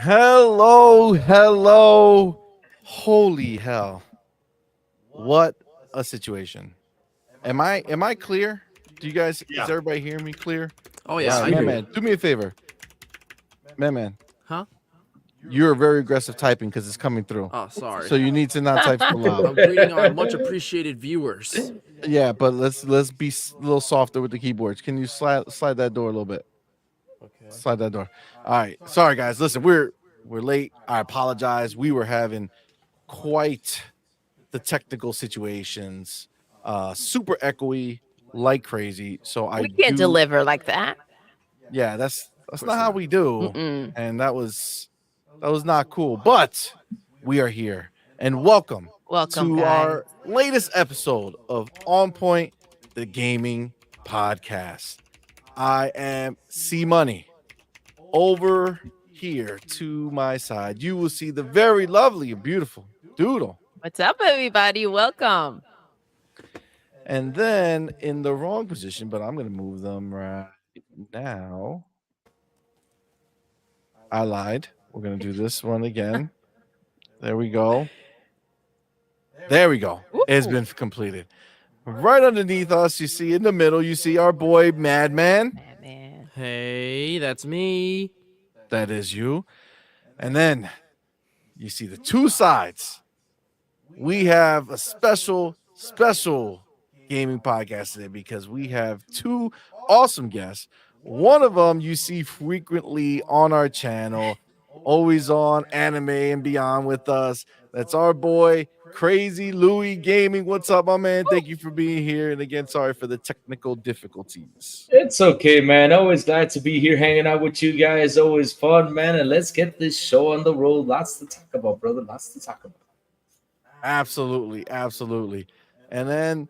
Hello. Holy hell. What a situation. Am I clear? Do you guys is Yeah. everybody hearing me clear? Oh All yeah, right, I hear you. man. Do me a favor. Man. Huh? You're very aggressive typing because it's coming through. Oh, sorry. So you need to not type so loud. I'm greeting our much appreciated viewers. Yeah, but let's be a little softer with the keyboards. Can you slide that door a little bit? Okay. Slide that door. All right. Sorry guys. Listen, we're late. I apologize. We were having quite the technical situations. Super echoey like crazy. So We can't deliver like that. Yeah, that's course not how not. we do. Mm-mm. And that was not cool. But we are here. And welcome Welcome, to guys. our latest episode of On Point, the gaming podcast. I am CMoney. Over here to my side, you will see the very lovely and beautiful Doodle. What's up, everybody? Welcome. And then in the wrong position, but I'm going to move them right now. I lied. We're going to do this one again. There we go. There we go. It's been completed. Right underneath us, you see in the middle, you see our boy Madman. Man. Hey, that's me. That is you. And then you see the two sides. We have a special gaming podcast today because we have two awesome guests. One of them you see frequently on our channel, always on Anime and Beyond with us. That's our boy, Crazy Louie Gaming. What's up, my man? Thank you for being here. And again, sorry for the technical difficulties. It's okay, man. Always glad to be here hanging out with you guys. Always fun, man. And let's get this show on the road. Lots to talk about, brother. Lots to talk about. Absolutely. And then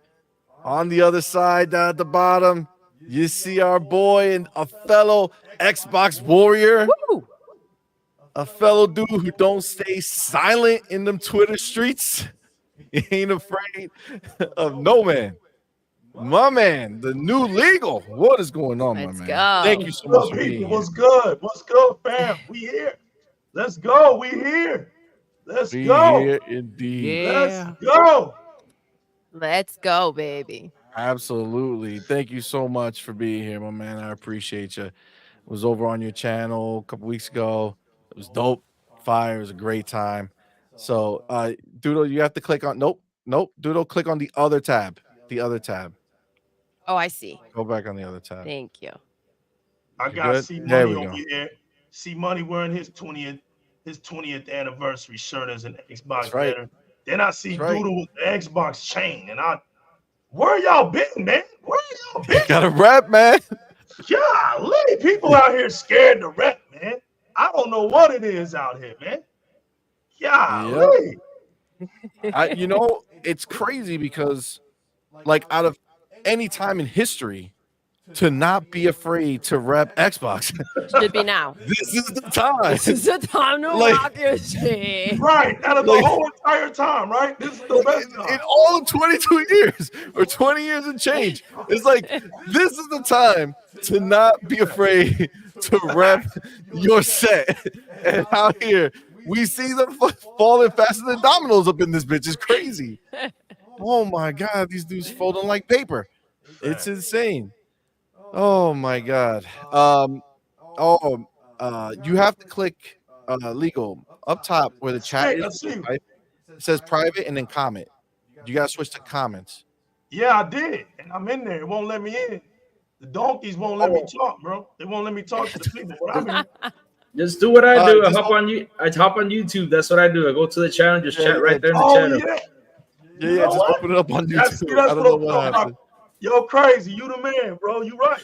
on the other side, down at the bottom, you see our boy and a fellow Xbox warrior. Woo! A fellow dude who don't stay silent in them Twitter streets. He ain't afraid of no man. My man, the new legal. What is going on, Let's my man? go. Thank you so much for being People, here. what's good? What's good, fam? We here. Let's go. We here. Let's Be go. here indeed. Yeah. Let's go. Let's go, baby. Absolutely. Thank you so much for being here, my man. I appreciate you. Was over on your channel a couple weeks ago. It was dope. Fire. It was a great time. So, Doodle, you have to click on. Nope. Doodle, click on the other tab. Oh, I see. Go back on the other tab. Thank you. I You got good? C There we Money go. over here. C Money wearing his 20th anniversary shirt as an Xbox That's right. veteran. Then I see That's right. Doodle with the Xbox chain, and where y'all been, man? Where y'all been? Got a rap, man. Golly, people out here scared to rap, man. I don't know what it is out here, man. Golly. It's crazy because, like, out of any time in history, to not be afraid to rep Xbox, Should be now. this is the time. This is the time to Like- rock your shit. Right, out of the Like- whole entire time, right? This is the best In time. all of 22 years or 20 years and change, it's like this is the time to not be afraid to rep your set. And out here, we see them falling faster than dominoes up in this bitch. It's crazy. Oh my god, these dudes folding like paper. It's insane. Oh my god. You have to click legal up top where the chat Let's is. see. Right? It says private and then comment. You gotta switch to comments. Yeah, I did. And I'm in there. It won't let me in. The donkeys won't let me talk, bro. They won't let me talk to the people. But I'm in. Just do what I do. I just hop on YouTube. That's what I do. I go to the channel, just chat right there in the Oh, channel. yeah. Yeah, just open it up on That's YouTube. what I don't know I'm what talking happened. about. Yo, crazy. You the man, bro. You right.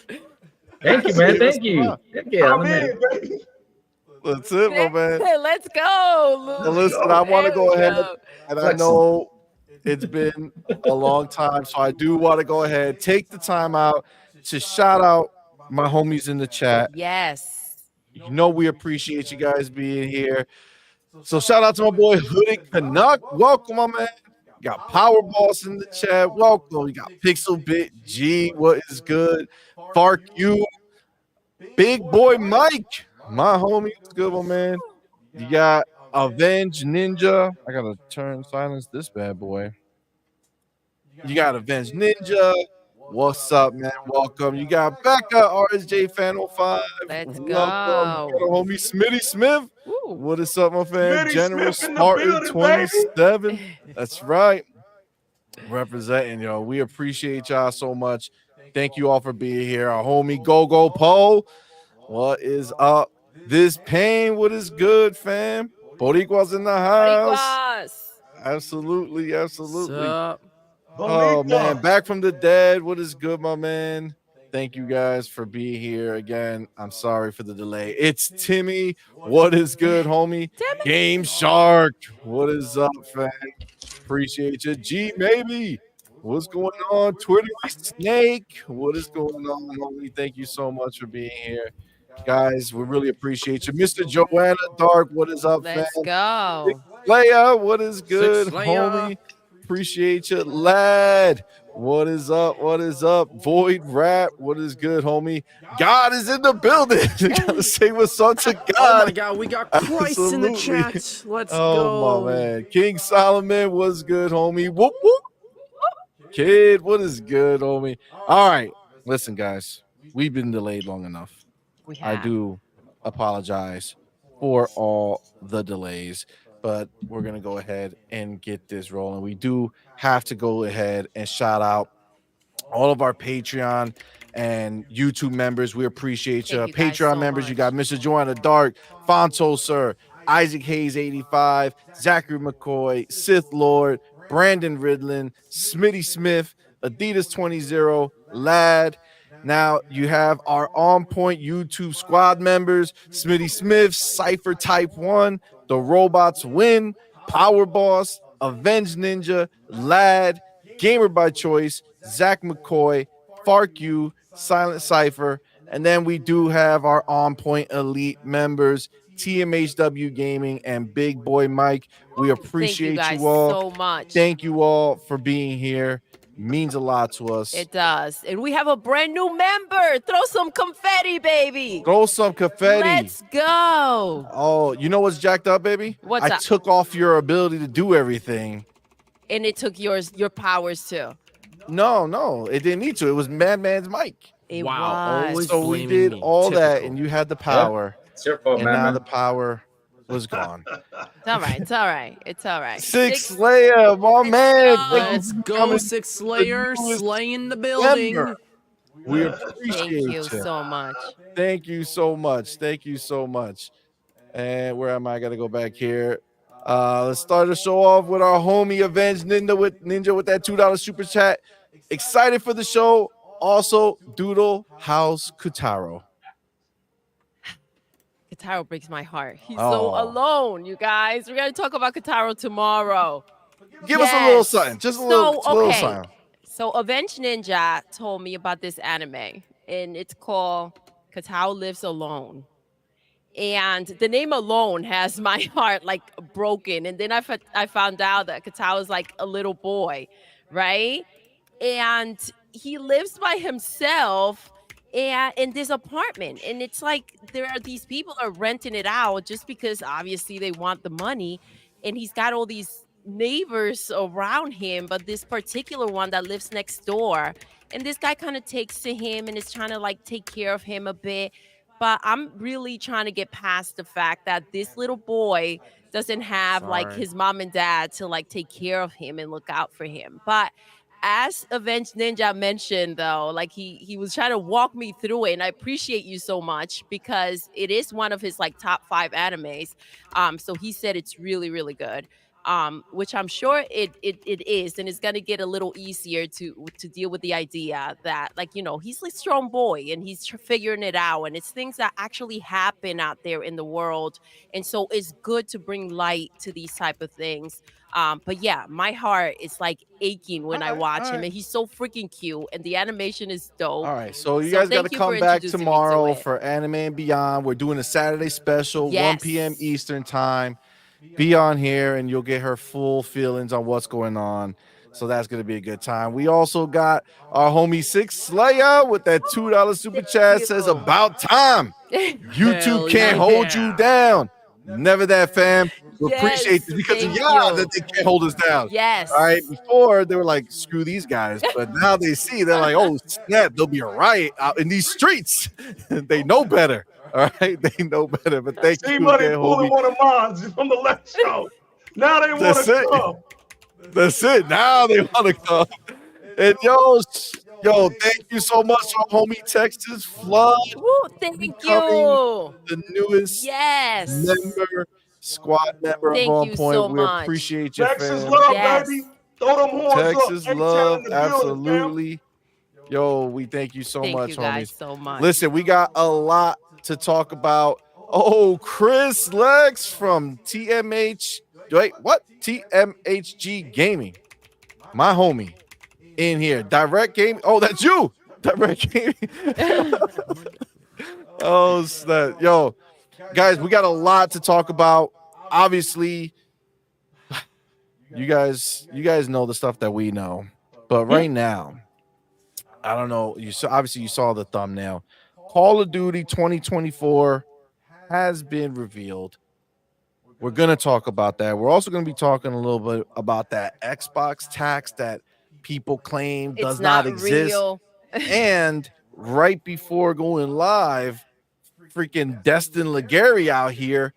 Thank you, man. Thank you. Heck yeah, I'm I'm in. in, baby. That's it, my man. Let's go, Well, Lou. listen, I want to There go we ahead, go. and I know it's been a long time, so I do want to go ahead, take the time out to shout out my homies in the chat. Yes. You know we appreciate you guys being here. So shout out to my boy Hoodie Canuck. Welcome, my man. You got Power Boss in the chat. Welcome. You got Pixel Bit G. What is good? Fark you. Big Boy Mike. My homie. What's good, my man? You got Avenge Ninja. I gotta silence this bad boy. You got Avenge Ninja. What's up, man? Welcome. You got Becca, RSJ Fan 05. Let's Welcome. You got go. a homie Smitty Smith. Woo. What is up, my fan? Smitty General Smith in the Spartan building, baby. 27. That's right. Representing, yo. We appreciate y'all so much. Thank you all for being here. Our homie Go Poe. What is up? This pain, what is good, fam? Boricua's in the house. Boricuas. Absolutely. Sup? Oh man, Bonita. back from the dead. What is good, my man? Thank you guys for being here again. I'm sorry for the delay. It's Timmy. What is good, homie? Timmy. Game Shark. What is up, fam? Appreciate you. G maybe. What's going on? Twitter Snake. What is going on, homie? Thank you so much for being here. Guys, we really appreciate you. Mr. Joanna Dark, what is up, Let's fam? go. Leia, what is good, Six Leia. homie? Appreciate you, lad. What is up? What is up? Void Rap, what is good, homie? God is in the building. You gotta say what's up to God. Oh my God, we got Christ in the Absolutely. chat. Let's Oh go. my man. King Solomon, what's good, homie? Whoop whoop. Kid, what is good, homie? All right. Listen, guys, we've been delayed long enough. We I have. do apologize for all the delays, but we're going to go ahead and get this rolling. We do have to go ahead and shout out all of our Patreon and YouTube members. We appreciate you. Thank you guys Patreon so members, you much. got Mr. Joanna Dark, Fonto Sir, Isaac Hayes 85, Zachary McCoy, Sith Lord, Brandon Ridlin, Smitty Smith, Adidas 20, Lad. Now you have our OnPoint YouTube squad members, Smitty Smith, Cypher Type 1, The Robots Win, Power Boss, Avenge Ninja, Lad, Gamer by Choice, Zach McCoy, Fark You, Silent Cypher, and then we do have our OnPoint Elite members, TMHW Gaming and Big Boy Mike. We appreciate Thank you guys you all. so much. Thank you all for being here. Means a lot to us. It does. And we have a brand new member. Throw some confetti, baby. Throw some confetti. Let's go. Oh, you know what's jacked up, baby? What's I up? took off your ability to do everything. And it took your powers too. No, it didn't need to. It was Madman's mic. It Wow, was. always So we blaming did me. all that, Typical. and you had the power, It's your fault, and man. now the power was gone. It's all right. It's all right. It's all right. Six Leia, my man. go. Thank you Let's for go, coming. Six Slayer, newest slaying the building. member. We Thank appreciate you so much. Thank you so much. Thank you so much. And where am I? I gotta go back here. Let's start the show off with our homie Avenge Ninja with that $2 super chat. Excited for the show. Also, Doodle House Kutaro. Kataro breaks my heart. He's Oh. so alone, you guys. We're gonna talk about Kataro tomorrow. Give us a little Yes. something. Just a So, little okay. something. So Avenge Ninja told me about this anime, and it's called Katao Lives Alone. And the name alone has my heart like broken. And then I found out that Katao is like a little boy, right? And he lives by himself and in this apartment. And it's like there are these people are renting it out just because obviously they want the money. And he's got all these neighbors around him, but this particular one that lives next door. And this guy kind of takes to him and is trying to like take care of him a bit. But I'm really trying to get past the fact that this little boy doesn't have like Sorry. his mom and dad to like take care of him and look out for him. But as Avenged Ninja mentioned, though, like he was trying to walk me through it, and I appreciate you so much because it is one of his like top 5 animes. So he said it's really, really good. Which I'm sure it is, and it's gonna get a little easier to deal with the idea that, like, you know, he's a strong boy and he's figuring it out, and it's things that actually happen out there in the world, and so it's good to bring light to these type of things. But yeah, my heart is like aching when I Alright, watch him, alright. and he's so freaking cute, and the animation is dope. All right, so you So guys got to thank you come for back introducing me to tomorrow it. for Anime and Beyond. We're doing a Saturday special, 1 Yes. p.m. Eastern time. Be on here and you'll get her full feelings on what's going on. So that's going to be a good time. We also got our homie Six Slayer with that $2 super Thank chat. you. Says about time. YouTube Hell can't hold yeah. you down. Never that, fam. We appreciate Yes, this because of thank y'all you. that they can't hold us down. Yes. All right. Before they were like, screw these guys, but now they see they're like, oh snap, there'll be a riot out in these streets. They know better. All right, they know better. But thank C you Money again, pulling homie. one of mine from the left show. Now they want That's to it. come. That's it. Now they want to come. And yo, thank you so much, our homie Texas Flood, Woo, thank becoming you. the newest Yes. squad member of Thank you OnPoint. so We much. appreciate you, Texas fam. love, Yes. baby. Throw them horns Texas up. A-Town in love, the building, fam. absolutely. Yo, we thank you so Thank much, you guys homies. so much. Listen, we got a lot to talk about. Oh, Chris Lex from TMH. Wait, what? TMHG Gaming. My homie in here. Direct Gaming. Oh, that's you. Direct Gaming. Oh, snap. Yo, guys, we got a lot to talk about. Obviously, you guys know the stuff that we know. But right now, I don't know. You saw the thumbnail. Call of Duty 2024 has been revealed. We're gonna talk about that. We're also gonna be talking a little bit about that Xbox tax that people claim It's does not exist. real. And right before going live, freaking Destin Legary out here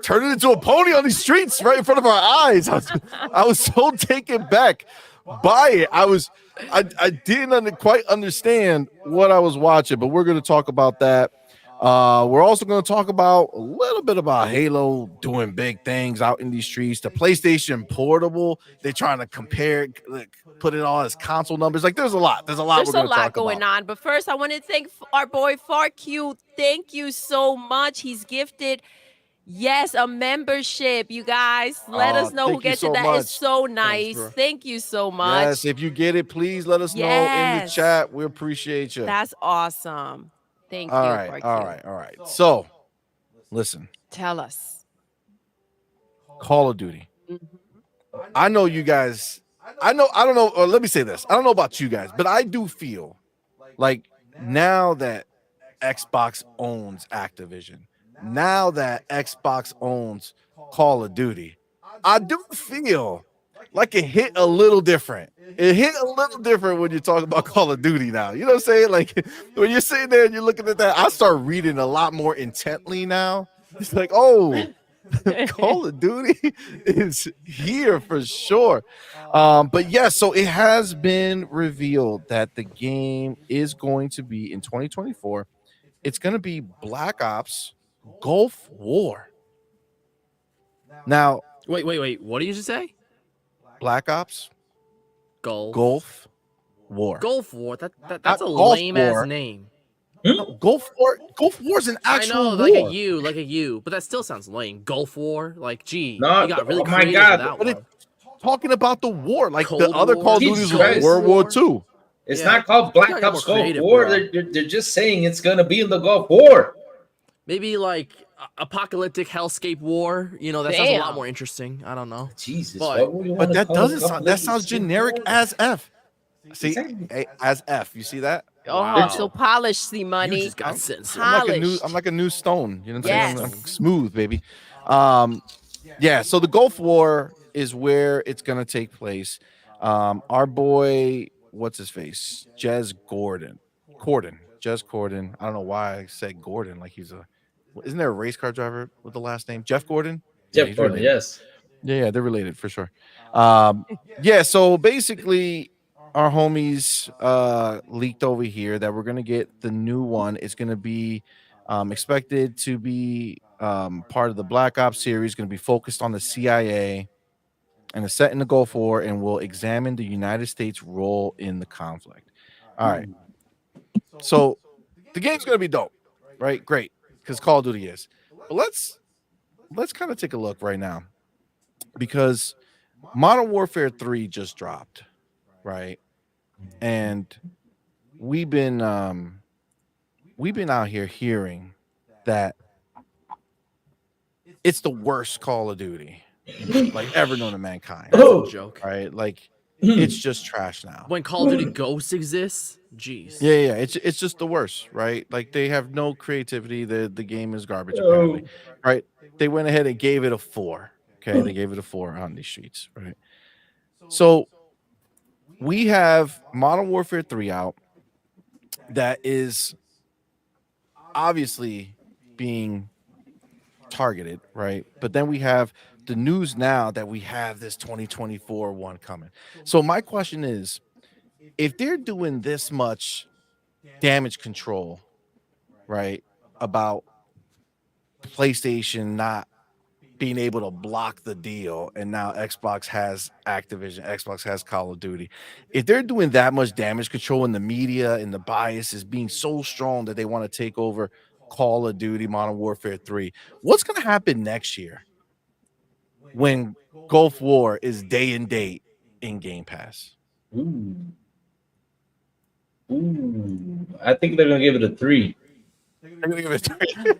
turning into a pony on these streets right in front of our eyes. I was so taken back by it. I didn't quite understand what I was watching, but we're going to talk about that. We're also going to talk about a little bit about Halo doing big things out in these streets. The PlayStation Portable, they're trying to compare, like, put it all as console numbers. Like, there's a lot. There's a lot. There's we're a going to lot talk going about. on. But first, I want to thank our boy FarQ. Thank you so much. He's gifted, yes, a membership. You guys, let us know who thank you gets so it. That is much. so nice. bro. Thank you so much. Yes, if you get it, please let us know in the Yes. chat. We appreciate you. That's awesome. Thank All you, right, FarQ. all right. So, listen, Tell us. Call of Duty. Mhm. I know you guys. I don't know. Or let me say this. I don't know about you guys, but I do feel like now that Xbox owns Activision, now that Xbox owns Call of Duty, I do feel like it hit a little different. It hit a little different when you talk about Call of Duty now. You know what I'm saying? Like when you're sitting there and you're looking at that, I start reading a lot more intently now. It's like, oh, Call of Duty is here for sure. But yeah, so it has been revealed that the game is going to be in 2024. It's going to be Black Ops Gulf War. Now, Wait. What did you just say? Black Ops Gulf. Gulf War. Gulf War. That's a Not Gulf lame ass War. name. No, Gulf War. Gulf War is an I actual know, war. like a U, but that still sounds lame. Gulf War, like, gee, No, you got really oh my creative God. with that But one. it's talking about the war, like the Cold other War. Call of Jesus Duties was Christ. World War War. II. It's Yeah, not called you Black gotta get Ops more Gulf creative, War. bro. They're just saying it's gonna be in the Gulf War. Maybe like apocalyptic hellscape war. You know, that sounds a lot Damn. more interesting. I don't know. Jesus, But- what would you But wanna that call doesn't Gulf sound. That War? sounds generic as F. See, Exactly. as F. You see that? Oh, Wow. so polished, C You Money. just got censored. Polished. I'm like a new stone. You know what I'm saying? Yes. I'm smooth, baby. Yeah. So the Gulf War is where it's gonna take place. Our boy, what's his face? Jez Corden. I don't know why I said Gordon. Like he's a. Isn't there a race car driver with the last name Jeff Gordon? Jeff he's Gordon, related. yes. Yeah, they're related for sure. Yeah, so basically our homies leaked over here that we're gonna get the new one. It's gonna be expected to be part of the Black Ops series, gonna be focused on the CIA and it's set in the Gulf War and will examine the United States' role in the conflict. All right. So the game's gonna be dope, right? Great, because Call of Duty is. But let's kind of take a look right now. Because Modern Warfare 3 just dropped, right? And we've been out here hearing that it's the worst Call of Duty like ever known to mankind. That's a joke. Right? Like it's just trash now. When Call of Duty Ghosts exists, jeez. Yeah. It's just the worst, right? Like they have no creativity. The game is garbage, Oh. apparently. Right? They went ahead and gave it a 4. Okay, they gave it a 4 on these streets, right? So we have Modern Warfare 3 out that is obviously being targeted, right? But then we have the news now that we have this 2024 one coming. So my question is, if they're doing this much damage control, right, about PlayStation not being able to block the deal, and now Xbox has Activision, Xbox has Call of Duty. If they're doing that much damage control in the media and the bias is being so strong that they want to take over Call of Duty Modern Warfare 3, what's going to happen next year when Gulf War is day and date in Game Pass? Ooh. I think they're gonna give it a 3. They're going to give it 3.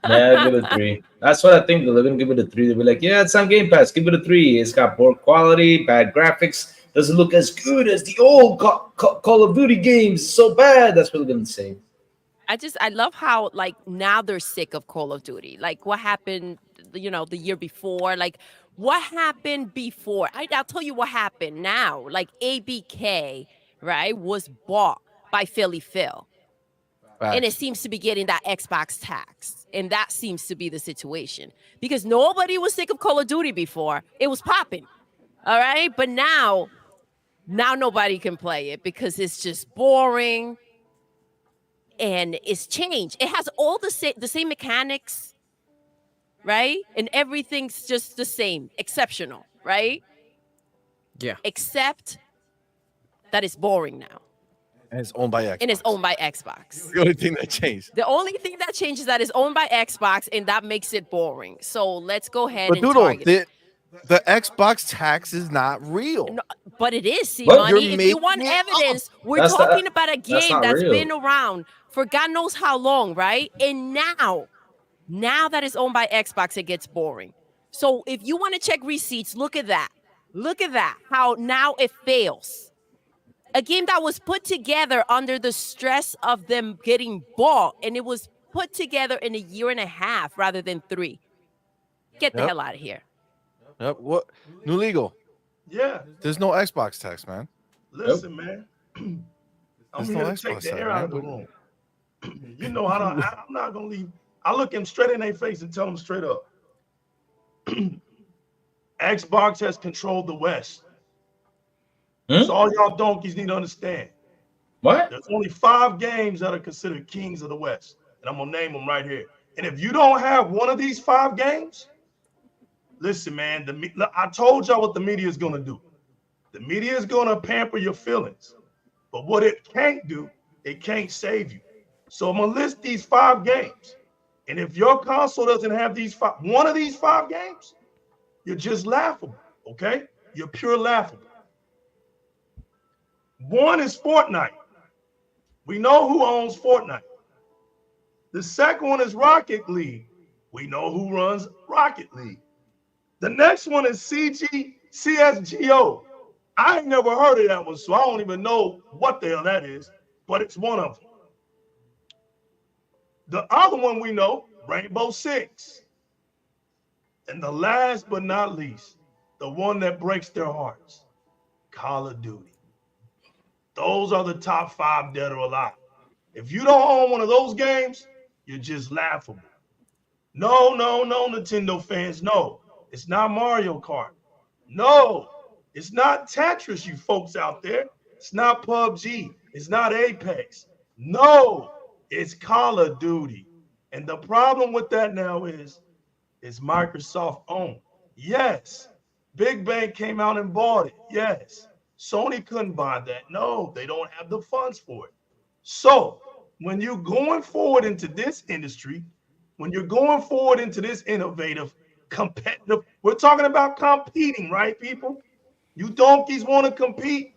Yeah, give it a 3. That's what I think. They're gonna give it a 3. They'll be like, yeah, it's on Game Pass. Give it a 3. It's got poor quality, bad graphics, doesn't look as good as the old Call of Duty games. So bad. That's what they're gonna say. I love how like now they're sick of Call of Duty. Like what happened, the year before. Like what happened before? I'll tell you what happened now. Like ABK, right, was bought by Philly Phil. And it seems to be getting that Xbox tax. And that seems to be the situation. Because nobody was sick of Call of Duty before. It was popping. All right. But now nobody can play it because it's just boring. And it's changed. It has all the same mechanics. Right. And everything's just the same. Exceptional. Right. Yeah. Except that it's boring now. And it's owned by Xbox. And it's owned by Xbox. The only thing that changed. The only thing that changes is that it's owned by Xbox, and that makes it boring. So let's go ahead But and Doodle, target it. the Xbox tax is not real. No, but it is, What? CMoney. You're If you want making it evidence, we're That's talking about a game not that's real. been around for God knows how long, right? And now that it's owned by Xbox, it gets boring. So if you want to check receipts, look at that. Look at that. How now it fails. A game that was put together under the stress of them getting bought, and it was put together in a year and a half rather than 3. Get the Yep. hell out of here. Yep. What? New legal. Yeah. There's no Xbox tax, man. Listen, man. I'm There's here no to Xbox take the tax, air out of the man. room. You know how I'm not gonna leave. I look them straight in their face and tell them straight up. Xbox has controlled the West. Hmm? So all y'all donkeys need to understand. What? There's only 5 games that are considered kings of the West, and I'm gonna name them right here. And if you don't have one of these 5 games, listen, man. I told y'all what the media is gonna do. The media is gonna pamper your feelings, but what it can't do, it can't save you. So I'm gonna list these 5 games, and if your console doesn't have one of these 5 games, you're just laughable. Okay, you're pure laughable. One is Fortnite. We know who owns Fortnite. The second one is Rocket League. We know who runs Rocket League. The next one is CSGO. I ain't never heard of that one, so I don't even know what the hell that is, but it's one of them. The other one we know, Rainbow Six. And the last but not least, the one that breaks their hearts, Call of Duty. Those are the top 5 dead or alive. If you don't own one of those games, you're just laughable. No, Nintendo fans. No, it's not Mario Kart. No, it's not Tetris, you folks out there. It's not PUBG. It's not Apex. No, it's Call of Duty. And the problem with that now is it's Microsoft owned. Yes. Big Bang came out and bought it. Yes. Sony couldn't buy that. No, they don't have the funds for it. So when you're going forward into this industry, when you're going forward into this innovative, competitive, we're talking about competing, right, people? You donkeys want to compete?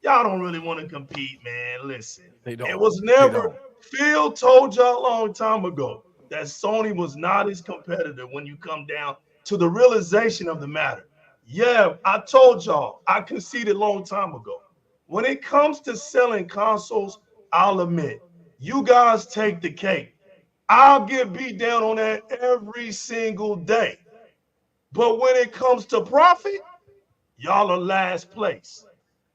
Y'all don't really want to compete, man. Listen, They don't. it was They never, don't. Phil told y'all a long time ago that Sony was not as competitive when you come down to the realization of the matter. Yeah, I told y'all, I conceded a long time ago. When it comes to selling consoles, I'll admit, you guys take the cake. I'll get beat down on that every single day. But when it comes to profit, y'all are last place.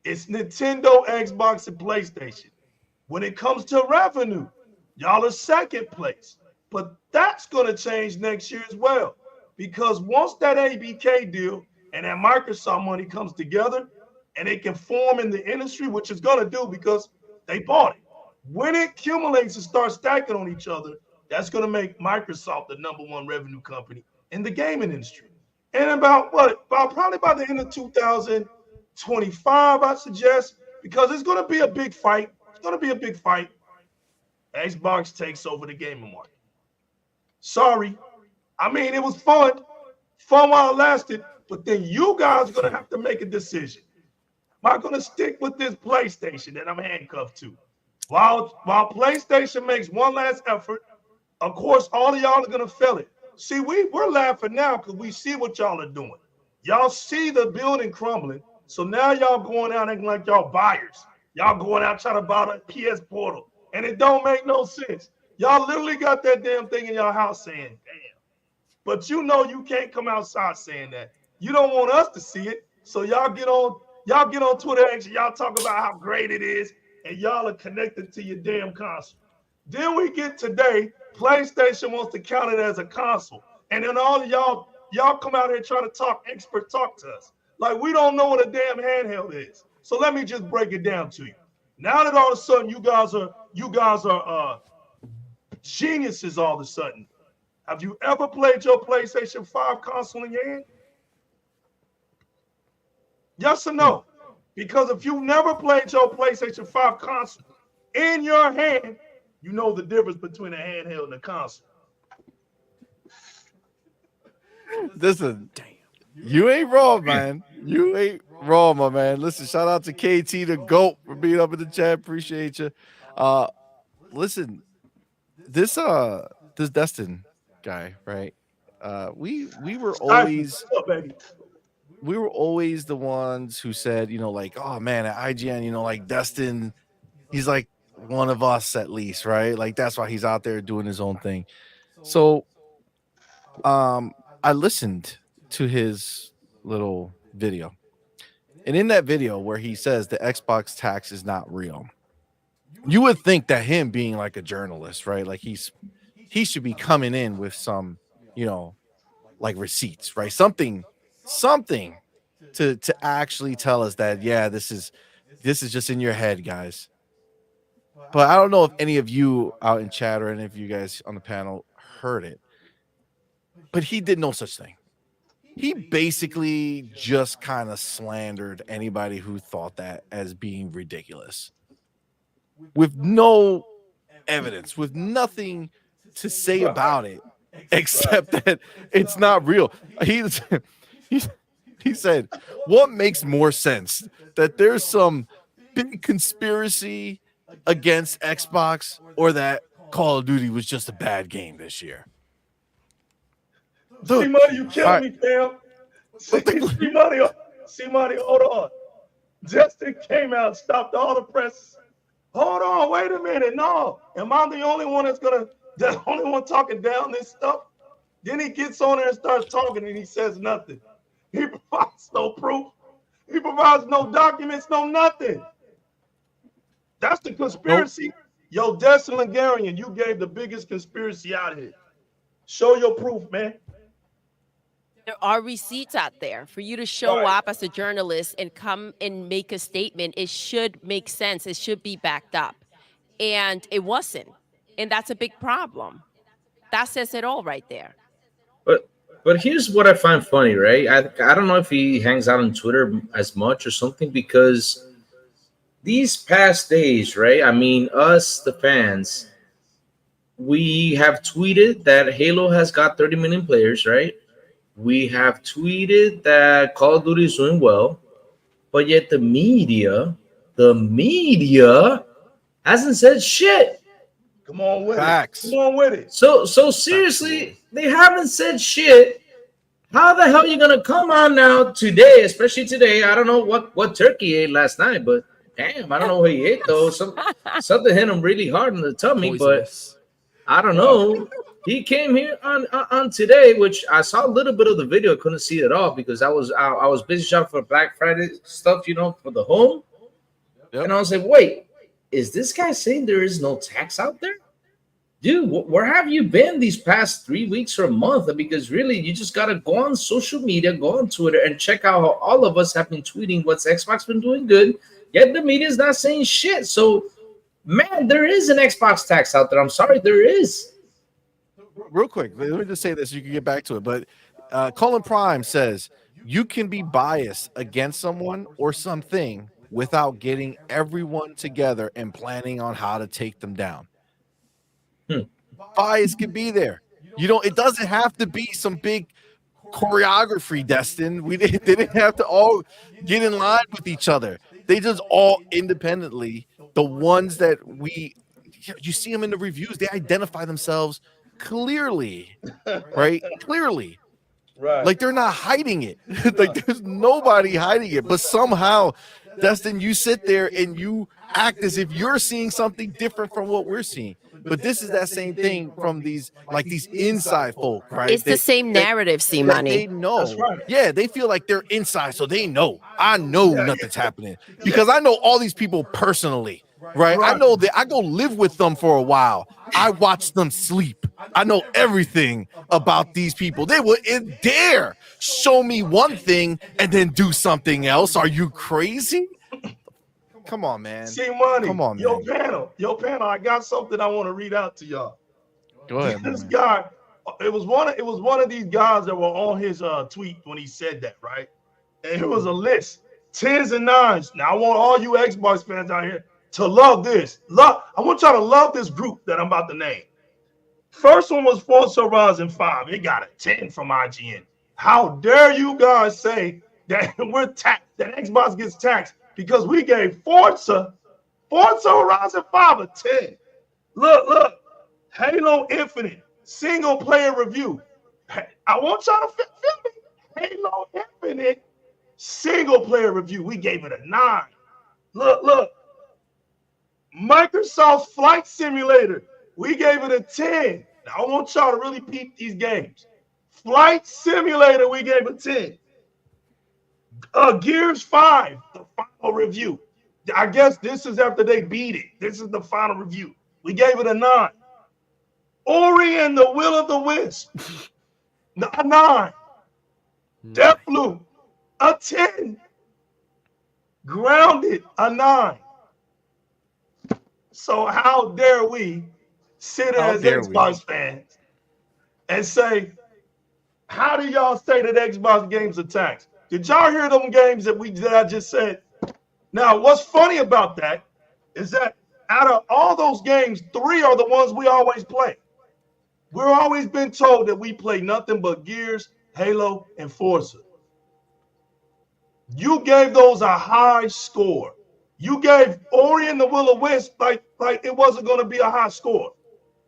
It's Nintendo, Xbox, and PlayStation. When it comes to revenue, y'all are second place. But that's going to change next year as well. Because once that ABK deal and that Microsoft money comes together and it can form in the industry, which it's going to do because they bought it. When it accumulates and starts stacking on each other, that's going to make Microsoft the number one revenue company in the gaming industry. And about what? About probably by the end of 2025, I suggest, because it's going to be a big fight. It's going to be a big fight. Xbox takes over the gaming market. Sorry. I mean, it was fun while it lasted, but then you guys are going to have to make a decision. Am I going to stick with this PlayStation that I'm handcuffed to? While PlayStation makes one last effort, of course, all of y'all are going to feel it. See, we're laughing now because we see what y'all are doing. Y'all see the building crumbling, so now y'all going out acting like y'all buyers. Y'all going out trying to buy the PS Portal, and it don't make no sense. Y'all literally got that damn thing in your house saying, damn. But you know you can't come outside saying that. You don't want us to see it, so y'all get on Twitter and y'all talk about how great it is, and y'all are connected to your damn console. Then we get today, PlayStation wants to count it as a console. And then all of y'all come out here trying to talk expert talk to us. Like we don't know what a damn handheld is. So let me just break it down to you. Now that all of a sudden you guys are geniuses all of a sudden. Have you ever played your PlayStation 5 console in your hand? Yes or no? Because if you've never played your PlayStation 5 console in your hand, you know the difference between a handheld and a console. Listen, you ain't wrong, man. You ain't wrong, my man. Listen, shout out to KT the GOAT for being up in the chat. Appreciate you. Listen, this Destin guy, right? We were always What's up, baby? we were always the ones who said, like, oh man, at IGN, like Destin, he's like one of us at least, right? Like that's why he's out there doing his own thing. So I listened to his little video. And in that video where he says the Xbox tax is not real, you would think that him being like a journalist, right? Like he should be coming in with some, like receipts, right? Something to actually tell us that, yeah, this is just in your head, guys. But I don't know if any of you out in chat or any of you guys on the panel heard it. But he did no such thing. He basically just kind of slandered anybody who thought that as being ridiculous. With no evidence, with nothing to say about it, except that it's not real. He said, what makes more sense? That there's some big conspiracy against Xbox, or that Call of Duty was just a bad game this year? CMoney, you killed me, fam. CMoney, hold on. Justin came out, stopped all the press. Hold on, wait a minute. No, am I the only one the only one talking down this stuff? Then he gets on there and starts talking and he says nothing. He provides no proof. He provides no documents, no nothing. That's the conspiracy. Yo, Destin Langarian, you gave the biggest conspiracy out here. Show your proof, man. There are receipts out there for you to show up as a journalist and come and make a statement. It should make sense. It should be backed up. And it wasn't. And that's a big problem. That says it all right there. But here's what I find funny, right? I don't know if he hangs out on Twitter as much or something, because these past days, right? I mean, us, the fans, we have tweeted that Halo has got 30 million players, right? We have tweeted that Call of Duty is doing well, but yet the media hasn't said shit. Come on with Facts. it. Come on with it. So seriously, they haven't said shit. How the hell are you gonna come on now today, especially today? I don't know what turkey ate last night, but damn, I don't know what he ate though. Something hit him really hard in the tummy, but Poisonous. I don't know. He came here on today, which I saw a little bit of the video. I couldn't see it all because I was busy shopping for Black Friday stuff, for the home. Yep. And I was like, wait, is this guy saying there is no tax out there? Dude, where have you been these past 3 weeks or a month? Because really, you just gotta go on social media, go on Twitter, and check out how all of us have been tweeting what's Xbox been doing good. Yet the media's not saying shit. So, man, there is an Xbox tax out there. I'm sorry, there is. Real quick, let me just say this. You can get back to it, but Colin Prime says you can be biased against someone or something without getting everyone together and planning on how to take them down. Bias can be there. It doesn't have to be some big choreography, Destin. They didn't have to all get in line with each other. They just all independently, the ones that you see them in the reviews, they identify themselves clearly, right? Clearly. Right. Like they're not hiding it. Like there's nobody hiding it. But somehow, Destin, you sit there and you act as if you're seeing something different from what we're seeing. But this is that same thing from these inside folk, right? It's the same narrative, They CMoney. know. That's right. Yeah, they feel like they're inside, so they know. I know nothing's happening because I know all these people personally, right? I know that I go live with them for a while. I watch them sleep. I know everything about these people. They wouldn't dare show me one thing and then do something else. Are you crazy? Come on, man. CMoney. Come on, Your man. panel. I got something I want to read out to y'all. Go ahead. This man. guy, it was one of these guys that were on his tweet when he said that, right? And it was a list, 10s and 9s. Now I want all you Xbox fans out here to love this. I want y'all to love this group that I'm about to name. First one was Forza Horizon 5. It got a 10 from IGN. How dare you guys say that that Xbox gets taxed because we gave Forza Horizon 5 a 10. Look, Halo Infinite, single player review. I want y'all to feel me. Halo Infinite, single player review. We gave it a 9. Look. Microsoft Flight Simulator, we gave it a 10. Now, I want y'all to really peep these games. Flight Simulator, we gave a 10. Gears 5, the final review. I guess this is after they beat it. This is the final review. We gave it a 9. Ori and the Will of the Wisp, a 9. Deathloop, a 10. Grounded, a 9. So how dare we sit as Xbox fans and say, how do y'all say that Xbox games are taxed? Did y'all hear them games that I just said? Now, what's funny about that is that out of all those games, 3 are the ones we always play. We're always been told that we play nothing but Gears, Halo, and Forza. You gave those a high score. You gave Ori and the Will of Wisp like it wasn't going to be a high score.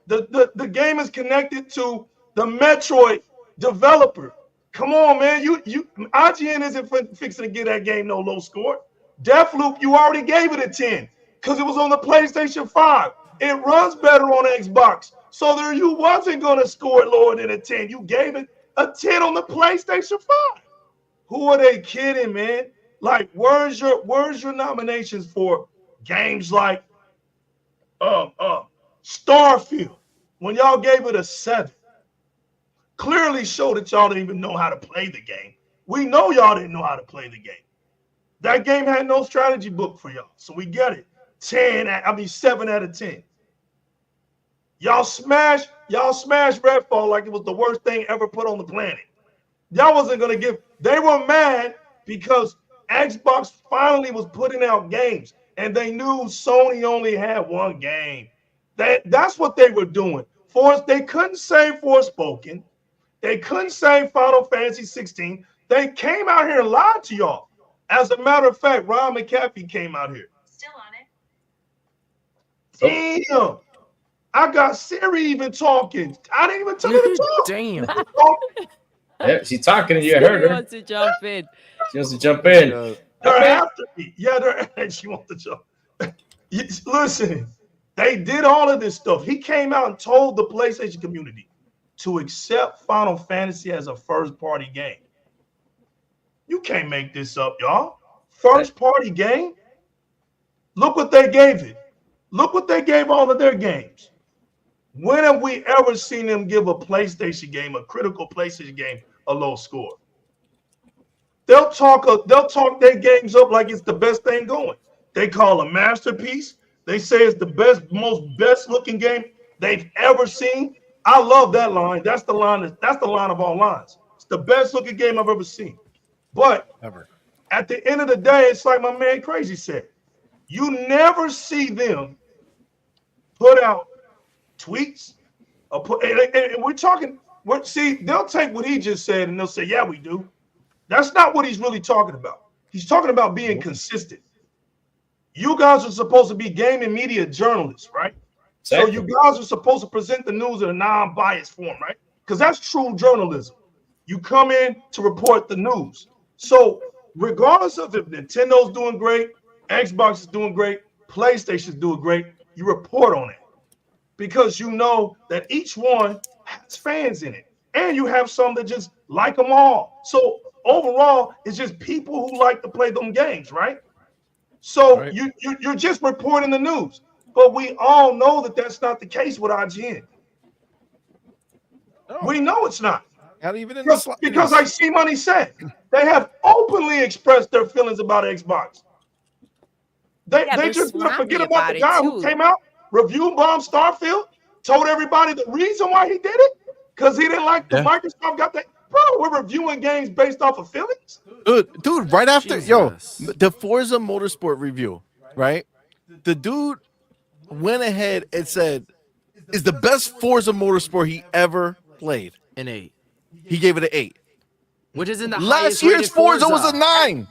The game is connected to the Metroid developer. Come on, man. IGN isn't fixing to get that game no low score. Deathloop, you already gave it a 10 because it was on the PlayStation 5. It runs better on Xbox. So there you wasn't going to score it lower than a 10. You gave it a 10 on the PlayStation 5. Who are they kidding, man? Like, where's your nominations for games like Starfield when y'all gave it a 7? Clearly show that y'all didn't even know how to play the game. We know y'all didn't know how to play the game. That game had no strategy book for y'all, so we get it. 7 out of 10. Y'all smashed Redfall like it was the worst thing ever put on the planet. Y'all wasn't gonna give. They were mad because Xbox finally was putting out games, and they knew Sony only had one game. That's what they were doing. They couldn't say Forspoken. They couldn't say Final Fantasy 16. They came out here and lied to y'all. As a matter of fact, Ron McAfee came out here. Still on it. Damn. I got Siri even talking. I didn't even tell her to talk. Damn. Yeah, she's talking and you heard She her. wants to jump in. She wants to jump in. I There mean, have to be. Yeah, there. She wants to jump. Listen, they did all of this stuff. He came out and told the PlayStation community to accept Final Fantasy as a first party game. You can't make this up, y'all. First party game? Look what they gave it. Look what they gave all of their games. When have we ever seen them give a PlayStation game, a critical PlayStation game, a low score? They'll talk their games up like it's the best thing going. They call a masterpiece. They say it's the best looking game they've ever seen. I love that line. That's the line. That's the line of all lines. It's the best looking game I've ever seen. But Ever. at the end of the day, it's like my man Crazy said. You never see them put out tweets or put. And we're talking. See, they'll take what he just said and they'll say, "Yeah, we do." That's not what he's really talking about. He's talking about being consistent. You guys are supposed to be gaming media journalists, right? exactly. So you guys are supposed to present the news in a non-biased form, right? Because that's true journalism. You come in to report the news. So regardless of if Nintendo's doing great, Xbox is doing great, PlayStation's doing great, you report on it. Because you know that each one has fans in it. And you have some that just like them all. So overall, it's just people who like to play them games, right? So Right. you're just reporting the news. But we all know that that's not the case with IGN. No, We know it's not. not even in the Because slightest. like CMoney said, they have openly expressed their feelings about Xbox. They they're just want to snappy forget about about the it guy who too. came out, review bombed Starfield, told everybody the reason why he did it, because he didn't like the Yeah. Microsoft got that. Bro, we're reviewing games based off of feelings. Dude, right after Jesus. the Forza Motorsport review, right? The dude went ahead and said is the best Forza Motorsport he ever played. An 8, He gave it an 8. which is in the Last highest year's rated Forza was a 9.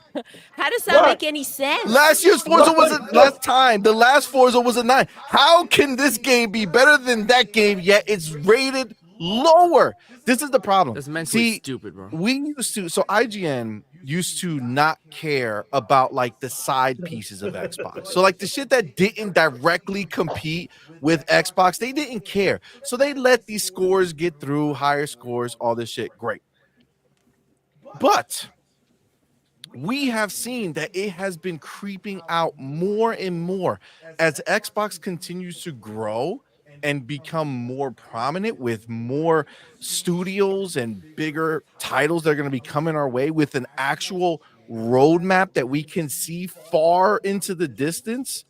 How does that Right. make any sense? Last year's Forza was a Right. the last Forza was a 9. How can this game be better than that game yet it's rated lower? This is the problem. That's mentally See, stupid, bro. we used to IGN used to not care about like the side pieces of Xbox. So like the shit that didn't directly compete with Xbox, they didn't care. So they let these scores get through, higher scores, all this shit. Great. But we have seen that it has been creeping out more and more as Xbox continues to grow and become more prominent with more studios and bigger titles that are going to be coming our way with an actual roadmap that we can see far into the distance.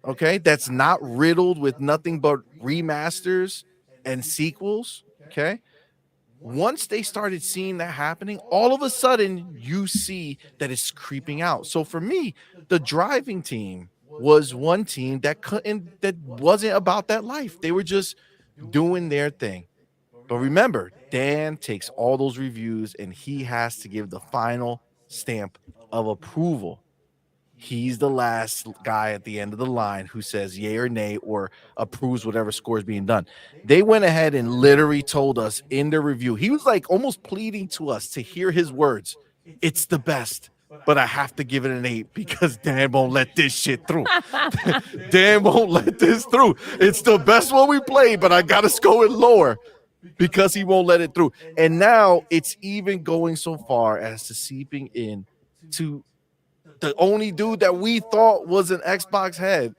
Okay, that's not riddled with nothing but remasters and sequels. Okay, once they started seeing that happening, all of a sudden you see that it's creeping out. So for me, the driving team was one team that wasn't about that life. They were just doing their thing. But remember, Dan takes all those reviews and he has to give the final stamp of approval. He's the last guy at the end of the line who says yay or nay or approves whatever score is being done. They went ahead and literally told us in their review, he was like almost pleading to us to hear his words. It's the best, but I have to give it an 8 because Dan won't let this shit through. Dan won't let this through. It's the best one we played, but I got to go it lower because he won't let it through. And now it's even going so far as to seeping in to the only dude that we thought was an Xbox head,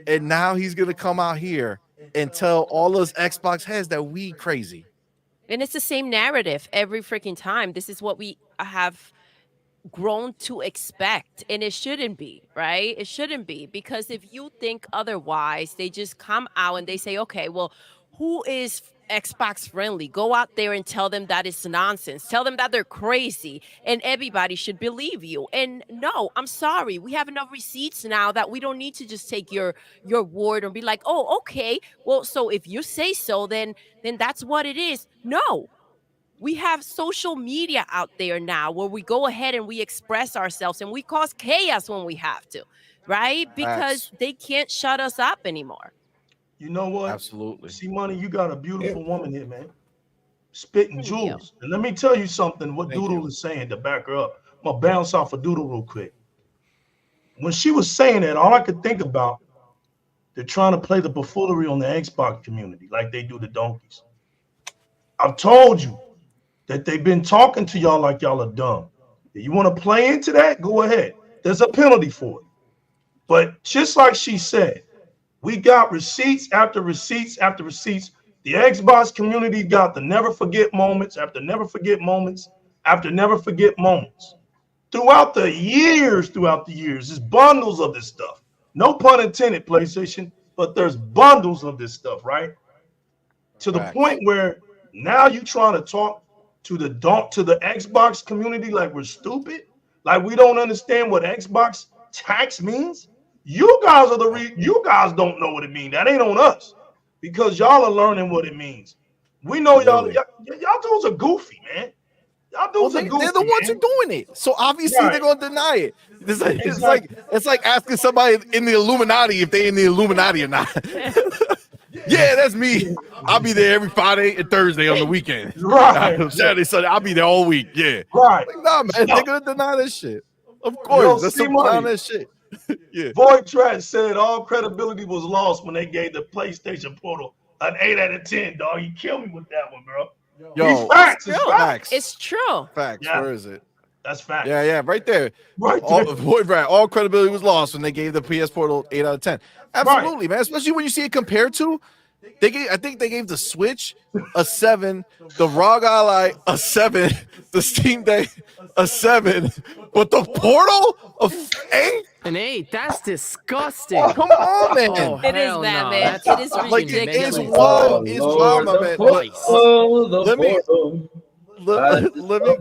and now he's gonna come out here and tell all those Xbox heads that we crazy. And it's the same narrative every freaking time. This is what we have grown to expect, and it shouldn't be, right? It shouldn't be, because if you think otherwise, they just come out and they say, okay, well, who is Xbox friendly? Go out there and tell them that it's nonsense. Tell them that they're crazy, and everybody should believe you. And no, I'm sorry, we have enough receipts now that we don't need to just take your word and be like, oh, okay, well, so if you say so, then that's what it is. No, we have social media out there now where we go ahead and we express ourselves and we cause chaos when we have to, right? Because Facts. they can't shut us up anymore. You know what? Absolutely. CMoney, you got a beautiful woman here, man. spitting Thank you. jewels. And let me tell you something, what Thank Doodle you. is saying to back her up. I'm going to bounce off of Doodle real quick. When she was saying that, all I could think about, they're trying to play the buffoonery on the Xbox community like they do the donkeys. I've told you that they've been talking to y'all like y'all are dumb. If you want to play into that, go ahead. There's a penalty for it. But just like she said, we got receipts after receipts after receipts. The Xbox community got the never forget moments after never forget moments after never forget moments. Throughout the years, there's bundles of this stuff. No pun intended, PlayStation, but there's bundles of this stuff, right? To the Facts. point where now you trying to talk to the Xbox community like we're stupid, like we don't understand what Xbox tax means. You guys are you guys don't know what it means. That ain't on us because y'all are learning what it means. We know y'all dudes are goofy, man. Y'all Well, dudes are goofy, they're the ones who man. are doing it, so obviously Right. they're gonna deny it. Exactly. It's like asking somebody in the Illuminati if they in the Illuminati or not. Yeah, that's me. I'll be there every Friday and Thursday on the weekend. Right. Saturday, Sunday, I'll be there all week. Yeah. Right. Like, nah, man, Yo. they're gonna deny this shit. Of Yo, course, that's some CMoney. clown ass shit. Yeah. Void Trash said all credibility was lost when they gave the PlayStation Portal an 8 out of 10, dog. You killed me with that one, bro. Yo, These facts. It's true. facts. It's true. Facts. Yeah. Where is it? That's facts. Yeah, right there. Right All, there. all credibility was lost when they gave the PS Portal 8 out of 10. Absolutely, man. Especially when you see it compared to, I think they gave the Switch a 7, the ROG Ally a 7, the Steam Deck a 7, but the Portal a 8. An 8. That's disgusting. Come on, man. Oh, It is hell that, no. man. That's It is Like it is ridiculous. wild. It's wild, my man. But let me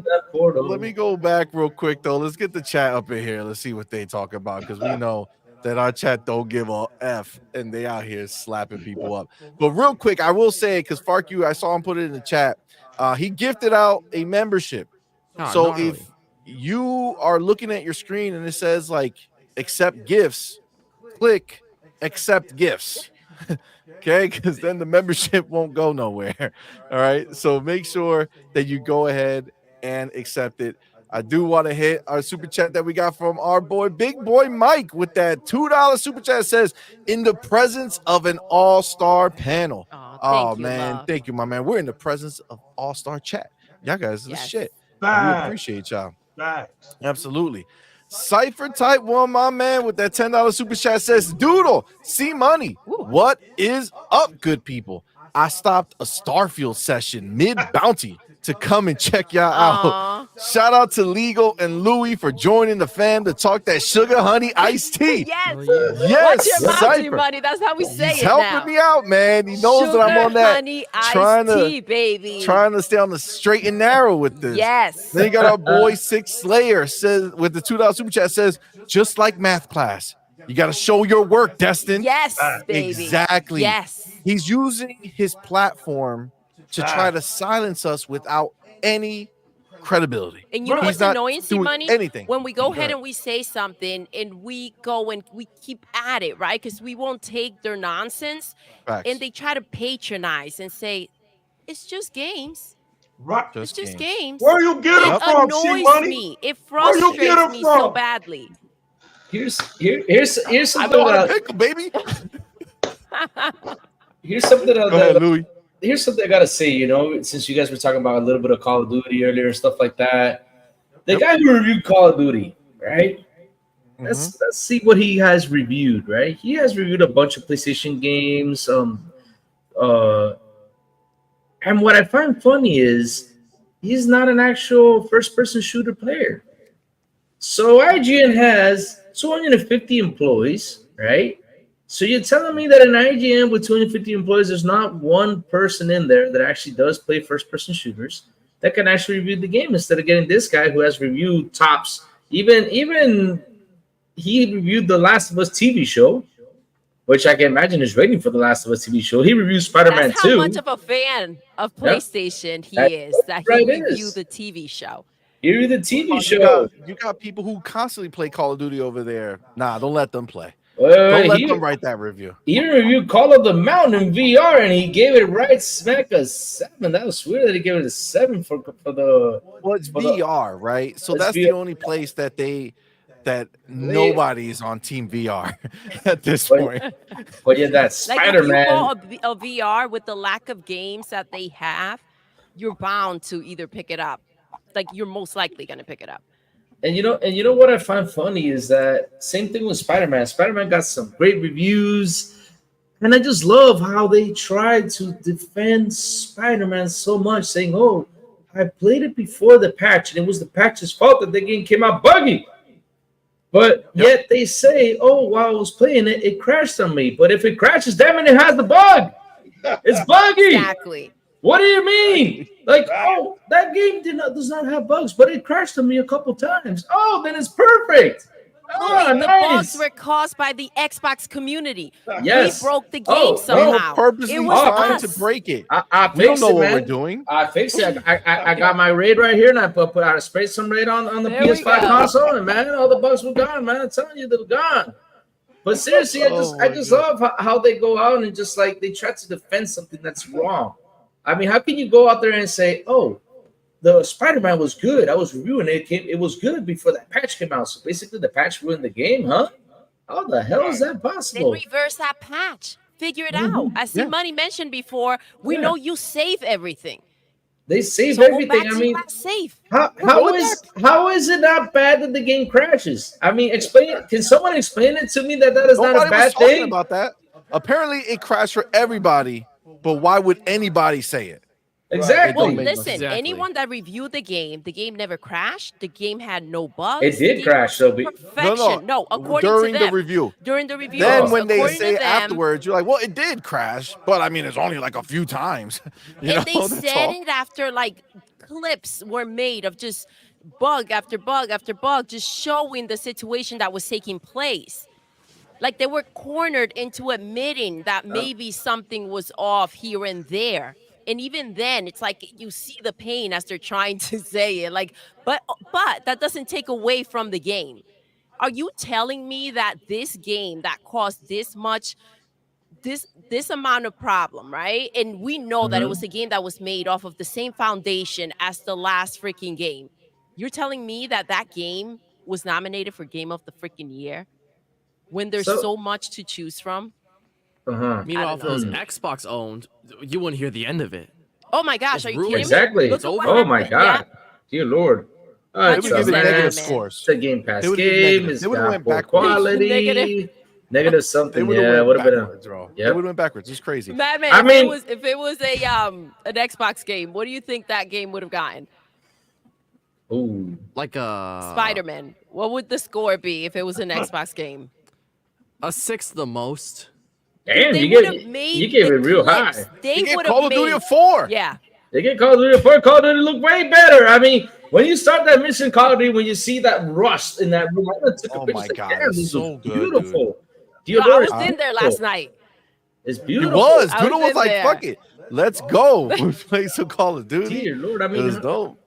let me go back real quick though. Let's get the chat up in here. Let's see what they talk about because we know that our chat don't give a f and they out here slapping people up. But real quick, I will say because Fark you, I saw him put it in the chat. He gifted out a membership. Oh, So gnarly. if you are looking at your screen and it says like accept gifts, click accept gifts. Okay, because then the membership won't go nowhere. All right, so make sure that you go ahead and accept it. I do want to hit our super chat that we got from our boy Big Boy Mike with that $2 super chat. Says in the presence of an all-star panel. Thank you, man, love. thank you, my man. We're in the presence of all-star chat. Y'all guys, this Yes. shit. We Facts. appreciate y'all. Facts. Absolutely. Cypher Type 1, my man, with that $10 super chat says, Doodle, CMoney, what is up, good people? I stopped a Starfield session mid-bounty to come and check y'all out. Aw. Shout out to Legal and Louie for joining the fam to talk that sugar honey iced tea. Yes. Oh, yeah. Yes, What's your bounty Cypher. money? That's how we say He's it helping now. me out, man. He knows Sugar, that I'm on that. honey, trying iced to- tea, baby. Trying to stay on the straight and narrow with this. Yes. Then you got our boy Six Slayer says with the $2 super chat says, just like math class, you got to show your work, Destin. Yes, baby. Exactly. Yes. He's using his platform to try to silence us without any credibility. And you know He's what's not annoying, doing C-Money? anything. When we go ahead ahead. and we say something and we go and we keep at it, right? Because we won't take their nonsense. Facts. And they try to patronize and say, it's just games. Right. It's just games. Where you get It it from, annoys C-Money? me. It Where you get frustrates it me so from? badly. Here's I something know how to that pickle, baby. here's something Go ahead, Louie. here's something I gotta say. You know, since you guys were talking about a little bit of Call of Duty earlier and stuff like that, the guy who reviewed Call of Duty, right? Let's see what he has reviewed. Right, he has reviewed a bunch of PlayStation games. And what I find funny is he's not an actual first-person shooter player. So IGN has 250 employees, right? So you're telling me that an IGN with 250 employees, there's not one person in there that actually does play first-person shooters that can actually review the game instead of getting this guy who has reviewed tops. Even he reviewed the Last of Us TV show, which I can imagine is rating for the Last of Us TV show. He reviewed Spider-Man That's 2. how much of a fan of PlayStation he is, that he right reviewed is. the TV show. He reviewed the TV You show. got people who constantly play Call of Duty over there. Nah, don't let them play. Don't let He them write that review. reviewed Call of the Mountain in VR, and he gave it right smack a 7. That was weird that he gave it a 7 for the. Well, it's For the VR, right? So it's that's VR. the only place that nobody's on Team VR at this But, point. but yeah, that Like if you Spider-Man. go a VR with the lack of games that they have, you're bound to either pick it up. Like you're most likely going to pick it up. And you know what I find funny is that same thing with Spider-Man. Spider-Man got some great reviews, and I just love how they tried to defend Spider-Man so much, saying, "Oh, I played it before the patch, and it was the patch's fault that the game came out buggy." But yet they say, "Oh, while I was playing it, it crashed on me." But if it crashes, damn it, it has the bug. It's buggy. Exactly. What do you mean? Like, oh, that game does not have bugs, but it crashed on me a couple times. Oh, then it's perfect. Oh, The nice. bugs were caused by the Xbox community. Yes. We broke the game Oh, We somehow. were purposely It was trying us. to break it. I We don't fixed know it, what man. we're doing. I fixed it. I got my raid right here, and I put out a sprayed some raid on the There we PS5 go. console, and man, all the bugs were gone, man. I'm telling you, they were gone. But seriously, I Oh my just God. love how they go out and just like they try to defend something that's wrong. I mean, how can you go out there and say, "Oh, the Spider-Man was good. I was reviewing it. It was good before that patch came out." So basically, the patch ruined the game, huh? How the hell is that Then possible? reverse that patch. Figure it Mhm. out. As Yeah. CMoney mentioned before, we Yeah. know you save everything. They saved So go everything. back I to mean, that save. how Go how back. is it not bad that the game crashes? I mean, explain. Can someone explain it to me that is not a Nobody was bad talking thing? about that. Apparently, it crashed for everybody, but why would anybody say it? It don't Exactly. make no Listen, sense. Exactly. anyone that reviewed the game never crashed. The game had no It bugs. did the game crash, was though. perfection. No, according during to the them. review. During the review. Then when they according say to them, afterwards, you're like, well, it did crash, but I mean, it's only like a few times. You and know, they that's said all. it after like clips were made of just bug after bug after bug, just showing the situation that was taking place. Like they were cornered into admitting that maybe something was off here and there. And even then, it's like you see the pain as they're trying to say it. Like, but that doesn't take away from the game. Are you telling me that this game that caused this much this amount of problem, right? And we know that it Mhm. was a game that was made off of the same foundation as the last freaking game. You're telling me that that game was nominated for Game of the freaking Year when there's So, so much to choose from? uh-huh. Meanwhile, if it know. was Hmm. Xbox owned, you wouldn't hear the end of it. Oh my gosh, It's are you ruined. kidding me? Exactly. Look It's at what over. Oh my happened. Yeah, God, dear Lord. They It's would a give it 100% negative mess. man. scores. It's a Game Pass They would give game. negative. It's They would have got went poor backwards. quality. Negative They something. would have Yeah, went would have been a. backwards, bro. They Yep. would have went backwards. It's crazy. Madman, I mean, if it was a an Xbox game, what do you think that game would have gotten? ooh. Like Spider-Man. What would the score be if it was an Xbox game? a sixth the most. Damn, They you would gave have made you gave the it real clips. high. They He gave would Call have of Duty made. a 4. Yeah. They get Call of Duty 4. Call of Duty look way better. I mean, when you start that mission, Call of Duty, when you see that rust in that room, I went and took a Oh picture. my Like, God, damn, it's this so looks good, dude. beautiful. Yo, I Theodore was is in there beautiful. last night. It's He beautiful. was. I Doodle was was in like, there. fuck it. Let's go. We play some Call of Duty. Dear Lord, I It mean, was dope.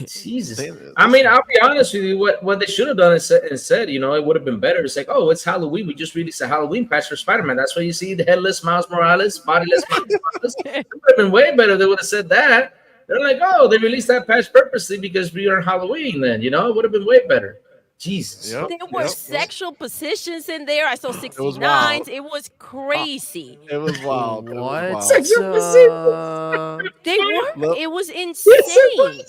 Jesus. They- I mean, I'll be honest with you. What they should have done is said, you know, it would have been better. It's like, oh, it's Halloween. We just released a Halloween patch for Spider-Man. That's why you see the headless Miles Morales, bodiless Miles Morales. It would have been way better. They would have said that. They're like, oh, they released that patch purposely because we are on Halloween. Then you know, it would have been way better. Jesus. Yep. There were Yep. sexual positions in there. I saw was 69s. wild. It was crazy. It was wild. It was What? wild. Sexual They were. Look. It was insane.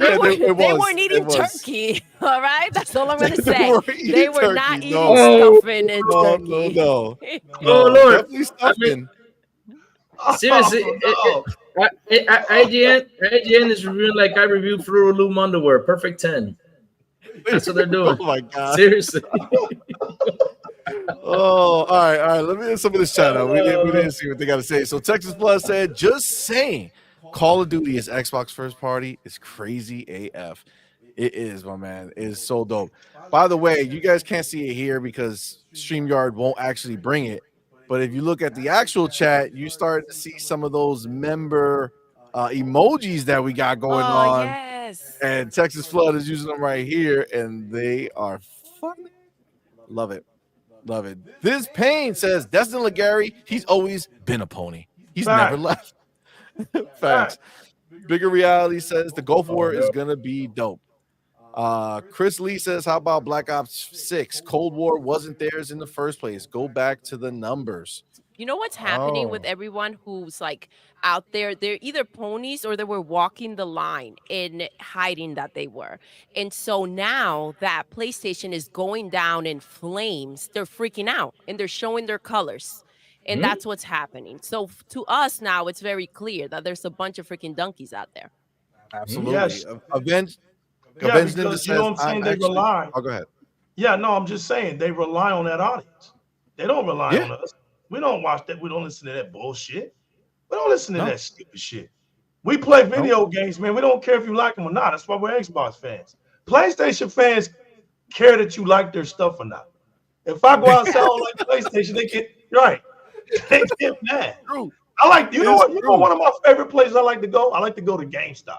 Yeah, They was. weren't It eating was. turkey. All right, that's all I'm gonna They say. weren't eating They were not turkey, eating no. stuffing and No, turkey. no. Oh, Lord. Definitely stuffing. Seriously, Oh, no. IGN is reviewing like I reviewed Fruit Loom underwear. Perfect 10. That's what they're doing. Oh my God. Seriously. Oh, all right. Let me get some of this chat out. We didn't see what they got to say. So Texas Plus said, just saying, Call of Duty is Xbox first party is crazy AF. It is, my man. It is so dope. By the way, you guys can't see it here because StreamYard won't actually bring it. But if you look at the actual chat, you start to see some of those member emojis that we got going on. Yes. And Texas Flood is using them right here, and they are funny. Love it. Love it. This Payne says Destin Legary, he's always been a pony. He's Fact. never left. Facts. Fact. Bigger Reality says the Gulf War is yeah. gonna be dope. Chris Lee says, how about Black Ops 6? Cold War wasn't theirs in the first place. Go back to the numbers. You know what's happening with Oh. everyone who's like out there? They're either ponies or they were walking the line in hiding that they were. And so now that PlayStation is going down in flames, they're freaking out and they're showing their colors. And that's what's happening. So to us now, it's very clear that there's a bunch of freaking donkeys out there. Absolutely. Yes. Avenge Yeah, Ninja because you says, know what I'm saying? I'm They actually- rely. Oh, go ahead. Yeah, no, I'm just saying they rely on that audience. They don't rely Yeah. on us. We don't watch that. We don't listen to that bullshit. We don't listen to No. that stupid shit. We play video games, man. We don't care if you like them or not. That's why we're Xbox fans. PlayStation fans care that you like their stuff or not. If I go out and say I don't like PlayStation, they get right. They get mad. True. I like, you know It's what? You know true. one of my favorite places I like to go? I like to go to GameStop.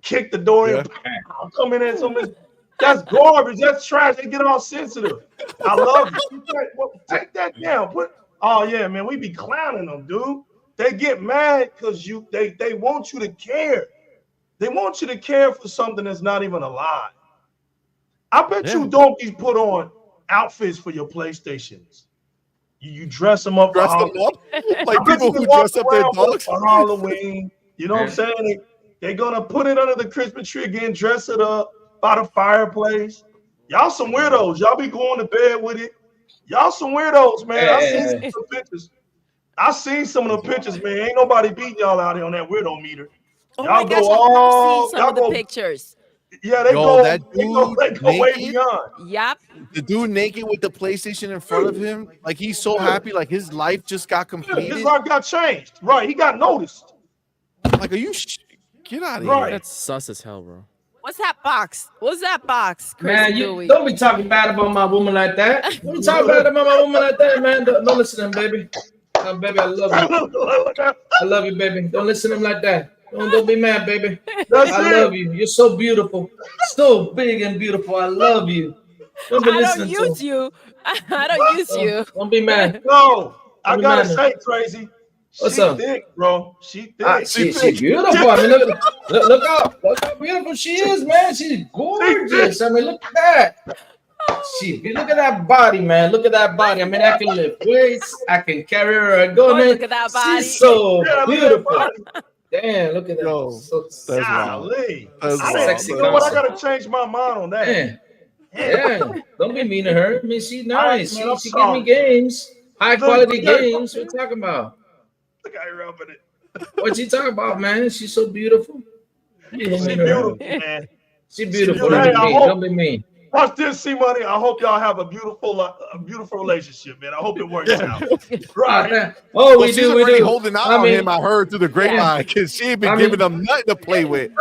Kick the door in, I'll come in there and something. That's garbage. That's trash. They get all sensitive. I love it. Take that down. Oh yeah, man. We be clowning them, dude. They get mad because they want you to care. They want you to care for something that's not even alive. I bet you donkeys put on outfits for your PlayStations. You dress them up Dress for them up I like bet people you who walk dress up their around dogs. for Halloween. You know what I'm saying? They're gonna put it under the Christmas tree again, dress it up by the fireplace. Y'all some weirdos. Y'all be going to bed with it. Y'all some weirdos, man. I seen some of the pictures. I seen some of the pictures, man. Ain't nobody beating y'all out here on that weirdo meter. Oh Y'all my gosh, go I all- have seen some y'all of the go- pictures. Yeah, they Yo, go. that They go dude way naked? beyond. Yep. The dude naked with the PlayStation in front of him, like he's so happy, like his life just got Yeah, his completed. life got changed. Right, he got noticed. Like, are you? Get out of Right. here! That's sus as hell, bro. What's that box? What's that box? Crazy Man, you Dewey? don't be talking bad about my woman like that. Don't be talking bad about my woman like that, man. Don't listen to him, baby. No, baby, I love you. I love you, baby. Don't listen to him like that. Don't be mad, baby. That's I it. love you. You're so beautiful. So big and beautiful. I love you. Don't be I don't listening to use him. you. I don't use you. Don't be mad. No, I Don't be gotta mad. say, Crazy. What's She up? thick, bro. She thick. She beautiful. I mean, look how beautiful she is, man. She's gorgeous. I mean, look at that. Look at that body, man. Look at that body. I mean, I can lift weights. I can carry her and go, Oh, man. look at that body. She's so Yeah, look at that beautiful. body. Damn, look at that. Yo, So that's wild. Golly. That's I wild. didn't, Sexy you know what? I concept. gotta change my mind on that. Man. Yeah, don't be mean to her. I mean, she's nice. man, I'm She give me sorry. games, high quality look at- games. What you talking about? Look at her rubbing it. What you talking about, man? She's so beautiful. You don't She mean to her. beautiful, man. She beautiful. Hey, Don't be I mean. hope- Don't be mean. Watch this, CMoney. I hope y'all have a beautiful relationship, man. I hope it works out. Right. Oh, Well, we she's do. We already do. holding out I on mean- him. I heard through the grapevine because she ain't been I mean- giving them nothing to play with.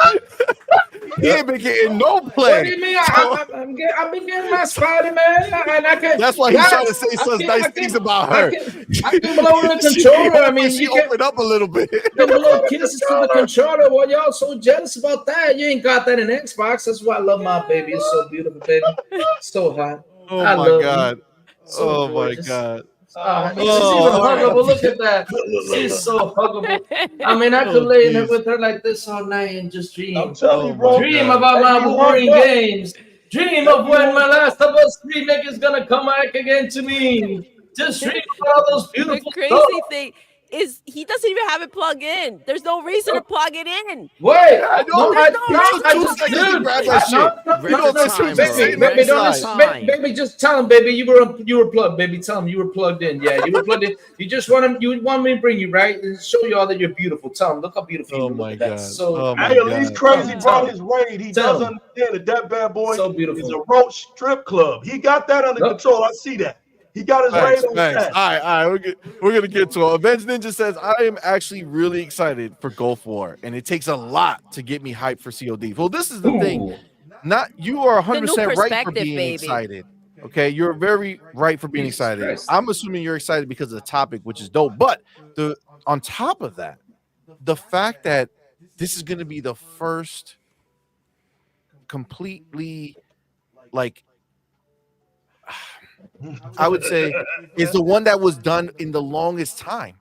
He ain't been getting no What do play. you mean? I've been getting my Spider Man, and I can. That's why he's Yes, trying to say I such can- nice I things can- about I her. can blow the She controller. I opened- mean, she you can opened up a little bit. blow kisses to the controller. Well, y'all so jealous about that. You ain't got that in Xbox. That's why I love my baby. It's so beautiful, baby. So hot. Oh I my love god. you. So Oh my gorgeous. god. She's even huggable. Look at that. She's so huggable. I mean, I could lay in geez. with her like this all night and just dream. I'm telling you, Oh, bro. my Dream God. about my Hey, you Wolverine hugged up. games. Dream of when my Last of Us remake is gonna come back again to me. Just dream about all those The beautiful crazy stuff. thing is he doesn't even have it plugged in. There's no reason to plug it in. Wait, I know. I It took 2 seconds to grab that shit. Wreck know, the that shit time, just bro. sitting Wreck baby, don't the listen, time. baby, just tell him, baby, you were plugged, baby. Tell him you were plugged in. Yeah, you were plugged in. You just want him. You want me to bring you right and show you all that you're beautiful. Tell him, look how beautiful you Oh look. my at that. god. So Oh my Hey, at least god. Crazy Tell brought him. his raid. He Tell does him. understand that bad boy So beautiful. is a roach strip club. He got that under Nope. control. I see that. He got his Thanks, raid on thanks. that. All right. We're gonna get to it. Avenge Ninja says I am actually really excited for Gulf War, and it takes a lot to get me hyped for COD. Well, this is the thing. Ooh. Not you are 100% right for perspective, being baby. excited. Okay, you're very right for being Jesus excited. Christ. I'm assuming you're excited because of the topic, which is dope. But on top of that, the fact that this is going to be the first completely like I would say, is the one that was done in the longest time.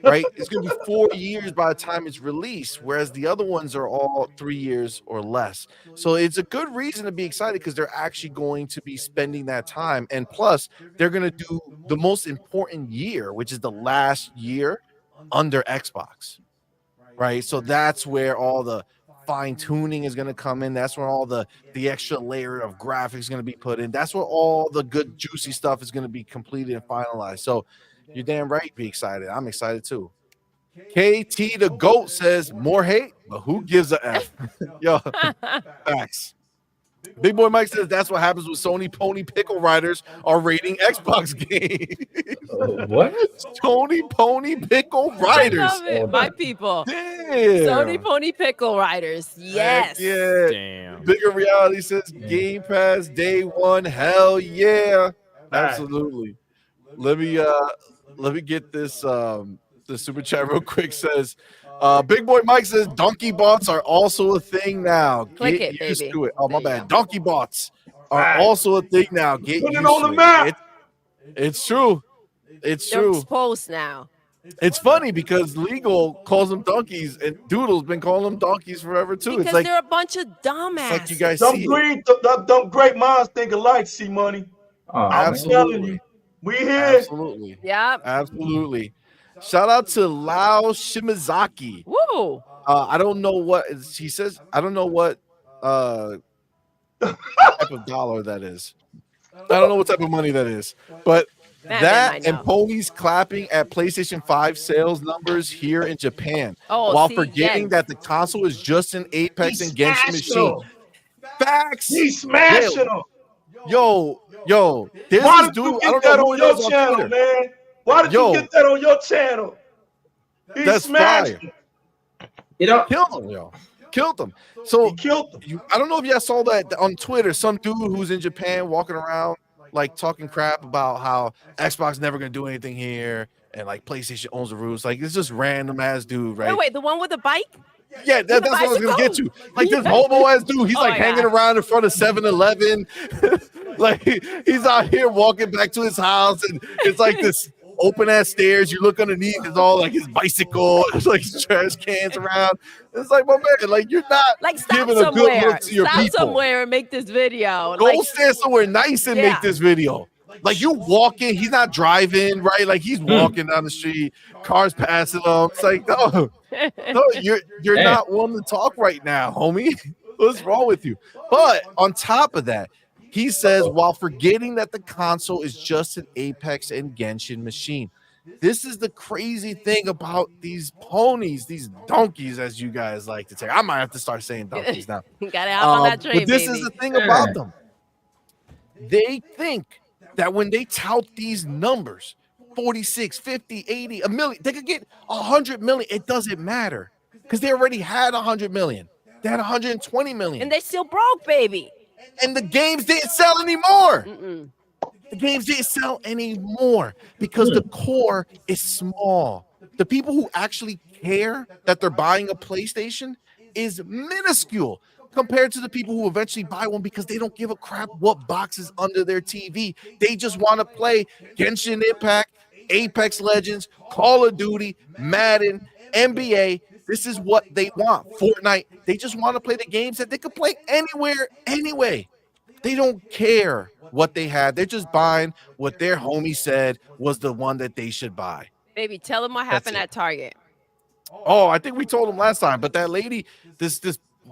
Right? It's going to be 4 years by the time it's released, whereas the other ones are all 3 years or less. So it's a good reason to be excited because they're actually going to be spending that time. And plus, they're going to do the most important year, which is the last year under Xbox. Right? So that's where all the fine tuning is going to come in. That's where all the extra layer of graphics is going to be put in. That's where all the good juicy stuff is going to be completed and finalized. So you're damn right. Be excited. I'm excited too. KT the GOAT says more hate, but who gives a F? Yo, facts. Big Boy Mike says that's what happens with Sony Pony Pickle Riders are rating Xbox games. What? Sony Pony Pickle I Riders. love it. My people. Damn. Sony Pony Pickle Riders. Yes. Heck yeah. Damn. Bigger Reality says Game Pass day one. Hell yeah. Absolutely. Let me get this the super chat real quick. Says Big Boy Mike says donkey bots are also a thing now. Click Get it, used baby. to it. Oh, my There you bad. Donkey bots are Right. also a thing now. Get Put used it on to the map. It's true. It's They're true. exposed now. It's funny because Legal calls them donkeys and Doodle's been calling them donkeys forever too. Because It's like, they're a bunch of dumbasses. it's like you guys Them see it. great minds think alike, C-Money. I'm telling you. We here. Absolutely. Yep. Absolutely. Shout out to Lao Shimazaki. Woo. I don't know what he says. I don't know what type of dollar that is. I don't know what type of money that is. But Batman that might and know. ponies clapping at PlayStation 5 sales numbers here in Japan, Oh, while see, forgetting yes. that the console is just an Apex and Genshin smashed machine. them. Facts. He's smashing them. Yo, there's Why this did dude. you I get don't that know who on it your is on channel, Twitter. man? Why did Yo. you get that on your channel? He That's smashed fire. him. You know, Killed him, yo. Killed him. So He killed him. I don't know if y'all saw that on Twitter. Some dude who's in Japan walking around like talking crap about how Xbox never gonna do anything here and like PlayStation owns the rules. Like it's just random ass dude, right? Wait, the one with the bike? Yeah, that's what I was gonna get to. Like this homo ass dude, he's Oh like my hanging God. around in front of 7-Eleven. Like he's out here walking back to his house, and it's like this open ass stairs. You look underneath, it's all like his bicycle, there's like his trash cans around. It's like, my man, like you're not Like, stop giving a good somewhere. look to your Stop people. somewhere and make this video. Go Like, stand somewhere nice and Yeah. make this video. Like you walking, he's not driving, right? Like he's walking down the street, cars passing him. It's like, no, you're Damn. not one to talk right now, homie. What's wrong with you? But on top of that, he says while forgetting that the console is just an Apex and Genshin machine. This is the crazy thing about these ponies, these donkeys, as you guys like to say. I might have to start saying donkeys now. gotta hop on that train, But this baby. is the thing about them. They think that when they tout these numbers, 46, 50, 80, a million, they could get 100 million. It doesn't matter because they already had 100 million. They had 120 million. And they still broke, baby. And the games didn't sell anymore. Mm-mm. The games didn't sell anymore because the core is small. The people who actually care that they're buying a PlayStation is minuscule compared to the people who eventually buy one because they don't give a crap what box is under their TV. They just want to play Genshin Impact, Apex Legends, Call of Duty, Madden, NBA. This is what they want. Fortnite. They just want to play the games that they could play anywhere, anyway. They don't care what they had. They're just buying what their homie said was the one that they should buy. Baby, tell them what That's happened it. at Target. Oh, I think we told them last time, but that lady, this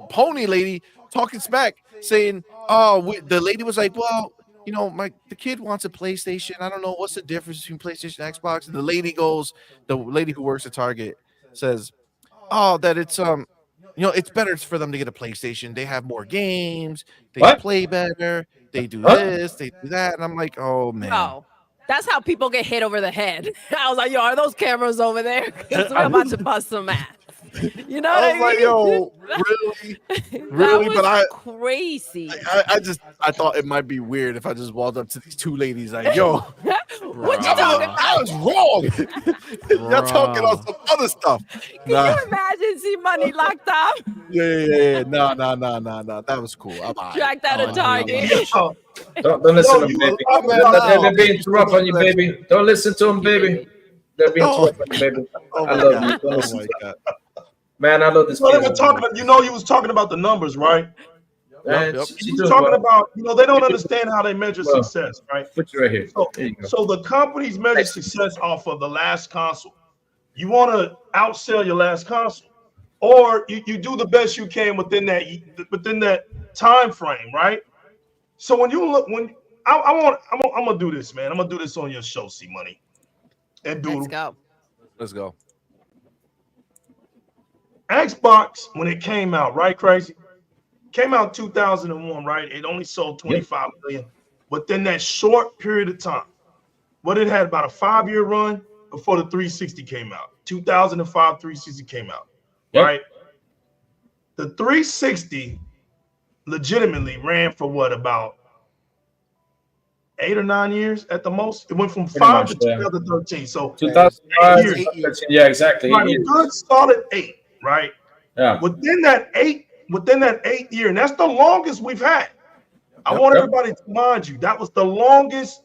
pony lady talking smack, saying, the lady was like, well, you know, the kid wants a PlayStation. I don't know what's the difference between PlayStation and Xbox. And the lady who works at Target says, that it's it's better for them to get a PlayStation. They have more games, they What? play better, they do Huh? this, they do that. And I'm like, oh man. Oh, that's how people get hit over the head. I was like, yo, are those cameras over there? Because we're about to bust some ass. You know what I I was like, mean? yo, really? That Really? was But crazy. I thought it might be weird if I just walked up to these two ladies like, yo, What you I talking was, about? I was wrong. Y'all talking on Bruh. some other stuff. Can you imagine C-Money locked up, Yeah. No. That was cool. I'm all right. dragged out of Oh, Target? Yo, Don't listen to you him, baby. a man, lot of no. They're Thank being you so too rough much on you, for that baby. Don't listen to him, Thank you, baby. They're being too Oh. rough on you, baby. Oh I my love God. you. Don't Oh listen my to God. Man, I love this Well, they kid. were talking. You know, you was talking about the numbers, right? Man, Yep. she You was doing talking well. about, they don't understand how they measure Well, success, right? put you right here. So, There you go. so the companies measure success off of the last console. You want to outsell your last console, or you do the best you can within that time frame, right? So when you look, I'm gonna do this, man. I'm gonna do this on your show, C-Money and Let's Doodle. go. Let's go. Xbox, when it came out, right, Crazy? Came out 2001, right? It only sold 25 million within that short period of time. What it had about a 5-year run before the 360 came out. 2005 360 came out, Yep. right? The 360 legitimately ran for what, about 8 or 9 years at the most? It went from Pretty 5 much, to yeah. 2013. So 2005. 8 years. Yeah, exactly. 8 Right, a years. good solid 8, right? Yeah. Within that 8 year, and that's the longest we've had. I Yep. want everybody to mind you, that was the longest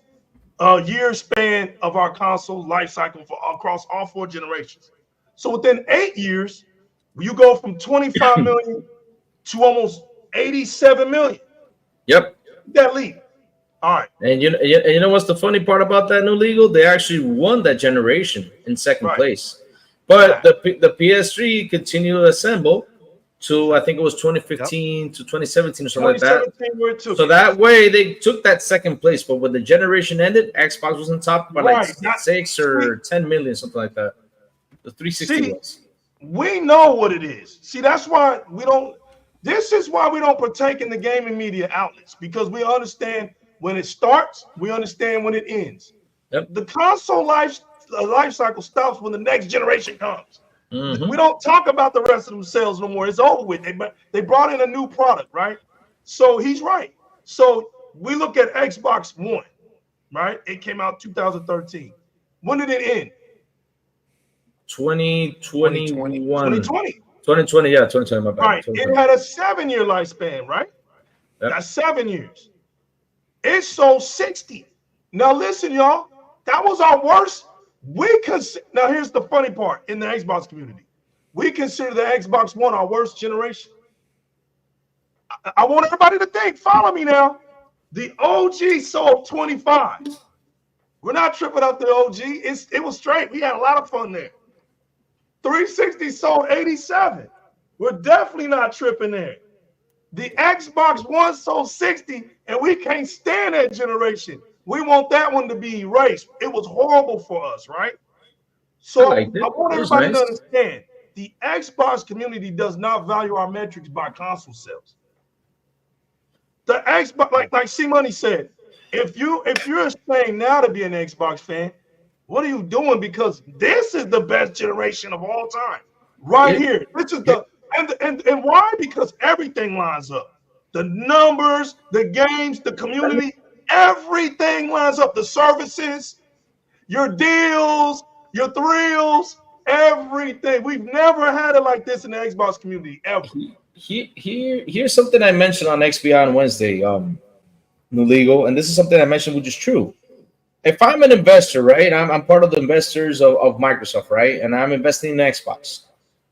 year span of our console life cycle for across all 4 generations. So within 8 years, you go from 25 million to almost 87 million. Yep. That leap. All right. And you know what's the funny part about that new legal? They actually won that generation in second Right. place. But the PS3 continued to assemble to, I think it was 2015 to 2017 or something like that. 2017 where it took So it. that way they took that second place. But when the generation ended, Xbox was on top by like Right. 6 or 10 million, something like that. The 360 See, was. we know what it is. See, that's why we don't. This is why we don't partake in the gaming media outlets, because we understand when it starts, we understand when it ends. Yep. The console life cycle stops when the next generation comes. Mhm. We don't talk about the rest of themselves no more. It's over with. They brought in a new product, right? So he's right. So we look at Xbox One, right? It came out 2013. When did it end? 2021. 2020. 2020, yeah, 2020, my bad. Right. It 2020. had a 7-year lifespan, right? Yep. That's 7 years. It sold 60. Now listen, y'all. That was our worst. Now here's the funny part in the Xbox community. We consider the Xbox One our worst generation. I want everybody to think. Follow me now. The OG sold 25. We're not tripping up the OG. It was straight. We had a lot of fun there. 360 sold 87. We're definitely not tripping there. The Xbox One sold 60, and we can't stand that generation. We want that one to be erased. It was horrible for us, right? So I liked it. I want It was everybody to nice. understand the Xbox community does not value our metrics by console sales. The Xbox, like C-Money said, if you're ashamed now to be an Xbox fan, what are you doing? Because this is the best generation of all time, right here. This is the and why? Because everything lines up. The numbers, the games, the community, everything lines up. The services, your deals, your thrills, everything. We've never had it like this in the Xbox community ever. Here's something I mentioned on XBI on Wednesday, new legal, and this is something I mentioned, which is true. If I'm an investor, right, I'm part of the investors of Microsoft, right, and I'm investing in Xbox.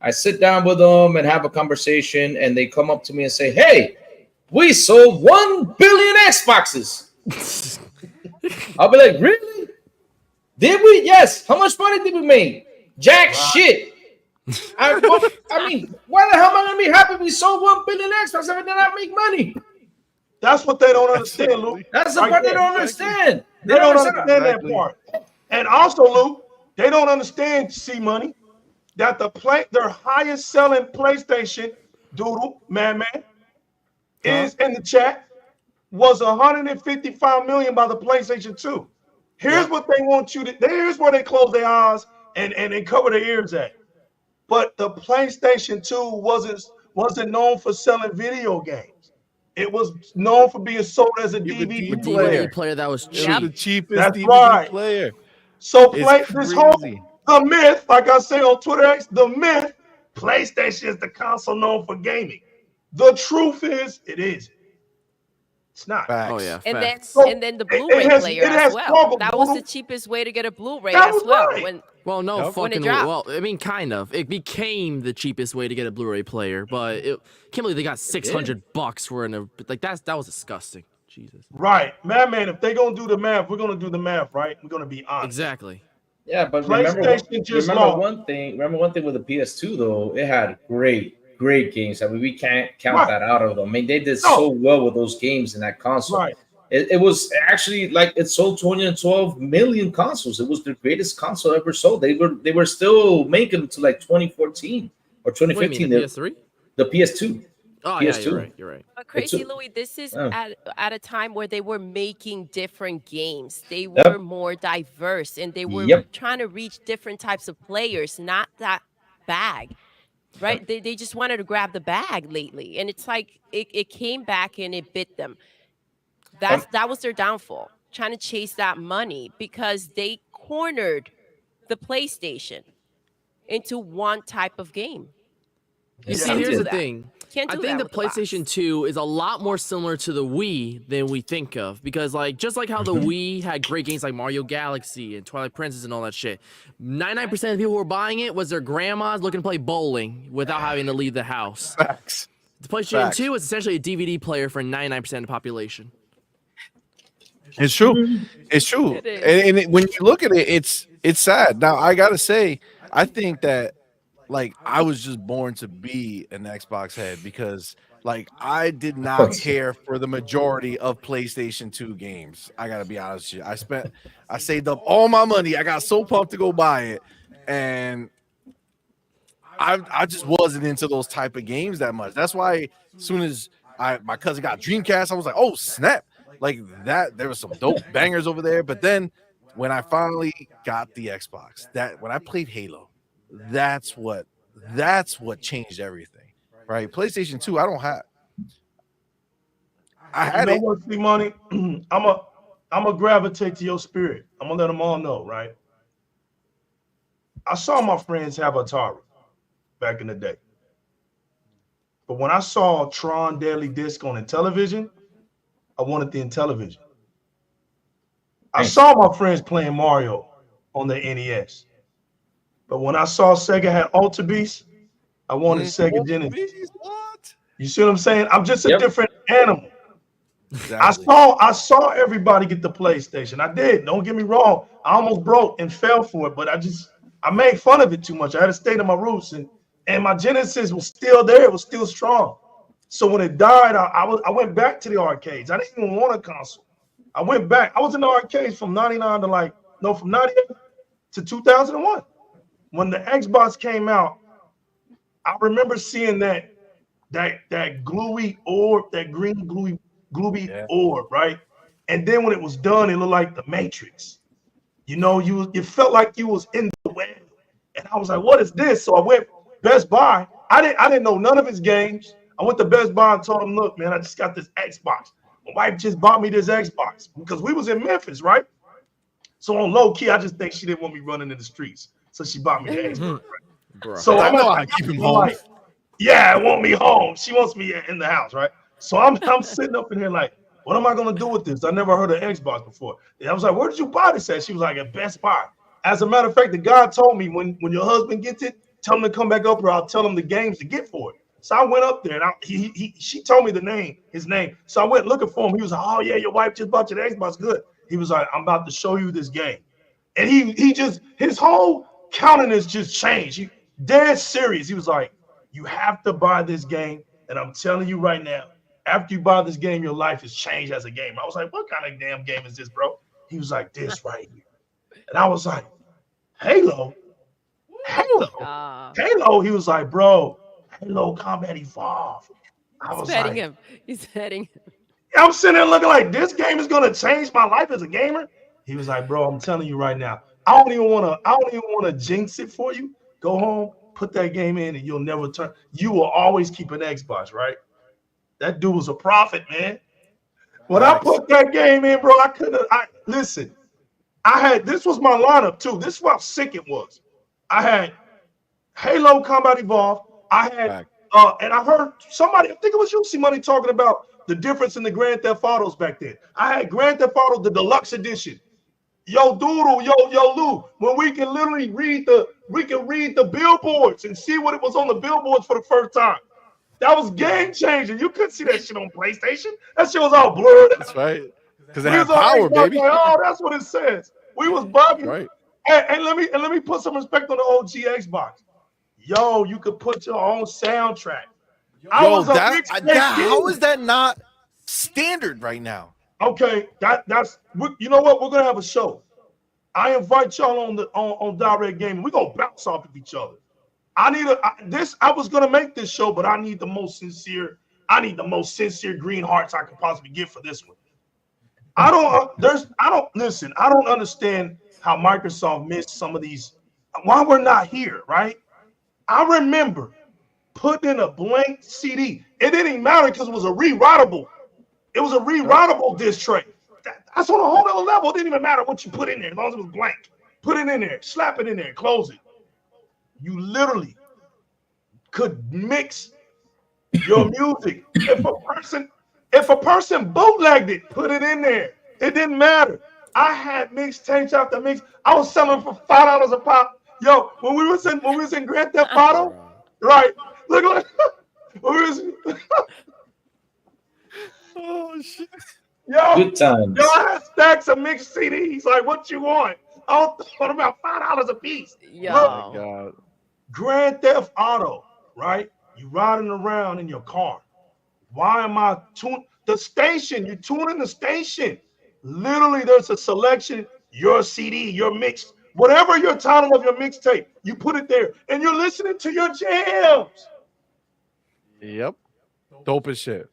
I sit down with them and have a conversation, and they come up to me and say, "Hey, we sold 1 billion Xboxes." I'll be like, "Really? Did we? Yes. How much money did we make? Jack shit." I mean, why the hell am I gonna be happy we sold 1 billion Xboxes and did not make money? That's what they don't understand, Luke. That's the Right part they there. don't understand. They don't understand Exactly. that part. And also, Luke, they don't understand C-Money that their highest selling PlayStation, Doodle, Madman, is in the chat, was 155 million by the PlayStation 2. Here's what they want you to. Here's where they close their eyes and they cover their ears at. But the PlayStation 2 wasn't known for selling video games. It was known for being sold as a DVD A player. DVD player that was It cheap. was the cheapest That's DVD right. player. So It's play this whole crazy. the myth, like I say on Twitter X, the myth. PlayStation is the console known for gaming. The truth is, it isn't. It's not. Oh yeah, Facts. And then facts. So and then the it Blu-ray has player it as has well. struggled, That was the Doodle. cheapest way to get a Blu-ray That as was well. right. Well, no Yep. When it fucking. dropped. Well, I mean, kind of. It became the cheapest way to get a Blu-ray player, but it can't believe they got $600 for like that was disgusting. Jesus. Right, Madman. If they're gonna do the math, we're gonna do the math, right? We're gonna be honest. Exactly. Yeah, but PlayStation just remember lost. one thing. Remember one thing with the PS2 though. It had great games. I mean, we can't count Right. that out of them. I mean, they did No. so well with those games in that console. Right. It was actually like it sold 212 million consoles. It was the greatest console ever sold. They were still making it to like 2014 or What do you mean, 2015. the PS3? The PS2. Oh yeah, PS2. you're right. You're right. But Crazy took- Louis, this is Yeah. at a time where they were making different games. They Yep. were more diverse and they were Yep. trying to reach different types of players, not that bag. Right? They just wanted to grab the bag lately. And it's like it came back and it bit them. That was their downfall, trying to chase that money because they cornered the PlayStation into one type of game. You Yeah. see, Can't here's do the that. thing. Can't I do think that the with the box. PlayStation 2 is a lot more similar to the Wii than we think of because, like, just like how the Wii had great games like Mario Galaxy and Twilight Princess and all that shit, 99% of the people who were buying it was their grandmas looking to play bowling without having to leave the house. Facts. The PlayStation Facts. 2 is essentially a DVD player for 99% of the population. It's true. It's true. It is. When you look at it, it's sad. Now I gotta say, I think that like I was just born to be an Xbox head because like I did not care for the majority of PlayStation 2 games. I gotta be honest with you. I saved up all my money. I got so pumped to go buy it, and I just wasn't into those type of games that much. That's why as soon as my cousin got Dreamcast, I was like, oh snap. Like that, there was some dope bangers over there. But then when I finally got the Xbox, when I played Halo, that's what changed everything. Right? PlayStation 2, I had You know it. what, CMoney? I'm a gravitate to your spirit. I'm gonna let them all know, right? I saw my friends have Atari back in the day, but when I saw Tron Deadly Disc on Intellivision, I wanted the Intellivision. I saw my friends playing Mario on the NES, but when I saw Sega had Ultra Beast, I wanted Sega Genesis. What? You see what I'm saying? I'm just a Yep. different animal. Exactly. I saw everybody get the PlayStation. I did. Don't get me wrong. I almost broke and fell for it, but I made fun of it too much. I had to stay to my roots, and my Genesis was still there. It was still strong. So when it died, I went back to the arcades. I didn't even want a console. I went back. I was in the arcades from 99 to from 98 to 2001. When the Xbox came out, I remember seeing that gluey orb, that green gluey orb, right? And then when it was done, it looked like the Matrix. You know, you felt like you was in the web. And I was like, what is this? So I went Best Buy. I didn't know none of his games. I went to Best Buy and told him, look, man, I just got this Xbox. My wife just bought me this Xbox because we was in Memphis, right? So on low key, I just think she didn't want me running in the streets. So she bought me the Xbox. Bro. So I I'm know like, how to keep him I'm home. like, yeah, I want me home. She wants me in the house, right? So I'm sitting up in here like, what am I gonna do with this? I never heard of Xbox before. And I was like, where did you buy this at? She was like, at Best Buy. As a matter of fact, the guy told me when your husband gets it, tell him to come back up here. I'll tell him the games to get for it. So I went up there and she told me his name. So I went looking for him. He was like, oh yeah, your wife just bought you the Xbox. Good. He was like, I'm about to show you this game. And he just, his whole countenance just changed. He dead serious. He was like, you have to buy this game. And I'm telling you right now, after you buy this game, your life has changed as a gamer. I was like, what kind of damn game is this, bro? He was like, this right here. And I was like, Halo? Halo? He was like, bro, Halo Combat Evolved. I was petting like, him. He's petting him. I'm sitting there looking like this game is gonna change my life as a gamer. He was like, bro, I'm telling you right now, I don't even wanna jinx it for you. Go home, put that game in, and you'll never turn. You will always keep an Xbox, right? That dude was a prophet, man. When I put that game in, bro, listen. This was my lineup too. This is how sick it was. I had Halo Combat Evolved. I had Back. and I heard somebody, I think it was you, CMoney, talking about the difference in the Grand Theft Autos back then. I had Grand Theft Auto, the deluxe edition. Yo, Doodle, yo, Lou, when we can literally read the billboards and see what it was on the billboards for the first time. That was game changing. You couldn't see that shit on PlayStation. That shit was all blurred. That's right. Because they We have was on power, Xbox baby. like, oh, that's what it says. We was bugging. Right. And let me put some respect on the OG Xbox. Yo, you could put your own soundtrack. Yo, how is that not standard right now? Okay, that's you know what? We're gonna have a show. I invite y'all on Direct Gaming. We're gonna bounce off of each other. I was gonna make this show, but I need the most sincere green hearts I could possibly get for this one. I don't understand how Microsoft missed some of these. Why we're not here, right? I remember putting in a blank CD. It didn't even matter because it was a rewritable. It was a rewritable disc tray. That's on a whole other level. It didn't even matter what you put in there as long as it was blank. Put it in there, slap it in there, close it. You literally could mix your music. If a person bootlegged it, put it in there. It didn't matter. I had mixtapes after mix. I was selling for $5 a pop. Yo, when we was in Grand Theft Auto, right? Look at Oh shit. Yo, Good times. Yo, I had stacks of mixed CDs. Like, what you want? I thought about $5 a piece. Yo. Oh my God. Grand Theft Auto, right? You riding around in your car. Why am I tuning the station? You tuning the station. Literally, there's a selection, your CD, your mix, whatever your title of your mixtape, you put it there, and you're listening to your jams. Yep. Dope as shit.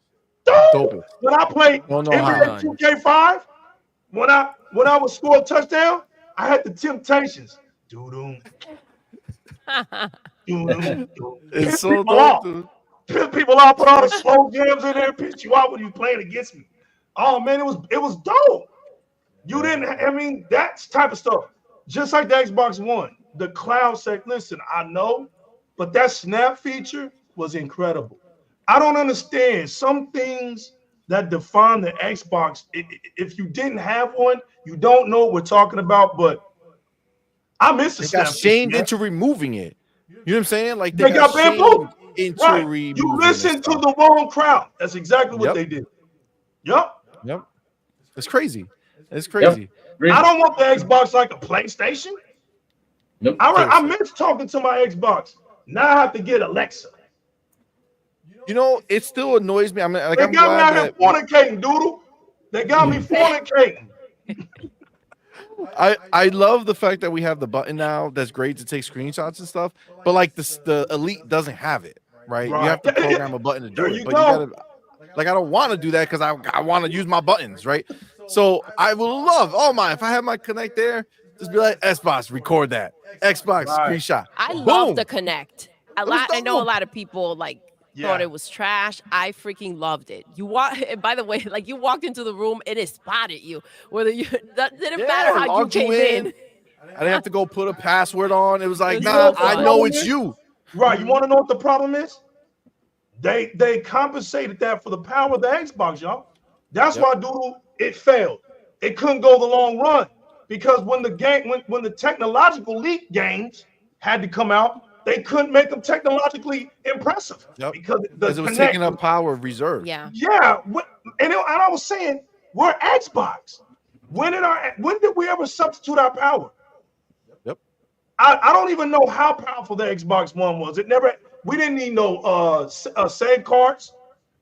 Dope. When I played NBA 2K5, when I would score a touchdown, I had the Temptations. Doodle. It's so dope, dude. Piss people off, put all the slow jams in there, piss you off when you playing against me. Oh man, it was dope. You didn't, I mean, that type of stuff. Just like the Xbox One, the cloud said, listen, I know, but that snap feature was incredible. I don't understand some things that define the Xbox. If you didn't have one, you don't know what we're talking about, but I miss the snap. Got shamed into removing it. You know what I'm saying? Like they got bamboozled into removing. You listen to the wrong crowd. That's exactly what they did. Yep. It's crazy. It's crazy. Yep. I don't want the Xbox like a PlayStation. Nope. I miss talking to my Xbox. Now I have to get Alexa. You know, it still annoys me. I mean, like, they got me out here fornicating, Doodle. They got me fornicating. I love the fact that we have the button now. That's great to take screenshots and stuff. But like the Elite doesn't have it, right? You have to program a button to do it. But you gotta, like, I don't want to do that because I want to use my buttons, right? So I would love, if I have my Connect there, just be like, Xbox, record that. Xbox screenshot. I love the Connect. I know a lot of people thought it was trash. I freaking loved it. And by the way, like, you walked into the room and it spotted you. Whether that didn't matter how you came in. I didn't have to go put a password on. It was like, nah, I know it's you. Right. You want to know what the problem is? They compensated that for the power of the Xbox, y'all. That's why Doodle, it failed. It couldn't go the long run because when the technological leap games had to come out, they couldn't make them technologically impressive because it was taking up power of reserve. Yeah. And I was saying, we're Xbox. When did we ever substitute our power? Yep. I don't even know how powerful the Xbox One was. We didn't need no save cards.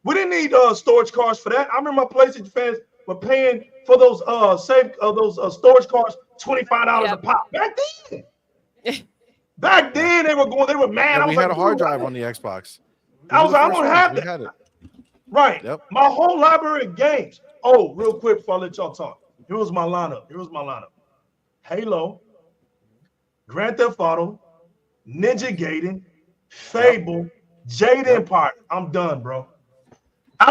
We didn't need storage cards for that. I remember my PlayStation fans were paying for those storage cards $25 a pop back then. Back then they were mad. Yeah, we had a hard drive on the Xbox. I don't have that. It. Right. Yep. My whole library of games. Oh, real quick before I let y'all talk. Here was my lineup. Halo, Grand Theft Auto, Ninja Gaiden, Fable, Jade Empire. I'm done, bro.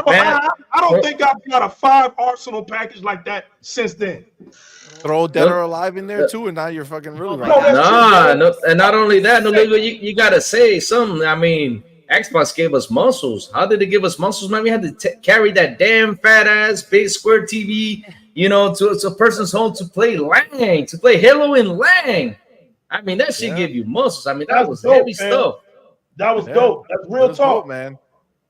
Man, I don't think I've got a 5 Arsenal package like that since then. Throw Dead or no, Alive in there no, too, and now you're fucking really my No, right. God. that's true. nah, Dead no, and not only that, no, Sick. you gotta say something. I mean, Xbox gave us muscles. How did they give us muscles, man? We had to carry that damn fat ass big square TV, to a person's home to play Lang, to play Halo in Lang. I mean, that shit Yeah, gave you muscles. I mean, that That's was dope, heavy man. stuff. That was yeah, dope. That's it real was dope, talk. man.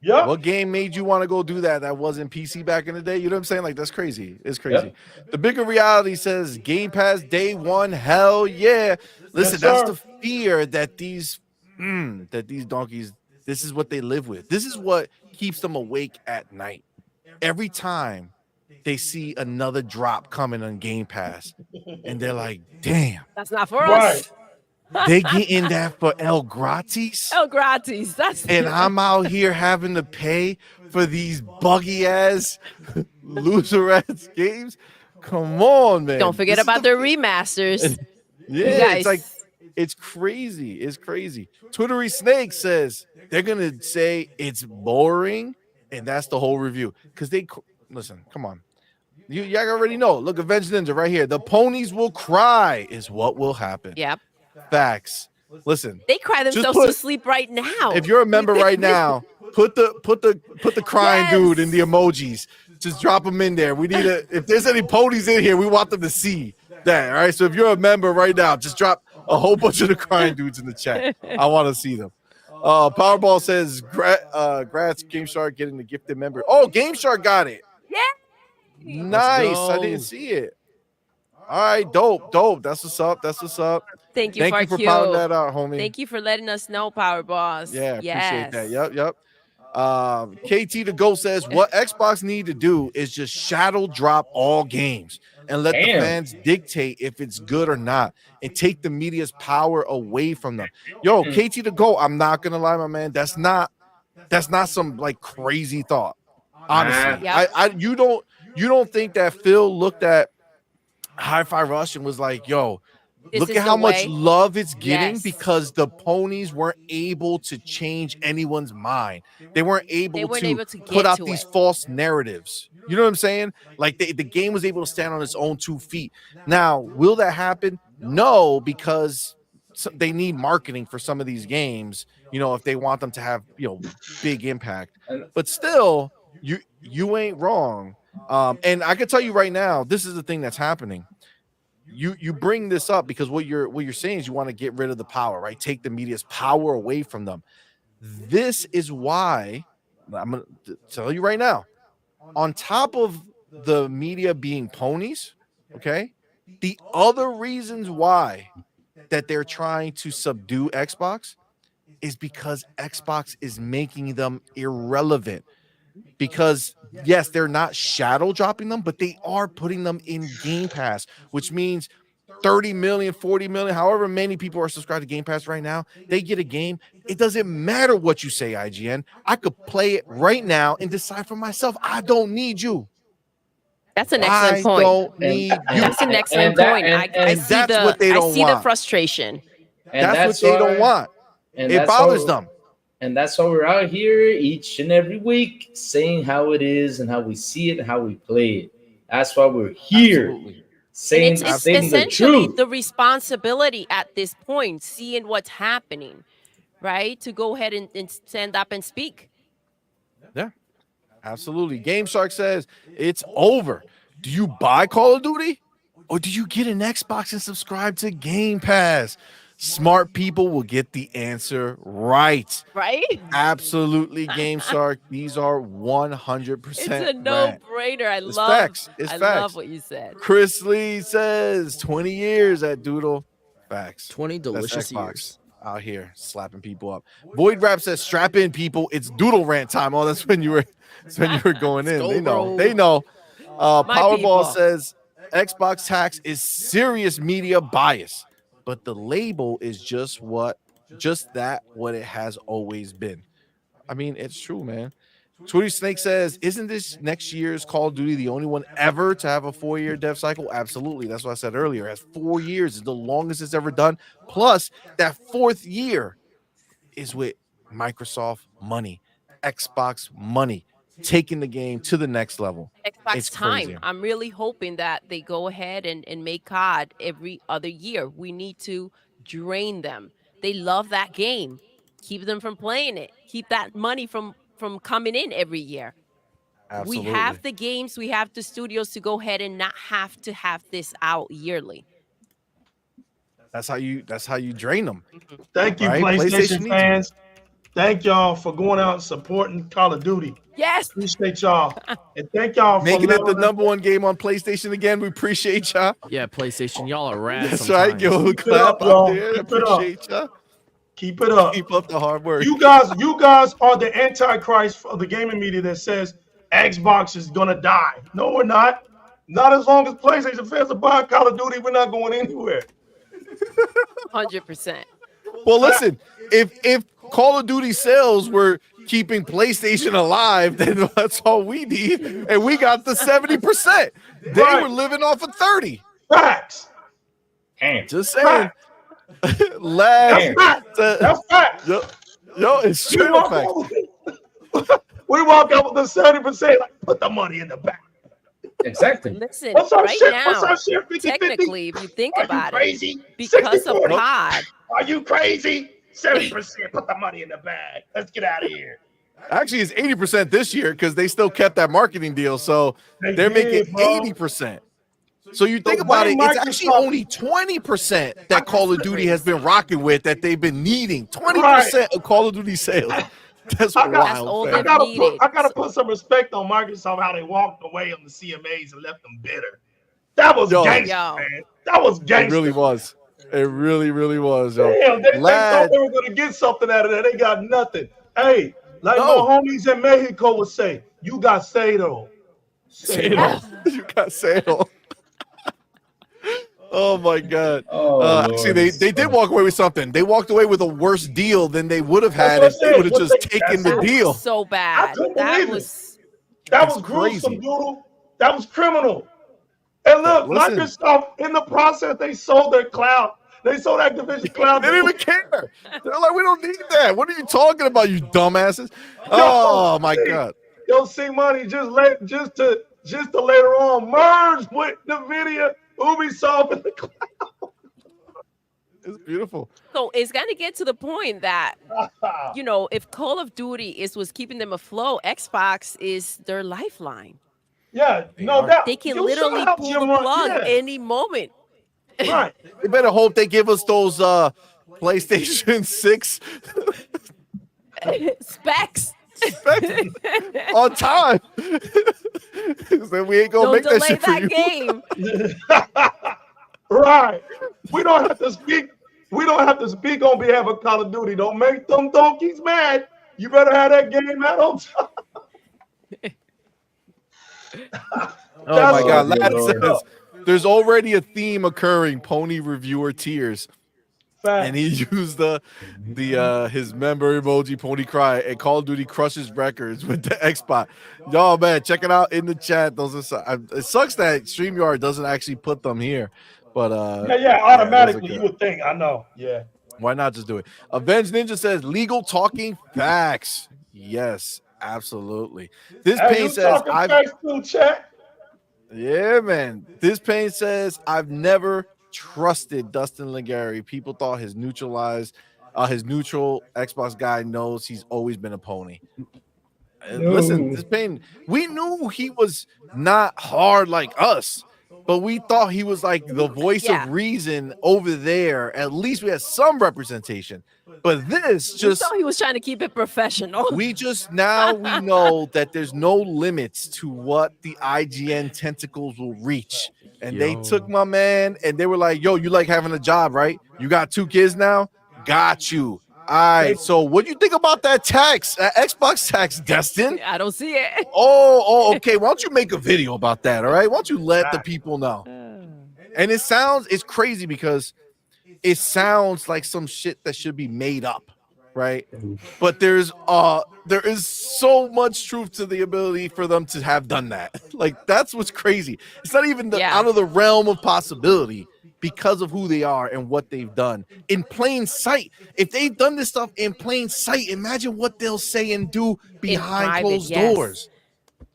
Yep. What game made you want to go do that? That wasn't PC back in the day. You know what I'm saying? Like that's crazy. It's crazy. Yep. The bigger reality says Game Pass day one. Hell yeah! Yes, Listen, that's sir. the fear that these donkeys. This is what they live with. This is what keeps them awake at night. Every time they see another drop coming on Game Pass, and they're like, "Damn, That's not for Right. us. they getting that for El Gratis." El gratis. That's And I'm out here having to pay for these buggy ass loser ass games. Come on, man. Don't forget This is about the remasters. yeah, You it's like guys. it's crazy. It's crazy. Twittery Snake says they're gonna say it's boring, and that's the whole review. Because listen, come on. Y'all already know. Look, Avenged Ninja right here. The ponies will cry is what will happen. Yep. Facts. Listen, They cry Just themselves to put- sleep right now. if you're a member right now, put the crying dude in the emojis. Just drop them in there. We need if there's any ponies in here, we want them to see that. All right. So if you're a member right now, just drop a whole bunch of the crying dudes in the chat. I want to see them. Powerball says Grats Game Shark getting the gifted member. Oh, Game Shark got it. Yeah. Nice. I go. didn't see it. All right, dope. That's what's up. That's what's up. Thank you, Thank you for Farq. pounding that out, homie. Thank you for letting us know, Power Boss. Yeah, appreciate that. Yes. Yep. KT to go says what Xbox need to do is just shadow drop all games and let the Damn. fans dictate if it's good or not and take the media's power away from them. Yo, KT to go, I'm not gonna lie, my man. That's not some like crazy thought. Honestly. Yep. You don't think that Phil looked at Hi-Fi Rush and was like, yo, This look is at how the much way. love it's getting Yes. because the ponies weren't able to change anyone's mind. They weren't able, They weren't to, able to put get out to these it. false narratives. You know what I'm saying? Like the game was able to stand on its own 2 feet. Now, will that happen? No, because they need marketing for some of these games, if they want them to have, big impact. But still, you ain't wrong. And I can tell you right now, this is the thing that's happening. You bring this up because what you're saying is you want to get rid of the power, right? Take the media's power away from them. This is why I'm gonna tell you right now. On top of the media being ponies, okay, the other reasons why that they're trying to subdue Xbox is because Xbox is making them irrelevant. Because yes, they're not shadow dropping them, but they are putting them in Game Pass, which means 30 million, 40 million, however many people are subscribed to Game Pass right now, they get a game. It doesn't matter what you say, IGN. I could play it right now and decide for myself. I don't need you. That's an excellent I point. don't need you. That's an excellent and that- point. I and see that's the what they don't I see the want. frustration. And That's what they don't want. And It that's bothers why- them. And that's why we're out here each and every week saying how it is and how we see it and how we play it. That's why we're here Absolutely. And saying, it's saying the essentially truth. the responsibility at this point, seeing what's happening, right? To go ahead and stand up and speak. Absolutely. Game Shark says it's over. Do you buy Call of Duty or do you get an Xbox and subscribe to Game Pass? Smart people will get the answer right. Right? Absolutely, Game Shark. These are 100% It's a right. no-brainer. I It's love facts. It's I facts. love what you said. Chris Lee says 20 years at Doodle. Facts. 20 delicious Xbox. years. Out here slapping people up. Void Rap says, "Strap in, people. It's Doodle rant time." Oh, that's when you were going in. Let's go, They know. bro. They know. My Powerball people. says Xbox tax is serious media bias, but the label is just what it has always been. I mean, it's true, man. Twitty Snake says, "Isn't this next year's Call of Duty the only one ever to have a 4-year dev cycle?" Absolutely. That's what I said earlier. It has 4 years. It's the longest it's ever done. Plus, that 4th year is with Microsoft money, Xbox money. taking the game to the next level. Xbox It's time. crazy. I'm really hoping that they go ahead and make COD every other year. We need to drain them. They love that game. Keep them from playing it. Keep that money from coming in every year. We Absolutely. have the games, we have the studios to go ahead and not have to have this out yearly. That's how you drain them. Thank you, Right? PlayStation PlayStation needs you. fans. Thank y'all for going out and supporting Call of Duty. Yes. Appreciate y'all. And thank y'all for Making it the letting us- number one game on PlayStation again. We appreciate y'all. Yeah, PlayStation, y'all are rad. That's right. sometimes. Yo, Keep it clap up, out y'all. there. Keep it up. Appreciate y'all. Keep it up. Keep up the hard work. You guys are the antichrist of the gaming media that says Xbox is gonna die. No, we're not. Not as long as PlayStation fans are buying Call of Duty, we're not going anywhere. 100%. Well, listen, if Call of Duty sales were keeping PlayStation alive, then that's all we need. And we got the 70%. They Right. were living off of 30. Facts. Damn. Just saying. Last, Facts. That's facts. yo, it's We true walk fact. out with the 70%, like, put the money in the bank. Exactly. Listen, What's our right shit? now, What's our shit? 50-50? technically, if you think Are you about it, crazy? because of 60-40. COD, Are you crazy? 70%. Put the money in the bag. Let's get out of here. Actually, it's 80% this year because they still kept that marketing deal. So They they're did, making bro. 80%. So you think The about way it, it's actually Microsoft- only 20% that Call of Duty has been rocking with that they've been needing. 20% of Call of Duty sales. That's I got- That's all wild. they've fam. needed. I gotta put some respect on Microsoft how they walked away on the CMAs and left them bitter. That was Yo. gangster, Yo. man. That was It gangster. really was. It really, really was. Yo. Damn, they Lad, thought they were gonna get something out of that. They got nothing. Hey, like No. my homies in Mexico would say, you got Sado. Sale. You got sale. Oh my god. Oh, Actually, Lord. they did walk away with something. They walked away with a worse deal than they would have had That's if what they I'm would have saying. just What taken they- the that deal. was so bad. couldn't That believe it. was That It's was gruesome, crazy. Doodle. That was criminal. And look, Listen. Microsoft, in the process, they sold their cloud. They sold Activision Cloud. They didn't even care. They're like, we don't need that. What are you talking about, you dumbasses? Oh my god. Yo, CMoney just to later on merge with NVIDIA, Ubisoft, and the cloud. It's beautiful. so it's gonna get to the point that if Call of Duty was keeping them afloat, Xbox is their lifeline. Yeah, no are. doubt. They can You literally saw how pull the Jim Ryan- plug yeah, any moment. right. They better hope they give us those PlayStation 6 Specs. specs on time. So we ain't gonna Don't make that delay shit for that you. game. Right. We don't have to speak. We don't have to speak on behalf of Call of Duty. Don't make them donkeys mad. You better have that game out on time. Oh my That's god, what- Lad Lord. says there's already a theme occurring, pony reviewer tears. Fact. And he used the his member emoji pony cry, and Call of Duty crushes records with the Xbox. Y'all, man, check it out in the chat. Those are it sucks that StreamYard doesn't actually put them here, but Yeah, those are automatically good. you would think. I know. Yeah. Why not just do it? Avenge Ninja says legal talking facts. Yes, absolutely. This Hey, pain you says talking I've facts too, chat? yeah, man. This pain says I've never trusted Dustin Legary. People thought his neutral Xbox guy knows he's always been a pony. Listen, this pain, we knew he was not hard like us, but we thought he was like the voice Yeah. of reason over there. At least we had some representation. But this You just thought he was trying to keep it professional. we know that there's no limits to what the IGN tentacles will reach. And they Yo. took my man and they were like, yo, you like having a job, right? You got 2 kids now? Got you. All right. So what do you think about that tax, Xbox tax, Destin? I don't see it. Oh, okay. Why don't you make a video about that? All right. Why don't you let the people know? And it's crazy because it sounds like some shit that should be made up, right? But there is so much truth to the ability for them to have done that. Like that's what's crazy. It's not even Yeah. out of the realm of possibility because of who they are and what they've done in plain sight. If they've done this stuff in plain sight, imagine what they'll say and do behind private, closed yes. doors.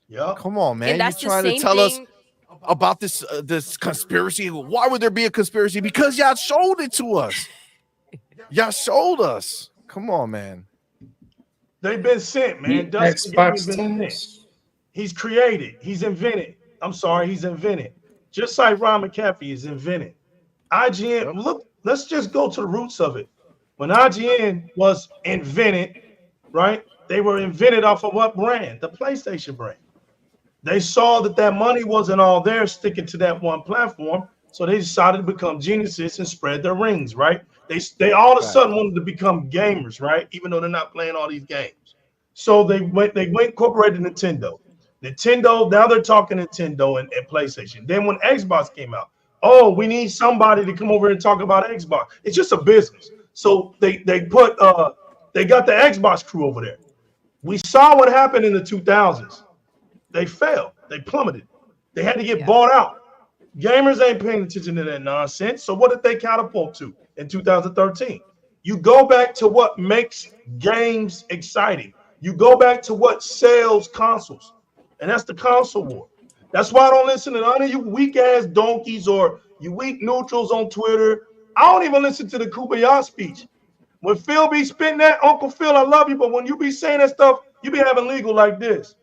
Yep. Come on, man. And You're that's the trying to same tell us thing. about this conspiracy. Why would there be a conspiracy? Because y'all showed it to us. Y'all showed us. Come on, man. They've been sent, The man. Dustin Gaming Xbox been sent. test. He's created. He's invented. I'm sorry, he's invented. Just like Ron McAfee is invented. IGN, Yep. look, let's just go to the roots of it. When IGN was invented, right? They were invented off of what brand? The PlayStation brand. They saw that that money wasn't all there sticking to that one platform, so they decided to become geniuses and spread their rings, right? They all of a sudden wanted to become gamers, right? Even though they're not playing all these games. So they went incorporated Nintendo. Nintendo, now they're talking Nintendo and PlayStation. Then when Xbox came out, oh, we need somebody to come over and talk about Xbox. It's just a business. So they got the Xbox crew over there. We saw what happened in the 2000s. They fell. They plummeted. They had to get bought out. Gamers ain't paying attention to that nonsense. So what did they catapult to in 2013? You go back to what makes games exciting. You go back to what sells consoles. And that's the console war. That's why I don't listen to none of you weak ass donkeys or you weak neutrals on Twitter. I don't even listen to the Kumbaya speech. When Phil be spitting that, Uncle Phil, I love you, but when you be saying that stuff, you be having legal like this,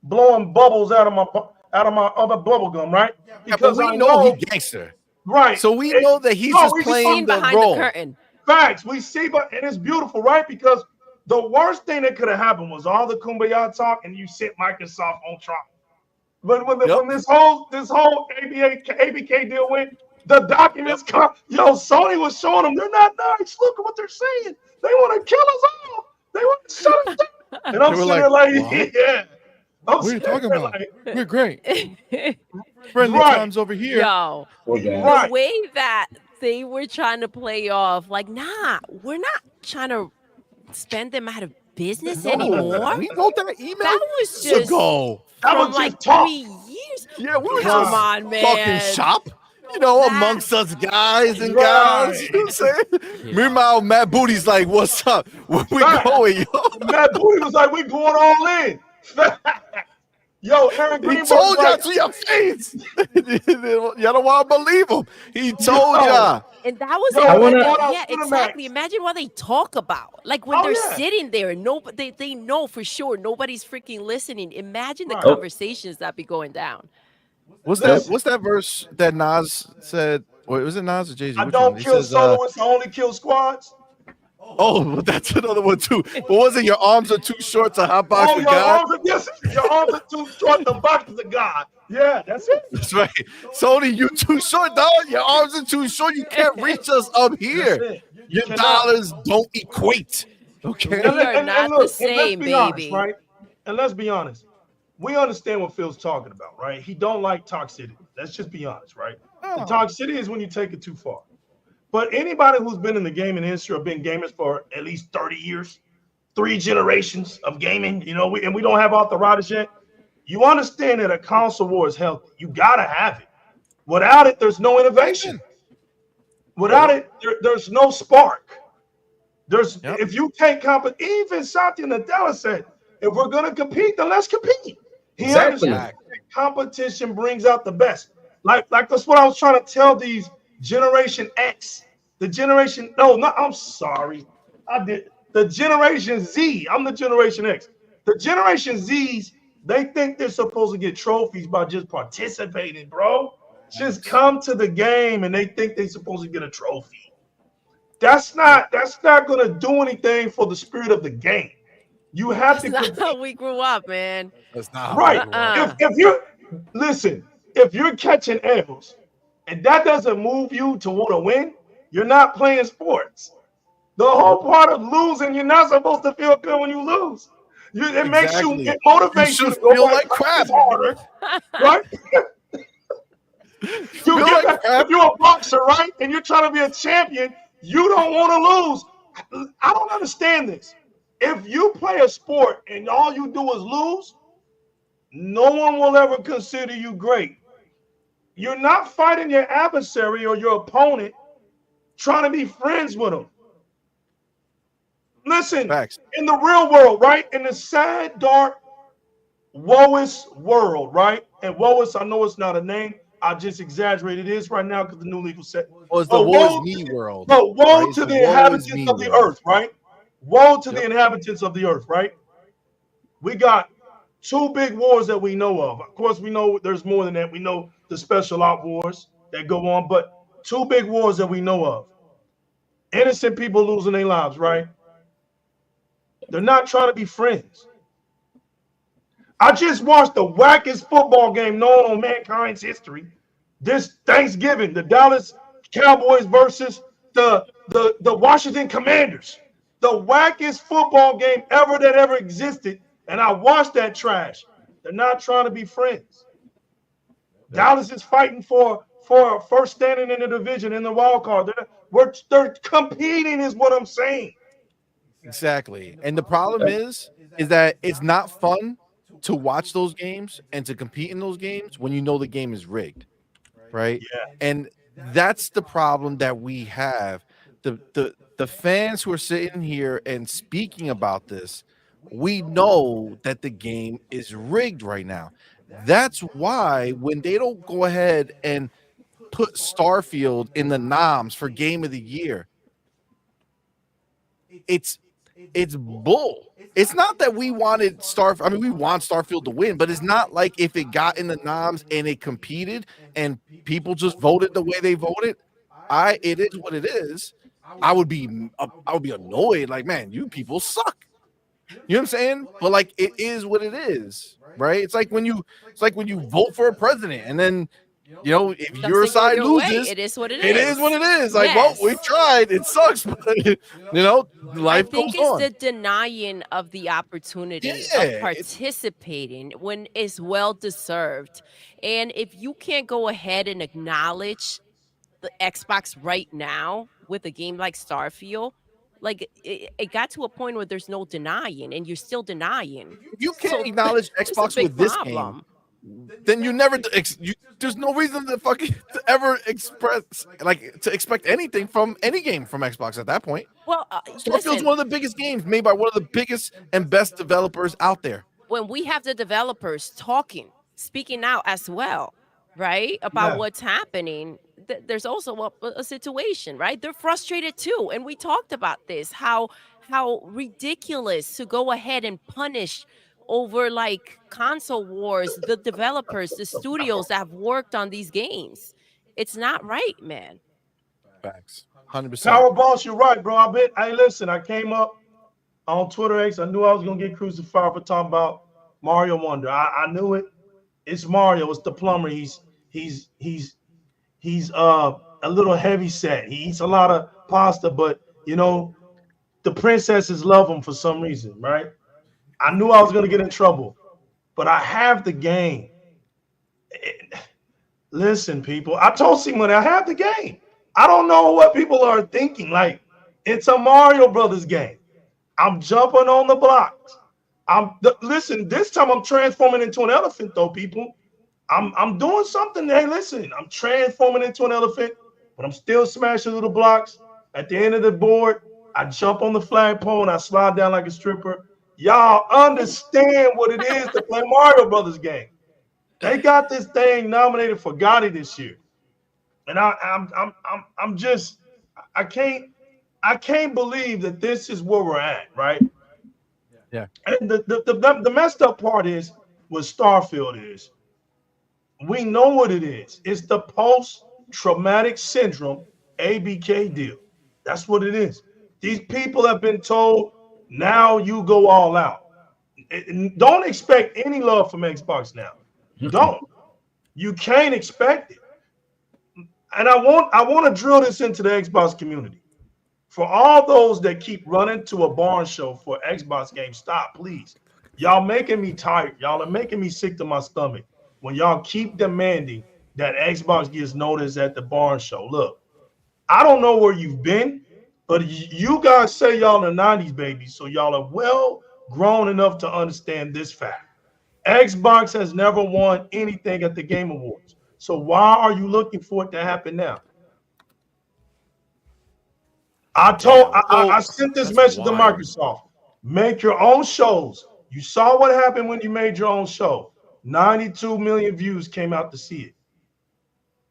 blowing bubbles out of my other bubble gum, right? Yeah, but Because we I know he know, gangster. right? So we know that he's No, just we We've playing seen the behind the role. curtain. facts. We see, but and it's beautiful, right? Because the worst thing that could have happened was all the kumbaya talk, and you sent Microsoft on trial. But when this whole ABK deal went, the documents come. Yo, Sony was showing them they're not nice. Look at what they're saying. They want to kill us all. They want to shut us down. And I'm They were sitting there like, "What? yeah. I'm What are you sitting talking there about? like, We're great. Friendly right, times over here." Yo, Poor guy. the right. way that they were trying to play off, like, nah, we're not trying to spend them out of business anymore. We wrote that email That was years just ago. That from was like just talk. 3 years. Yeah, we were Come just on, talking man. shop, That- amongst us guys and gals. Right. You know what I'm saying? Meanwhile, Matt Booty's like, "What's up? Where we Right. going, yo?" Matt Booty was like, we going all in. Yo, Aaron He Greenberg told was y'all like, to your face. Y'all don't want to believe him. He told yo, y'all. And that was yo, I they wanna- bought out yeah, Cinemax. exactly. Imagine what they talk about. Like when Oh, they're yeah. sitting there and they know for sure nobody's freaking listening. Imagine the Right. conversations that be going down. What's Listen. that verse that Nas said? Or was it Nas or Jay-Z? I Which don't one? He kill says, soloists, I only kill squads. "Oh, that's another one too." But was it "Your arms are too short to hotbox Oh, for your God"? arms are your arms are too short to box the God. Yeah, that's it. That's right. Sony, you too short, dog. Your arms are too short. You can't reach us up That's here. it. You Your cannot. dollars don't equate. Okay. We are And not the look, and let's same, be honest, baby. right? And let's be honest. We understand what Phil's talking about, right? He don't like toxicity. Let's just be honest, right? The toxicity is when you take it too far. But anybody who's been in the gaming industry or been gamers for at least 30 years, 3 generations of gaming, and we don't have arthritis yet, you understand that a console war is healthy. You gotta have it. Without it, there's no innovation. Without it, there's no spark. If you take even Satya Nadella said, if we're gonna compete, then let's compete. He Exactly. understands that competition brings out the best. Like that's what I was trying to tell these Generation X, the generation. No, not. I'm sorry, I did the Generation Z. I'm the Generation X. The Generation Zs, they think they're supposed to get trophies by just participating, bro. Just come to the game and they think they're supposed to get a trophy. That's not gonna do anything for the spirit of the game. You have That's to not compete. how we grew up, man. That's not how Right. we grew up. If you're listen, if you're catching L's and that doesn't move you to want to win, you're not playing sports. The whole part of losing, you're not supposed to feel good when you lose. It makes you, Exactly. it motivates you should to go feel back like crap. practice harder, right? Feel like crap. If you're a boxer, right, and you're trying to be a champion, you don't want to lose. I don't understand this. If you play a sport and all you do is lose, no one will ever consider you great. You're not fighting your adversary or your opponent, trying to be friends with them. Listen, Facts. in the real world, right? In the sad, dark Woe's World, right? And Woe's, I know it's not a name. I just exaggerated it is right now because the new legal set. Well, it's the But woe is woe, me world, but woe right? It's to the the woe is inhabitants me of the world. earth, right? Woe to the Yep. inhabitants of the earth, right? We got two big wars that we know of. Of course, we know there's more than that. We know the special op wars that go on, but two big wars that we know of. Innocent people losing their lives, right? They're not trying to be friends. I just watched the wackest football game known on mankind's history this Thanksgiving. The Dallas Cowboys versus the Washington Commanders. The wackest football game ever existed. And I watched that trash. They're not trying to be friends. Dallas is fighting for first standing in the division in the wild card. They're competing, is what I'm saying. Exactly. And the problem is that it's not fun to watch those games and to compete in those games when you know the game is rigged, right? Yeah. And that's the problem that we have. The fans who are sitting here and speaking about this, we know that the game is rigged right now. That's why when they don't go ahead and put Starfield in the noms for game of the year, it's bull. It's not that we wanted I mean, we want Starfield to win, but it's not like if it got in the noms and it competed and people just voted the way they voted. It is what it is. I would be annoyed. Like, man, you people suck. You know what I'm saying? But like, it is what it is, right? It's like when you vote for a president and then if your Doesn't go side your way. loses, It is what it it is. is what it is. Like, well, we Yes. tried. It sucks, but I life think goes it's on. the denying of the opportunity Yeah, of participating when it's well deserved. And if you can't go ahead and acknowledge the Xbox right now with a game like Starfield, like it got to a point where there's no denying and you're still denying. If you can't So acknowledge it's a Xbox big with this game, problem. then there's no reason to to ever expect anything from any game from Xbox at that point. Well, Starfield's listen, one of the biggest games made by one of the biggest and best developers out there. when we have the developers talking, speaking out as well, right, about Yeah. what's happening, there's also a situation, right? They're frustrated too, and we talked about this, how ridiculous to go ahead and punish over like console wars the developers, the studios that have worked on these games. It's not right, man. Facts, 100%. Power boss, you're right, bro. Hey, listen, I came up on Twitter X. I knew I was gonna get crucified for talking about Mario Wonder. I knew it. It's Mario. It's the plumber. He's a little heavy set. He eats a lot of pasta, but the princesses love him for some reason, right? I knew I was gonna get in trouble, but I have the game. Listen, people. I told CMoney I have the game. I don't know what people are thinking. Like, it's a Mario Brothers game. I'm jumping on the blocks. Listen, this time I'm transforming into an elephant, though, people. I'm doing something. Hey, listen, I'm transforming into an elephant, but I'm still smashing little blocks. At the end of the board, I jump on the flagpole and I slide down like a stripper. Y'all understand what it is to play Mario Brothers game. They got this thing nominated for Gotti this year, and I'm just I can't believe that this is where we're at, right? Yeah. And the messed up part is what Starfield is. We know what it is. It's the post-traumatic syndrome ABK deal. That's what it is. These people have been told, now you go all out. Don't expect any love from Xbox now. Don't. You can't expect it. And I want to drill this into the Xbox community. For all those that keep running to a barn show for Xbox games, stop, please. Y'all making me tired. Y'all are making me sick to my stomach when y'all keep demanding that Xbox gets noticed at the barn show. Look, I don't know where you've been, but you guys say y'all are 90s babies, so y'all are well grown enough to understand this fact. Xbox has never won anything at the Game Awards. So why are you looking for it to happen now? I sent this That's message to wild. Microsoft. Make your own shows. You saw what happened when you made your own show. 92 million views came out to see it.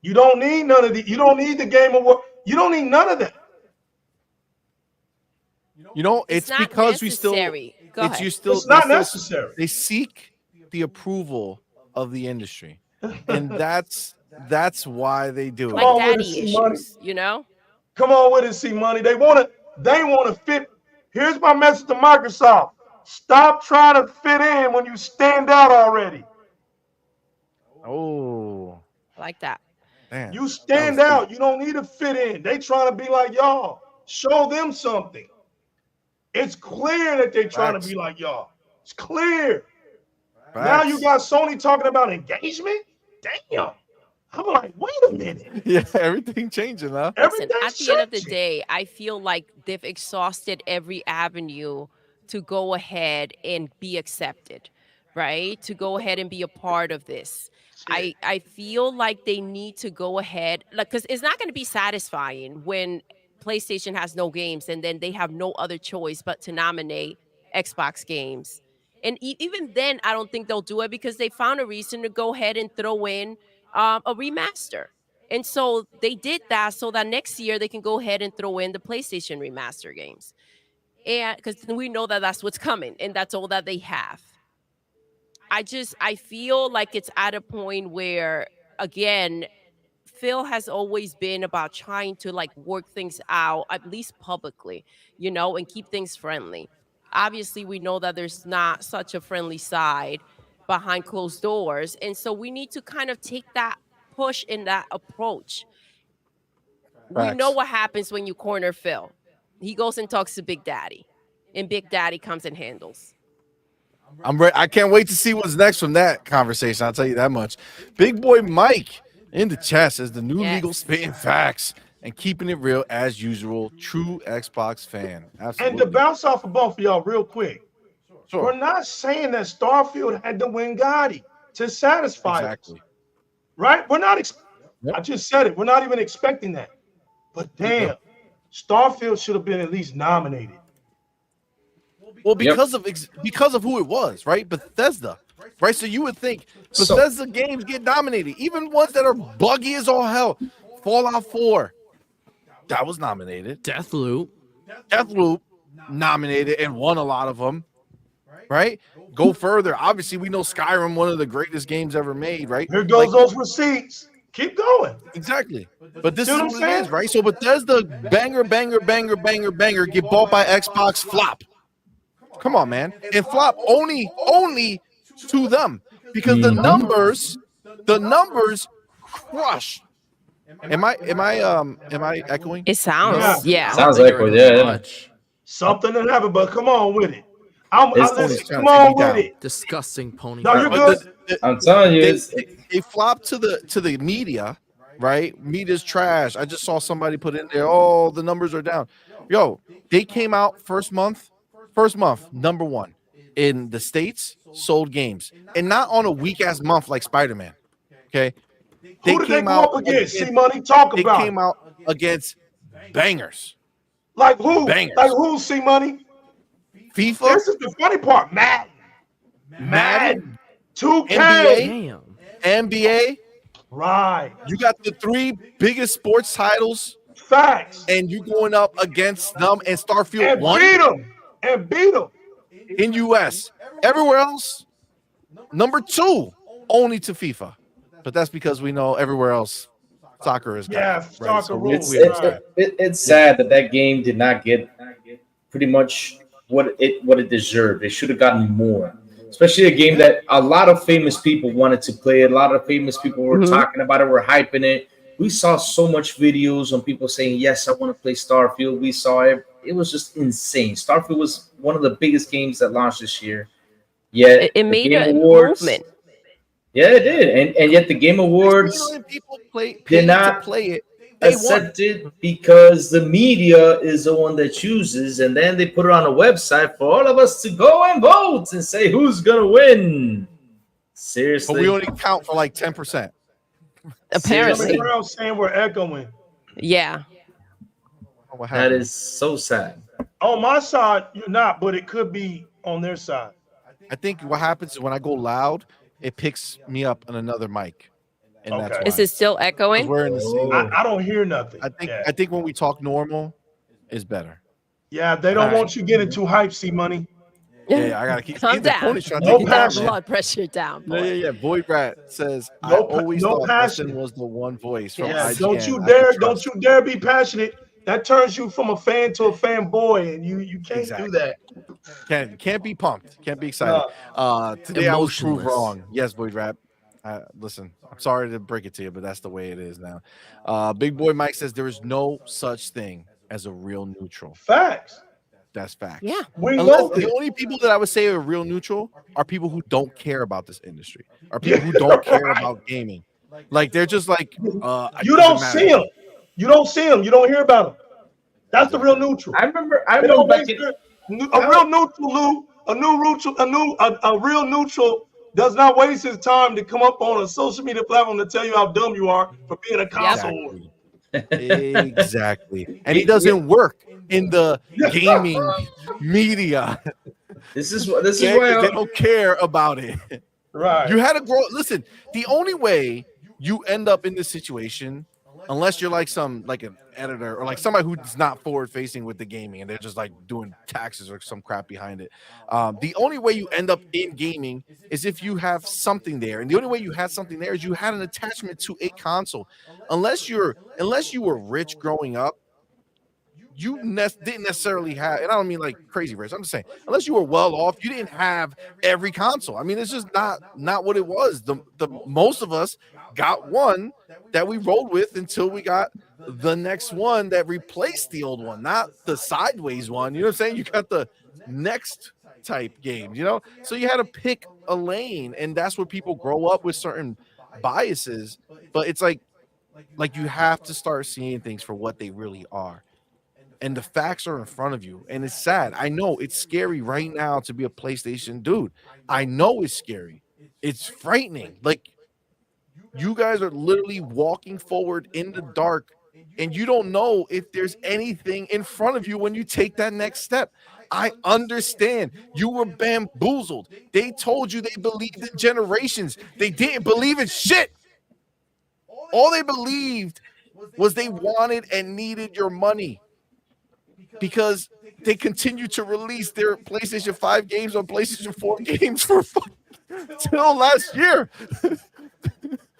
You don't need none of the. You don't need the Game Award. You don't need none of that. You know, it's not because we still. necessary. Go It's ahead. you still. It's not they still- necessary. They seek the approval of the industry, and that's why they do it. Like on with daddy it, C-Money. issues, you know? Come on with it, C-Money. They want to fit. Here's my message to Microsoft. Stop trying to fit in when you stand out already. Oh, Like that. man. You stand out. You don't need to fit in. They trying to be like y'all. Show them something. It's clear that they're trying to be like y'all. It's clear. Now you got Sony talking about engagement? Damn. I'm like, wait a minute. Yeah, everything changing, huh? Listen, at the end of the day, I feel like they've exhausted every avenue to go ahead and be accepted, right? To go ahead and be a part of this. I feel like they need to go ahead, like, because it's not going to be satisfying when PlayStation has no games and then they have no other choice but to nominate Xbox games. And even then, I don't think they'll do it because they found a reason to go ahead and throw in a remaster. And so they did that so that next year they can go ahead and throw in the PlayStation remaster games. And because we know that that's what's coming and that's all that they have. I feel like it's at a point where, again, Phil has always been about trying to like work things out, at least publicly, you know, and keep things friendly. Obviously, we know that there's not such a friendly side behind closed doors. And so we need to kind of take that push in that approach. We know what happens when you corner Phil. He goes and talks to Big Daddy, and Big Daddy comes and handles. I'm ready. I can't wait to see what's next from that conversation. I'll tell you that much. Big boy Mike in the chat says the new legal spitting facts and keeping it real as usual. True Xbox fan. Absolutely. And to bounce off of both of y'all real quick, Sure. we're not saying that Starfield had to win Gotti to satisfy us. Right? We're not. I just said it. We're not even expecting that. But damn, Starfield should have been at least nominated. Well, because of who it was, right? Bethesda, right? So you would think Bethesda games get nominated, even ones that are buggy as all hell. Fallout 4, that was nominated. Deathloop nominated and won a lot of them, right? Go further. Obviously, we know Skyrim, one of the greatest games ever made, right? Here goes those receipts. Keep going. Exactly. But this is what it is, right? So Bethesda, banger, get bought by Xbox, flop. Come on, man. And flop only to them because the numbers crush. Am I echoing? It sounds, Sounds echoed, yeah. Something that happened, but come on with it. Come on with it. Disgusting pony. No, you're good. I'm telling you, they flopped to the media, right? Media's trash. I just saw somebody put in there, oh, the numbers are down. Yo, they came out first month, number one in the States, sold games. And not on a weak-ass month like Spider-Man, okay? Who did they go up against? C-Money, talk about it. They came out against bangers. Like who? Bangers. Like who, C-Money? FIFA. This is the funny part. Madden. 2K. NBA. Right. You got the three biggest sports titles. Facts. And you going up against them and Starfield and won. Beat them. In US. Everywhere else, number 2, only to FIFA. But that's because we know everywhere else soccer is soccer rules. It's sad that game did not get pretty much what it deserved. It should have gotten more. Especially a game that a lot of famous people wanted to play. A lot of famous people were talking about it, were hyping it. We saw so much videos on people saying, yes, I want to play Starfield. We saw it. It was just insane. Starfield was one of the biggest games that launched this year. Yet it made a movement. Yeah, it did. And yet the Game Awards did not play it. Accept it because the media is the one that chooses, and then they put it on a website for all of us to go and vote and say who's gonna win. Seriously, but we only count for like 10%. Apparently, we're saying we're echoing. Yeah, that is so sad. On my side, you're not, but it could be on their side. what happens is when I go loud, it picks me up on another mic, and that's Okay. why. Is it still 'Cause echoing? we're in the same. Oh. I don't hear nothing. I think when we talk normal is better. Yeah, they don't Alright. want you getting too hyped, C-Money. Yeah, I gotta keep. Calm The down. Pony's trying to No take Keep it down, that passion. man. blood pressure down, Yeah, boy. yeah. Void Rat says, I No always no thought passion. Preston was the one voice from Yeah, IGN don't you I dare, could don't trust. you dare be passionate. That turns you from a fan to a fanboy, and you can't Exactly. do that. Can't be pumped. Can't be excited. Today I was proved Emotionless. wrong. Yes, Void Rap. Listen, I'm sorry to break it to you, but that's the way it is now. Big Boy Mike says there is no such thing as a real neutral. Facts. That's facts. Yeah. We Unless know the this. only people that I would say are real neutral are people who don't care about this industry, are people who don't care Right. about gaming. Like they're just like, You it don't doesn't see matter. them. You don't see them. You don't hear about them. That's the real neutral. I remember They don't back waste in. a real neutral, Lou. A real neutral does not waste his time to come up on a social media platform to tell you how dumb you are for being a console warrior. Exactly. And he doesn't work in the gaming media. This is They why don't care about it. Right. You had to grow. Listen, the only way you end up in this situation, unless you're like an editor or like somebody who's not forward facing with the gaming and they're just like doing taxes or some crap behind it. The only way you end up in gaming is if you have something there, and the only way you had something there is you had an attachment to a console. Unless you were rich growing up, you didn't necessarily have, and I don't mean like crazy rich. I'm just saying, unless you were well off, you didn't have every console. I mean, it's just not what it was. The most of us got one that we rolled with until we got the next one that replaced the old one, not the sideways one. You know what I'm saying? You got the next type games, you know? So you had to pick a lane, and that's where people grow up with certain biases. But it's like you have to start seeing things for what they really are. And the facts are in front of you. And it's sad. I know it's scary right now to be a PlayStation dude. I know it's scary. It's frightening. Like, you guys are literally walking forward in the dark, and you don't know if there's anything in front of you when you take that next step. I understand. You were bamboozled. They told you they believed in generations. They didn't believe in shit. All they believed was they wanted and needed your money, because they continue to release their PlayStation 5 games on PlayStation 4 games for till last year.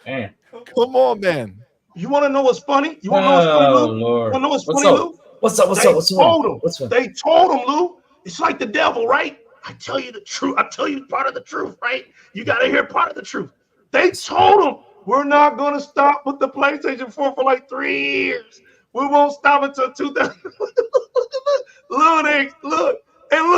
Man. Come on, man. You want to know what's funny? You want to know what's funny, Lou? You Lord. want to know what's What's funny, up? Lou? What's up? What's They up? What's told up? him. What's up? They told him, Lou. It's like the devil, right? I tell you the truth. I tell you part of the truth, right? You got to hear part of the truth. They told him, we're not going to stop with the PlayStation 4 for like 3 years. We won't stop until 2000. Look, and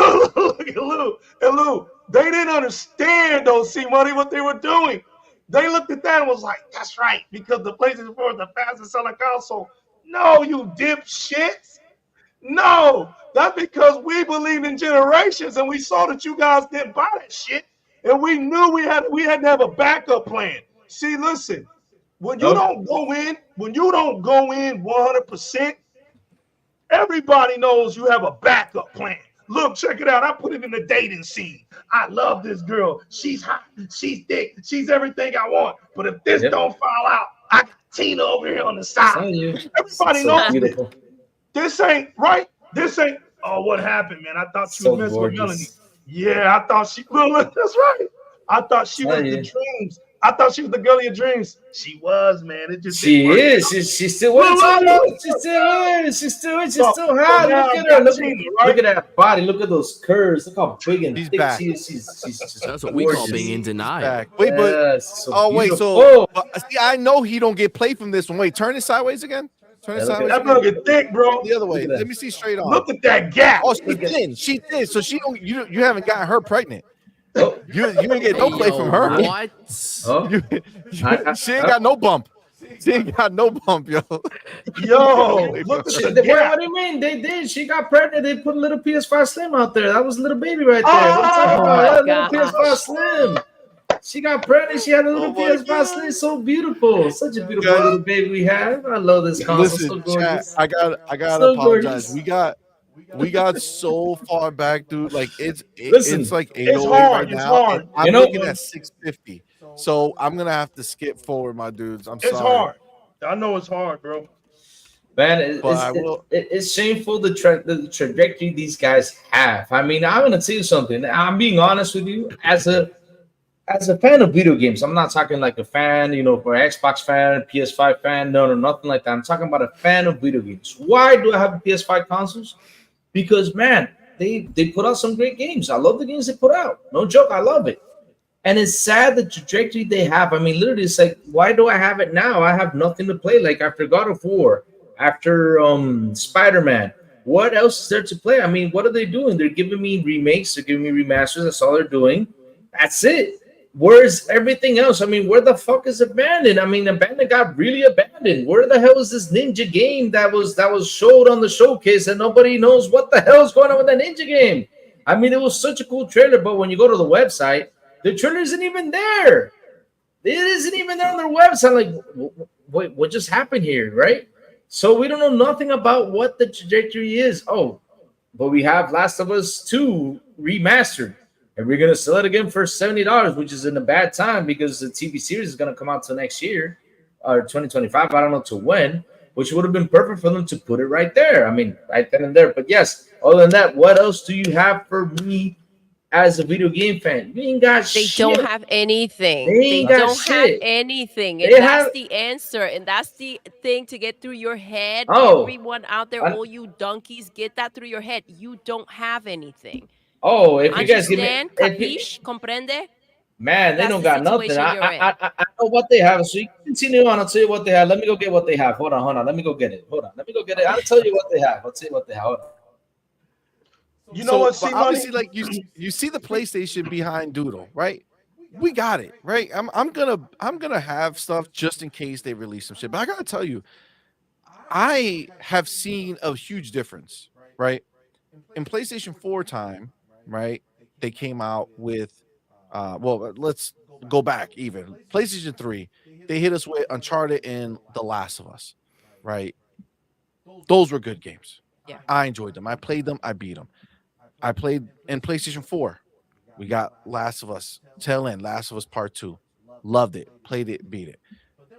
Lou. They didn't understand, though, C-Money, what they were doing. They looked at that and was like, that's right, because the PlayStation 4 is the fastest selling console. No, you dipshits. No, that's because we believed in generations and we saw that you guys didn't buy that shit. And we knew we had to have a backup plan. See, listen, when you don't go in 100%, everybody knows you have a backup plan. Look, check it out. I put it in the dating scene. I love this girl. She's hot. She's thick. She's everything I want. But if this don't fall out, I got Tina over here on the side. Everybody knows this. This ain't right. This ain't. Oh, what happened, man? I thought she was messing with Melanie. Yeah, I thought she. Look, that's right. I thought she was the dreams. I thought she was the girl of your dreams. She was, man. It just she is. She still is. She still is. She's still hot. Look at her. Look at that body. Look at those curves. Look how big and thick she is. She's That's what we call being in denial. Wait, but yes, wait. So see, I know he don't get play from this one. Wait, turn it sideways again. Turn it sideways. That girl get thick, bro. The other way. Let me see straight on. Look at that gap. Oh, she's thin. She's thin. So she don't. You haven't gotten her pregnant. You ain't get no play from her. What? She ain't got no bump. She ain't got no bump, yo. Yo, look at the gap. What do you mean? They did. She got pregnant. They put a little PS5 Slim out there. That was a little baby right there. Little PS5 Slim. She got pregnant. She had a little PS5 Slim. So beautiful. Such a beautiful little baby we have. I love this console. Listen, so gorgeous. chat, I gotta So apologize. gorgeous. We got so far back, dude. Like Listen, it's like It's 808 right hard. It's now, and hard. I'm You know- looking at 650. So I'm gonna have to skip forward, my dudes. I'm It's sorry, hard. I know it's hard, bro. Man, it- but I will. it's shameful the trajectory these guys have. I mean, I'm gonna tell you something. I'm being honest with you. As a fan of video games, I'm not talking like a fan, for Xbox fan, PS5 fan. No, nothing like that. I'm talking about a fan of video games. Why do I have PS5 consoles? Because man, they put out some great games. I love the games they put out. No joke, I love it. And it's sad the trajectory they have. I mean, literally, it's like, why do I have it now? I have nothing to play. Like after God of War, after Spider-Man, what else is there to play? I mean, what are they doing? They're giving me remakes, they're giving me remasters. That's all they're doing. That's it. Where's everything else? I mean, where the fuck is Abandoned? I mean, Abandoned got really abandoned. Where the hell is this ninja game that was showed on the showcase and nobody knows what the hell is going on with that ninja game? I mean, it was such a cool trailer, but when you go to the website, the trailer isn't even there. It isn't even there on their website. Like, wait, what just happened here, right? So we don't know nothing about what the trajectory is. Oh, but we have Last of Us 2 remastered, and we're gonna sell it again for $70, which is in a bad time because the TV series is gonna come out till next year or 2025. I don't know till when, which would have been perfect for them to put it right there. I mean, right then and there. But yes, other than that, what else do you have for me as a video game fan? You ain't got They shit. don't have anything. They They ain't got don't have shit. anything. And They that's have- the answer. And that's the thing to get through your head. Oh. Everyone out there, I- all you donkeys, get that through your head. You don't have anything. Oh, if you guys give me, Understand? if you- Capiche? Comprende? man, they That's don't the got nothing. situation you're in. I know what they have. So you can continue on. I'll tell you what they have. Let me go get what they have. Hold on. Let me go get it. Hold on. Let me go get it. I'll tell you what they have. I'll tell you what they have. Hold on. You know what, but CMoney? obviously, like you see the PlayStation behind Doodle, right? We got it, right? I'm gonna have stuff just in case they release some shit. But I gotta tell you, I have seen a huge difference, right? In PlayStation 4 time, right? They came out with well, let's go back even. PlayStation 3, they hit us with Uncharted and The Last of Us, right? Those were good games. Yeah. I enjoyed them. I played them, I beat them. I played in PlayStation 4. We got Last of Us, tail end, Last of Us Part 2. Loved it, played it, beat it.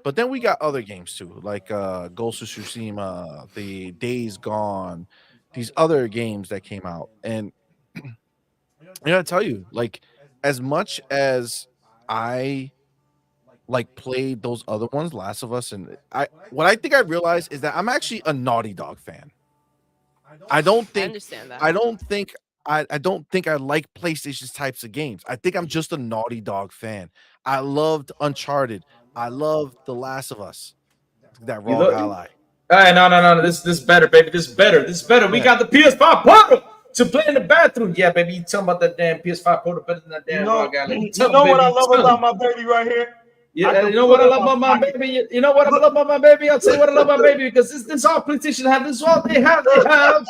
But then we got other games too, like Ghost of Tsushima, the Days Gone, these other games that came out. And I gotta tell you, like, as much as I like played those other ones, Last of Us, and what I think I realized is that I'm actually a Naughty Dog fan. I don't I think understand that. I don't think I like PlayStation types of games. I think I'm just a Naughty Dog fan. I loved Uncharted. I loved The Last of Us. That You Rogue look- Ally. Hey, no. This is better, baby. This is better. We Yeah. got the PS5 Portal to play in the bathroom. Yeah, baby. You talking about that damn PS5 Portal better than that You damn know, Rogue Ally. you know what I love about my baby right here? Yeah, I can you know what I put it love in about my my baby? You know what I love about my baby? I'll tell you what I love about my baby because this is all PlayStation have. This is all they have. They have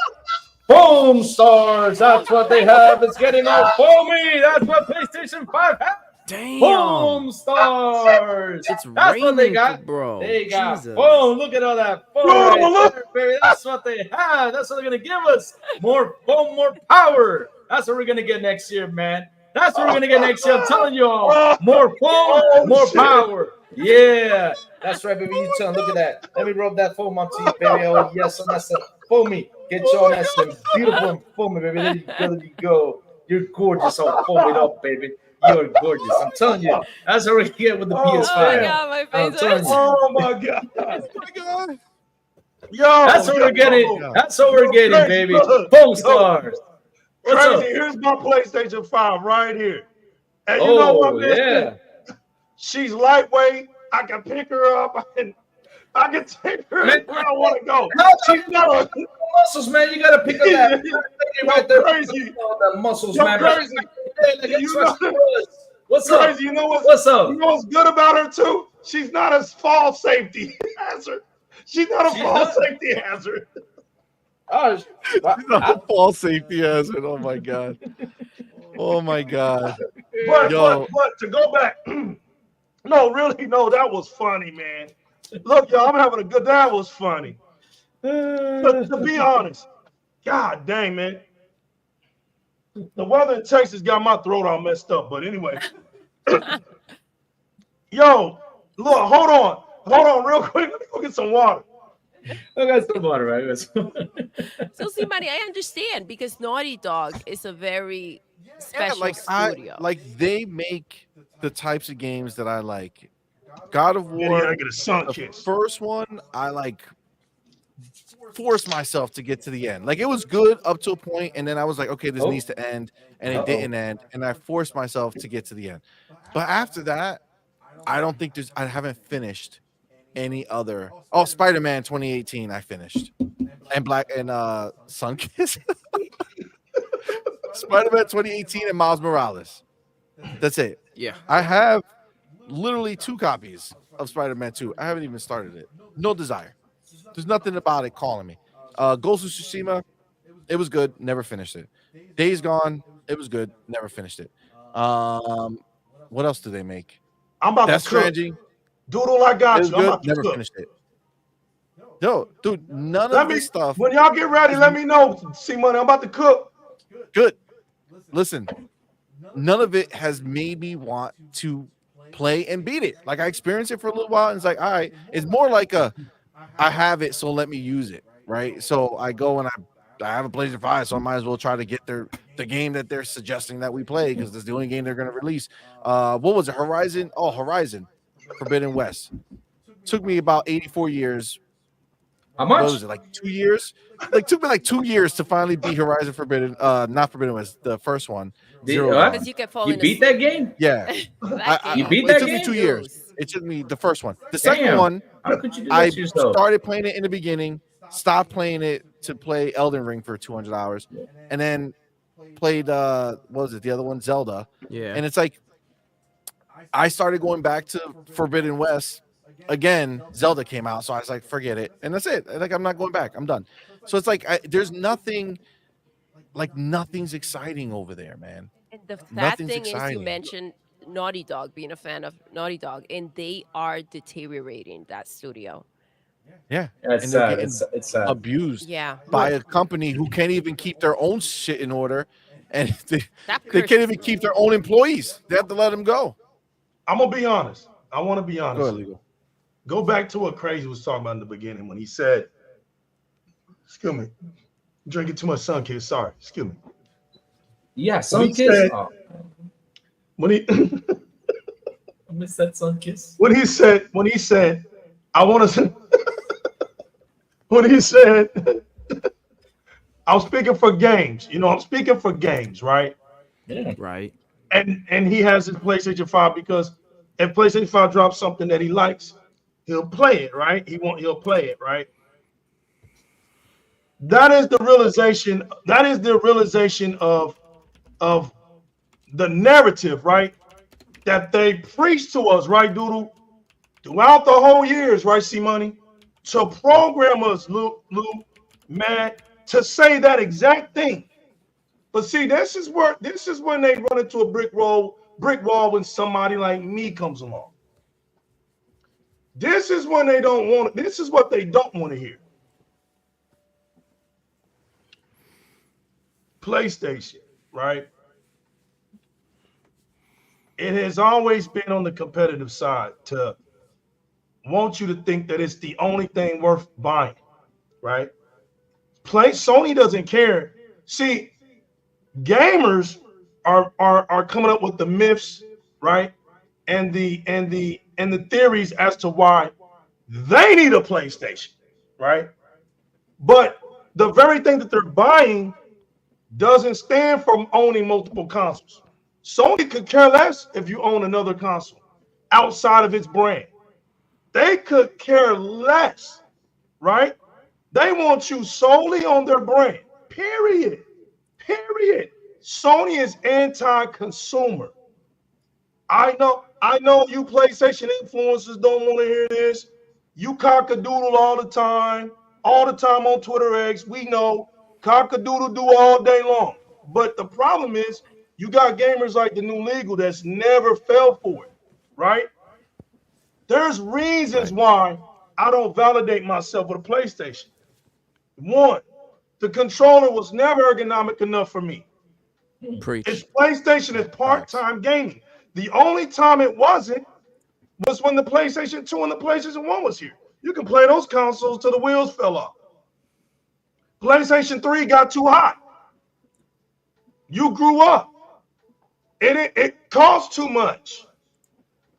foam stars. That's what they have. It's getting all foamy. That's what PlayStation 5 has. Damn. Foam stars. It's That's what they raining, got. bro. They got Jesus. foam. Look at all that foam. Oh, right look. there, baby. That's what they have. That's what they're gonna give us. More foam, more power. That's what we're gonna get next year, man. That's what we're gonna get next year. I'm telling you all. More foam, Oh, more shit. power. Yeah, that's right, baby. You tell. Look at that. Let me rub that foam onto you, baby. Oh yes, on that stuff. Foamy. Get you on that stuff. Beautiful and foamy, baby. There you go. You're gorgeous, all foamed up, baby. You're gorgeous. I'm telling you. That's what we get with the Oh, Oh my PS5. god, my I'm face telling hurts. you. Oh my god. Oh my god. Yo, That's what we're getting. yo. That's what we're getting, Crazy, baby. look. Foam stars. What's Crazy. up? Here's my PlayStation 5 right here. And you know what, Oh man? yeah. She's lightweight. I can pick her up. I can take her Man, where I want to go. How She's not a muscles, man? You gotta pick up that. right there. crazy. All the muscles, Yo, man. crazy. You know- What's up? Crazy. You know what's What's up? You know what's good about her too? She's not a fall safety hazard. She's not a She's fall not? safety hazard. Oh, No false safety hazard. Oh my god. Oh my god. But to go back, no, really, no, that was funny, man. Look, y'all, I'm having a good. That was funny. But to be honest, God dang, man. The weather in Texas got my throat all messed up. But anyway, yo, look, hold on, real quick. Let me go get some water. I got some water, right? I got some- So CMoney, I understand because Naughty Dog is a very Yeah, special like studio. they make the types of games that I like. God of Yeah, I War, get a sun the kiss. first one, I like forced myself to get to the end. Like it was good up to a point, and then I was like, okay, this Oh, needs to end, and it uh-oh. didn't end, and I forced myself to get to the end. But after that, I don't think I haven't finished any other. Oh, Spider-Man 2018, I finished, and Sunkiss, Spider-Man 2018, and Miles Morales. That's it. Yeah. I have literally 2 copies of Spider-Man 2. I haven't even started it. No desire. There's nothing about it calling me. Ghost of Tsushima, it was good. Never finished it. Days Gone, it was good. Never finished it. What else do they make? I'm about Death to cook. Stranding, Doodle, I it got was you. I'm good. about to Never cook. finished it. Yo, dude, none Let of me, this stuff when y'all get ready, is let me know. CMoney, I'm about to cook. good. Listen, none of it has made me want to play and beat it. Like I experienced it for a little while, and it's like, all right, it's more like I have it, so let me use it, right? So I go and I have a PlayStation 5, so I might as well try to get the game that they're suggesting that we play because it's the only game they're going to release. What was it? Horizon? Oh, Horizon Forbidden West. Took me about 84 years. How What much? was it, like 2 years? Like took me like 2 years to finally beat Horizon Forbidden, not Forbidden West, the first one, Zero What? Because Dawn. you kept You falling beat that asleep. game? Yeah, That I You game beat was it that took me game? 2 years. snooze. It took me the first one. The second Damn. one, How could you do that I to yourself? started playing it in the beginning, stopped playing it to play Elden Ring for 200 hours, and then played what was it, the other one, Zelda. Yeah. And it's like I started going back to Forbidden West again. Zelda came out, so I was like, forget it, and that's it. Like I'm not going back. I'm done. So it's like there's nothing, like nothing's exciting over there, man. And the sad Nothing's thing is, you exciting. mentioned Naughty Dog, being a fan of Naughty Dog, and they are deteriorating that studio. Yeah, Yeah, it's and they're sad. getting It's sad. abused Yeah, by a company who can't even keep their own shit in order, and that they can't curses even me. keep their own employees. They have to let them go. I'm gonna be honest. I want to be Go honest ahead, here. legal. Go back to what Crazy was talking about in the beginning when he said, excuse me, drinking too much sun kiss. Sorry, excuse me. Yeah, When he Sun Kiss. said, Oh, when he I missed that Sun Kiss. when he said, I want to when he said I'm speaking for games, I'm speaking for games, right? Yeah. Right. And he has his PlayStation 5 because if PlayStation 5 drops something that he likes, he'll play it, right? He'll play it, right? That is the realization. That is the realization of the narrative, right? That they preach to us, right, Doodle, throughout the whole years, right, CMoney, to program us, Lou, man, to say that exact thing. But see, this is when they run into a brick wall when somebody like me comes along. This is when they don't want it. This is what they don't want to hear. PlayStation, right? It has always been on the competitive side to want you to think that it's the only thing worth buying, right? Sony doesn't care. See, gamers are coming up with the myths, right? And the theories as to why they need a PlayStation, right? But the very thing that they're buying doesn't stand for owning multiple consoles. Sony could care less if you own another console outside of its brand. They could care less, right? They want you solely on their brand. Period. Period. Sony is anti-consumer. I know you PlayStation influencers don't want to hear this. You cock-a-doodle all the time on Twitter X. We know cock-a-doodle do all day long. But the problem is you got gamers like the new legal that's never fell for it, right? There's reasons Right. why I don't validate myself with a PlayStation. One, the controller was never ergonomic enough for me. Preach. It's PlayStation is part-time gaming. The only time it wasn't was when the PlayStation 2 and the PlayStation 1 was here. You can play those consoles till the wheels fell off. PlayStation 3 got too hot. You grew up. It cost too much.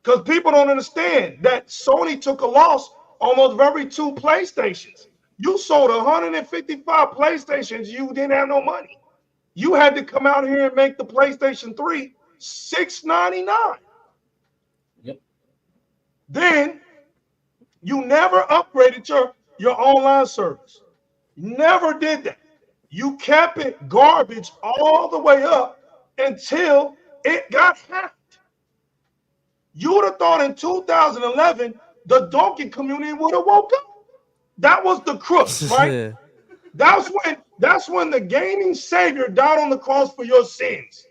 Because people don't understand that Sony took a loss on those very 2 PlayStations. You sold 155 PlayStations, you didn't have no money. You had to come out here and make the PlayStation 3 $699. Yep. Then you never upgraded your online service. Never did that. You kept it garbage all the way up until it got hacked. You would have thought in 2011 the donkey community would have woke up. That was the crooks, right? That's when the gaming savior died on the cross for your sins.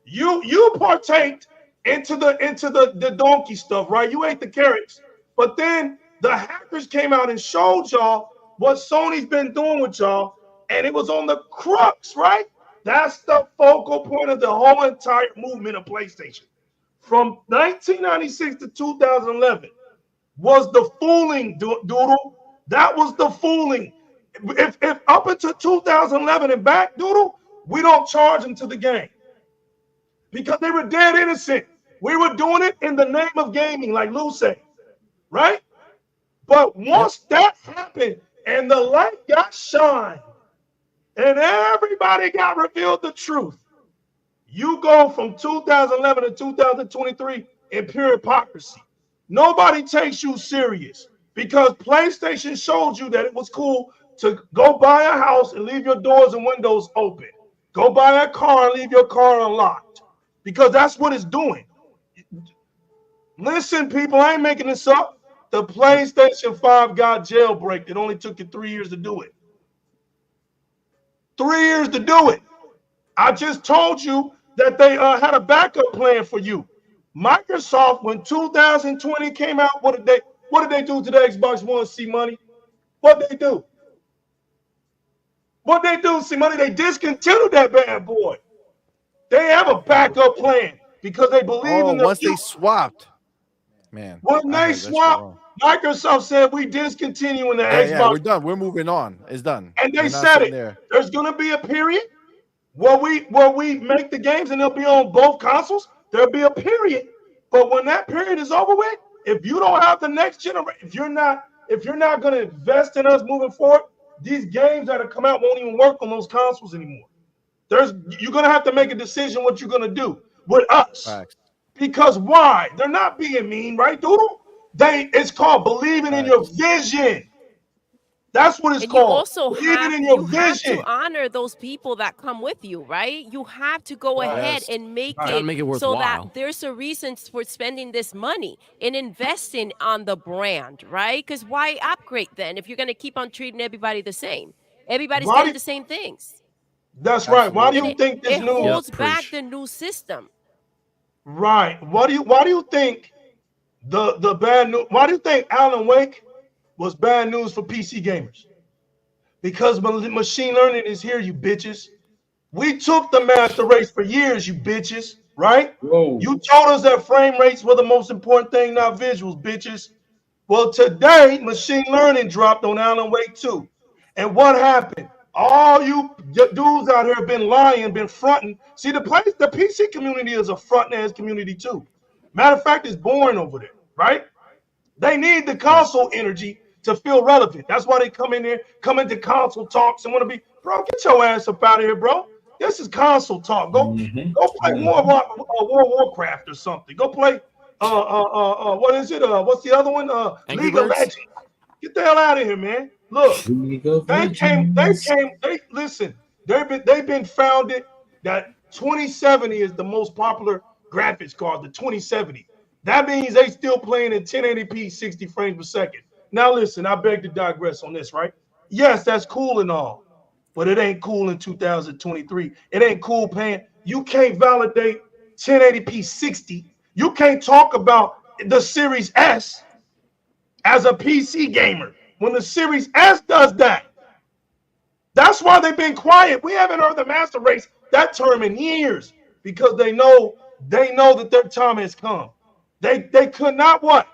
You partaked into the donkey stuff, right? You ate the carrots, but then the hackers came out and showed y'all what Sony's been doing with y'all, and it was on the crooks, right? That's the focal point of the whole entire movement of PlayStation. From 1996 to 2011 was the fooling, Doodle. That was the fooling. If up until 2011 and back, Doodle, we don't charge them to the game because they were dead innocent. We were doing it in the name of gaming, like Lou said, right? But once that happened and the light got shined and everybody got revealed the truth, you go from 2011 to 2023 in pure hypocrisy. Nobody takes you serious because PlayStation showed you that it was cool to go buy a house and leave your doors and windows open. Go buy a car and leave your car unlocked because that's what it's doing. Listen, people, I ain't making this up. The PlayStation 5 got jailbreaked. It only took you 3 years to do it. 3 years to do it. I just told you that they had a backup plan for you. Microsoft, when 2020 came out, what did they do to the Xbox One, CMoney? What did they do? What they do, CMoney? They discontinued that bad boy. They have a backup plan because they believe in the once they swapped. Man. When they swapped, Microsoft said we discontinuing the Xbox. Yeah, we're done. We're moving on. It's done. And they said it. There's gonna be a period where we make the games and they'll be on both consoles. There'll be a period, but when that period is over with, if you don't have the next generation, if you're not going to invest in us moving forward, these games that have come out won't even work on those consoles anymore. You're going to have to make a decision what you're going to do with us. Facts. Because why? They're not being mean, right, Doodle? It's called believing in your vision. That's what it's called. You also have to honor those people that come with you, right? You have to go ahead and make it so that there's a reason for spending this money and investing on the brand, right? Because why upgrade then if you're going to keep on treating everybody the same? Everybody's getting the same things. That's right. Why do you think this new holds back the new system? Right. Why do you think the bad news? Why do you think Alan Wake was bad news for PC gamers? Because machine learning is here, you bitches. We took the master race for years, you bitches, right? Whoa. You told us that frame rates were the most important thing, not visuals, bitches. Well, today, machine learning dropped on Alan Wake 2. And what happened? All you dudes out here have been lying, been fronting. See, the PC community is a front-ass community too. Matter of fact, it's boring over there, right? They need the console energy to feel relevant. That's why they come in here, come into console talks and want to be, bro, get your ass up out of here, bro. This is console talk. Go play World of Warcraft or something. Go play what is it? What's the other one? League of Legends. Get the hell out of here, man. Look, listen, they've been founded that 2070 is the most popular graphics card, the 2070. That means they still playing in 1080p 60 frames per second. Now listen, I beg to digress on this, right? Yes, that's cool and all, but it ain't cool in 2023. It ain't cool paying. You can't validate 1080p 60. You can't talk about the Series S as a PC gamer when the Series S does that. That's why they've been quiet. We haven't heard the master race, that term, in years, because they know that their time has come. They could not what?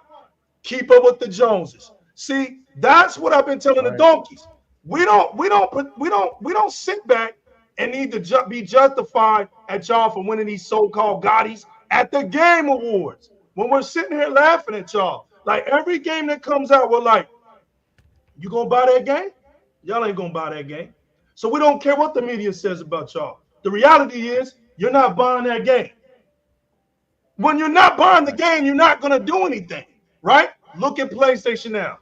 Keep up with the Joneses. See, that's what I've been telling the Right. donkeys. We don't sit back and need to be justified at y'all for winning these so-called Gottis at the Game Awards. When we're sitting here laughing at y'all, like every game that comes out, we're like, you gonna buy that game? Y'all ain't gonna buy that game. So we don't care what the media says about y'all. The reality is you're not buying that game. When you're not buying the game, you're not gonna do anything, right? Look at PlayStation now.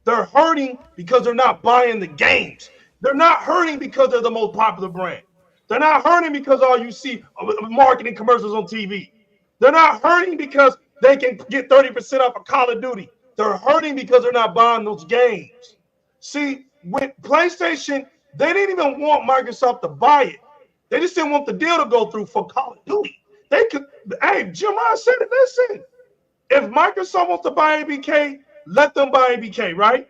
They're hurting because they're not buying the games. They're not hurting because they're the most popular brand. They're not hurting because all you see marketing commercials on TV. They're not hurting because they can get 30% off of Call of Duty. They're hurting because they're not buying those games. See, with PlayStation, they didn't even want Microsoft to buy it. They just didn't want the deal to go through for Call of Duty. They could, hey, Jim Ryan said it. Listen, if Microsoft wants to buy ABK, let them buy ABK, right?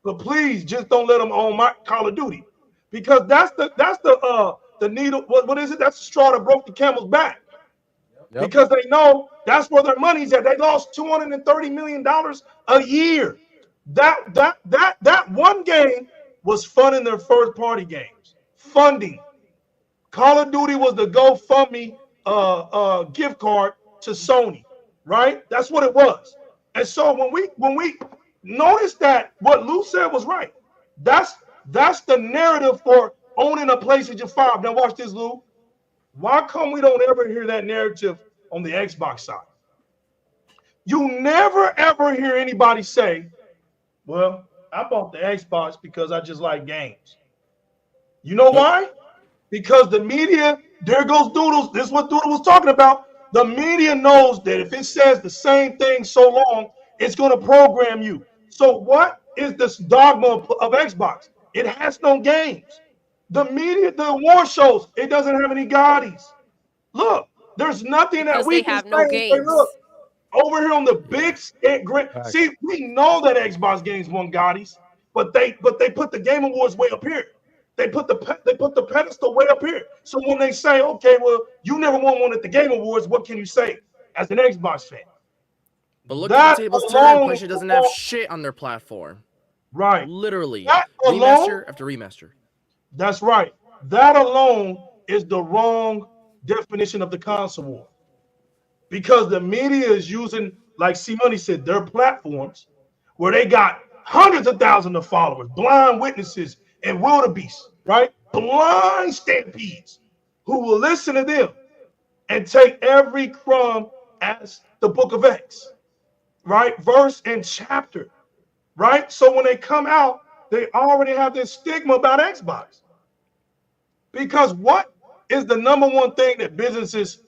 But please just don't let them own Call of Duty, because that's the needle. What is it? That's the straw that broke the camel's back. Yep. Because they know that's where their money's at. They lost $230 million a year. That one game was funding their first party games. Funding. Call of Duty was the GoFundMe gift card to Sony, right? That's what it was. And so when we notice that what Lou said was right, that's the narrative for owning a PlayStation 5. Now watch this, Lou. Why come we don't ever hear that narrative on the Xbox side? You never ever hear anybody say, well, I bought the Xbox because I just like games. You know why? Because the media, there goes Doodles. This is what Doodle was talking about. The media knows that if it says the same thing so long, it's going to program you. So what is this dogma of Xbox? It has no games. The media, the award shows, it doesn't have any Gottis. Look, there's nothing that Because we they can have say. no And say, games. look, over here on the big see, we know that Xbox games won Gottis, but they put the Game Awards way up here. They put the pedestal way up here. So when they say, okay, well, you never won one at the Game Awards, what can you say as an Xbox fan? But look That at the tables turn. alone PlayStation doesn't have shit on their platform. right. Literally. That alone, Remaster after remaster. that's right. That alone is the wrong definition of the console war. Because the media is using, like CMoney said, their platforms where they got hundreds of thousands of followers, blind witnesses, and wildebeests, right? Blind stampedes who will listen to them and take every crumb as the book of X, right? Verse and chapter, right? So when they come out, they already have this stigma about Xbox. Because what is the number one thing that businesses,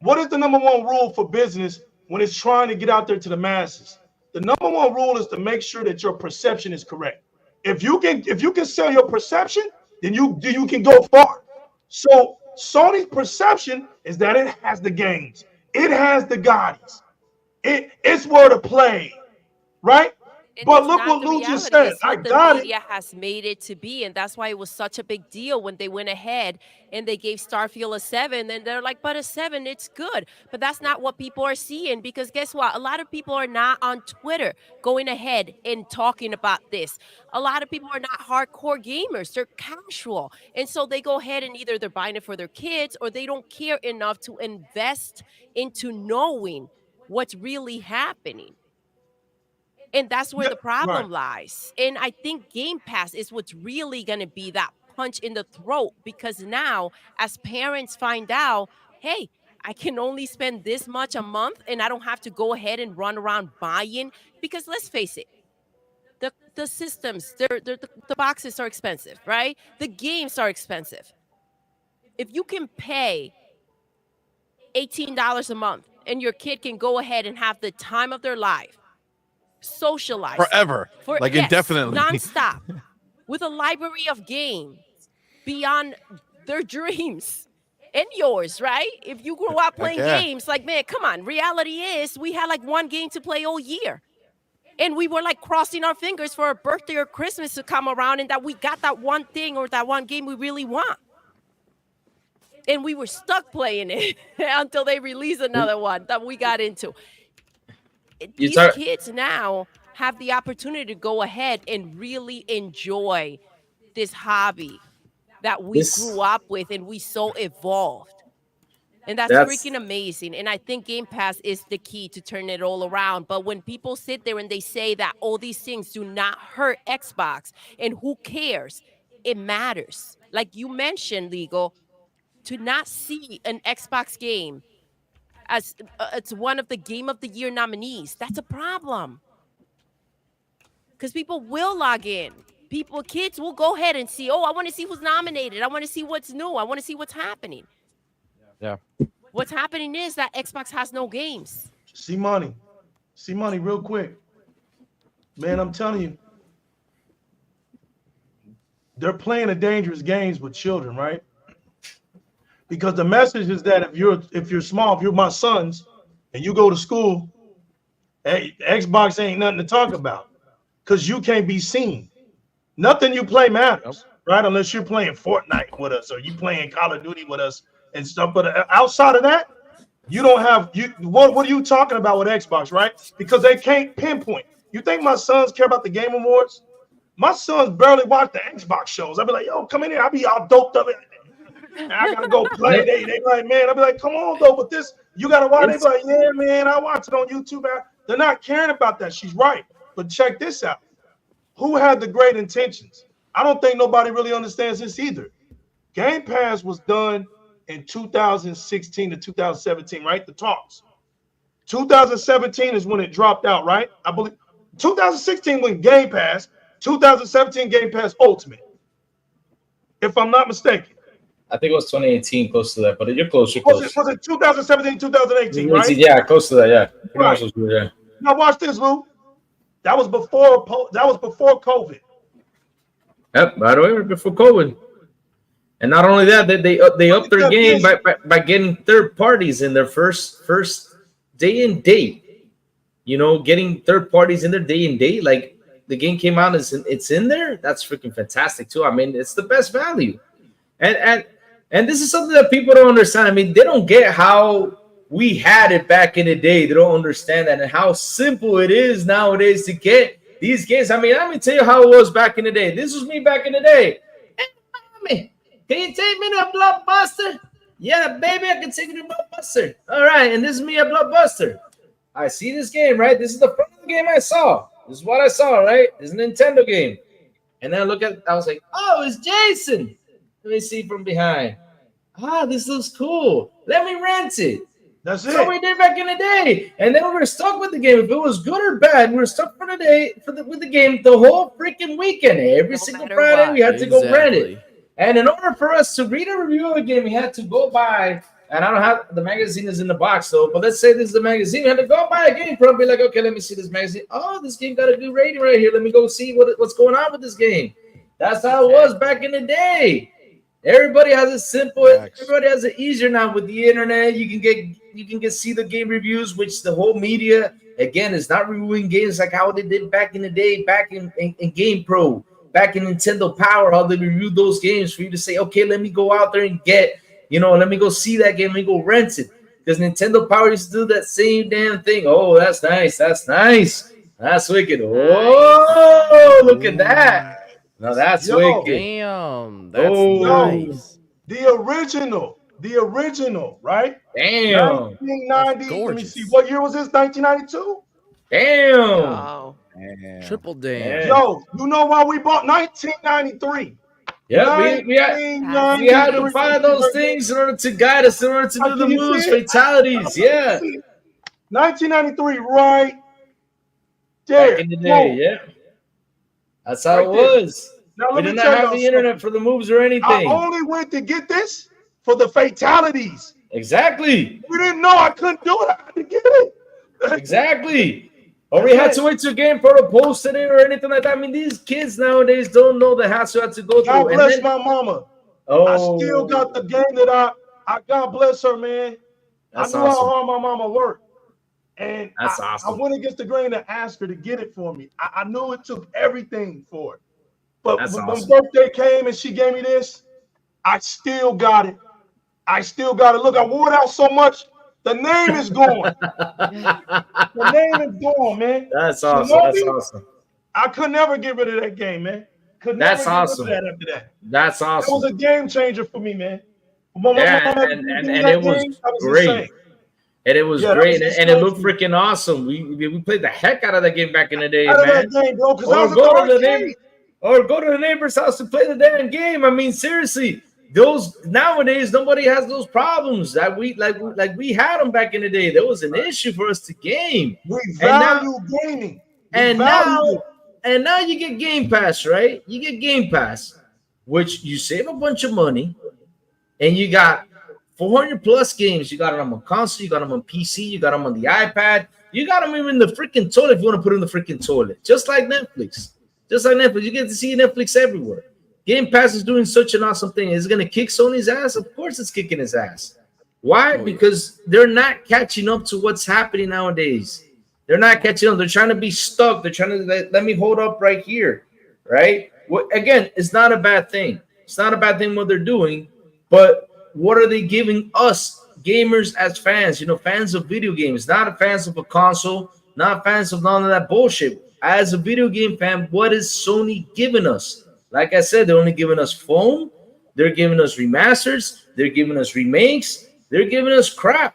what is the number one rule for business when it's trying to get out there to the masses? The number one rule is to make sure that your perception is correct. If you can sell your perception, then you can go far. So Sony's perception is that it has the games, it has the Gottis, it's where to play, right? And But it's look not what the Lou just reality. said. It's I what the got it. media has made it to be. And that's why it was such a big deal when they went ahead and they gave Starfield a 7. And they're like, but a 7, it's good. But that's not what people are seeing, because guess what? A lot of people are not on Twitter going ahead and talking about this. A lot of people are not hardcore gamers. They're casual. And so they go ahead and either they're buying it for their kids or they don't care enough to invest into knowing what's really happening. And that's where Yeah, the right. problem lies. And I think Game Pass is what's really going to be that punch in the throat, because now, as parents find out, hey, I can only spend this much a month and I don't have to go ahead and run around buying. Because let's face it, the systems, the boxes are expensive, right? The games are expensive. If you can pay $18 a month and your kid can go ahead and have the time of their life, socializing Forever. for Like yes, indefinitely. nonstop, with a library of games beyond their dreams and yours, right? If you grew up playing yeah. games, like, man, come on. Reality is we had like one game to play all year. And we were like crossing our fingers for a birthday or Christmas to come around and that we got that one thing or that one game we really want. And we were stuck playing it until they released another one that we got into. These kids now have the opportunity to go ahead and really enjoy this hobby that we grew up with and we so evolved. And that's freaking amazing. And I think Game Pass is the key to turn it all around. But when people sit there and they say that all these things do not hurt Xbox, and who cares? It matters. Like you mentioned, Legal, to not see an Xbox game as it's one of the Game of the Year nominees, that's a problem. Because people will log in. Kids will go ahead and see, oh, I want to see who's nominated. I want to see what's new. I want to see what's happening. Yeah. What's happening is that Xbox has no games. CMoney, real quick. Man, I'm telling you, they're playing a dangerous games with children, right? Because the message is that if you're small, if you're my sons, and you go to school, hey, Xbox ain't nothing to talk about, because you can't be seen. Nothing you play matters, right? Unless you're playing Fortnite with us or you playing Call of Duty with us and stuff. But outside of that, you don't have what are you talking about with Xbox, right? Because they can't pinpoint. You think my sons care about the Game Awards? My sons barely watch the Xbox shows. I'd be like, yo, come in here. I'll be all doped up. I gotta go play. They like, man, I'll be like, come on though, but this you gotta watch. They be like, yeah, man, I watch it on YouTube. Man. They're not caring about that. She's right. But check this out. Who had the great intentions? I don't think nobody really understands this either. Game Pass was done in 2016 to 2017, right? The talks. 2017 is when it dropped out, right? I believe 2016 when Game Pass, 2017 Game Pass Ultimate, if I'm not mistaken. I think it was 2018, close to that, but you're close. You're close. Was it 2017, 2018, right? Yeah, close to that, yeah. Right. Yeah. Now watch this, Lou. That was before COVID. Yep, by the way, before COVID. And not only that, they upped their game by getting third parties in their first day and date. You know, getting third parties in their day and date. Like the game came out, it's in there. That's freaking fantastic too. I mean, it's the best value. And this is something that people don't understand. I mean, they don't get how we had it back in the day. They don't understand that and how simple it is nowadays to get these games. I mean, let me tell you how it was back in the day. This was me back in the day. Hey, mommy, can you take me to a Blockbuster? Yeah, baby, I can take you to Blockbuster. All right, and this is me at Blockbuster. I see this game, right? This is the front of the game I saw. This is what I saw, right? It's a Nintendo game. And then I was like, oh, it's Jason. Let me see from behind. Ah, this looks cool. Let me rent it. That's it. So we did back in the day. And then we were stuck with the game. If it was good or bad, we were stuck for the day with the game the whole freaking weekend. Every single Friday, we had to go rent it. And in order for us to read a review of a game, we had to go buy, and I don't have the magazine is in the box though, but let's say this is the magazine. We had to go buy a game pro and be like, okay, let me see this magazine. Oh, this game got a good rating right here. Let me go see what's going on with this game. That's how it was back in the day. Everybody has it simple. Everybody has it easier now with the internet. You can get see the game reviews, which the whole media again is not reviewing games like how they did back in the day, back in Game Pro, back in Nintendo Power, how they reviewed those games for you to say, okay, let me go out there and get, let me go see that game, let me go rent it. Because Nintendo Power used to do that same damn thing. Oh, that's nice. That's nice. That's wicked. Oh, look at that. No, that's wicked. Damn, that's nice. The original, right? Damn. 1990. Let me see. What year was this? 1992? Damn. Oh. Damn. Triple damn. Yo, you know why we bought 1993? Yeah, we had to buy those things in order to guide us, in order to do the moves, fatalities. Yeah. 1993, right there. Back in the day, yeah. That's how it was. Now, we did not have the internet for the moves or anything. I only went to get this for the fatalities. Exactly. We didn't know I couldn't do it. I had to get it. Exactly. Or we had to wait to Game Pro to post it or anything like that. I mean, these kids nowadays don't know the hassle you have to go through. God bless my mama. Oh. I still got the game that I God bless her, man. I knew how hard my mama worked. And That's I awesome. went against the grain to ask her to get it for me. I knew it took everything for it. But That's when awesome. birthday came and she gave me this, I still got it. I still got it. Look, I wore it out so much. The name is gone. The name is gone, man. That's awesome. That's Shinobi, awesome. I could never get rid of that game, man. Could never That's get rid of awesome. that after that. That's That was awesome. a game changer for me, man. When my Yeah, mom had to and, give and, me and that it game, was that was great. insane. And it was Yeah, that great. was And it insane looked for me. freaking awesome. We played the heck out of that game back in the day, Out of man. that game, bro, because I Or was at the go to the neighbor, arcade. or go to the neighbor's house to play the damn game. I mean, seriously, those nowadays nobody has those problems that we had them back in the day. There was an issue for us to game, We and now value gaming. We and valued now it. and now you get Game Pass, right? You get Game Pass, which you save a bunch of money, and you got 400 plus games. You got them on console, you got them on PC, you got them on the iPad, you got them even in the freaking toilet if you want to put it in the freaking toilet. Just like Netflix. Just like Netflix. You get to see Netflix everywhere. Game Pass is doing such an awesome thing. Is it going to kick Sony's ass? Of course it's kicking his ass. Why? Because they're not catching up to what's happening nowadays. They're not catching up. They're trying to be stuck. They're trying to let me hold up right here, right? Again, it's not a bad thing. It's not a bad thing what they're doing, but what are they giving us gamers as fans? You know, fans of video games, not fans of a console, not fans of none of that bullshit. As a video game fan, what is Sony giving us? Like I said, they're only giving us foam. They're giving us remasters. They're giving us remakes. They're giving us crap.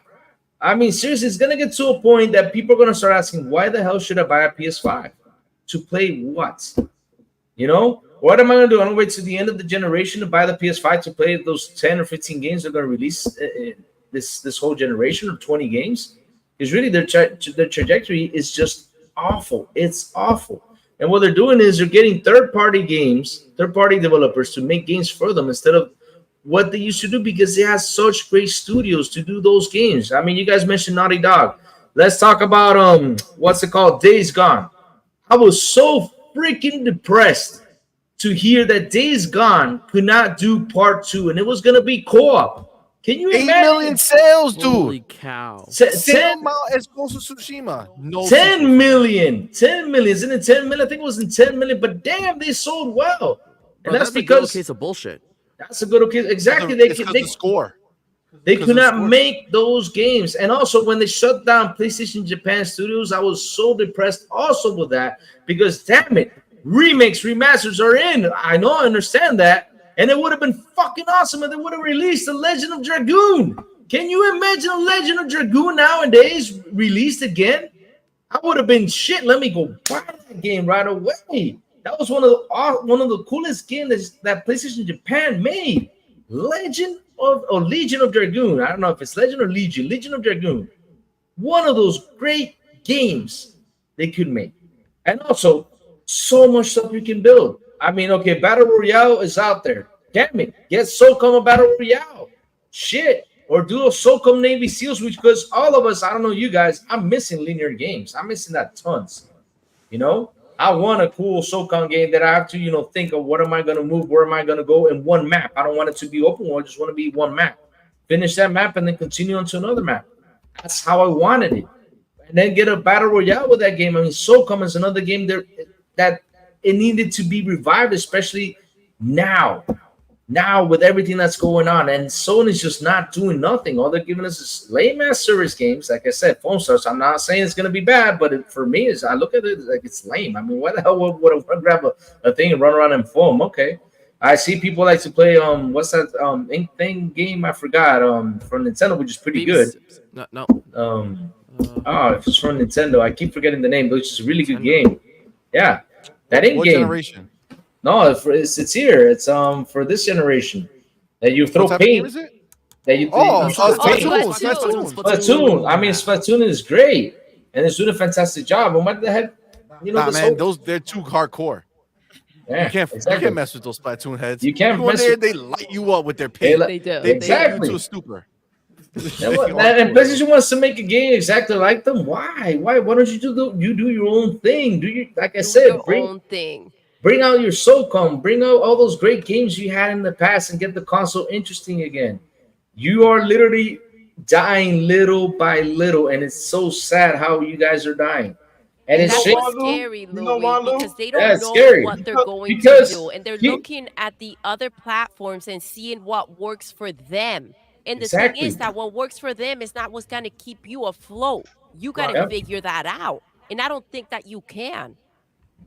I mean, seriously, it's gonna get to a point that people are gonna start asking, why the hell should I buy a PS5? To play what? You know, what am I gonna do? I'm gonna wait to the end of the generation to buy the PS5 to play those 10 or 15 games they're gonna release this whole generation, or 20 games. Because really, their trajectory is just awful. It's awful. And what they're doing is they're getting third-party developers to make games for them instead of what they used to do, because they have such great studios to do those games. I mean, you guys mentioned Naughty Dog. Let's talk about what's it called? Days Gone. I was so freaking depressed to hear that Days Gone could not do part 2, and it was gonna be co-op. Can you 8 imagine? million sales, dude. Holy cow. Same amount as Ghost of Tsushima. No 10 sequels. million. 10 million. Isn't it 10 million? I think it was in 10 million, but damn, they sold well. And Bro, that's that's a good because case of bullshit. that's a good occasion. Exactly. It's 'cause the score. They 'Cause could of the not score. make those games. And also, when they shut down PlayStation Japan Studios, I was so depressed also with that, because damn it, remakes, remasters are in. I know, I understand that. And it would have been fucking awesome if they would have released The Legend of Dragoon. Can you imagine a Legend of Dragoon nowadays released again? I would have been shit. Let me go buy that game right away. That was one of the coolest games that PlayStation Japan made. Legion of Dragoon. I don't know if it's Legend or Legion. Legion of Dragoon. One of those great games they could make. And also, so much stuff you can build. I mean, okay, Battle Royale is out there. Damn it. Get SOCOM a Battle Royale. Shit. Or do a SOCOM Navy SEALs, which, because all of us, I don't know you guys, I'm missing linear games. I'm missing that tons. You know? I want a cool SOCOM game that I have to, think of what am I going to move, where am I going to go in one map. I don't want it to be open world. I just want to be one map. Finish that map and then continue on to another map. That's how I wanted it. And then get a Battle Royale with that game. I mean, SOCOM is another game that it needed to be revived, especially now. Now with everything that's going on, and Sony's just not doing nothing. All they're giving us is lame ass service games. Like I said, phone stars. I'm not saying it's gonna be bad, but for me, I look at it like it's lame. I mean, why the hell would I grab a thing and run around in foam? Okay, I see people like to play what's that ink thing game? I forgot from Nintendo, which is pretty good. No. If it's from Nintendo, I keep forgetting the name, but it's just a really good game. Yeah, that ink What game. generation? No, it's here. It's for this generation that you throw What type of game paint. is it? That you Splatoon. Splatoon. I mean, Splatoon is great, and it's doing a fantastic job. And what the heck, Nah, this man, whole, they're too hardcore. yeah, You can't exactly. mess with those Splatoon heads. You can't go in mess there, with- they light you up with their paint. They do. They Exactly. take you to a stupor. And PlayStation wants to make a game exactly like them. Why? Why don't you do your own thing? Do you, like I said, Your own thing. Bring out your SOCOM. Bring out all those great games you had in the past and get the console interesting again. You are literally dying little by little, and it's so sad how you guys are dying. And And it's You know that's shame. what's why, Lou? scary, You know Louis, why, Lou? because they Yeah, don't it's know scary what they're going to do. because And they're he looking at the other platforms and seeing what works for them. And the thing is exactly. that what works for them is not what's going to keep you afloat. You got to Right. Yep. figure that out. And I don't think that you can.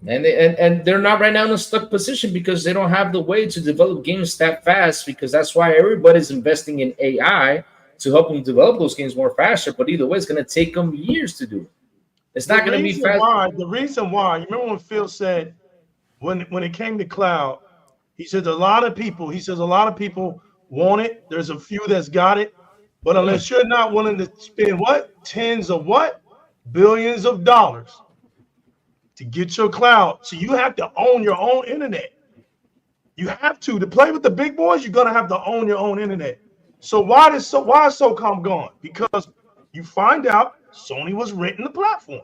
And they're not right now in a stuck position because they don't have the way to develop games that fast. Because that's why everybody's investing in AI to help them develop those games more faster. But either way, it's going to take them years to do it. It's The not going to be reason fast. why, the reason why, you remember when Phil said when it came to cloud, he says a lot of people, he says a lot of people want it. There's a few that's got it, but Yeah. unless you're not willing to spend what? Tens of what? Billions of dollars to get your cloud. So you have to own your own internet. You have to play with the big boys, you're gonna have to own your own internet. So why is SOCOM gone? Because you find out Sony was renting the platform.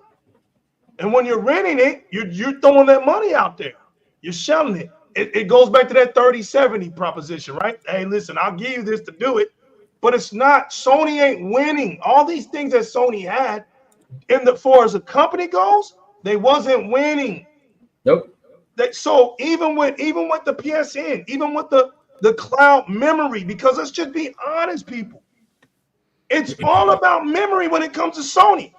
And when you're renting it, you're throwing that money out there. You're selling it. It goes back to that 30-70 proposition, right? Hey, listen, I'll give you this to do it, but it's not. Sony ain't winning. All these things that Sony had in the far as the company goes, they wasn't winning. Nope. So even with the PSN, even with the cloud memory, because let's just be honest, people, it's all about memory when it comes to Sony.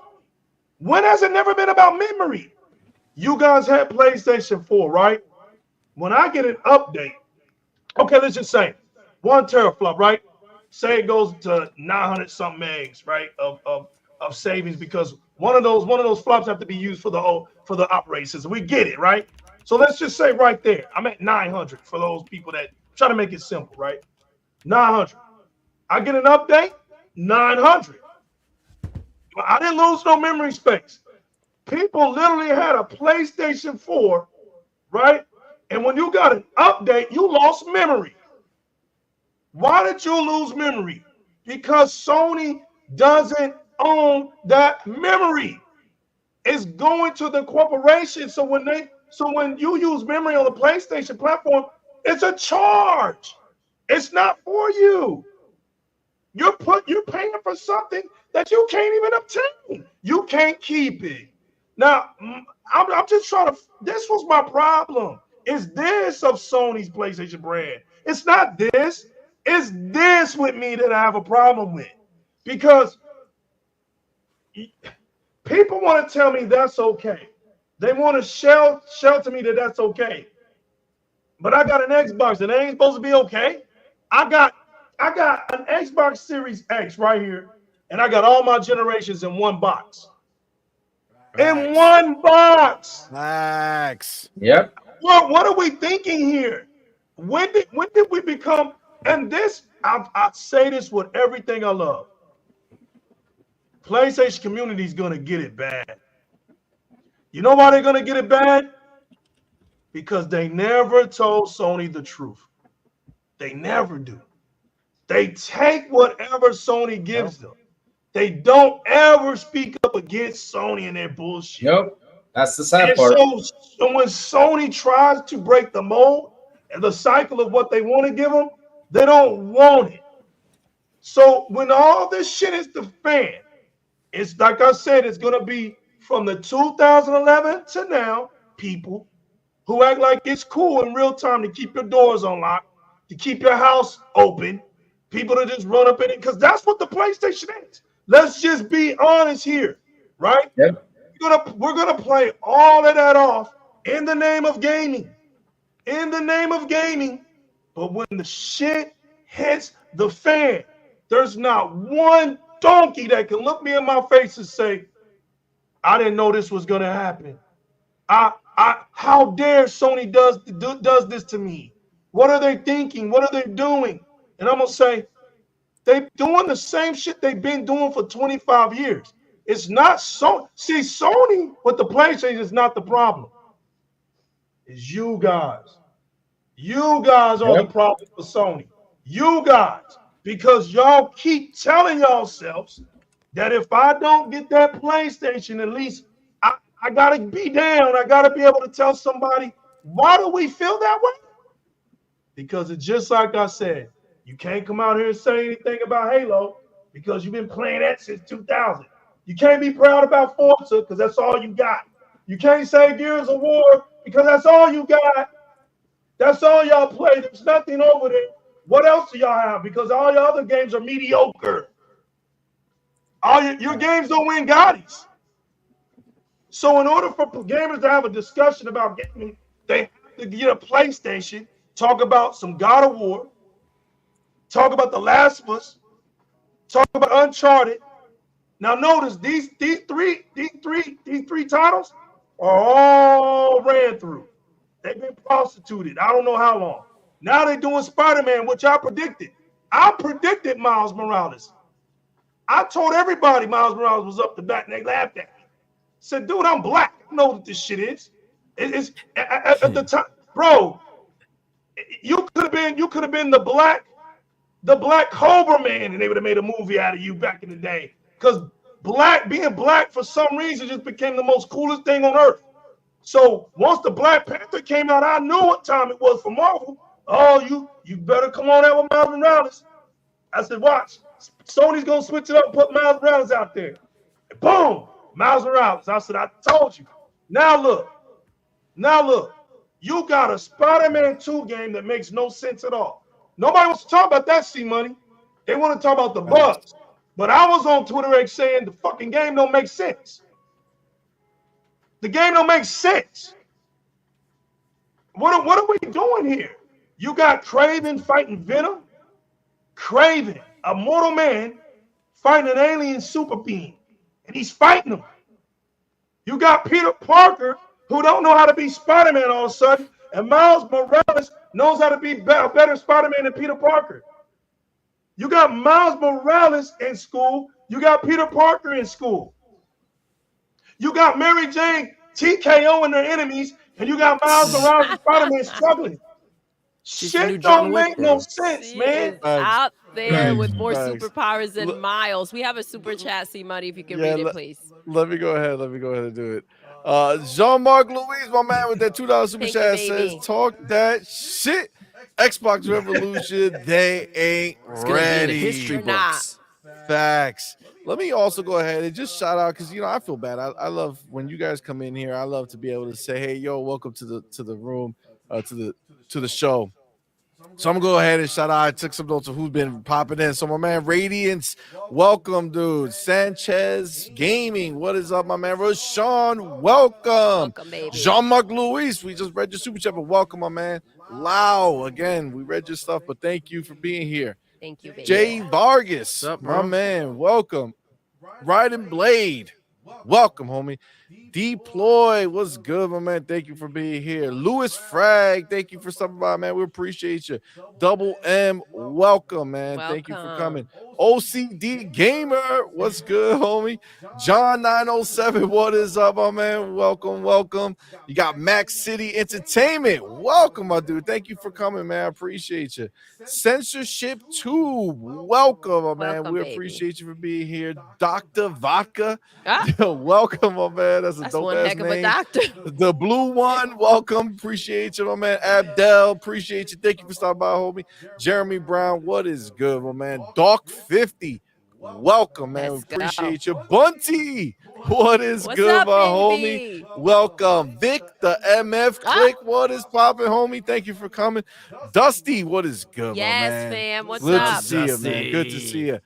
When has it never been about memory? You guys had PlayStation 4, right? When I get an update, okay, let's just say 1 teraflop, right? Say it goes to 900 something megs, right? Of savings because one of those flops have to be used for the operating system. We get it, right? So let's just say right there, I'm at 900 for those people that try to make it simple, right? 900. I get an update, 900. I didn't lose no memory space. People literally had a PlayStation 4, right? And when you got an update, you lost memory. Why did you lose memory? Because Sony doesn't own that memory. It's going to the corporation. So when you use memory on the PlayStation platform, it's a charge. It's not for you. You're paying for something that you can't even obtain. You can't keep it. Now, I'm just trying to. This was my problem. Is this of Sony's PlayStation brand? It's not this. It's this with me that I have a problem with, because people want to tell me that's okay. They want to shelter me that that's okay. But I got an Xbox and it ain't supposed to be okay. I got I got an Xbox Series X right here, and I got all my generations in one box. In Facts. one box. Facts. Yep. What are we thinking here? When did we become? And this, I say this with everything I love. PlayStation community is gonna get it bad. You know why they're gonna get it bad? Because they never told Sony the truth. They never do. They take whatever Sony gives them. They don't ever speak up against Sony and their bullshit. Yep. That's the sad And part. so when Sony tries to break the mold and the cycle of what they want to give them, they don't want it. So when all this shit is the fan, it's like I said, it's going to be from the 2011 to now, people who act like it's cool in real time to keep your doors unlocked, to keep your house open, people to just run up in it, because that's what the PlayStation is. Let's just be honest here, right? Yep. We're gonna play all of that off in the name of gaming. In the name of gaming. But when the shit hits the fan, there's not one donkey that can look me in my face and say, I didn't know this was gonna happen. How dare Sony does this to me? What are they thinking? What are they doing? And I'm gonna say, they're doing the same shit they've been doing for 25 years. It's not so. See, Sony with the PlayStation is not the problem. It's you guys. You guys are the Yep. problem for Sony. You guys. Because y'all keep telling yourselves that if I don't get that PlayStation, at least I gotta be down. I gotta be able to tell somebody, why do we feel that way? Because it's just like I said, you can't come out here and say anything about Halo. because you've been playing that since 2000. You can't be proud about Forza because that's all you got. You can't say Gears of War because that's all you got. That's all y'all play. There's nothing over there. What else do y'all have? Because all your other games are mediocre. All your games don't win Gottis. So in order for gamers to have a discussion about gaming, they have to get a PlayStation, talk about some God of War, talk about The Last of Us, talk about Uncharted. Now notice these three titles are all ran through. They've been prostituted. I don't know how long. Now they're doing Spider-Man, which I predicted. I predicted Miles Morales. I told everybody Miles Morales was up to bat, and they laughed at me. Said, dude, I'm black. I know what this shit is. It's at the time, bro. You could have been the black Cobra Man, and they would have made a movie out of you back in the day. Because being black for some reason just became the most coolest thing on earth. So once the Black Panther came out, I knew what time it was for Marvel. Oh, you better come on out with Miles Morales. I said, watch. Sony's gonna switch it up and put Miles Morales out there. And boom, Miles Morales. I said, I told you. Now look. You got a Spider-Man 2 game that makes no sense at all. Nobody wants to talk about that, CMoney. They want to talk about the bugs. But I was on Twitter X saying the fucking game don't make sense. The game don't make sense. What are we doing here? You got Kraven fighting Venom. Kraven, a mortal man, fighting an alien super being. And he's fighting him. You got Peter Parker, who don't know how to be Spider-Man all of a sudden, and Miles Morales knows how to be a better Spider-Man than Peter Parker. You got Miles Morales in school. You got Peter Parker in school. You got Mary Jane TKOing their enemies, and you got Miles Morales and Spider-Man struggling. Shit don't make no sense, man. Out there with more superpowers than Miles. We have a super chat, CMoney, if you can read it, please. Let me go ahead and do it. Jean-Marc Louise, my man, with that $2 super chat says, talk that shit. Xbox Revolution, they ain't ready. History books. Facts. Let me also go ahead and just shout out, because I feel bad. I love when you guys come in here. I love to be able to say, hey, yo, welcome to the room, to the show. So I'm gonna go ahead and shout out. I took some notes of who's been popping in. So my man Radiance, welcome, dude. Sanchez Gaming, what is up, my man? Rashawn, welcome. Baby. Jean-Marc Louis, we just read your super chat, but welcome, my man. Lau, again, we read your stuff, but thank you for being here. Thank you, baby. Jay Vargas, what's up, my man, welcome. Riding Blade, welcome, homie. Deploy, what's good, my man? Thank you for being here. Louis Frag, thank you for stopping by, man. We appreciate you. Double M, welcome, man. Thank you for coming. OCD Gamer, what's good, homie? John 907, what is up, my man? Welcome. You got Max City Entertainment, welcome, my dude. Thank you for coming, man. I appreciate you. Censorship Tube, welcome, my man. We appreciate you for being here. Dr. Vodka, welcome, my man. That's a dope ass name. Doctor. The blue one, welcome. Appreciate you, my man. Abdel, appreciate you. Thank you for stopping by, homie. Jeremy Brown, what is good, my man? Doc 50, welcome, man. We appreciate you. Bunty, what is good, up, my baby? homie? Welcome. Vic, the MF Click, what is popping, homie? Thank you for coming. Dusty, what is good, my man? Yes, fam. What's good up? to see you, man. Good to see you.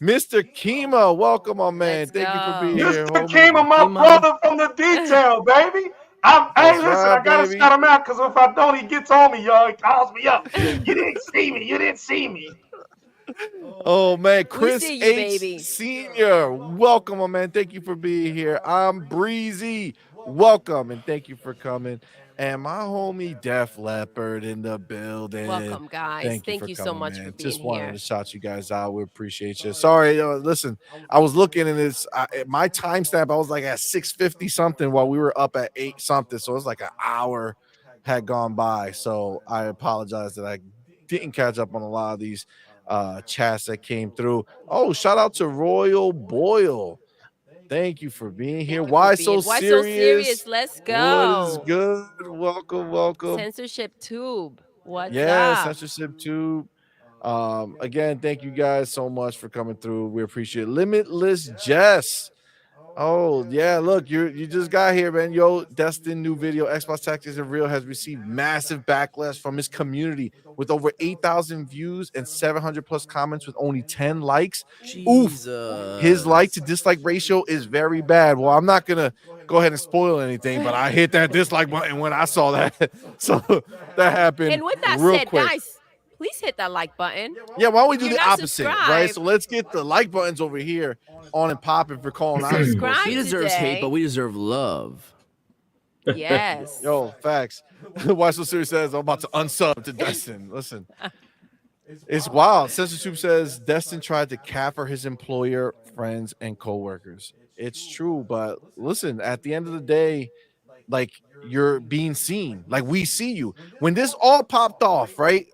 Mr. Kima, welcome, my man. Thank you for being here, Mr. homie. Kima, my brother from the detail, baby. Hey, listen, I gotta shout him out because if I don't, he gets on me, y'all. He calls me up. You didn't see me. Oh man, Chris see you, H. baby. Senior, welcome, my man. Thank you for being here. I'm Breezy, welcome, and thank you for coming. And my homie Def Leppard in the building. Welcome, guys. Thank you so much for being Just here. wanted to shout you guys out. We appreciate you. Sorry, listen, I was looking at this. My timestamp, I was like at 6:50 something while we were up at 8 something. So it was like an hour had gone by. So I apologize that I didn't catch up on a lot of these chats that came through. Oh, shout out to Royal Boyle. Thank you for being here. Why so serious? Let's go. What is good? Welcome. Censorship Tube. What's yeah, up? Censorship Tube. Again, thank you guys so much for coming through. We appreciate it. Limitless Jess. Oh yeah, look, you just got here, man. Yo, Destin new video, Xbox Tactics and Real has received massive backlash from his community with over 8,000 views and 700 plus comments with only 10 likes. Oof. His like to dislike ratio is very bad. Well, I'm not gonna go ahead and spoil anything, but I hit that dislike button when I saw that. So that happened And with that real said, quick. guys, please hit that like button. Yeah, why don't we do If the you're not opposite, right? subscribed- So let's get the like buttons over here on and popping for calling out. Subscribe He deserves hate, today. but we deserve love. Yes. Yo, facts. Why so serious says I'm about to unsub to Destin. Listen, it's wild. Censorship says Destin tried to capper his employer, friends, and coworkers. It's true, but listen, at the end of the day, like you're being seen, like we see you. When this all popped off, right?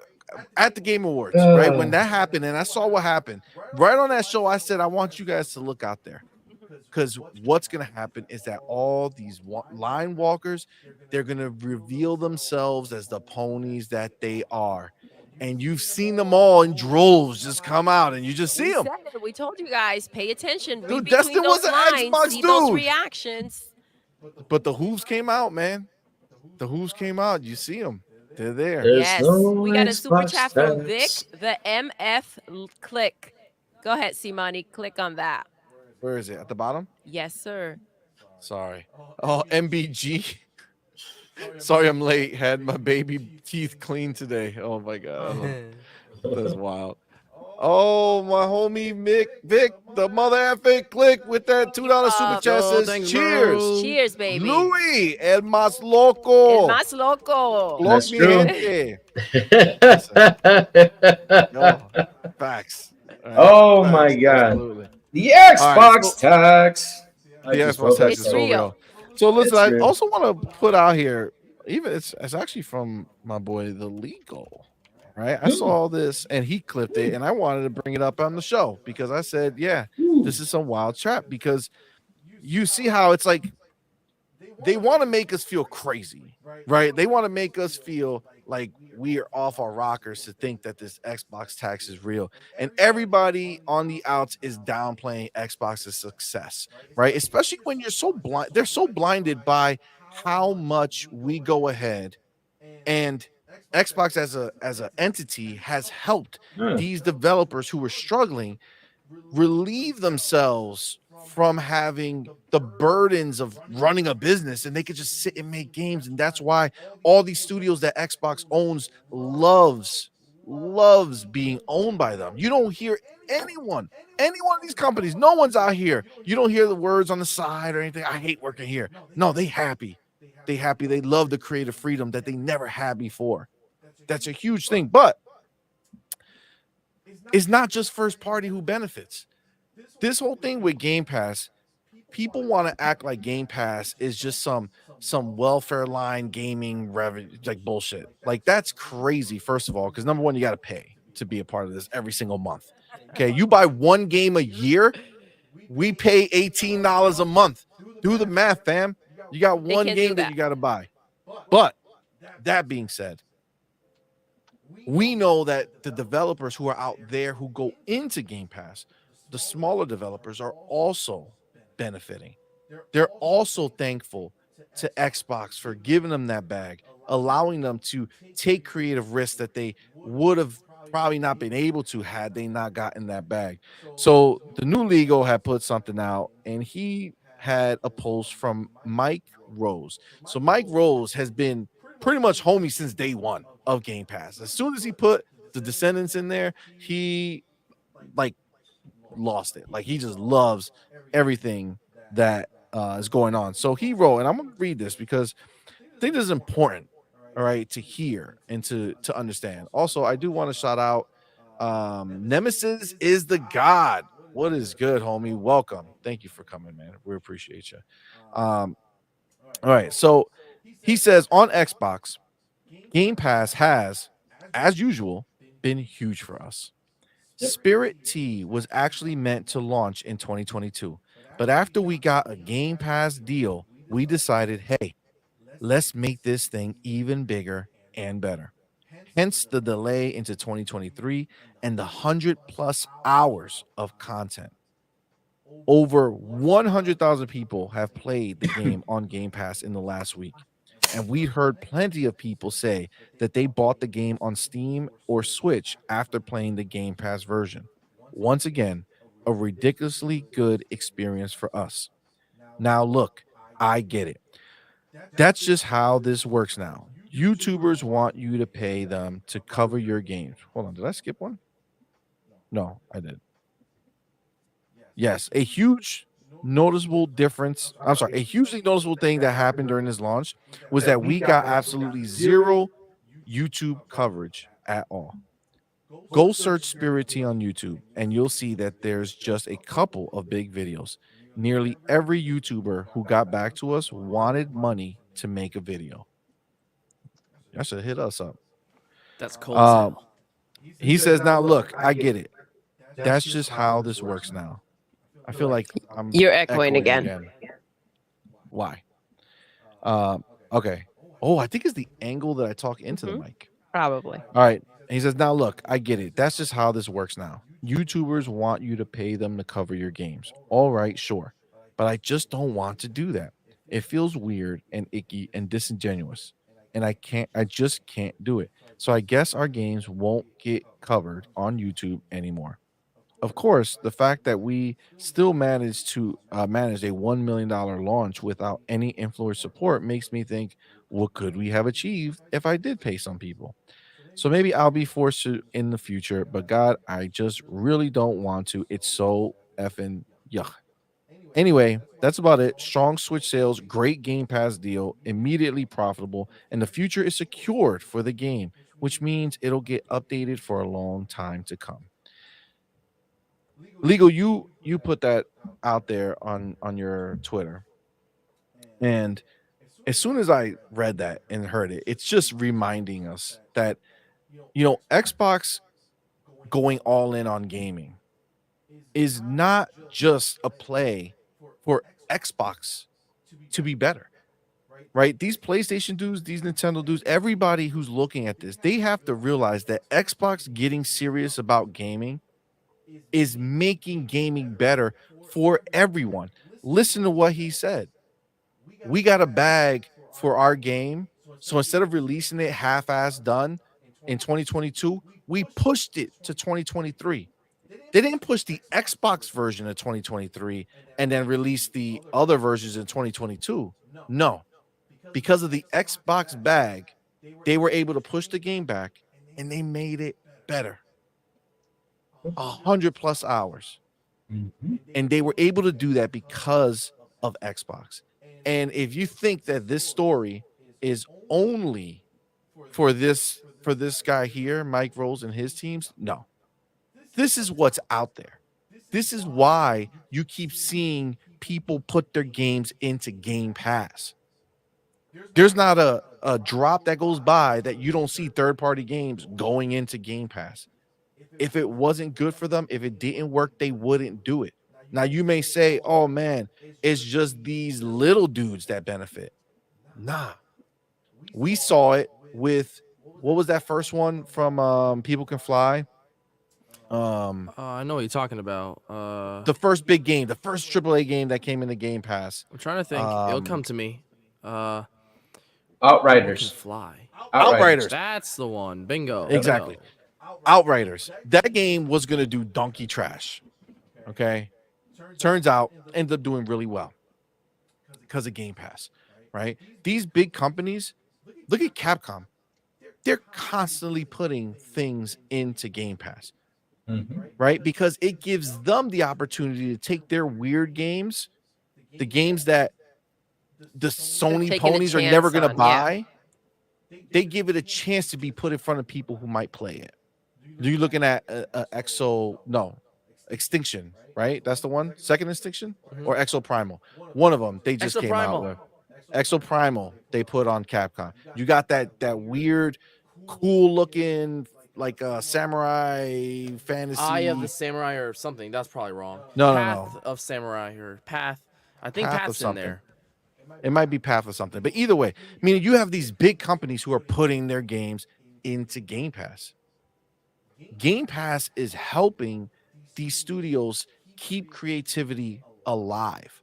At the Game Awards, right? When that happened, and I saw what happened, right on that show, I said, I want you guys to look out there. Because what's going to happen is that all these line walkers, they're going to reveal themselves as the ponies that they are. And you've seen them all in droves just come out, and you just see them. We told you guys, pay attention. Read Dude, between Destin those was an lines, Xbox see those dude. reactions. But the hooves came out, man. The hooves came out. You see them. They're there. There's Yes. no We got a super Xbox chat from Vic, tax. the MF click. Go ahead, CMoney. Click on that. Where is it? At the bottom? Yes, sir. Sorry. Oh, MBG. Sorry I'm late. Had my baby teeth cleaned today. Oh my god. That's wild. Oh, my homie Vic, the mother effing click with that $2 super chat Oh, says thanks, cheers. bro. Cheers, baby. Louis, el más loco. El más loco. That's Mi true. gente. Facts. All right, Oh facts, my God. absolutely. The Xbox All right, tax. The I just Xbox wrote that tax is It's so down. real. real. So listen, It's I real. also want to put out here, even it's actually from my boy the Legal, right? I saw this and he clipped it, and I wanted to bring it up on the show because I said, yeah, this is some wild trap, because you see how it's like they want to make us feel crazy, right? They want to make us feel like we are off our rockers to think that this Xbox tax is real. And everybody on the outs is downplaying Xbox's success, right? Especially when you're so blind, they're so blinded by how much we go ahead and Xbox as a entity has helped these developers who were struggling relieve themselves from having the burdens of running a business, and they could just sit and make games. And that's why all these studios that Xbox owns loves being owned by them. You don't hear any one of these companies, no one's out here, you don't hear the words on the side or anything, I hate working here. No, they happy, they love the creative freedom that they never had before. That's a huge thing. But it's not just first party who benefits. This whole thing with Game Pass, people want to act like Game Pass is just some welfare line gaming revenue, like bullshit. Like that's crazy, first of all, because number one, you got to pay to be a part of this every single month. Okay, you buy one game a year, we pay $18 a month. Do the math, fam. You got one can't game do that that. you got to buy. But that being said, we know that the developers who are out there who go into Game Pass, the smaller developers, are also benefiting. They're also thankful to Xbox for giving them that bag, allowing them to take creative risks that they would have probably not been able to had they not gotten that bag. So the new Legal had put something out, and he had a post from Mike Rose. So Mike Rose has been pretty much homie since day one of Game Pass. As soon as he put the Descendants in there, he like lost it. Like he just loves everything that is going on. So he wrote, and I'm gonna read this because I think this is important, all right, to hear and to understand. Also, I do want to shout out Nemesis is the God. What is good, homie? Welcome. Thank you for coming, man. We appreciate you. All right, so he says on Xbox, Game Pass has, as usual, been huge for us. Spirit Tea was actually meant to launch in 2022, but after we got a Game Pass deal, we decided, hey, let's make this thing even bigger and better. hence the delay into 2023 and the 100+ hours of content. Over 100,000 people have played the game on Game Pass in the last week. And we heard plenty of people say that they bought the game on Steam or Switch after playing the Game Pass version. Once again, a ridiculously good experience for us. Now, look, I get it. That's just how this works now. YouTubers want you to pay them to cover your games. Hold on, did I skip one? No, I did. Yes, a huge noticeable difference. I'm sorry, a hugely noticeable thing that happened during this launch was that we got absolutely zero YouTube coverage at all. Go search Spirit Tea on YouTube and you'll see that there's just a couple of big videos. Nearly every YouTuber who got back to us wanted money to make a video. Y'all should hit us up. That's cold as hell. He says, now look, I get it. That's just how this works now. I feel like I'm You're echoing again. Why? Okay. Oh, I think it's the angle that I talk into the mic. Probably. All right. He says, now look, I get it. That's just how this works now. YouTubers want you to pay them to cover your games. All right, sure. But I just don't want to do that. It feels weird and icky and disingenuous. And I just can't do it. So I guess our games won't get covered on YouTube anymore. Of course, the fact that we still managed to manage a $1 million launch without any influencer support makes me think, what could we have achieved if I did pay some people? So maybe I'll be forced to in the future, but God, I just really don't want to. It's so effing yuck. Anyway, that's about it. Strong Switch sales, great Game Pass deal, immediately profitable, and the future is secured for the game, which means it'll get updated for a long time to come. Legal, you put that out there on your Twitter, and as soon as I read that and heard it, it's just reminding us that Xbox going all in on gaming is not just a play for Xbox to be better, right? These PlayStation dudes, these Nintendo dudes, everybody who's looking at this, they have to realize that Xbox getting serious about gaming is making gaming better for everyone. Listen to what he said. We got a bag for our game. So instead of releasing it half-ass done in 2022, we pushed it to 2023. They didn't push the Xbox version of 2023 and then release the other versions in 2022. No, because of the Xbox bag, they were able to push the game back and they made it better. 100+ hours. And they were able to do that because of Xbox. And if you think that this story is only for this guy here, Mike Rose and his teams, no. This is what's out there. This is why you keep seeing people put their games into Game Pass. There's not a drop that goes by that you don't see third-party games going into Game Pass. If it wasn't good for them, if it didn't work, they wouldn't do it. Now, you may say, oh, man, it's just these little dudes that benefit. Nah. We saw it with, what was that first one from People Can Fly? I know what you're talking about. The first big game, the first AAA game that came into Game Pass. I'm trying to think. It'll come to me. Outriders. Can fly. Outriders. That's the one. Bingo. Exactly. Outriders. That game was going to do donkey trash. Okay. Turns out, ended up doing really well because of Game Pass, right? These big companies, look at Capcom. They're constantly putting things into Game Pass, right? Because it gives them the opportunity to take their weird games, the games that the Sony ponies are never going to buy. Yeah. They give it a chance to be put in front of people who might play it. You're looking at Extinction, right? That's the one. Second Extinction or Exo Primal. One of them they just came out with. Exo Primal they put on Capcom. You got that weird, cool looking like a samurai fantasy. Eye of the Samurai or something. That's probably wrong. No. Path of Samurai or Path. I think Path's in there. It might be Path or something. But either way, I mean, you have these big companies who are putting their games into Game Pass. Game Pass is helping these studios keep creativity alive.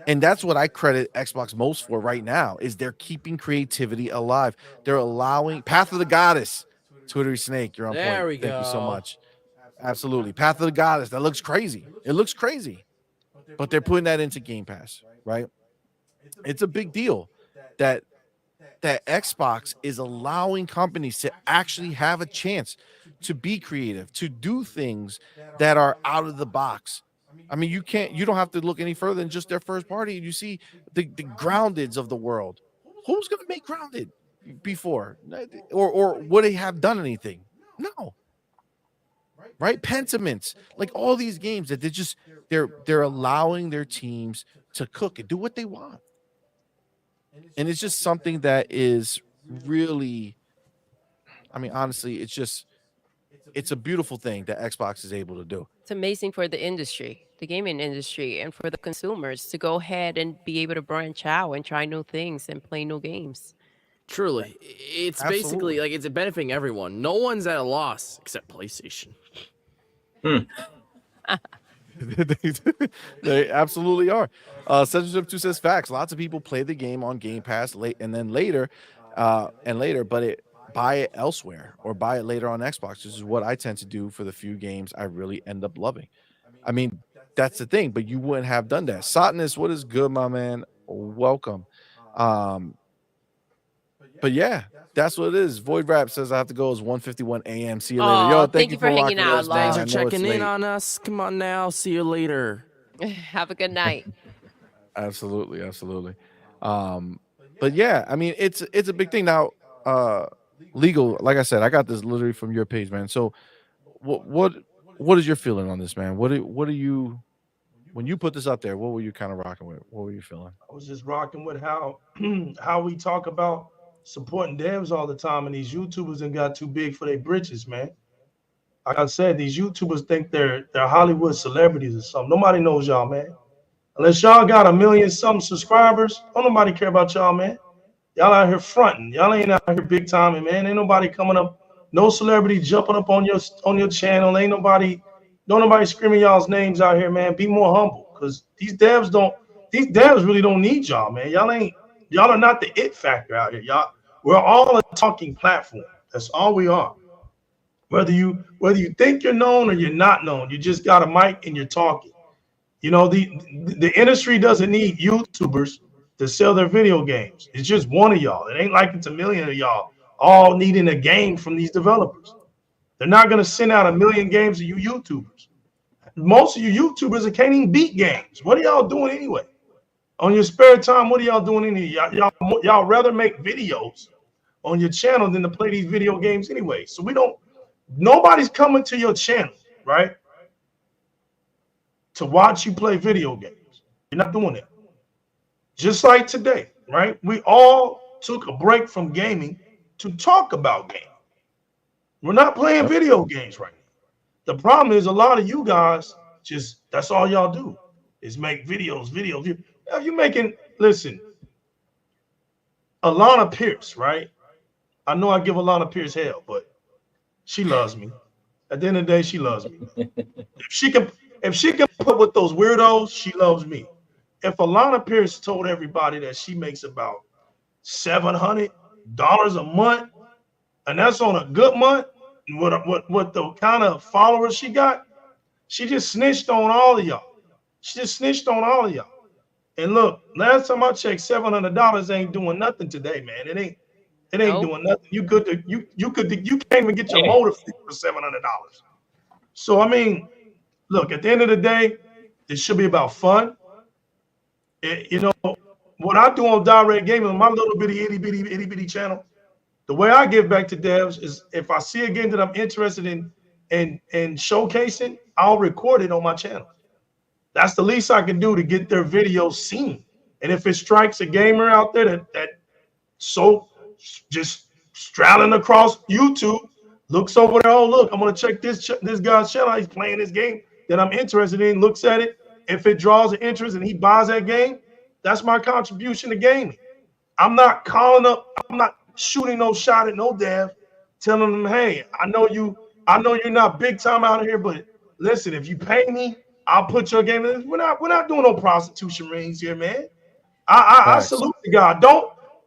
And that's what I credit Xbox most for right now is they're keeping creativity alive. They're allowing Path of the Goddess, Twittery Snake, you're on There point. we Thank you so go. much. Absolutely. Path of the Goddess, that looks crazy. It looks crazy. But they're putting that into Game Pass, right? It's a big deal that Xbox is allowing companies to actually have a chance to be creative, to do things that are out of the box. I mean, you don't have to look any further than just their first party. You see the Groundeds of the world. Who's going to make Grounded before? Or would they have done anything? No. Right? Pentiments, like all these games that they're allowing their teams to cook and do what they want. And it's just something that is really, I mean, honestly, it's a beautiful thing that Xbox is able to do. It's amazing for the industry, the gaming industry, and for the consumers to go ahead and be able to branch out and try new things and play new games. Truly, it's Absolutely. basically like it's benefiting everyone. No one's at a loss except PlayStation. They absolutely are. Censorship 2 says facts. Lots of people play the game on Game Pass late and then later, but buy it elsewhere or buy it later on Xbox. This is what I tend to do for the few games I really end up loving. I mean, that's the thing, but you wouldn't have done that. Sotinus, what is good, my man? Welcome. But yeah, that's what it is. Void Rap says I have to go. It's 1:51 a.m. See you later. Aw, Yo, thank you for hanging rocking out, with us, love. man. Thanks I for know it's checking in late. on us. Come on now. See you later. Have a good night. Absolutely. But yeah, I mean, it's a big thing now. Legal, like I said, I got this literally from your page, man. So, what is your feeling on this, man? What are you when you put this up there? What were you kind of rocking with? What were you feeling? I was just rocking with how how we talk about supporting devs all the time, and these YouTubers and got too big for their britches, man. Like I said, these YouTubers think they're Hollywood celebrities or something. Nobody knows y'all, man. Unless y'all got 1 million something subscribers, don't nobody care about y'all, man. Y'all out here fronting. Y'all ain't out here big timing, man. Ain't nobody coming up, no celebrity jumping up on your channel. Ain't nobody, don't nobody screaming y'all's names out here, man. Be more humble, because these devs really don't need y'all, man. Y'all are not the it factor out here. We're all a talking platform. That's all we are. Whether you think you're known or you're not known, you just got a mic and you're talking. You know, the industry doesn't need YouTubers to sell their video games. It's just one of y'all. It ain't like it's 1 million of y'all all needing a game from these developers. They're not going to send out 1 million games to you YouTubers. Most of you YouTubers can't even beat games. What are y'all doing anyway? On your spare time, what are y'all doing anyway? Y'all rather make videos on your channel than to play these video games anyway. So nobody's coming to your channel, right, to watch you play video games. You're not doing it. Just like today, right? We all took a break from gaming to talk about gaming. We're not playing video games right now. The problem is a lot of you guys that's all y'all do is make videos. You're making, listen, Alana Pierce, right? I know I give Alana Pierce hell, but she loves me. At the end of the day, she loves me. If she can put with those weirdos, she loves me. If Alana Pierce told everybody that she makes about $700 a month, and that's on a good month, with the kind of followers she got, she just snitched on all of y'all. And look, last time I checked, $700 ain't doing nothing today, man. It ain't Nope. doing nothing. You can't even get your motor fixed for $700. So I mean, look, at the end of the day, it should be about fun. You know, what I do on Direct Gaming, on my little bitty itty bitty channel, the way I give back to devs is if I see a game that I'm interested in showcasing, I'll record it on my channel. That's the least I can do to get their videos seen. And if it strikes a gamer out there that so just straddling across YouTube, looks over there, oh look, I'm gonna check this guy's channel. He's playing this game that I'm interested in. Looks at it. If it draws an interest and he buys that game, that's my contribution to gaming. I'm not calling up. I'm not shooting no shot at no dev telling them, hey, I know you're not big time out here, but listen, if you pay me, I'll put your game in. We're not doing no prostitution rings here, man. I Facts. salute the guy.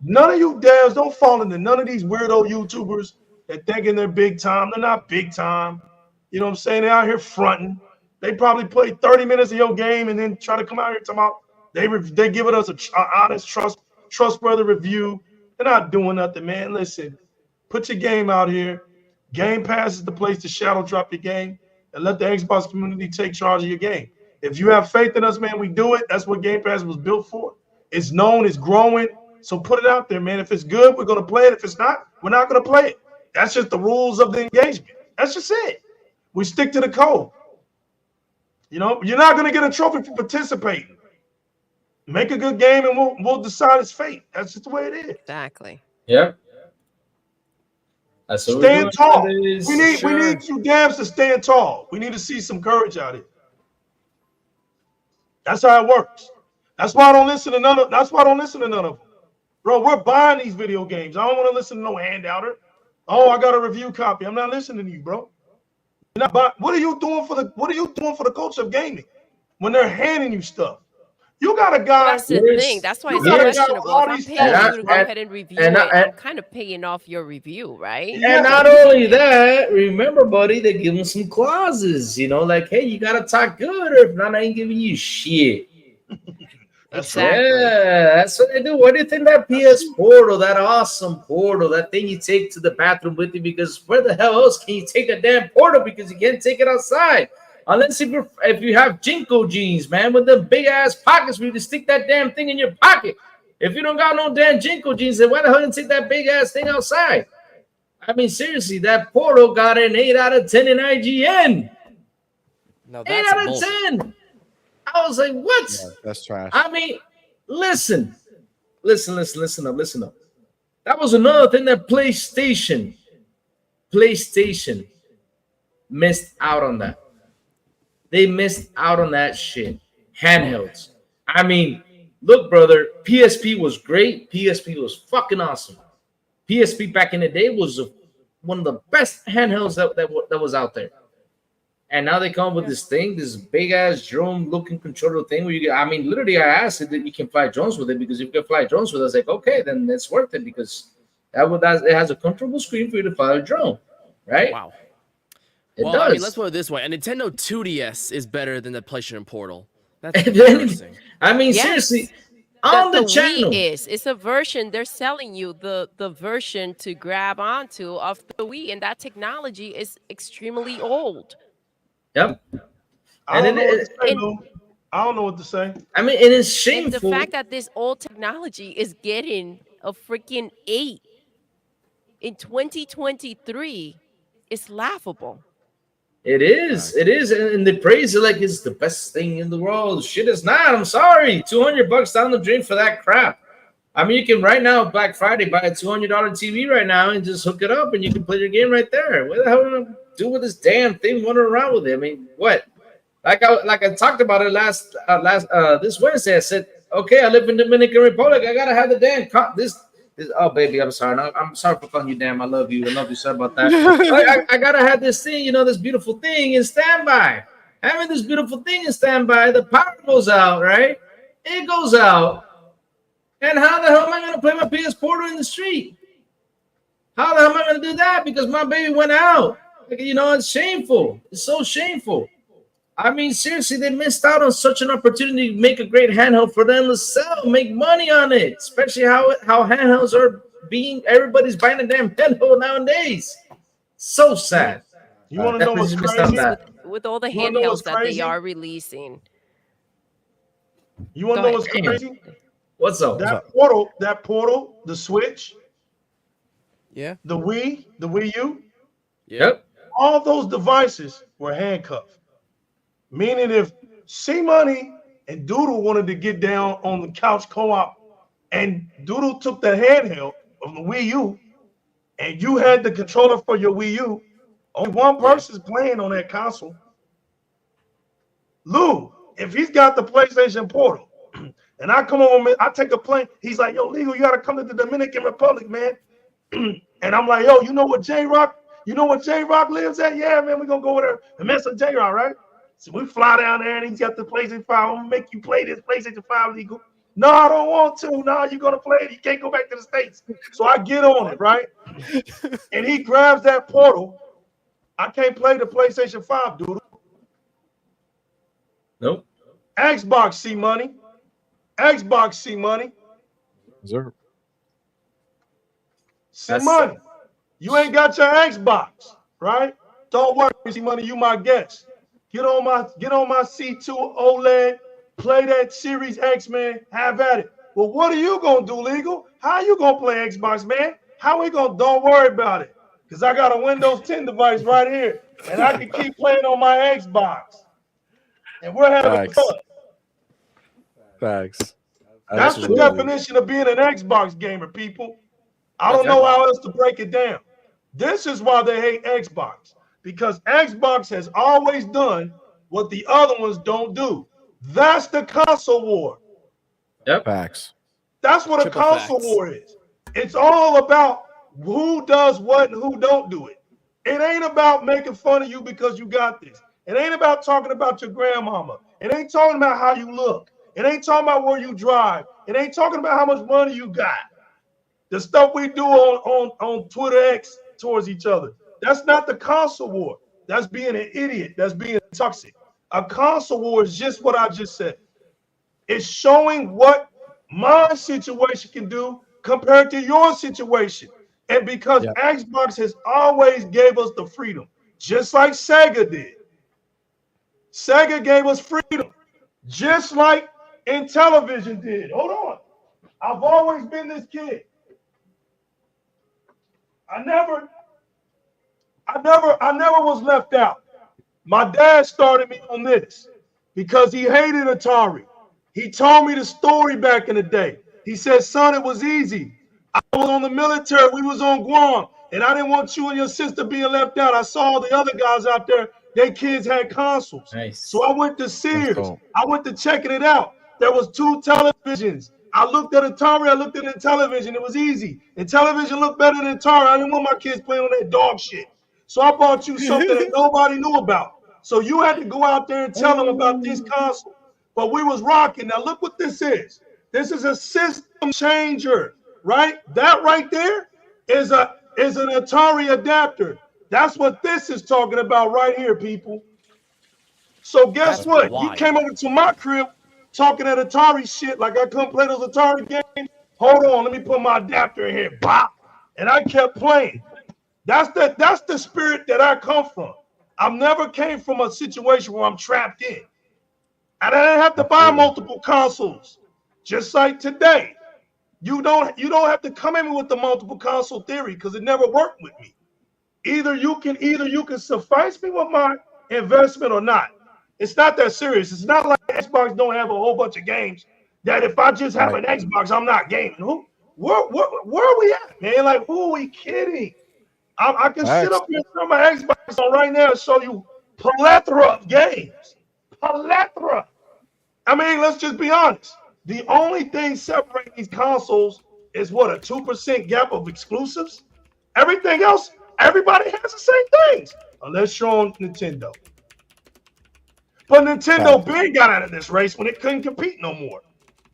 None of you devs don't fall into none of these weirdo YouTubers that thinking they're big time. They're not big time. You know what I'm saying? They're out here fronting. They probably play 30 minutes of your game and then try to come out here talking about they giving us an honest, trustworthy review. They're not doing nothing, man. Listen, put your game out here. Game Pass is the place to shadow drop your game and let the Xbox community take charge of your game. If you have faith in us, man, we do it. That's what Game Pass was built for. It's known, it's growing. So put it out there, man. If it's good, we're going to play it. If it's not, we're not going to play it. That's just the rules of the engagement. That's just it. We stick to the code. You know, you're not going to get a trophy for participating. Make a good game and we'll decide its fate. That's just the way it is. Exactly. Yeah. That's what Stand tall. We nowadays. need you devs to stand tall. We need to see some courage out here. That's how it works. That's why I don't listen to none of them. Bro, we're buying these video games. I don't want to listen to no handouter. Oh, I got a review copy. I'm not listening to you, bro. You're not buying. What are you doing for the culture of gaming when they're handing you stuff? You got a guy. That's the thing. That's why it's questionable. If I'm paying you to go ahead and review it, I'm kind of paying off your review, right? And not only that, remember, buddy, they give them some clauses, like, hey, you gotta talk good, or if not, I ain't giving you shit. Exactly. Yeah, that's what they do. What do you think that PS Portal, that awesome portal, that thing you take to the bathroom with you? Because where the hell else can you take a damn portal? Because you can't take it outside. Unless if you have Jinko jeans, man, with the big ass pockets for you to stick that damn thing in your pocket. If you don't got no damn Jinko jeans, then why the hell didn't take that big ass thing outside? I mean, seriously, that portal got an 8 out of 10 in IGN. No, 8 that's out of 10. I was like, what? Yeah, that's trash. I mean, listen up. That was another thing that PlayStation missed out on that. They missed out on that shit. Handhelds. I mean, look, brother, PSP was great. PSP was fucking awesome. PSP back in the day was one of the best handhelds that was out there. And now they come up with this thing, this big ass drone looking controller thing where literally I asked it that you can fly drones with it, because if you can fly drones with it, I was like, okay, then it's worth it, because it has a comfortable screen for you to fly a drone, right? Wow. It Well, does. I mean, let's put it this way: a Nintendo 2DS is better than the PlayStation Portal. That's And then- embarrassing. I mean, Yes. seriously, on the channel. It's a version. They're selling you the version to grab onto of the Wii, and that technology is extremely old. Yep. I don't know what to say, Lou. I don't know what to say. I mean, it is And shameful. the fact that this old technology is getting a freaking 8 in 2023 is laughable. It is, and they praise it like it's the best thing in the world. Shit is not. I'm sorry, $200 down the drain for that crap. I mean, you can right now Black Friday buy a $200 TV right now and just hook it up, and you can play your game right there. What the hell am I gonna do with this damn thing? Wandering around with it? I mean, what? Like I talked about it last this Wednesday. I said, okay, I live in Dominican Republic. I gotta have the damn this. Oh, baby, I'm sorry. No, I'm sorry for calling you damn. I love you. Sorry about that. I gotta have this thing, this beautiful thing in standby. Having this beautiful thing in standby, the power goes out, right? It goes out. And how the hell am I gonna play my PS Portal in the street? How the hell am I gonna do that? Because my baby went out. It's shameful. It's so shameful. I mean, seriously, they missed out on such an opportunity to make a great handheld for them to sell, make money on it. Especially how handhelds are everybody's buying a damn handheld nowadays. So sad. You want to know what's Definitely missed out crazy? that. With all the You wanna know what's handhelds that they crazy? are releasing. You want to Go know what's ahead. crazy? What's up? That portal, the Switch, Yeah. the Wii U, Yep. all those devices were handcuffed. Meaning if CMoney and Doodle wanted to get down on the couch co-op and Doodle took the handheld of the Wii U and you had the controller for your Wii U, only one person's playing on that console. Lou, if he's got the PlayStation Portal and I come on, I take a plane, he's like, yo, Legal, you got to come to the Dominican Republic, man. And I'm like, yo, you know what J-Rock? You know what J-Rock lives at? Yeah, man, we're going to go over there and mess with J-Rock, right? So we fly down there and he's got the PlayStation 5. I'm going to make you play this PlayStation 5 legal. No, I don't want to. No, you're going to play it. You can't go back to the States. So I get on it, right? And he grabs that portal. I can't play the PlayStation 5, Doodle. Nope. Xbox CMoney. Xbox CMoney. Sir. CMoney. You ain't got your Xbox, right? Don't worry, CMoney, you my guest. Get on my C2 OLED, play that Series X, man. Have at it. Well, what are you gonna do, legal? How you gonna play Xbox, man? How we gonna? Don't worry about it, cause I got a Windows 10 device right here, and I can keep playing on my Xbox, and we're having fun. Facts. That's the definition of being an Xbox gamer, people. I don't know how else to break it down. This is why they hate Xbox, because Xbox has always done what the other ones don't do. That's the console war. Yep. Facts. That's what a console war is. It's all about who does what and who don't do it. It ain't about making fun of you because you got this. It ain't about talking about your grandmama. It ain't talking about how you look. It ain't talking about where you drive. It ain't talking about how much money you got. The stuff we do on Twitter X towards each other. That's not the console war. That's being an idiot. That's being toxic. A console war is just what I just said. It's showing what my situation can do compared to your situation. And because Xbox has always gave us the freedom, just like Sega did. Sega gave us freedom, just like Intellivision did. Hold on. I've always been this kid. I never was left out. My dad started me on this because he hated Atari. He told me the story back in the day. He said, son, it was easy. I was on the military. We was on Guam. And I didn't want you and your sister being left out. I saw the other guys out there. Their kids had consoles. Nice. So I went to Sears. I went to checking it out. There was 2 televisions. I looked at Atari. I looked at Intellivision. It was easy. Intellivision looked better than Atari. I didn't want my kids playing on that dog shit. So I bought you something that nobody knew about. So you had to go out there and tell them about this console. But we was rocking. Now look what this is. This is a system changer, right? That right there is an Atari adapter. That's what this is talking about right here, people. So guess what? You came over to my crib talking that Atari shit like I couldn't play those Atari games. Hold on, let me put my adapter in here. Bop. And I kept playing. That's the spirit that I come from. I've never came from a situation where I'm trapped in. And I didn't have to buy multiple consoles. Just like today. You don't have to come in with the multiple console theory because it never worked with me. Either you can suffice me with my investment or not. It's not that serious. It's not like Xbox don't have a whole bunch of games that if I just have an Xbox, I'm not gaming. Where are we at, man? Like, who are we kidding? I can sit up here and turn my Xbox on right now and show you plethora of games. Plethora. I mean, let's just be honest. The only thing separating these consoles is what, a 2% gap of exclusives? Everything else, everybody has the same things, unless you're on Nintendo. But Nintendo big got out of this race when it couldn't compete no more.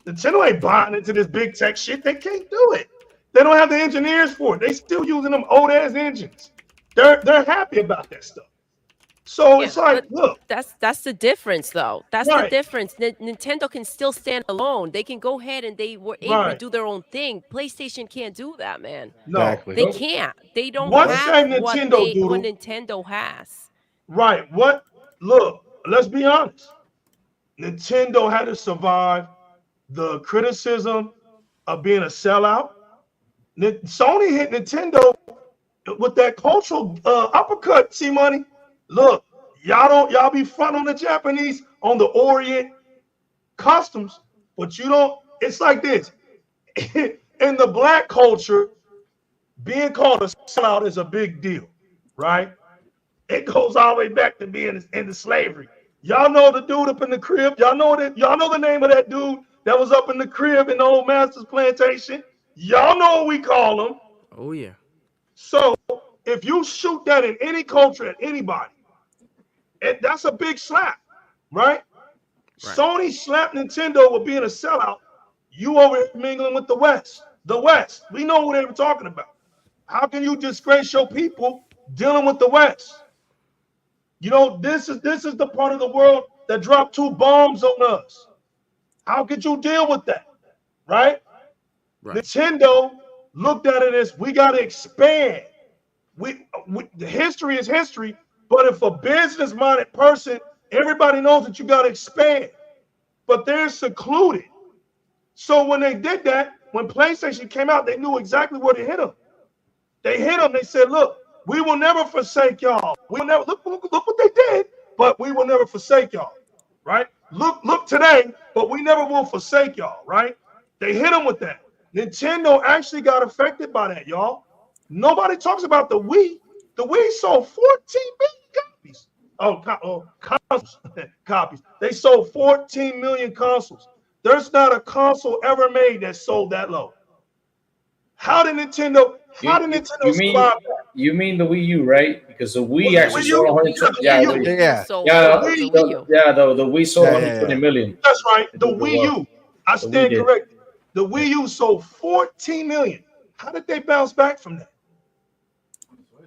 Nintendo ain't buying into this big tech shit. They can't do it. They don't have the engineers for it. They still using them old ass engines. They're happy about that stuff. So it's like, look. That's the difference, though. That's the difference. Nintendo can still stand alone. They can go ahead and they were able to do their own thing. PlayStation can't do that, man. No, they can't. They don't have what Nintendo has. Right. What? Look, let's be honest. Nintendo had to survive the criticism of being a sellout. Sony hit Nintendo with that cultural uppercut, CMoney. Look, y'all be front on the Japanese on the Orient customs, but you don't. It's like this. In the black culture, being called a sellout is a big deal, right? It goes all the way back to being into slavery. Y'all know the dude up in the crib. Y'all know the name of that dude that was up in the crib in the old master's plantation. Y'all know what we call him. Oh yeah. So if you shoot that in any culture at anybody, that's a big slap, right? Right. Sony slapped Nintendo with being a sellout. You over here mingling with the West. The West. We know what they were talking about. How can you disgrace your people dealing with the West? You know, this is the part of the world that dropped 2 bombs on us. How could you deal with that? Right? Right. Nintendo looked at it as we got to expand. The history is history, but if a business-minded person, everybody knows that you got to expand. But they're secluded. So when they did that, when PlayStation came out, they knew exactly where to hit them. They hit them. They said, "Look, we will never forsake y'all. We will never look what they did, but we will never forsake y'all." Right? Look today, but we never will forsake y'all. Right? They hit them with that. Nintendo actually got affected by that, y'all. Nobody talks about the Wii. The Wii sold 14 million copies. Consoles. Copies. They sold 14 million consoles. There's not a console ever made that sold that low. How did Nintendo survive that? You mean the Wii U, right? Because the Wii The actually Wii sold U? 120. Yeah, Yeah, the Wii U. Yeah. So yeah, the Wii U. the Wii sold Yeah, 120 million. That's right. It The did go Wii well. U. I The Wii stand did. corrected. The Wii U sold 14 million. How did they bounce back from that?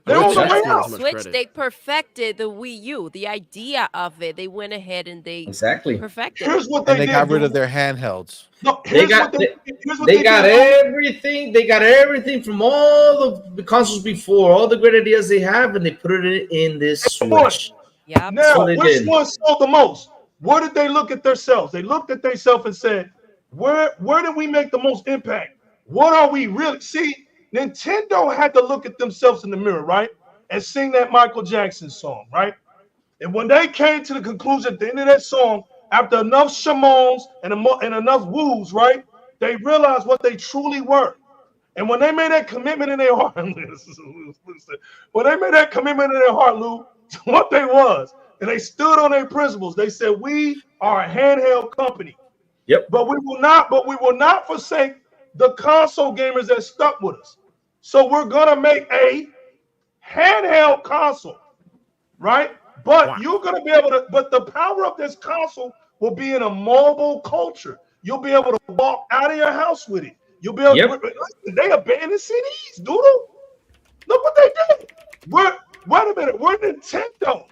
I They're don't on the think way that's giving out. too much Switch, credit. they perfected the Wii U. The idea of it, they went ahead and they Exactly. perfected Here's it. what And they they did. got rid Dude. of their handhelds. No, They here's got what they got did. everything. They got everything from all the consoles before, all the great ideas they have, and they put it in this Switch. Yep. That's Now, what they which did. one sold the most? Where did they look at themselves? They looked at themselves and said, where did we make the most impact? What are we really? See, Nintendo had to look at themselves in the mirror, right? And sing that Michael Jackson song, right? And when they came to the conclusion at the end of that song, after enough shamons and enough woos, right? They realized what they truly were. And when they made that commitment in their heart, when they made that commitment in their heart, Lou, to what they was, and they stood on their principles, they said, "We are a handheld company, Yep. but we will not forsake the console gamers that stuck with us. So we're gonna make a handheld console, right? But Wow. you're gonna be able to. But the power of this console will be in a mobile culture. You'll be able to walk out of your house with it. You'll be able. Yep. They abandoned CDs, Doodle. Look what they did. Wait a minute. We're Nintendo.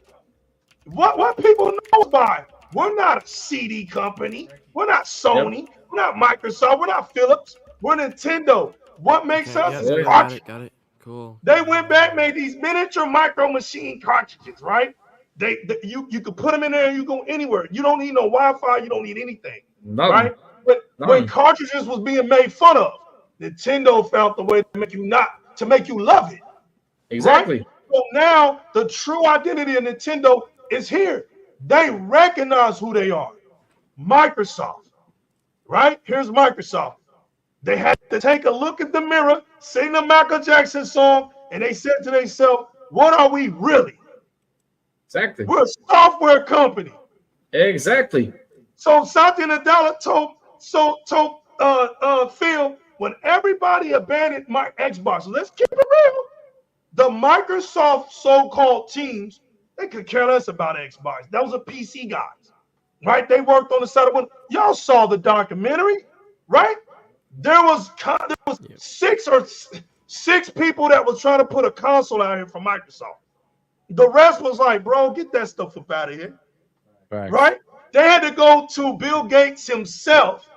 What people know by? We're not a CD company. We're not Sony. Yep. We're not Microsoft. We're not Philips. We're Nintendo. What makes Okay, us yeah, is got it, cartridges. got it. Cool. They went back, made these miniature micro machine cartridges, right? You could put them in there and you go anywhere. You don't need no Wi-Fi. You don't need anything, None. right? But when None. cartridges was being made fun of, Nintendo found the way to make you love it. Exactly. Right? So now the true identity of Nintendo is here. They recognize who they are. Microsoft, right? Here's Microsoft. They had to take a look at the mirror, sing the Michael Jackson song, and they said to themselves, "What are we really? Exactly. We're a software company." Exactly. So Satya Nadella told Phil, when everybody abandoned my Xbox, let's keep it real. The Microsoft so-called teams, they could care less about Xbox. That was a PC guys, right? They worked on the side of one. Y'all saw the documentary, right? There was six people that was trying to put a console out here from Microsoft. The rest was like, bro, get that stuff up out of here, right? They had to go to Bill Gates himself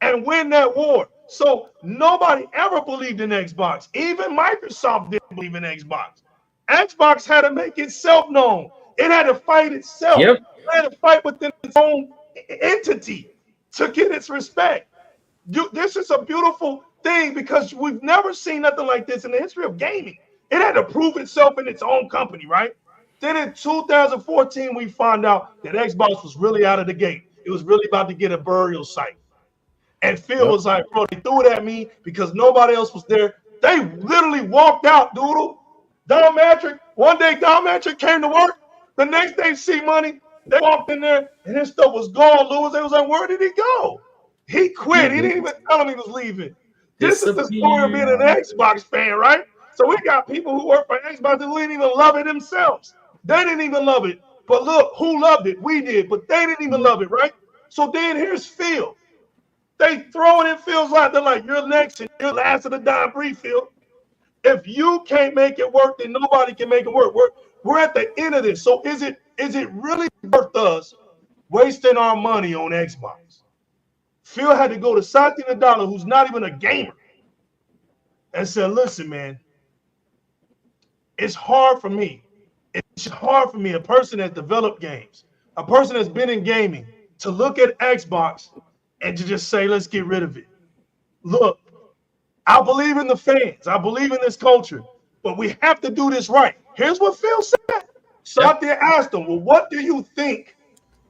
and win that war. So nobody ever believed in Xbox. Even Microsoft didn't believe in Xbox. Xbox had to make itself known. It had to fight itself. Yep. It had to fight within its own entity to get its respect. This is a beautiful thing because we've never seen nothing like this in the history of gaming. It had to prove itself in its own company, right? Then in 2014, we found out that Xbox was really out of the gate. It was really about to get a burial site. And Phil was like, bro, they threw it at me because nobody else was there. They literally walked out, Doodle. One day Don Matrick came to work. The next day, CMoney, they walked in there and his stuff was gone, Lewis. They was like, where did he go? He quit. He didn't even tell him he was leaving. This is the story of being an Xbox fan, right? So we got people who work for Xbox that didn't even love it themselves. They didn't even love it. But look, who loved it? We did, but they didn't even love it, right? So then here's Phil. They throw it in Phil's lap. They're like, you're next and you're last of the dying breed, Phil. If you can't make it work, then nobody can make it work. We're at the end of this. So is it really worth us wasting our money on Xbox? Phil had to go to Satya Nadella, who's not even a gamer, and said, listen, man, it's hard for me. It's hard for me, a person that's developed games, a person that's been in gaming, to look at Xbox and to just say, let's get rid of it. Look, I believe in the fans. I believe in this culture, but we have to do this right. Here's what Phil said. Satya asked him, well, what do you think?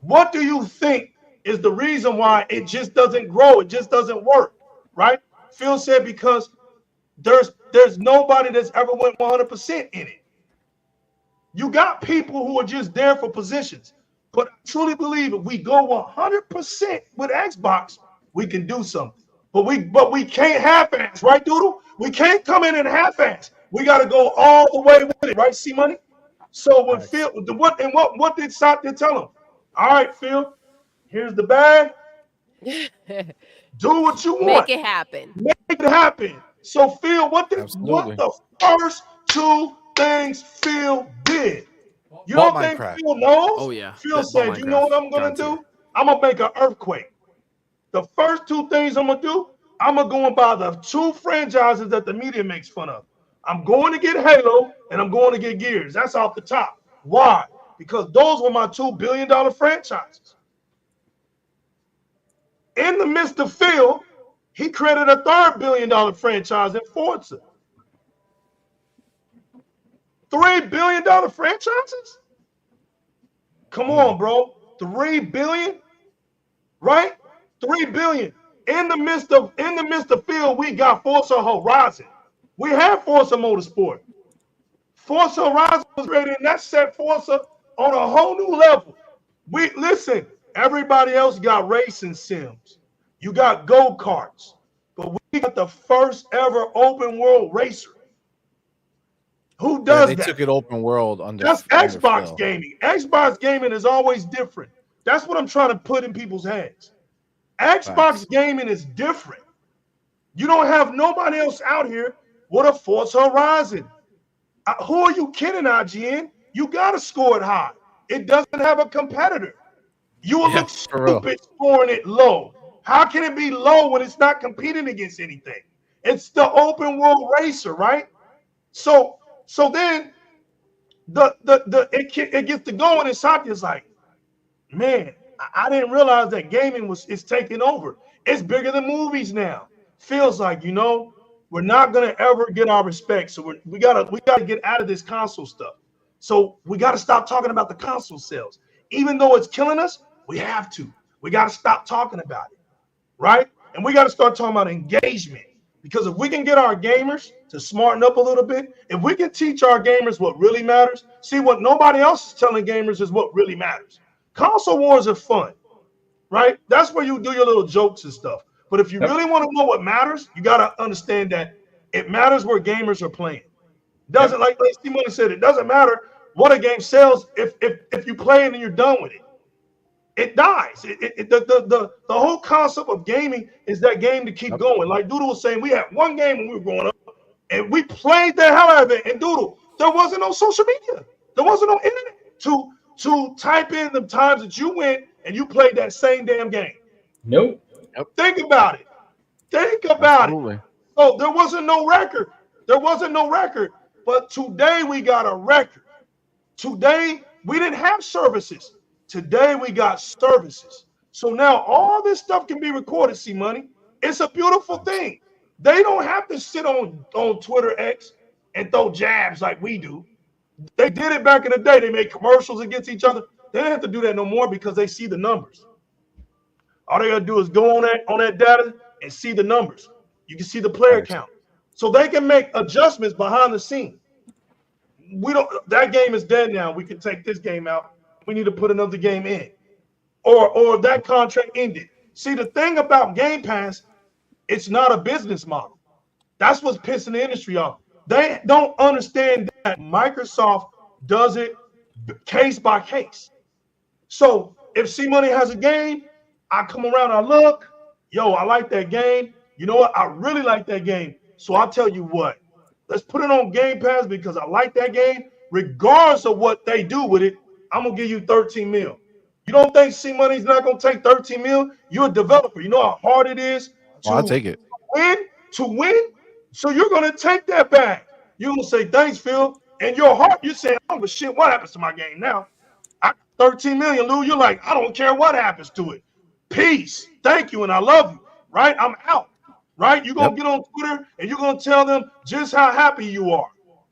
What do you think is the reason why it just doesn't grow? It just doesn't work, right? Phil said, because there's nobody that's ever went 100% in it. You got people who are just there for positions. But I truly believe if we go 100% with Xbox, we can do something. But we can't half-ass, right, Doodle? We can't come in and half-ass. We got to go all the way with it, right, CMoney? So when Phil, what did Satya tell him? All right, Phil, here's the bag. Do what you want. Make it happen. Make it happen. So Phil, what the first two things Phil did? You don't think Phil knows? Oh yeah. Phil said, you know what I'm gonna do? I'm gonna make an earthquake. The first two things I'm gonna do, I'm gonna go and buy the two franchises that the media makes fun of. I'm going to get Halo and I'm going to get Gears. That's off the top. Why? Because those were my $2 billion franchises. In the midst of Phil, he created a $3 billion franchise in Forza. $3 billion franchises? Come on, bro. $3 billion, right? $3 billion. In the midst of Phil, we got Forza Horizon. We have Forza Motorsport. Forza Horizon was ready, and that set Forza on a whole new level. Listen, everybody else got racing sims. You got go-karts. But we got the first ever open world racer. Who does that? They took it open world under. That's Xbox gaming. Xbox gaming is always different. That's what I'm trying to put in people's heads. Xbox gaming is different. You don't have nobody else out here with a Forza Horizon. Who are you kidding, IGN? You got to score it high. It doesn't have a competitor. You will look stupid scoring it low. How can it be low when it's not competing against anything? It's the open world racer, right? So then it gets to going, and Satya's like, man, I didn't realize that gaming is taking over. It's bigger than movies now. Feels like, we're not gonna ever get our respect. So we gotta get out of this console stuff. So we gotta stop talking about the console sales. Even though it's killing us, we have to. We gotta stop talking about it, right? And we gotta start talking about engagement. Because if we can get our gamers to smarten up a little bit, if we can teach our gamers what really matters, see what nobody else is telling gamers is what really matters. Console wars are fun, right? That's where you do your little jokes and stuff. But if you really want to know what matters, you got to understand that it matters where gamers are playing. Doesn't like CMoney said, it doesn't matter what a game sells if you play it and you're done with it. It dies. The whole concept of gaming is that game to keep going. Like Doodle was saying, we had one game when we were growing up, and we played the hell out of it. And Doodle, there wasn't no social media. There wasn't no internet to type in the times that you went and you played that same damn game. Nope. Think about it. Think about it. So there wasn't no record. There wasn't no record. But today we got a record. Today we didn't have services. Today we got services. So now all this stuff can be recorded, CMoney. It's a beautiful thing. They don't have to sit on Twitter X and throw jabs like we do. They did it back in the day. They made commercials against each other. They don't have to do that no more because they see the numbers. All they gotta do is go on that data and see the numbers. You can see the player count. So they can make adjustments behind the scene. That game is dead now. We can take this game out. We need to put another game in. Or that contract ended. See, the thing about Game Pass, it's not a business model. That's what's pissing the industry off. they don't understand that Microsoft does it case by case. So if CMoney has a game, I come around, I look, yo, I like that game. You know what? I really like that game. So I'll tell you what, let's put it on Game Pass because I like that game. Regardless of what they do with it, I'm gonna give you 13 mil. You don't think CMoney's not gonna take 13 mil? You're a developer. You know how hard it is to I'll take it. win. So you're gonna take that back. You're gonna say, thanks, Phil. In your heart, you're saying, oh, but shit, what happens to my game now? 13 million, Lou. You're like, I don't care what happens to it. Peace. Thank you, and I love you. Right? I'm out. Right? You're gonna get on Twitter and you're gonna tell them just how happy you are.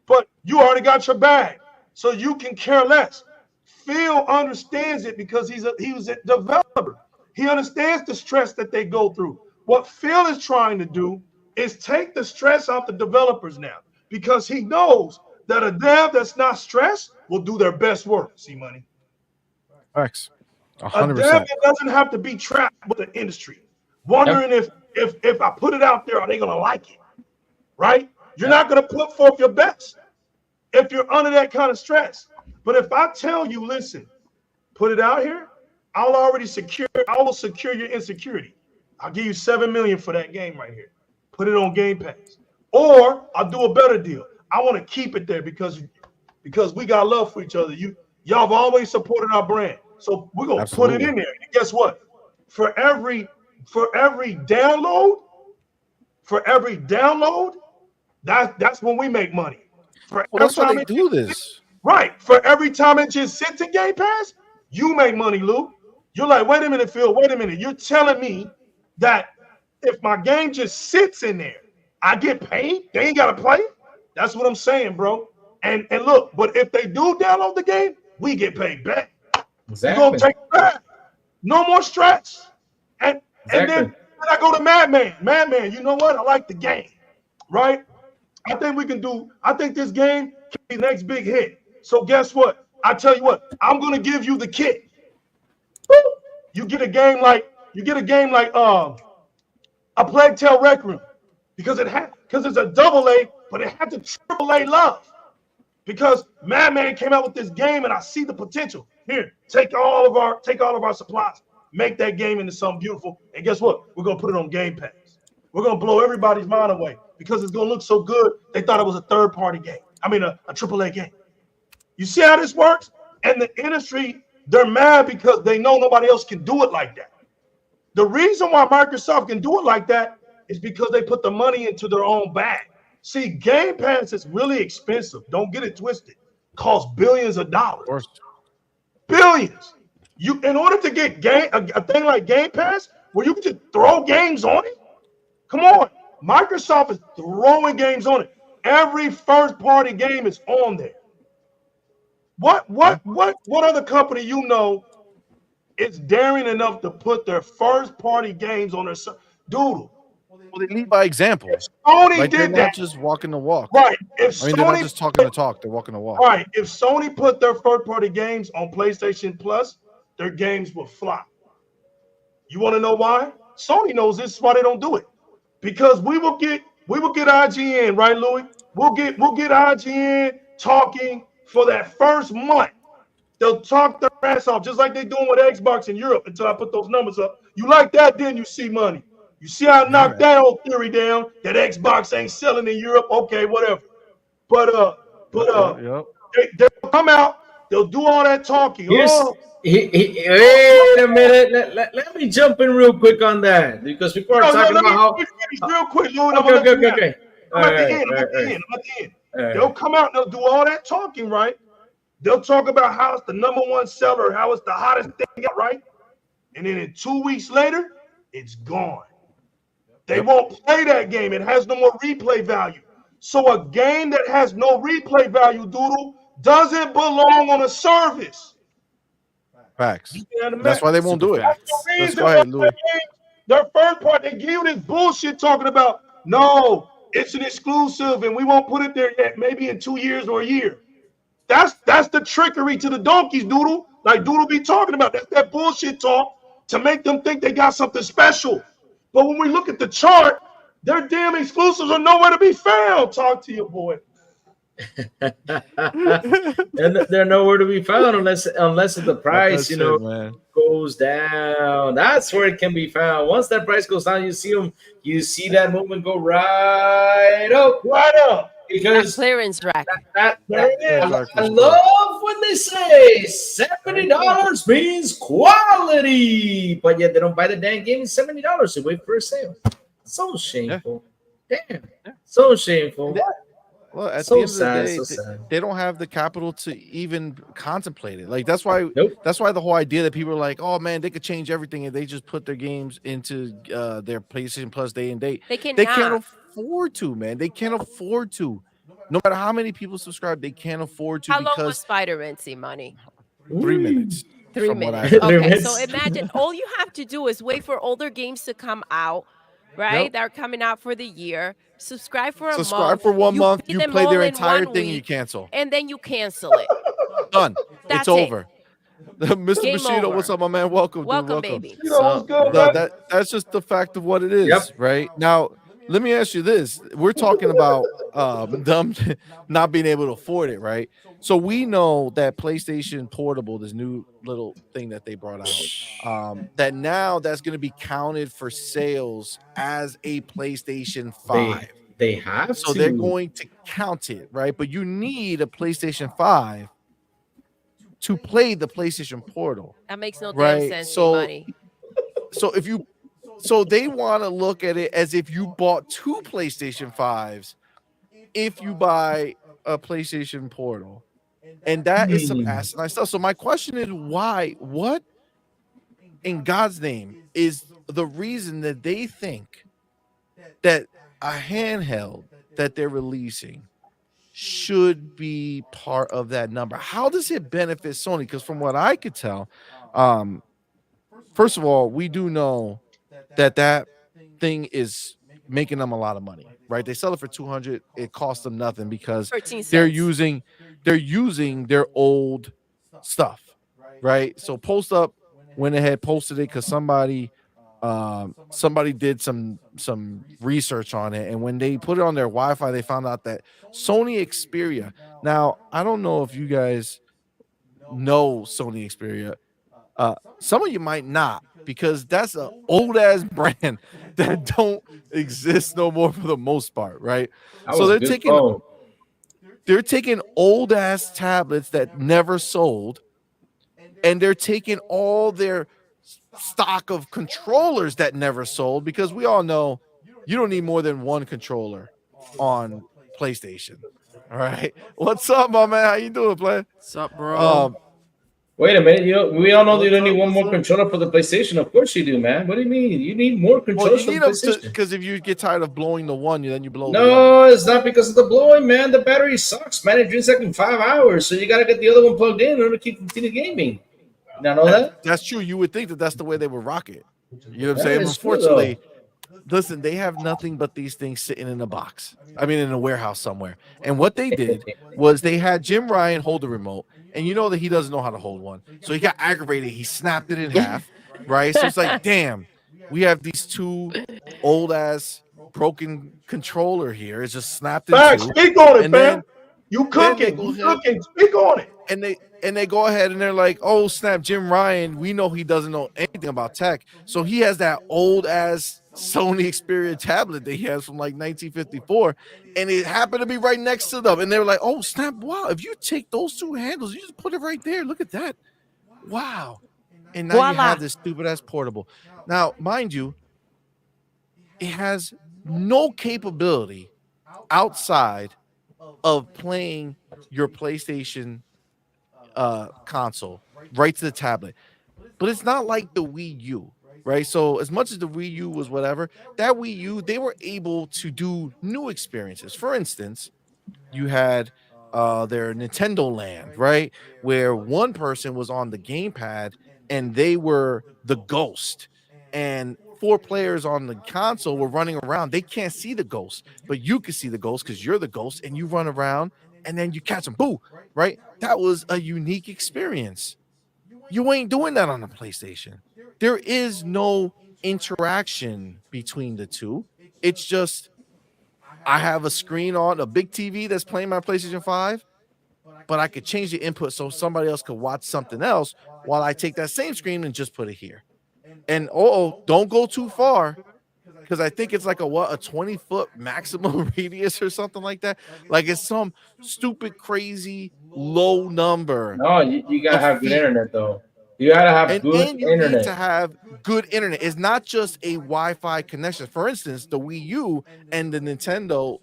But you already got your bag. So you can care less. Phil understands it because he was a developer. He understands the stress that they go through. What Phil is trying to do is take the stress off the developers now because he knows that a dev that's not stressed will do their best work. CMoney. Facts. A 100%. dev doesn't have to be trapped with the industry, wondering if I put it out there, are they gonna like it? Right? You're not gonna put forth your best if you're under that kind of stress. But if I tell you, listen, put it out here, I will secure your insecurity. I'll give you 7 million for that game right here. Put it on Game Pass. Or I'll do a better deal. I want to keep it there because we got love for each other. Y'all have always supported our brand. So we're gonna put it in there. And guess what? For every download, that's when we make money. That's why they do this. Right. For every time it just sits in Game Pass, you make money, Lou. You're like, wait a minute, Phil, wait a minute. You're telling me that if my game just sits in there, I get paid? They ain't got to play? That's what I'm saying, bro. And look, but if they do download the game, we get paid back. Exactly. We're going to take it back. No more stress. And then I go to MADMAN. MADMAN, you know what? I like the game, right? I think this game can be the next big hit. So guess what? I tell you what, I'm going to give you the kit. You get a game like a Plague Tale Rec Room because it's a double A, but it had the triple A love. Because MADMAN came out with this game and I see the potential. Here, take all of our supplies, make that game into something beautiful. And guess what? We're gonna put it on Game Pass. We're gonna blow everybody's mind away because it's gonna look so good. They thought it was a third-party game. I mean a AAA game. You see how this works? And the industry, they're mad because they know nobody else can do it like that. The reason why Microsoft can do it like that is because they put the money into their own bag. See, Game Pass is really expensive. Don't get it twisted. Costs billions of dollars. Billions. In order to get a thing like Game Pass, where you can just throw games on it. Come on. Microsoft is throwing games on it. Every first-party game is on there. What other company you know is daring enough to put their first-party games on their Doodle? Well, they lead by example. Sony like did they're that. not just walking the walk. Right. They're not just talking the talk. They're walking the walk. Right. If Sony put their first-party games on PlayStation Plus, their games will flop. You want to know why? Sony knows this is why they don't do it. Because we will get IGN, right, Louis? We'll get IGN talking for that first month. They'll talk their ass off, just like they're doing with Xbox in Europe until I put those numbers up. You like that, then you see money. You see how I knocked that whole theory down that Xbox ain't selling in Europe? Okay, whatever. But they'll come out, they'll do all that talking. Wait a minute. Let me jump in real quick on that because people are talking about how. Real quick, Louis. Okay. I'm at the end. They'll come out and they'll do all that talking, right? They'll talk about how it's the number one seller, how it's the hottest thing, right? And then 2 weeks later, it's gone. They won't play that game. It has no more replay value. So a game that has no replay value, Doodle, doesn't belong on a service. Facts. That's why they won't do it. Let's go ahead, Louis. Their first part, they give you this bullshit talking about, no, it's an exclusive and we won't put it there yet, maybe in 2 years or a year. That's the trickery to the donkeys, Doodle. Like Doodle be talking about. That's that bullshit talk to make them think they got something special. But when we look at the chart, Their damn exclusives are nowhere to be found. Talk to your boy. And they're nowhere to be found unless the price, That's it, man. goes down. That's where it can be found. Once that price goes down, you see that movement go right up Right up. That because clearance rack. There it is. I love when they say $70 means quality, but yet they don't buy the damn game in $70. They wait for a sale. So shameful. Damn. So shameful. Well, at So the end of the sad, day, so sad. they don't have the capital to even contemplate it. Like that's why Nope. that's why the whole idea that people are like, oh man, they could change everything if they just put their games into their PlayStation Plus day and date. They cannot. They can't afford to, man. They can't afford to. No matter how many people subscribe, they can't afford to How long was because Spider-Man CMoney? 3 minutes. 3 from what I minutes. heard. 3 Okay, so minutes. imagine all you have to do is wait for older games to come out, right? Yep. That are coming out for the year. Subscribe for a Subscribe month. for 1 month, pay you them play all their in entire 1 thing, and you week, cancel. and then you cancel it. Done. That's it's it. over. Mr. Game Bushido, what's over. up, my man? Welcome, dude. Welcome, Welcome. baby. You know what's good, No, man? that's just the fact of what it is, Yep. right? Now, let me ask you this. We're talking about them not being able to afford it, right? So we know that PlayStation Portable, this new little thing that they brought out, that now that's going to be counted for sales as a PlayStation 5. They have So to. they're going to count it, right? But you need a PlayStation 5 to play the PlayStation Portal. That makes no damn Right, sense. so- Money. So they want to look at it as if you bought 2 PlayStation 5s if you buy a PlayStation Portal. And that is some asinine stuff. So my question is why? What in God's name is the reason that they think that a handheld that they're releasing should be part of that number? How does it benefit Sony? Because from what I could tell, first of all, we do know that thing is making them a lot of money, right? They sell it for 200. It costs them nothing because 13 cents. they're using their old stuff, right? So Post Up went ahead, posted it because somebody did some research on it, and when they put it on their Wi-Fi, they found out that Sony Xperia. Now, I don't know if you guys know Sony Xperia. Some of you might not, because that's an old ass brand that don't exist no more for the most part, right? That So was a they're good taking phone. they're taking old ass tablets that never sold, and they're taking all their stock of controllers that never sold, because we all know you don't need more than one controller on PlayStation. All right, what's up, my man? How you doing, player? What's up, bro? Wait a minute. We all know you don't What's need up, one more what's up? controller for the PlayStation. Of course you do, man. What do you mean? You need more Well, controllers you for need the them PlayStation. because if you get tired of blowing the one, then you blow the other. No, it's not because of the blowing, man. The battery sucks, man. It drains like in 5 hours, so you got to get the other one plugged in order to continue gaming. You not know that? That's true. You would think that that's the way they would rock it. You know what I'm That saying? is true, Unfortunately, listen, they have nothing but these things sitting in a box. I mean, in a warehouse somewhere. And what they did was they had Jim Ryan hold the remote, and you know that he doesn't know how to hold one. So he got aggravated. He snapped it in half, right? So it's like, damn, we have these 2 old ass broken controller here. It's just snapped in Facts. 2. Speak on it, And fam. You they cooking. go You ahead. cooking. Speak on it. And they go ahead and they're like, oh snap, Jim Ryan, we know he doesn't know anything about tech, so he has that old ass Sony Xperia tablet that he has from like 1954, and it happened to be right next to them, and they were like, oh snap, wow, if you take those 2 handles, you just put it right there, look at that, wow. And now you Voila. have this stupid ass portable. Now, mind you, it has no capability outside of playing your PlayStation console right to the tablet. But it's not like the Wii U, right? So as much as the Wii U was whatever, that Wii U, they were able to do new experiences. For instance, you had their Nintendo Land, right? Where one person was on the gamepad and they were the ghost, and 4 players on the console were running around. They can't see the ghost, but you can see the ghost because you're the ghost, and you run around and then you catch them. Boo, right? That was a unique experience. You ain't doing that on the PlayStation. There is no interaction between the 2. It's just I have a screen on a big TV that's playing my PlayStation 5, but I could change the input so somebody else could watch something else while I take that same screen and just put it here. And don't go too far, because I think it's like a 20-foot maximum radius or something like that. Like it's some stupid, crazy low number. No, you gotta have good internet though. You gotta have good and you internet. need to have good internet. It's not just a Wi-Fi connection. For instance, the Wii U and the Nintendo,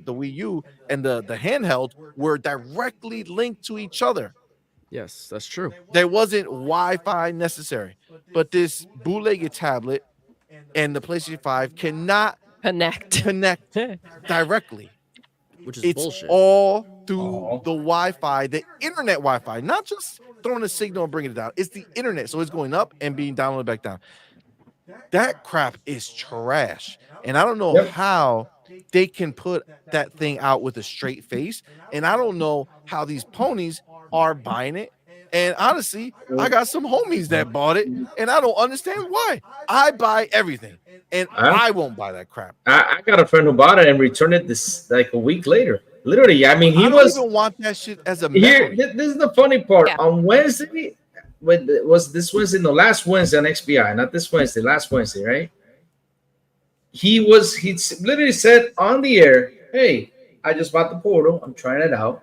the Wii U and the handheld were directly linked to each other. Yes, that's true. There wasn't Wi-Fi necessary, but this bootlegged tablet and the PlayStation 5 cannot Connect. directly. Which is It's bullshit. all through the Wi-Fi, the internet Wi-Fi, not just throwing a signal and bringing it down. It's the internet, so it's going up and being downloaded back down. That crap is trash, and I don't know how they can put that thing out with a straight face, and I don't know how these ponies are buying it. And honestly, I got some homies that bought it, and I don't understand why. I buy everything, and I won't buy that crap. I got a friend who bought it and returned it this like a week later. Literally, I mean, I don't even want that shit as a memory. Here, this is the funny part. Yeah. On Wednesday, was this Wednesday? No, last Wednesday on XBI, not this Wednesday, last Wednesday, right? He literally said on the air, "Hey, I just bought the Portal. I'm trying it out."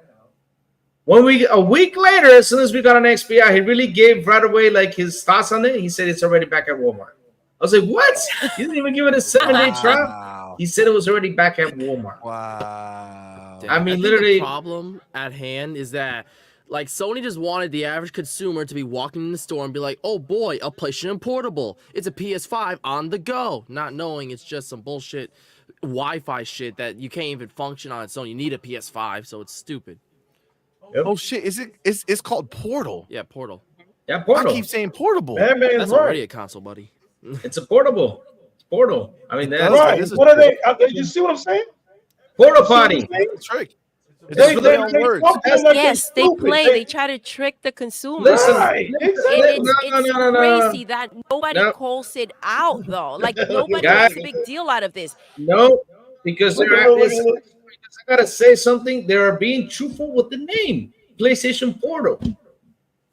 A week later, as soon as we got on XBI, he really gave right away like his thoughts on it. He said it's already back at Walmart. I was like, "What? You didn't even give it a 7-day trial?" Wow. He said it was already back at Walmart. Wow. I mean, think literally- the problem at hand is that like Sony just wanted the average consumer to be walking in the store and be like, "Oh boy, a PlayStation Portable. It's a PS5 on the go," not knowing it's just some bullshit Wi-Fi shit that you can't even function on its own. You need a PS5, so it's stupid. Oh shit! It's called Portal. Yeah, Portal. Yeah, Portal. I keep saying portable. Madman's That's right. already a console, buddy. It's a portable. It's Portal. I mean, that's Right. This is What are they? You see what I'm saying? Portal Potty. It's a trick. It's They- just play on they words. talk to them like Yes, they stupid. play. They try to trick the consumer. Listen, Right. And Exactly. it's crazy that nobody No. calls it out though. Like nobody Guys. makes a big deal out of this. No, because Look they're at because look. I gotta say something. They are being truthful with the name PlayStation Portal.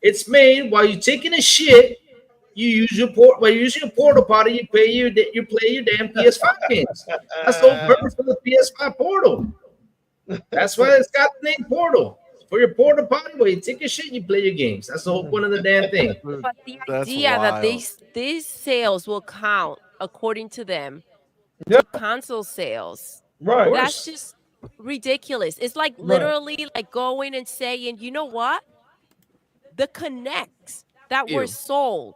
It's made while you're taking a shit. You use your while you're using your portal potty. You play your damn PS5 games. That's the whole purpose of the PS5 Portal. That's why it's got the name Portal. For your portal potty, where you take a shit, you play your games. That's the whole point of the damn thing. But the That's idea that wild. these sales will count according to them Yeah. to console sales. Right. That's just ridiculous. It's like literally like going and saying, you know what? The connects that were Ew. sold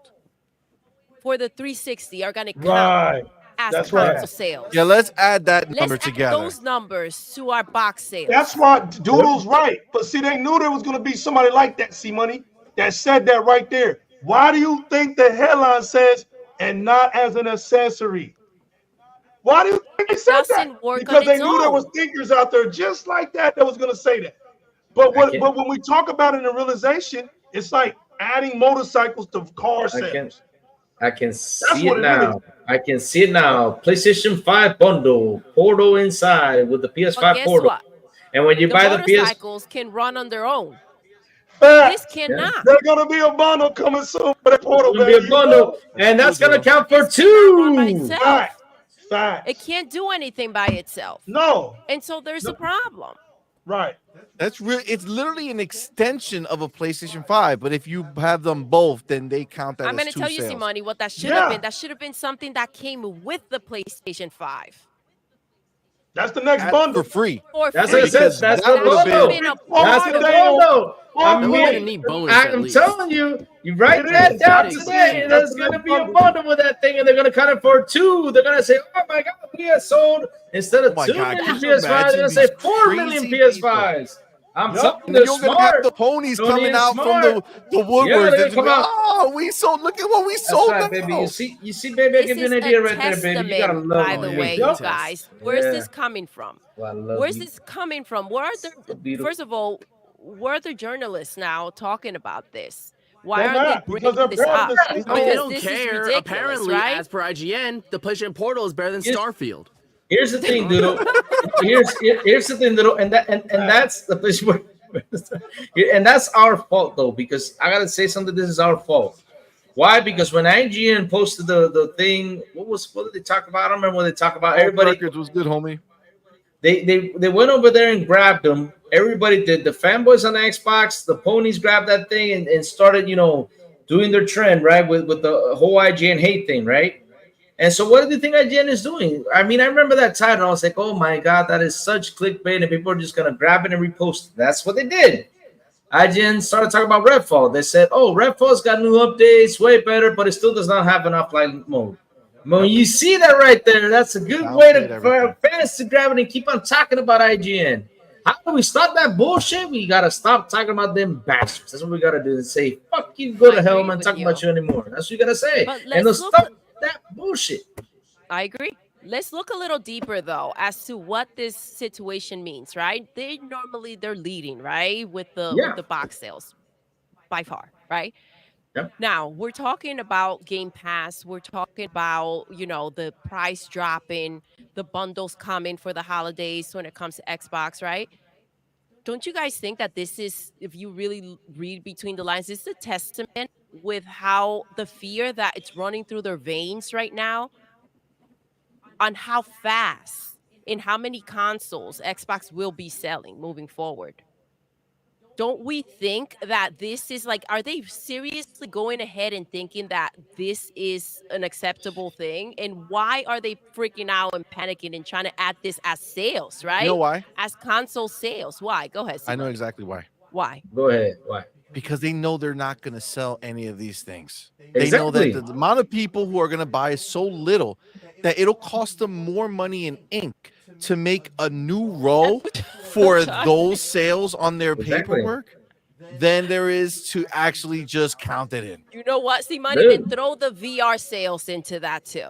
for the 360 are gonna count Right. as That's console right. sales. Yeah, let's add that Let's number add together. those numbers to our box sales. That's why Doodle's right. But see, they knew there was going to be somebody like that, CMoney, that said that right there. Why do you think the headline says, and not as an accessory? Why do you think they said that? Doesn't work Because on they its knew there own. was thinkers out there just like that was going to say that. But when we talk about it in realization, it's like adding motorcycles to car sales. I can see what it it now. I can see it now. PlayStation 5 bundle, Portal inside with the But PS5 guess Portal. what? And when you The buy the PS, motorcycles can run on their own. Facts. This cannot. There's going to be a bundle coming soon for the portal, it'll be baby. a bundle, and that's gonna count for This cannot run by two. itself. Facts. Facts. It can't do anything by itself. No. And so there's a problem. Right. That's real. It's literally an extension of a PlayStation 5. But if you have them both, then they count that I'm as going to two tell you, sales. Simone, what that should Yeah. have been. That should have been something that came with the PlayStation 5. That's the next That's bundle. for free. For That's free. what it says. That's That the would've bundle. been- a That's part the of it. bundle. I That would have been a mean, neat bonus at I'm least. telling you, you write It that is. down That today. exists. There's gonna be a bundle with that thing, and they're gonna count it for two. They're gonna say, "Oh my God, we have sold instead of Oh my 2 God, million can you PS5s. They're gonna imagine say these 4 million crazy PS5s." I'm Yup. telling you, And they're then you're gonna have smart. the ponies Sony coming is out smart. from the woodworks. Yeah, they're They're gonna come gonna be, out. oh, we sold. Look at what we That's sold right, now. baby. You see, baby. I This give you is an a idea right there, baby. You gotta testament, love by it. the Yeah. way, Yeah. you guys. Where's Yeah. this coming from? Well, I love Where's you. this coming from? Where are the beautiful. first of all, where are the journalists now talking about this? Why They're aren't not, they because bringing they're this up? proud of this. I mean, they Because don't this is care. ridiculous, Apparently, right? as per IGN, the PlayStation Portal is better than Yes. Starfield. Here's the thing, Doodle. Here's the thing, Doodle, and that's the place where, and that's our fault though, because I gotta say something. This is our fault. Why? Because when IGN posted the thing, what did they talk about? I don't remember what they talked about. Everybody, Records was good, homie. they went over there and grabbed them. Everybody did. The fanboys on the Xbox, the ponies grabbed that thing and started, doing their trend, right? With the whole IGN hate thing, right? And so what do you think IGN is doing? I mean, I remember that title. I was like, oh my God, that is such clickbait, and people are just gonna grab it and repost it. That's what they did. IGN started talking about Redfall. They said, oh, Redfall's got new updates, way better, but it still does not have an offline mode. When you see that right there, that's a good way for fans to grab it and keep on talking about IGN. How do we stop that bullshit? We gotta stop talking about them bastards. That's what we gotta do. And say, fuck you, go to hell, I'm not talking about you anymore. That's what you gotta say. And they'll stop that bullshit. I agree. Let's look a little deeper though as to what this situation means, right? They're leading, right, with the box sales by far, right? Yep. Now we're talking about Game Pass. We're talking about the price dropping, the bundles coming for the holidays when it comes to Xbox, right? Don't you guys think that this is, if you really read between the lines, this is a testament with how the fear that it's running through their veins right now on how fast and how many consoles Xbox will be selling moving forward? Don't we think that this is like, are they seriously going ahead and thinking that this is an acceptable thing? And why are they freaking out and panicking and trying to add this as sales, right? You know why? As console sales. Why? Go ahead, I know CMoney. exactly why. Why? Go ahead. Why? Because they know they're not going to sell any of these things. Exactly. They know that the amount of people who are going to buy is so little that it'll cost them more money in ink to make a new row for those sales on their paperwork than there is to actually just count it in. You know what, CMoney? And throw the VR sales into that too.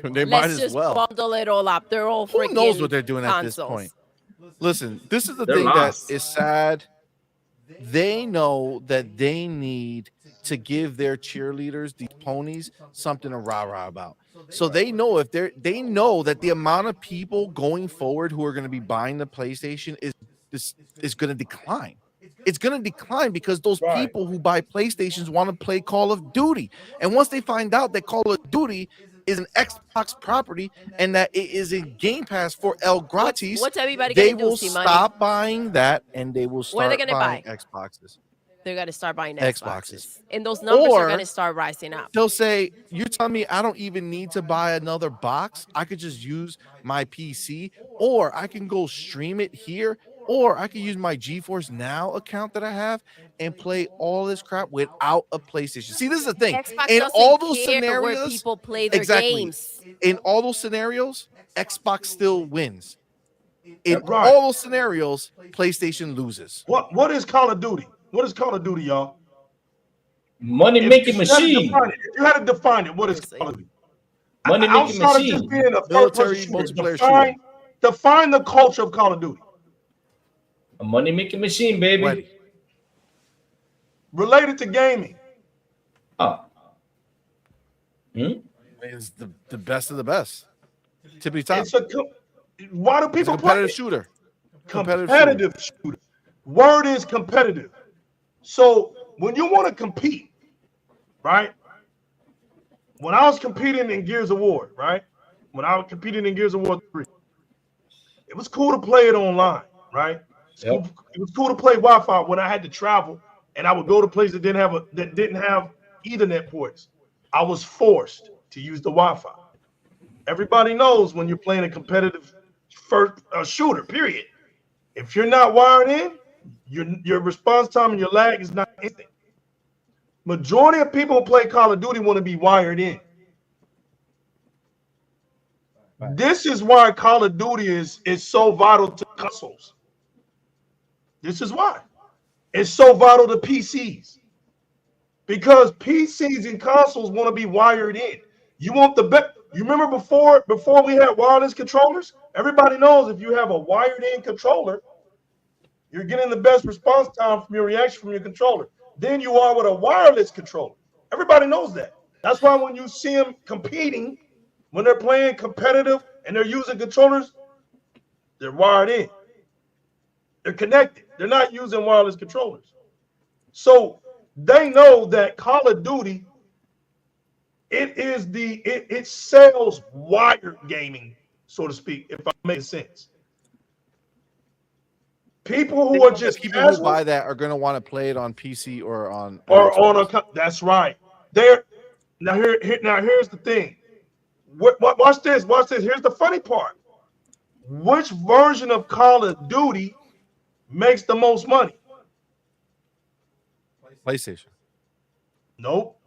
They might as well. Bundle it all up. They're all freaking Who knows what they're doing consoles. At this point? Listen, this is the They're thing lost. that is sad. They know that they need to give their cheerleaders, these ponies, something to rah-rah about. So they know they know that the amount of people going forward who are going to be buying the PlayStation is going to decline. It's going to decline because those people who buy PlayStations want to play Call of Duty. And once they find out that Call of Duty is an Xbox property and that it is in Game Pass for El Gratis, what's everybody they gonna do, will CMoney? stop buying that and they will What are they start gonna buying buy? Xboxes. They're going to start buying Xboxes. Xboxes. And those numbers are Or going to start rising up. They'll say, you're telling me I don't even need to buy another box. I could just use my PC, or I can go stream it here, or I can use my GeForce Now account that I have and play all this crap without a PlayStation. See, this is the thing. Xbox In doesn't all those care where scenarios, people play their exactly. games. In all those scenarios, Xbox still wins. In Right. all those scenarios, PlayStation loses. What is Call of Duty? What is Call of Duty, y'all? Money making machine. If you had to define it, what is Call of Duty? Money making Outside of machine. just being a Military first-person multiplayer shooter, define the culture of Call of Duty. A money making machine, baby. Ready. Related to gaming. Oh. It's the best of the best. Tippy top. Why do It's a people competitive play? shooter. Competitive shooter. Word is competitive. So when you want to compete, right? When I was competing in Gears of War, right? When I was competing in Gears of War 3, it was cool to play it online, right? Yep. It was cool to play Wi-Fi when I had to travel and I would go to places that didn't have Ethernet ports. I was forced to use the Wi-Fi. Everybody knows when you're playing a competitive shooter, period. If you're not wired in, your response time and your lag is not instant. Majority of people who play Call of Duty want to be wired in. This is why Call of Duty is so vital to consoles. This is why. It's so vital to PCs. Because PCs and consoles want to be wired in. You want the best. You remember before we had wireless controllers? Everybody knows if you have a wired in controller, you're getting the best response time from your reaction from your controller than you are with a wireless controller. Everybody knows that. That's why when you see them competing, when they're playing competitive and they're using controllers, they're wired in. They're connected. They're not using wireless controllers. So they know that Call of Duty, it sells wired gaming, so to speak, if I'm making sense. People who are just people casual, who buy that are going to want to play it on PC or on that's right. Here's the thing. Watch this. Here's the funny part. Which version of Call of Duty makes the most money? PlayStation. Nope.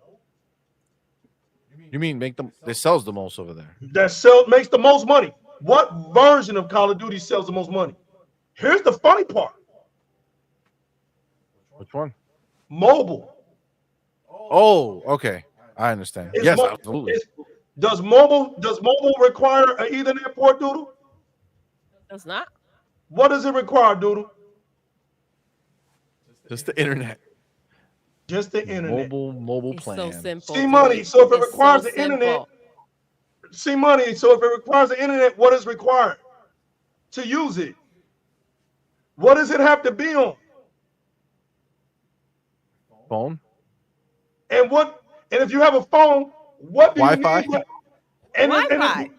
You mean it sells the most over there? Makes the most money. What version of Call of Duty sells the most money? Here's the funny part. Which one? Mobile. Oh, okay. I understand. Yes, absolutely. Does mobile require an Ethernet port, Doodle? Does not. What does it require, Doodle? Just the internet. Just the internet. Mobile It's plan. so simple. CMoney. So if it It's requires so the internet, simple. CMoney. So if it requires the internet, what is required to use it? What does it have to be on? Phone. And if you have a phone, what do Wi-Fi? you need? And Wi-Fi.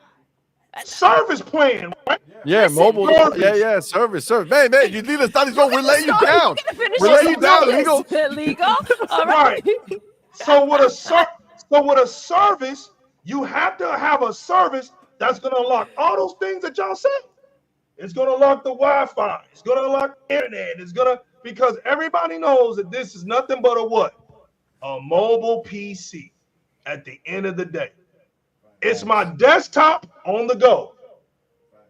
Service plan, right? Yeah, Listen, mobile. service. Yeah, service. Man, you need to stop this wrong. We're letting you down. Finish We're your letting you down, sentence. legal. Legal. All right. So with a service, you have to have a service that's going to unlock all those things that y'all said. It's going to unlock the Wi-Fi. It's going to unlock the internet. Because everybody knows that this is nothing but a mobile PC at the end of the day. It's my desktop on the go.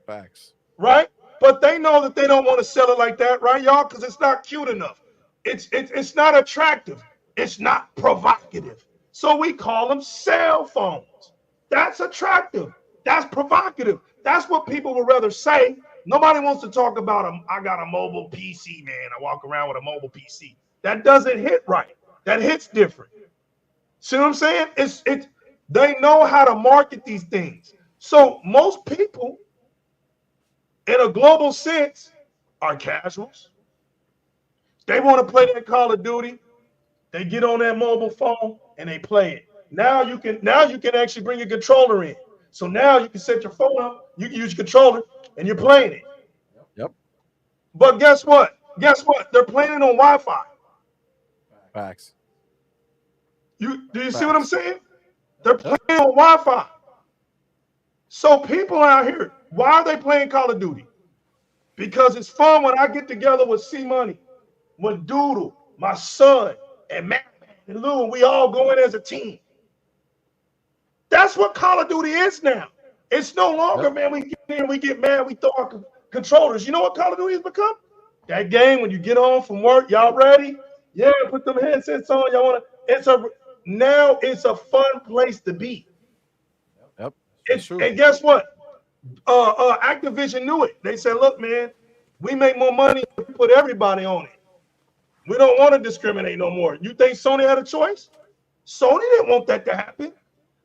Facts. Right? But they know that they don't want to sell it like that, right, y'all? Because it's not cute enough. It's not attractive. It's not provocative. So we call them cell phones. That's attractive. That's provocative. That's what people would rather say. Nobody wants to talk about I got a mobile PC, man. I walk around with a mobile PC. That doesn't hit right. That hits different. See what I'm saying? They know how to market these things. So most people, in a global sense, are casuals. They want to play that Call of Duty. They get on that mobile phone and they play it. Now you can actually bring your controller in. So now you can set your phone up, you can use your controller, and you're playing it. Yep. But guess what? They're playing it on Wi-Fi. Facts. Do you see what I'm saying? They're playing on Wi-Fi. So people out here, why are they playing Call of Duty? Because it's fun when I get together with CMoney, with Doodle, my son, and MADMAN and Lou, and we all go in as a team. That's what Call of Duty is now. It's no longer, man, we get in, we get mad, we throw our controllers. You know what Call of Duty has become? That game when you get home from work, y'all ready? Yeah, put them headsets on. Y'all want to? Now it's a fun place to be. Yep. And guess what? Activision knew it. They said, look, man, we make more money if we put everybody on it. We don't want to discriminate no more. You think Sony had a choice? Sony didn't want that to happen.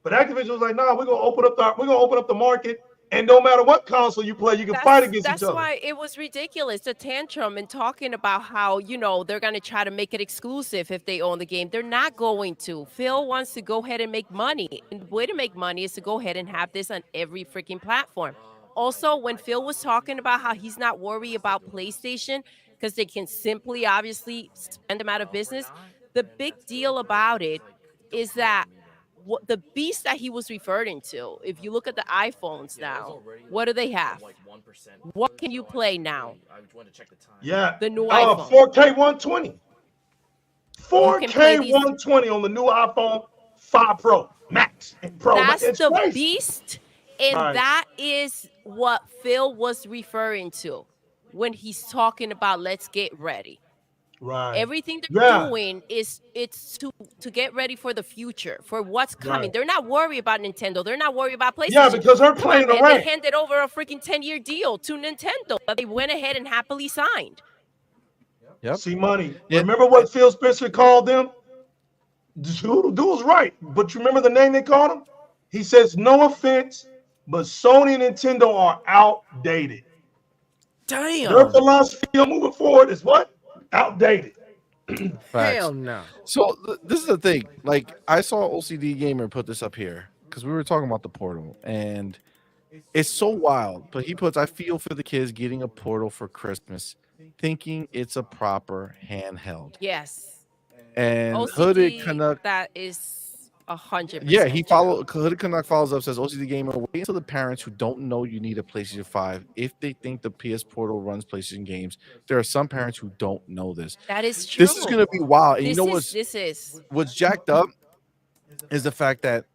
But Activision was like, nah, we're gonna open up the market, and no matter what console you play, you can fight against each other. That's why it was ridiculous, the tantrum and talking about how, they're gonna try to make it exclusive if they own the game. They're not going to. Phil wants to go ahead and make money. And the way to make money is to go ahead and have this on every freaking platform. Also, when Phil was talking about how he's not worried about PlayStation because they can simply, obviously, spend them out of business, the big deal about it is that the beast that he was referring to, if you look at the iPhones now, what do they have? What can you play now? Yeah, the new iPhone. 4K 120. 4K 120 on the new iPhone 5 Pro Max and Pro. That's the crazy. beast, and that is what Phil was referring to when he's talking about let's get ready. Right. Everything they're doing it's to get ready for the future, for what's coming. They're not worried about Nintendo. They're not worried about PlayStation. Yeah, because they're playing around. They handed over a freaking 10-year deal to Nintendo that they went ahead and happily signed. Yep. CMoney. Remember what Phil Spencer called them? Doodle's right. But you remember the name they called him? He says, no offense, but Sony and Nintendo are outdated. Their Damn. philosophy on moving forward is what? Outdated. Facts. Hell no. So this is the thing. Like I saw OCD Gamer put this up here because we were talking about the Portal, and it's so wild. But he puts, I feel for the kids getting a Portal for Christmas, thinking it's a proper handheld. Yes. And Hooded OCD, Canuck, that is 100%. yeah, he true. Hooded Canuck follows up, says OCD Gamer, wait until the parents who don't know you need a PlayStation 5 if they think the PS Portal runs PlayStation games. There are some parents who don't know this. That is true. This is gonna be wild. And you know This is what's jacked up is the fact that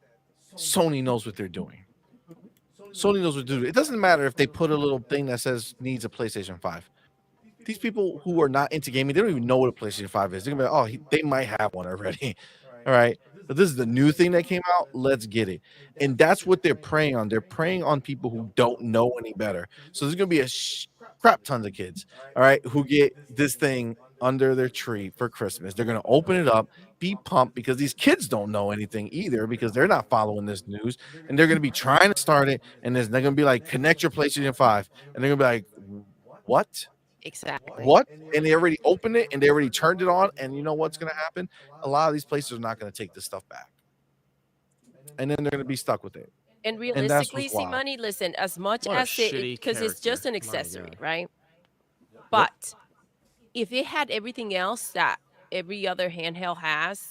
Sony knows what they're doing. Sony knows what to do. It doesn't matter if they put a little thing that says needs a PlayStation 5. These people who are not into gaming, they don't even know what a PlayStation 5 is. They're gonna be like, oh, they might have one already. All right. But this is the new thing that came out. Let's get it. And that's what they're preying on. They're preying on people who don't know any better. So there's gonna be a crap tons of kids, all right, who get this thing under their tree for Christmas. They're gonna open it up, be pumped because these kids don't know anything either because they're not following this news, and they're gonna be trying to start it, and they're gonna be like, connect your PlayStation 5, and they're gonna be like, what? exactly. What? And they already opened it and they already turned it on. And you know what's going to happen? A lot of these places are not going to take this stuff back. And then they're going to be stuck with it. And that's realistically, what's wild. CMoney, listen, as much What a as it, shitty because it's just an character. My accessory, God. right? But if it had everything else that every other handheld has,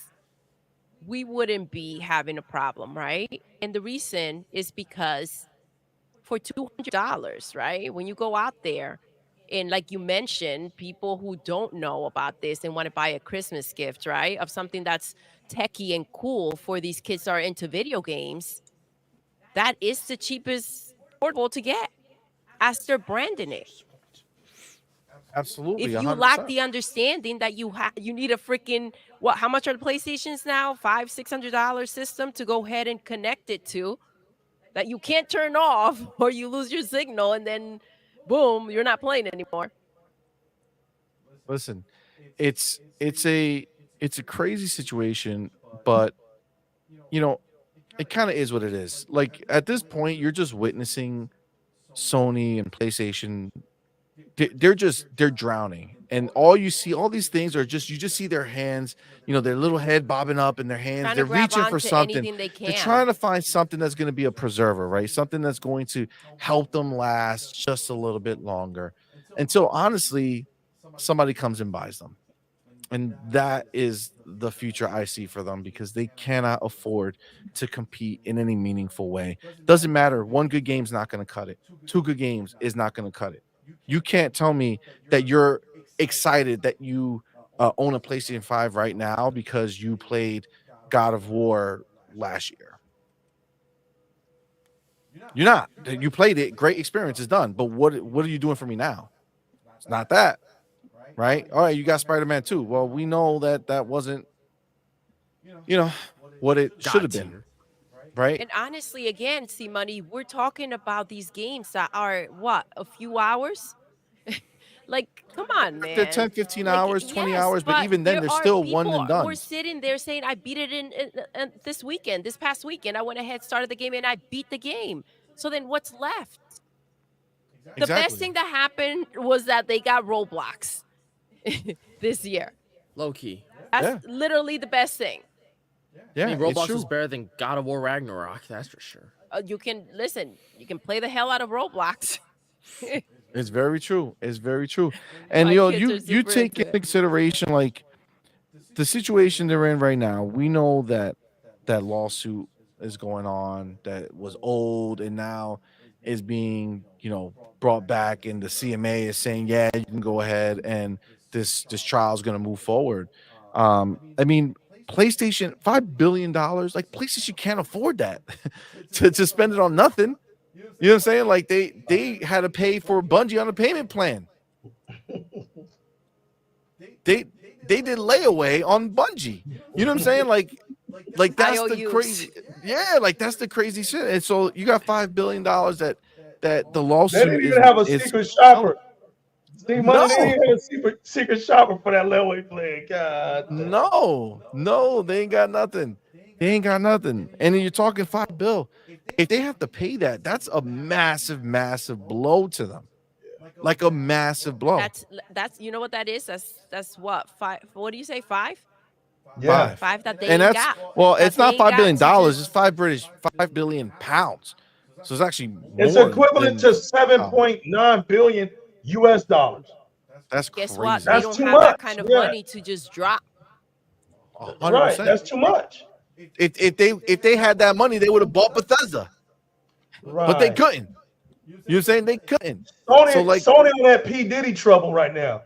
we wouldn't be having a problem, right? And the reason is because for $200, right? When you go out there, and like you mentioned, people who don't know about this and want to buy a Christmas gift, right? Of something that's techie and cool for these kids that are into video games, that is the cheapest portable to get as they're branding it. Absolutely. If you 100%. lack the understanding that you need a freaking, what, how much are the PlayStations now? $500-$600 system to go ahead and connect it to, that you can't turn off or you lose your signal and then boom, you're not playing anymore. Listen, it's a crazy situation, but you know, it kind of is what it is. Like at this point, you're just witnessing Sony and PlayStation. They're drowning, and all you see, all these things are just, you just see their hands, you know, their little head bobbing up in their hands. Trying to They're grab reaching for onto something. anything they They're can. trying to find something that's going to be a preserver, right? Something that's going to help them last just a little bit longer, until honestly, somebody comes and buys them. And that is the future I see for them, because they cannot afford to compete in any meaningful way. Doesn't matter. One good game's not going to cut it. Two good games is not going to cut it. You can't tell me that you're excited that you own a PlayStation 5 right now because you played God of War last year. You're not. You played it. Great experience is done. But what are you doing for me now? It's not that. Right? All right, you got Spider-Man 2. Well, we know that wasn't, you know, what it should have been. Right? And honestly, again, CMoney, we're talking about these games that are what, a few hours? Like, come on, man. They're 10, 15 Like, hours, 20 yes, hours, but even then, there they're are still one people and done. We're sitting there saying, I beat it in this past weekend. I went ahead, started the game, and I beat the game. So then what's left? The best thing that happened was that they got Roblox this year. Low key. That's literally the best thing. Yeah, I mean, it's Roblox true. is better than God of War Ragnarok, that's for sure. You can play the hell out of Roblox. It's very true. It's very true. And My you know, kids are you super take into into it. consideration like the situation they're in right now. We know that lawsuit is going on that was old and now is being, you know, brought back, and the CMA is saying, yeah, you can go ahead and this trial is going to move forward. I mean, PlayStation, $5 billion, like PlayStation can't afford that to spend it on nothing. You know what I'm saying? Like they had to pay for Bungie on a payment plan. They did layaway on Bungie. You know what I'm saying? Like that's the IOUs. crazy. Yeah, like that's the crazy shit. And so you got $5 billion that the They lawsuit didn't even have a is secret shopper. See, money, No. they didn't even have a secret shopper for that layaway plan. God. no, they ain't got nothing. They ain't got nothing. And then you're talking $5 billion. If they have to pay that, that's a massive, massive blow to them. Like a massive blow. That's you know what that is? That's what, five? What do you say? Five? Yeah. Five that they And ain't that's got. well, That it's they not ain't $5 got billion. to It's just- £5 billion. So it's actually more. It's equivalent than, to 7.9 billion US dollars. That's Guess crazy. what? They That's don't too have that much. kind of Yeah. money to just drop. 100%. Right. That's too much. If they had that money, they would have bought Bethesda, Right. but they couldn't. You know what I'm saying? They couldn't. Sony, So, like- Sony on that P. Diddy trouble right now.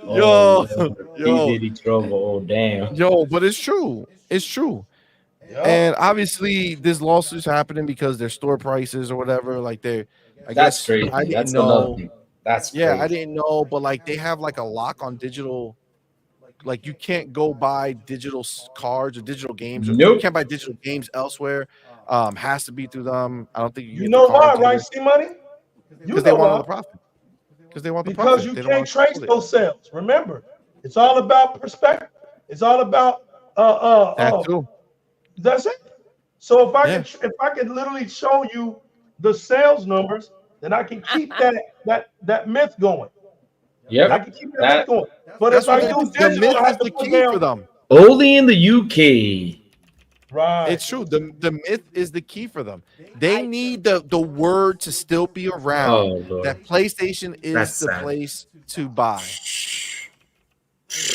Yo, He yo, did he trouble. Oh damn. yo, but it's true. It's true. Yeah. And obviously, this lawsuit's happening because their store prices or whatever. Like I That's guess crazy. I didn't That's know. another thing. That's Yeah, crazy. I didn't know, but like they have like a lock on digital. Like you can't go buy digital cards or digital games. Or you Nope. can't buy digital games elsewhere. Has to be through them. I don't think you You get know the why, cards right, C-Money? because they want all the profit. Because they want the Because profit. you They don't can't want to trace split it. those sales. Remember, it's all about perspective. It's all about That too. that's it. So if I Yeah. can literally show you the sales numbers, then I can keep that myth going. I Yep. can keep that myth That going. But That's if I what do the digital, myth I have is to the put key for down. them. only in the UK. Right. It's true. The myth is the key for them. They need the word to still be around Oh Lord. that PlayStation is That's the sad. place to buy.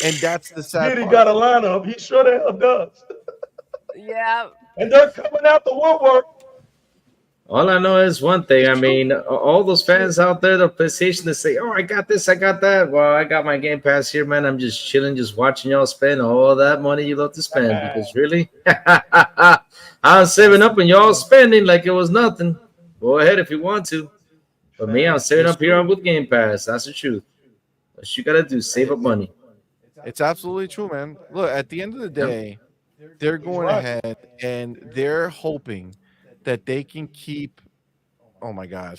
And that's the sad Diddy part. got a lineup. He sure the hell does. Yeah. And they're coming out the woodwork. All I know is one thing. It's I true. mean, all those fans out there, the PlayStation, that say, "Oh, I got this, I got that." Well, I got my Game Pass here, man. I'm just chilling, just watching y'all spend all that money you love to spend. Because really, I'm saving up and y'all spending like it was nothing. Go ahead if you want to. But me, I'm saving It's up here true. with Game Pass. That's the truth. What you gotta do, save up money. It's absolutely true, man. Look, at the end of the day, they're going right. ahead and they're hoping that they can keep. Oh my God,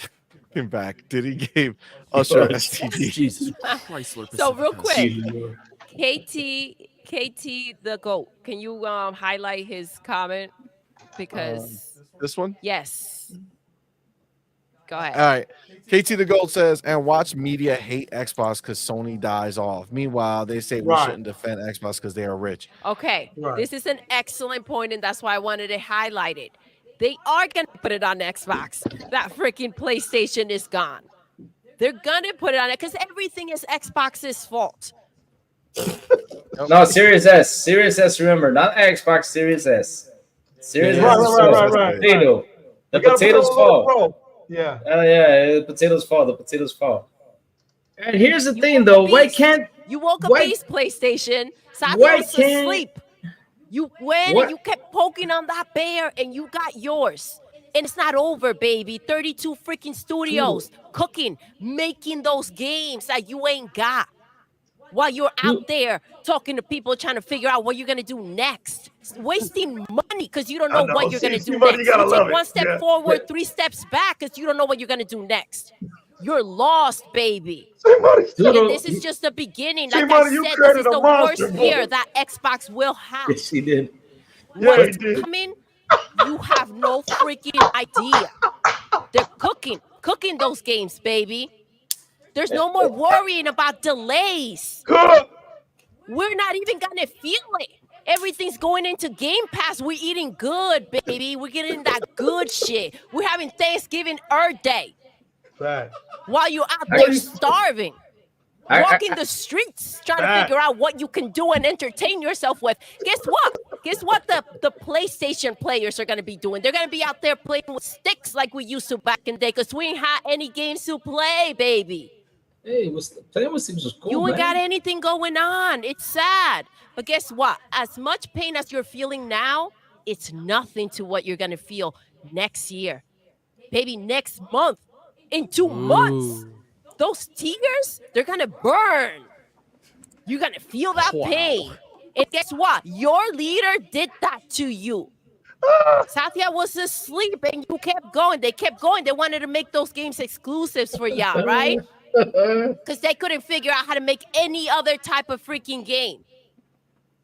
him back. Diddy gave Usher Yes. STD. Jesus Christ, Lord So real Pacificus. quick, KT the GOAT. Can you highlight his comment? Because This one. yes. Go ahead. All right. KT the Gold says, and watch media hate Xbox because Sony dies off. Meanwhile, they say we Right. shouldn't defend Xbox because they are rich. Okay, Right. this is an excellent point, and that's why I wanted to highlight it. They are going to put it on Xbox. That freaking PlayStation is gone. They're going to put it on it because everything is Xbox's fault. No, Series S. Series S, remember, not Xbox, Series S. Series Yeah, S is right, the right. potato. The You gotta put it potatoes on a little fall. pro. Yeah. Oh yeah, the potatoes fall. The potatoes fall. And here's the You thing, woke a though. Why beast. can't You woke a why- beast, PlayStation. Satya why was can't- asleep. You went What? and you kept poking on that bear, and you got yours. And it's not over, baby. 32 freaking studios cooking, making those games that you ain't got. While you're out there talking to people, trying to figure out what you're gonna do next, wasting money because you don't know, what you're gonna do C-Money, next. you gotta You love take it. one step Yeah. forward, 3 steps back because you don't know what you're gonna do next. You're lost, baby. C-Money, Doodle, And this is just the beginning. Like I C-Money, you said, this created is a the monster, worst boy. year that Xbox will have. Yes, she did. Yeah, What's he did. coming? You have no freaking idea. They're cooking those games, baby. There's no more worrying about delays. Good. We're not even gonna feel it. Everything's going into Game Pass. We're eating good, baby. We're getting that good shit. We're having Thanksgiving Earth Day Fact. while you're out I- there starving. I- Walking the streets trying to Fact. figure out what you can do and entertain yourself with. Guess what? Guess what the PlayStation players are going to be doing? They're going to be out there playing with sticks like we used to back in the day because we ain't had any games to play, baby. Hey, playing with Sims was cool, You ain't man. got anything going on. It's sad. But guess what? As much pain as you're feeling now, it's nothing to what you're going to feel next year. Baby, next month. In 2 months. Those tears, they're going to burn. You're going to feel that pain. And guess what? Your leader did that to you. Satya was asleep and you kept going. They kept going. They wanted to make those games exclusives for y'all, right? Because they couldn't figure out how to make any other type of freaking game.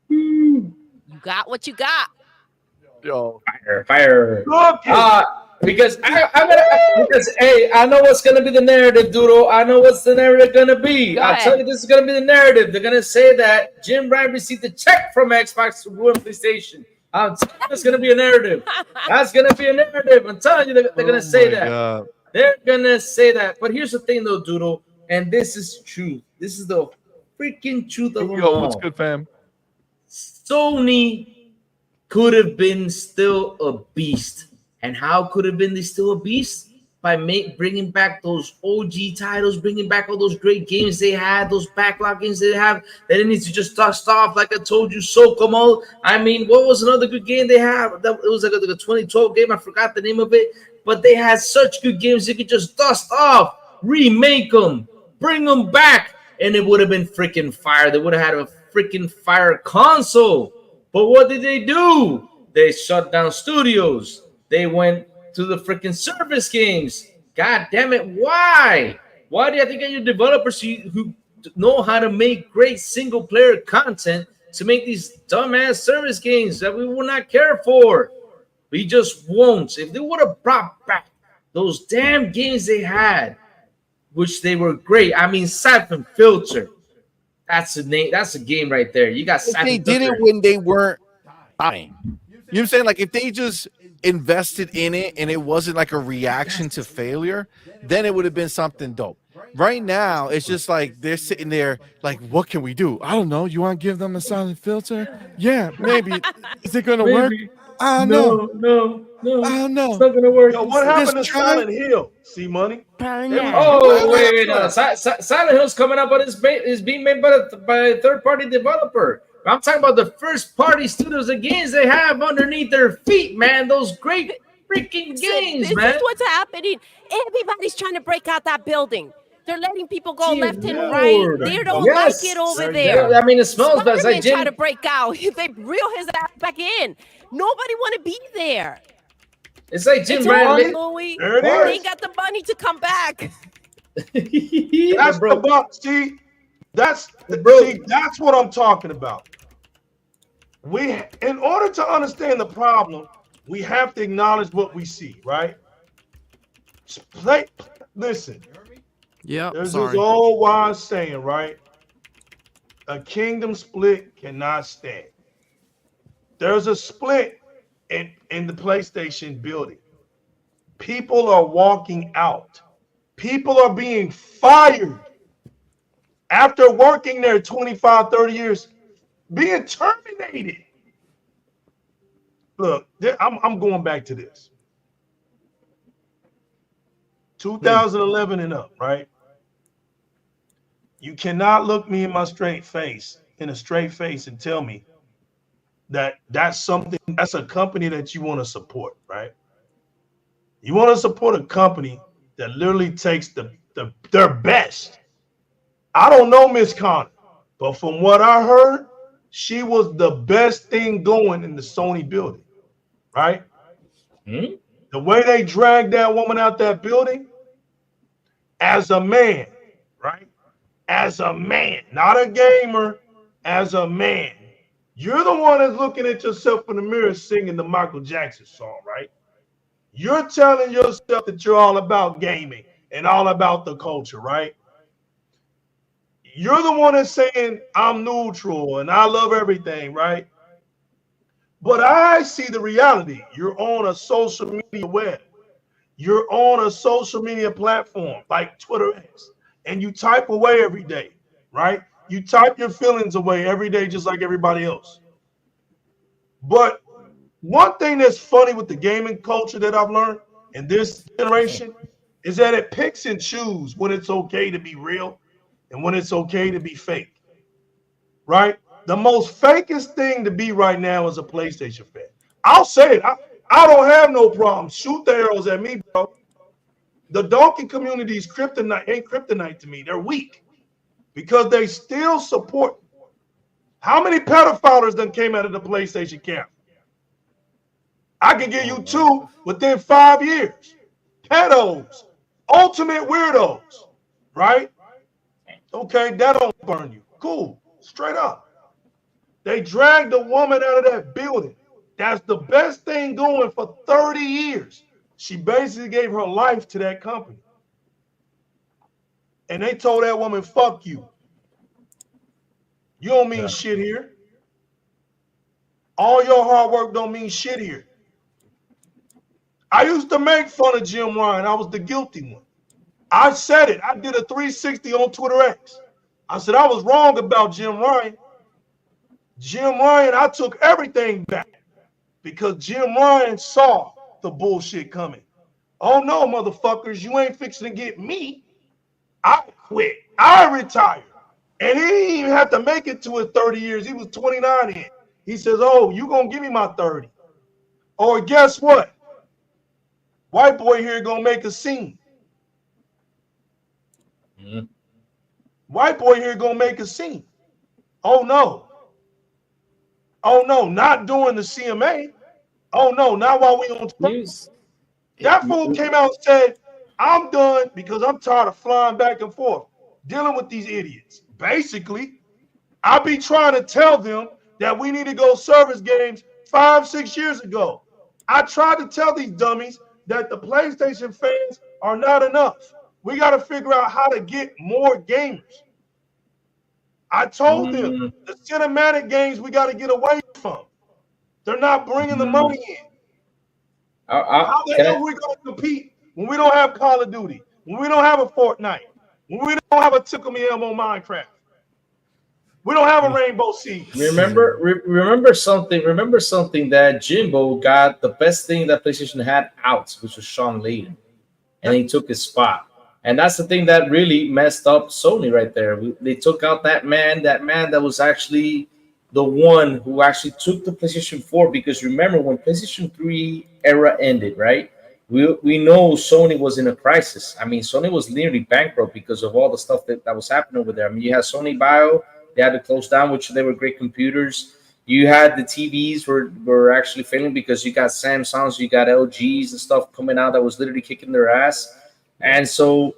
Woo. You got what you got. Yo, Fire. Look it. Because because hey, I know what's gonna be the narrative, Doodle. I know what's the narrative gonna be. Go I'll tell ahead. you, this is gonna be the narrative. They're gonna say that Jim Ryan received a check from Xbox to ruin PlayStation. I'm telling you, that's gonna be a narrative. That's gonna be a narrative. I'm telling you, they're gonna oh say my that. God. They're gonna say that. But here's the thing, though, Doodle, and this is truth. This is the freaking truth of them Yo, what's all. good, fam? Sony could have been still a beast. And how could have been they still a beast? By bringing back those OG titles, bringing back all those great games they had, those backlog games they have. They didn't need to just dust off, like I told you, so come on. I mean, what was another good game they had? It was like a 2012 game. I forgot the name of it. But they had such good games you could just dust off, remake them, bring them back, and it would have been freaking fire. They would have had a freaking fire console. But what did they do? They shut down studios. They went to the freaking service games. God damn it. Why? Why do you have to get your developers who know how to make great single player content to make these dumbass service games that we will not care for? We just won't. If they would have brought back those damn games they had, which they were great. I mean, Siphon Filter. That's a name. That's a game right there. You got If Siphon they did Filter. it when they weren't dying, you know what I'm saying? Like if they just invested in it and it wasn't like a reaction to failure, then it would have been something dope. Right now, it's just like they're sitting there like, what can we do? I don't know. You want to give them a silent filter? Yeah, maybe. Is it gonna work? Maybe. I don't know. No. I don't know. It's not gonna work. Yo, what happened to Just try. Silent Hill? C-Money? Probably They was not. doing Oh that wait, no. Silent Hill's coming up, but it's being made by a third-party developer. I'm talking about the first-party studios, the games they have underneath their feet, man. Those great freaking games, This man. is what's happening. Everybody's trying to break out that building. They're letting people go Dear left and Lord. right. They don't Yes. like it over They're there. I mean, it smells bad. It's like Spider-Man tried to Jim. break out. They reel his ass back in. Nobody want to be there. It's like Jim It's Ryan. over, Louis. There it They is. ain't got the money to come back. That's Bro, the box. See, that's Bro. see, that's what I'm talking about. In order to understand the problem, we have to acknowledge what we see, right? Listen, Yep. there's Sorry. this old wise saying, right? A kingdom split cannot stand. There's a split in the PlayStation building. People are walking out. People are being fired after working there 25, 30 years, being terminated. Look, I'm going back to this. 2011 and up, right? You cannot look me in a straight face and tell me that that's a company that you want to support, right? You want to support a company that literally takes their best. I don't know Miss Connor, but from what I heard, she was the best thing going in the Sony building, right? Hmm? The way they dragged that woman out that building, as a man, right? As a man, not a gamer, as a man. You're the one that's looking at yourself in the mirror singing the Michael Jackson song, right? You're telling yourself that you're all about gaming and all about the culture, right? You're the one that's saying, I'm neutral and I love everything, right? But I see the reality. You're on a social media web. You're on a social media platform like Twitter X, and you type away every day, right? You type your feelings away every day just like everybody else. But one thing that's funny with the gaming culture that I've learned in this generation is that it picks and chooses when it's okay to be real and when it's okay to be fake, right? The most fakest thing to be right now is a PlayStation fan. I'll say it. I don't have no problem. Shoot the arrows at me, bro. The donkey community is ain't kryptonite to me. They're weak because they still support. How many pedophiles done came out of the PlayStation camp? I can give you 2 within 5 years. Pedos, ultimate weirdos, right? Okay, that don't burn you. Cool, straight up. They dragged a woman out of that building. That's the best thing going for 30 years. She basically gave her life to that company. And they told that woman, fuck you. You don't mean Yeah. shit here. All your hard work don't mean shit here. I used to make fun of Jim Ryan. I was the guilty one. I said it. I did a 360 on Twitter X. I said I was wrong about Jim Ryan. Jim Ryan, I took everything back because Jim Ryan saw the bullshit coming. Oh no, motherfuckers, you ain't fixing to get me. I quit. I retired. And he didn't even have to make it to his 30 years. He was 29 in. He says, oh, you gonna give me my 30. Or guess what? White boy here gonna make a scene. Mhm. White boy here gonna make a scene. Oh no. Oh no, not doing the CMA. Oh no, not while we on trial. News. That fool came out and said, I'm done because I'm tired of flying back and forth, dealing with these idiots. Basically, I be trying to tell them that we need to go service games 5-6 years ago. I tried to tell these dummies that the PlayStation fans are not enough. We got to figure out how to get more gamers. I told them the cinematic games we got to get away from. They're not bringing the money in. How the hell are we going to compete when we don't have Call of Duty, when we don't have a Fortnite, when we don't have a Tickle Me Elmo Minecraft? We don't have a Rainbow Six. Remember something. Remember something that Jimbo got the best thing that PlayStation had out, which was Sean Layden, and he took his spot. And that's the thing that really messed up Sony right there. They took out that man that was actually the one who actually took the PlayStation 4. Because remember when PlayStation 3 era ended, right? We know Sony was in a crisis. I mean, Sony was nearly bankrupt because of all the stuff that was happening over there. I mean, you had Sony Bio. They had to close down, which they were great computers. You had the TVs were actually failing because you got Samsungs, you got LGs and stuff coming out that was literally kicking their ass. And so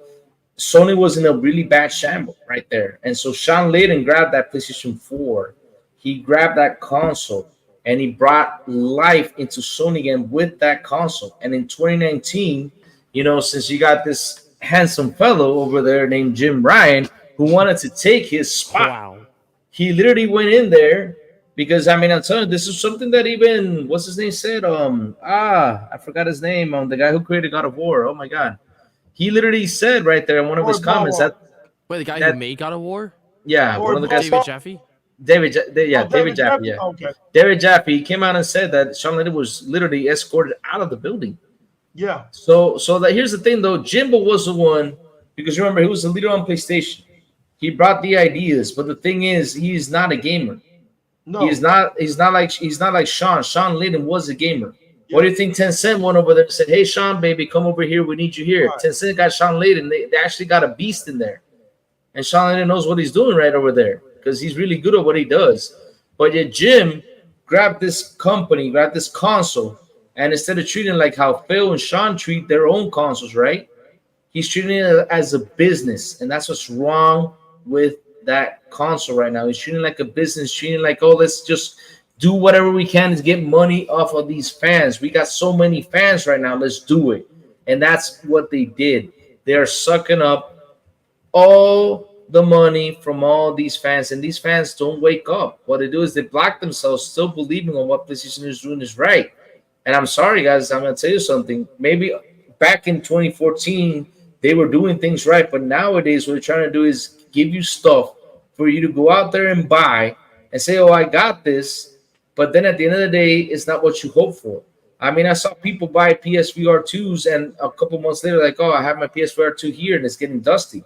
Sony was in a really bad shamble right there. And so Sean Layden grabbed that PlayStation 4. He grabbed that console and he brought life into Sony again with that console. And in 2019, you know, since you got this handsome fellow over there named Jim Ryan who wanted to take his spot. Wow. He literally went in there because I mean I'm telling you, this is something that even what's his name said. I forgot his name. The guy who created God of War. Oh my god. He literally said right there in one of his comments that Wait, the guy who made God of War? yeah, one of the guys, David Jaffe? David Jaffe, yeah. Okay. David Jaffe came out and said that Sean Layden was literally escorted out of the building. Yeah. So that here's the thing though, Jimbo was the one because remember he was the leader on PlayStation. He brought the ideas, but the thing is, he's not a gamer. No. He's not like Sean. Sean Layden was a gamer. Yeah. What do you think Tencent went over there and said, hey, Sean, baby, come over here. We need you here. Right. Tencent got Sean Layden. They actually got a beast in there. And Sean Layden knows what he's doing right over there because he's really good at what he does. But yet Jim grabbed this company, grabbed this console, and instead of treating like how Phil and Sean treat their own consoles, right? He's treating it as a business. And that's what's wrong with that console right now. He's treating like a business, treating like, oh, let's just do whatever we can to get money off of these fans. We got so many fans right now. Let's do it. And that's what they did. They are sucking up all the money from all these fans. And these fans don't wake up. What they do is they block themselves, still believing on what PlayStation is doing is right. And I'm sorry, guys. I'm going to tell you something. Maybe back in 2014, they were doing things right. But nowadays, what they're trying to do is give you stuff for you to go out there and buy and say, oh, I got this. But then at the end of the day, it's not what you hope for. I mean, I saw people buy PSVR 2s and a couple months later, like, oh, I have my PSVR 2 here and it's getting dusty.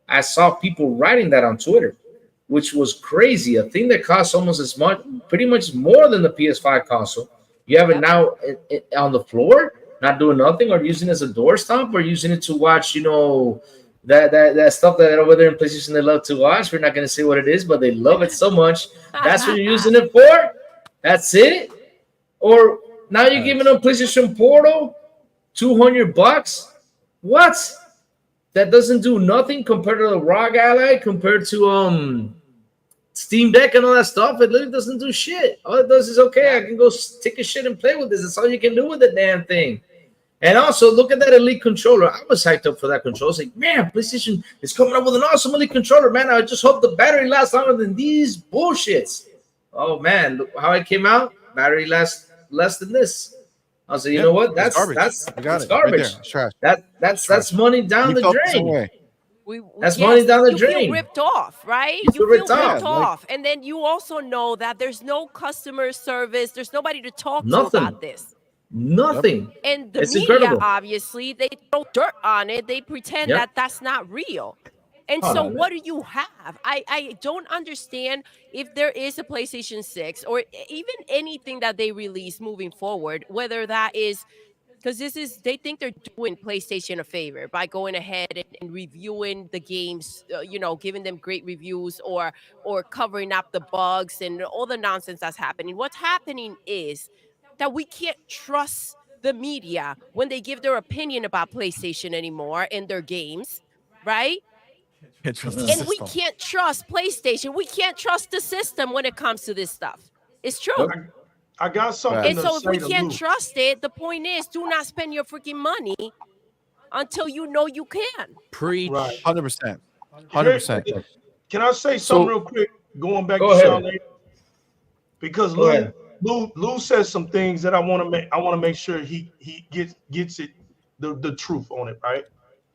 I saw people writing that on Twitter, which was crazy. A thing that costs almost as much, pretty much more than the PS5 console. You have it now on the floor, not doing nothing, or using it as a doorstop, or using it to watch, you know, that stuff that over there in PlayStation they love to watch. We're not going to say what it is, but they love it so much. That's what you're using it for? That's it? Or now you're giving them PlayStation Portal $200? What? That doesn't do nothing compared to the ROG Ally, compared to Steam Deck and all that stuff, it literally doesn't do shit. All it does is, okay, I can go take a shit and play with this. That's all you can do with the damn thing. And also, look at that Elite controller. I was hyped up for that controller. I was like, man, PlayStation is coming up with an awesome Elite controller, man. I just hope the battery lasts longer than these bullshits. Oh, man, look how it came out. Battery lasts less than this. I was like, you know what? That's garbage. garbage. Right there. It's trash. That's money down the drain. That's money down the drain. You feel ripped off, right? You feel ripped off. And then you also know that there's no customer service. There's nobody to talk to about this. Nothing. And the it's media, incredible. obviously, they throw dirt on it. They pretend that that's not real. And so what do you have? I don't understand if there is a PlayStation 6 or even anything that they release moving forward, whether that is because they think they're doing PlayStation a favor by going ahead and reviewing the games, giving them great reviews or covering up the bugs and all the nonsense that's happening. What's happening is that we can't trust the media when they give their opinion about PlayStation anymore and their games, right? We can't trust PlayStation. We can't trust the system when it comes to this stuff. It's true. I got something. And so if we can't trust it, the point is, do not spend your freaking money until you know you can. Preach. Right. 100%. 100%. Can I say something real quick? Going back to Sean Layden? Because Lou says some things that I want to make sure he gets it the truth on it, right?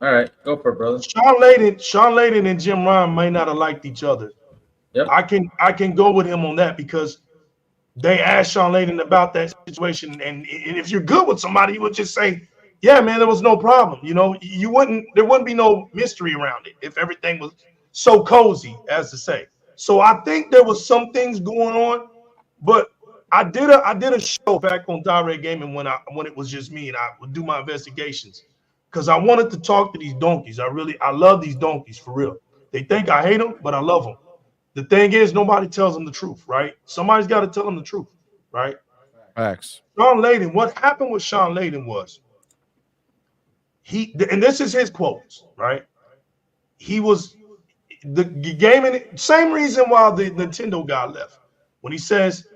All right, go for it, brother. Sean Layden and Jim Ryan may not have liked each other. Yep. I can go with him on that because they asked Sean Layden about that situation, and if you're good with somebody, you would just say, "Yeah, man, there was no problem." There wouldn't be no mystery around it if everything was so cozy, as to say. So I think there was some things going on, but I did a show back on Direct Gaming when it was just me, and I would do my investigations because I wanted to talk to these donkeys. I love these donkeys for real. They think I hate them, but I love them. The thing is, nobody tells them the truth, right? Somebody's got to tell them the truth, right? Facts. Sean Layden, what happened with Sean Layden was and this is his quotes, right? He was the gaming, same reason why the Nintendo guy left. When he says,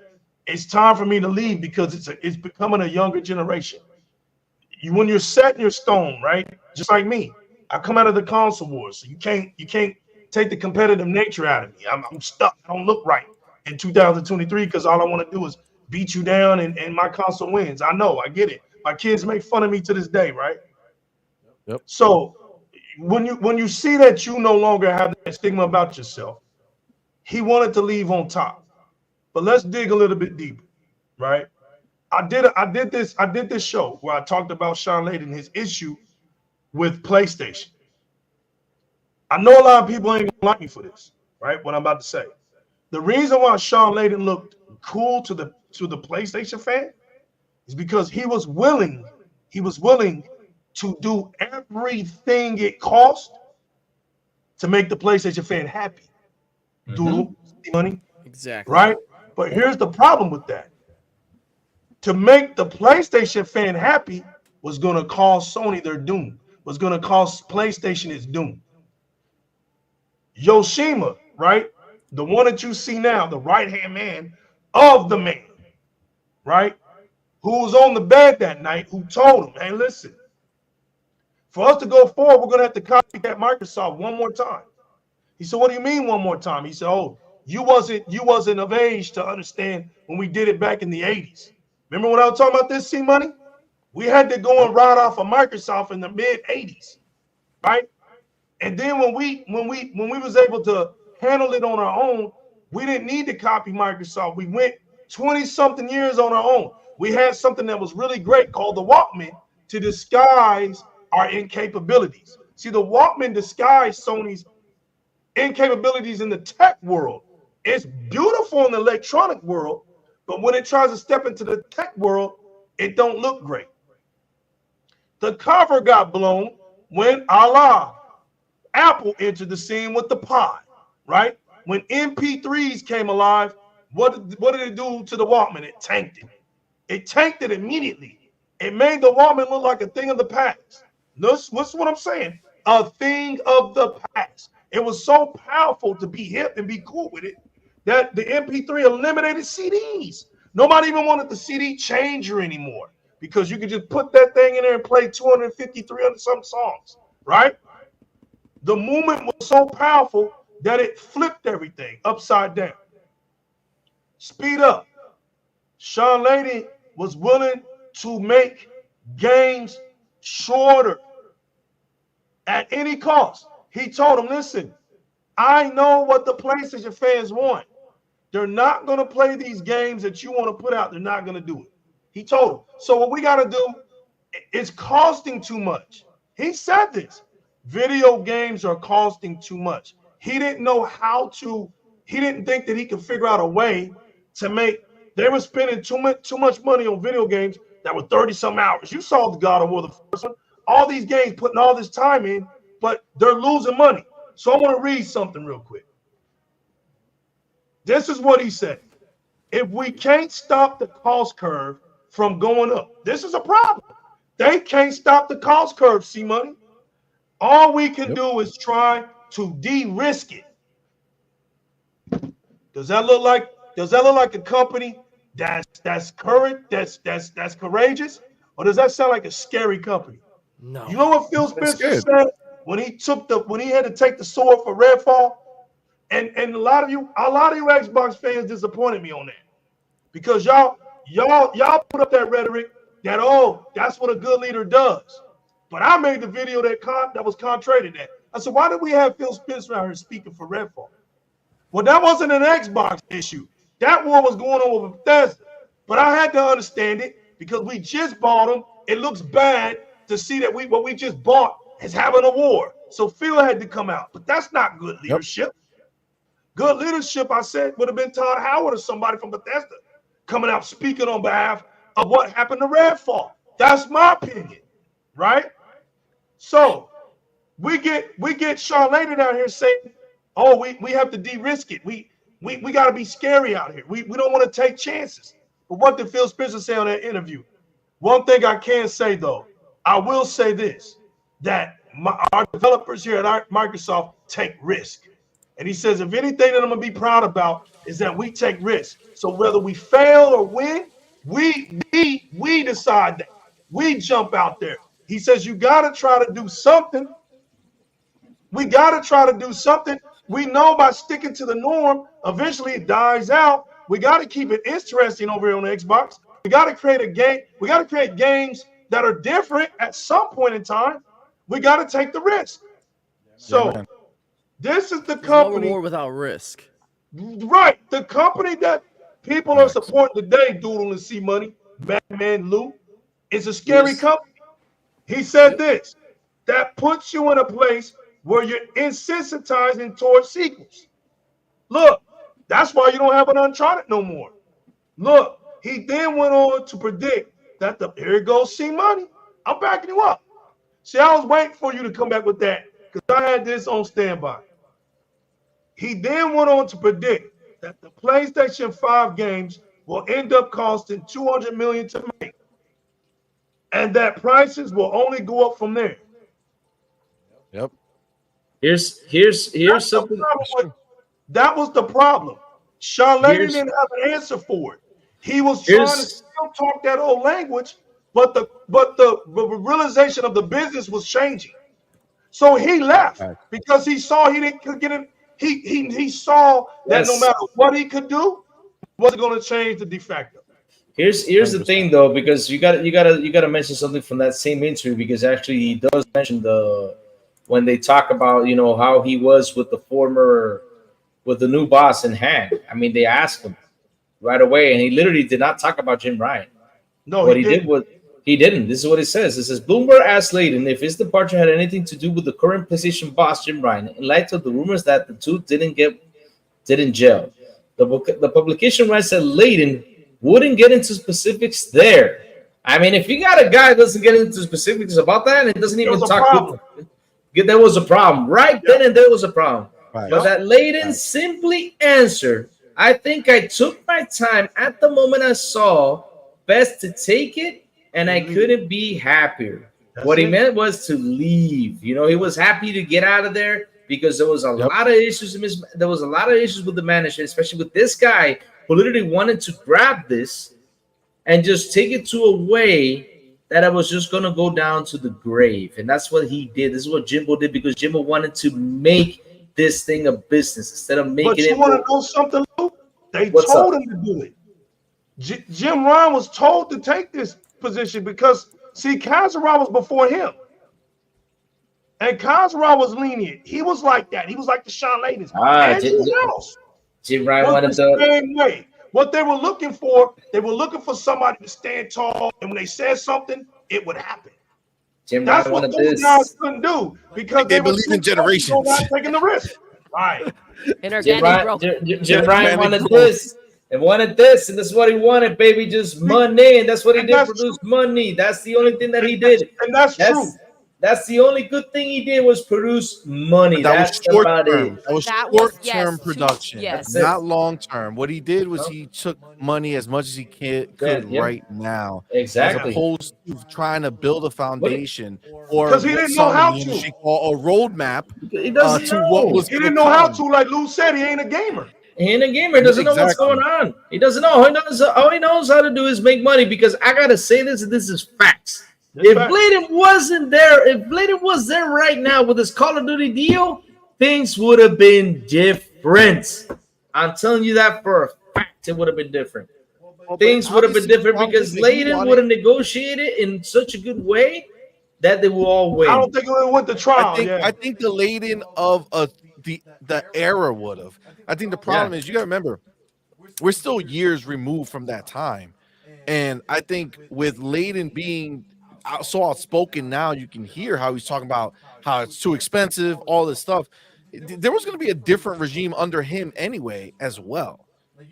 it's time for me to leave because it's becoming a younger generation. When you're set in your stone, right? Just like me. I come out of the console wars, so you can't take the competitive nature out of me. I'm stuck. I don't look right in 2023 because all I want to do is beat you down and my console wins. I know, I get it. My kids make fun of me to this day, right? Yep. So when you see that you no longer have that stigma about yourself, he wanted to leave on top. But let's dig a little bit deeper, right? I did this show where I talked about Sean Layden, his issue with PlayStation. I know a lot of people ain't gonna like me for this, right? What I'm about to say. The reason why Sean Layden looked cool to the PlayStation fan is because he was willing to do everything it cost to make the PlayStation fan happy. Doodle, money. Exactly. Right? But here's the problem with that. To make the PlayStation fan happy was going to cost Sony their doom, was going to cost PlayStation its doom. Yoshima, right? The one that you see now, the right-hand man of the man, right? Who was on the bed that night, who told him, hey, listen, for us to go forward, we're going to have to copycat Microsoft one more time. He said, what do you mean one more time? He said, oh, you wasn't of age to understand when we did it back in the 80s. Remember when I was talking about this, CMoney? We had to go and ride off of Microsoft in the mid 80s, right? And then when we was able to handle it on our own, we didn't need to copy Microsoft. We went 20-something years on our own. We had something that was really great called the Walkman to disguise our incapabilities. See, the Walkman disguised Sony's incapabilities in the tech world. It's beautiful in the electronic world, but when it tries to step into the tech world, it don't look great. The cover got blown when Apple entered the scene with the pod, right? When MP3s came alive, what did it do to the Walkman? It tanked it. It tanked it immediately. It made the Walkman look like a thing of the past. What's what I'm saying? A thing of the past. It was so powerful to be hip and be cool with it that the MP3 eliminated CDs. Nobody even wanted the CD changer anymore because you could just put that thing in there and play 250, 300 some songs, right? The movement was so powerful that it flipped everything upside down. Speed up. Sean Layden was willing to make games shorter at any cost. He told them, listen, I know what the PlayStation fans want. They're not going to play these games that you want to put out. They're not going to do it. He told them. So what we got to do, it's costing too much. He said this. Video games are costing too much. He didn't know how to, he didn't think that he could figure out a way to make, they were spending too much money on video games that were 30-some hours. You saw the God of War, the first one. All these games putting all this time in, but they're losing money. So I want to read something real quick. This is what he said. If we can't stop the cost curve from going up, this is a problem. They can't stop the cost curve, CMoney. All we can do is try to de-risk it. Does that look like a company that's current, that's courageous, or does that sound like a scary company? No. You know what Phil Spencer said when he had to take the sword for Redfall? And a lot of you Xbox fans disappointed me on that. Because y'all put up that rhetoric that, oh, that's what a good leader does. But I made the video that was contrary to that. I said, why did we have Phil Spencer out here speaking for Redfall? Well, that wasn't an Xbox issue. That war was going on with Bethesda. But I had to understand it because we just bought them. It looks bad to see that what we just bought is having a war. So Phil had to come out. But that's not good leadership. Good leadership, I said, would have been Todd Howard or somebody from Bethesda coming out speaking on behalf of what happened to Redfall. That's my opinion, right? So we get Sean Layden out here saying, oh, we have to de-risk it. We got to be scary out here. We don't want to take chances. But what did Phil Spencer say on that interview? One thing I can say, though, I will say this, that our developers here at Microsoft take risk. And he says, if anything that I'm going to be proud about is that we take risks. So whether we fail or win, we decide that. We jump out there. He says, you got to try to do something. We got to try to do something. We know by sticking to the norm, eventually it dies out. We got to keep it interesting over here on the Xbox. We got to create a game. We got to create games that are different at some point in time. We got to take the risk. So this is the company. No reward without risk. Right. The company that people are supporting today, Doodle and CMoney, MADMAN Lou, is a scary company. He said this, that puts you in a place where you're insensitizing towards sequels. Look, that's why you don't have an Uncharted no more. Look, he then went on to predict that here it goes, CMoney. I'm backing you up. See, I was waiting for you to come back with that because I had this on standby. He then went on to predict that the PlayStation 5 games will end up costing $200 million to make, and that prices will only go up from there. Yep. Here's something. That was the problem. Sean Layden didn't have an answer for it. He was trying to still talk that old language, but the realization of the business was changing. So he left because he saw he didn't get it. He saw that no matter what he could do, it wasn't going to change the de facto. Here's the thing though, because you gotta mention something from that same interview, because actually he does mention when they talk about how he was with the new boss in hand. I mean, they asked him right away, and he literally did not talk about Jim Ryan. No, what he didn't. This is what it says. It says Bloomberg asked Layden if his departure had anything to do with the current PlayStation boss Jim Ryan, in light of the rumors that the two didn't gel. The publication writes that Layden wouldn't get into specifics there. I mean, if you got a guy that doesn't get into specifics about that and doesn't even talk, there was a problem right then and there was a problem. Right. But that Layden simply answered, I think I took my time at the moment I saw best to take it, and I couldn't be happier. What he meant was to leave. He was happy to get out of there, because there was a lot of issues. There was a lot of issues with the management, especially with this guy who literally wanted to grab this and just take it to a way that I was just gonna go down to the grave, and that's what he did. This is what Jimbo did because Jimbo wanted to make this thing a business instead of making But you it. want to know something, Lou? They What's told up? him to do it. Jim Ryan was told to take this position because, see, Kazarov was before him. And Kazarov was lenient. He was like that. He was like the Sean Layden's. Anyone else Jim Ryan was wanted the to. same way. What they were looking for somebody to stand tall, and when they said something, it would happen. Jim That's Ryan what wanted those this. guys couldn't do because They they were believe too in generations. not taking the risk. Right. Inorganic growth. Jim Ryan wanted this and wanted this, and this is what he wanted, baby. Just money, and that's what he did. Produce money. That's the only thing that he did, and that's true. That's the only good thing he did was produce money. That was short term. That was short term yes, production. yes. Not long term. What he did was he took money as much as he could right now. Exactly. As opposed to trying to build a foundation or because he didn't know how to. Or a roadmap he doesn't to know. what was He didn't know how to, like Lou said, he ain't a gamer. He ain't a gamer. He doesn't know what's going on. He doesn't know. All he knows how to do is make money, because I gotta say this, and this is facts. If Bladen wasn't there, if Bladen was there right now with his Call of Duty deal, things would have been different. I'm telling you that for a fact. It would have been different. Things would have been different because Bladen would have negotiated in such a good way that they will all win. I don't think it would have went to trial. I think the Layden of the era would have. I think the problem is, you got to remember, we're still years removed from that time. And I think with Layden being so outspoken now, you can hear how he's talking about how it's too expensive, all this stuff. There was going to be a different regime under him anyway as well.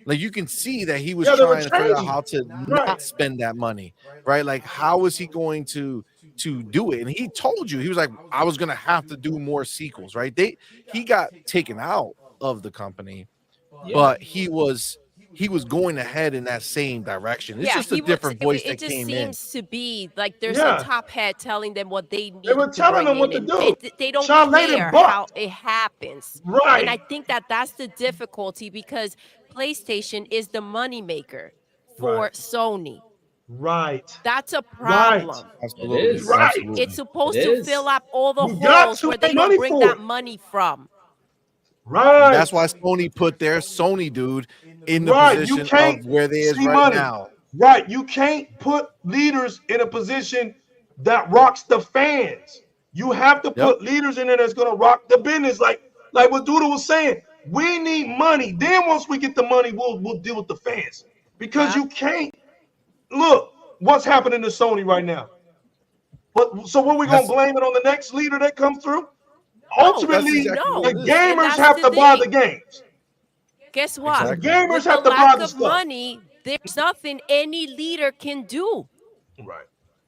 Like, you can see that he was trying to figure out how to not spend that money, right? Like, how was he going to do it? And he told you, he was like, I was going to have to do more sequels, right? He got taken out of the company, but he was going ahead in that same direction. It's just a different voice that came in. It just seems to be like there's a top head telling them what they need. They were telling them what to do. They don't Sean care how it happens. Right. And I think that's the difficulty, because PlayStation is the moneymaker for Sony. Right. That's a problem. Right. Absolutely. It is. Right. Absolutely. It's supposed to fill up all the You got holes to where they pay don't money bring for that it. money from. Right. That's why Sony put their Sony dude in the You position can't of where they is see right money. now. Right. You can't put leaders in a position that rocks the fans. You have to put leaders in there that's going to rock the business. Like what Doodle was saying, we need money. Then once we get the money, we'll deal with the fans. Because you can't. Look, what's happening to Sony right now? So what, we going to blame it on the next leader that comes through? Ultimately, the gamers have to buy the games. Guess what? Exactly. The gamers With have the to buy lack the of stuff. money, there's nothing any leader can do. Right.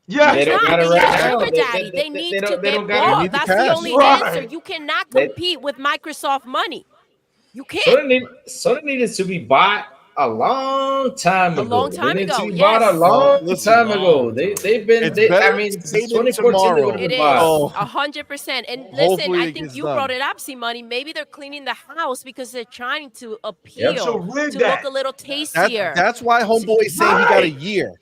Yeah. They don't It's got it not right sugar now. daddy. They need to they get don't got it. bought. They need the That's the cash. only Right. answer. You cannot compete with Microsoft money. You can't. Sony needed to be bought a long time ago. A long time They needed ago, to be bought a yes. long time ago. They've been. It's I better mean, today since than 2014, they tomorrow. would have It been is bought. 100%. And listen, Hopefully I it think gets you done. brought it up, CMoney. Maybe they're cleaning the house because they're trying to appeal To to rig look that. a little tastier. That's why Homeboy is saying he got a Right. year.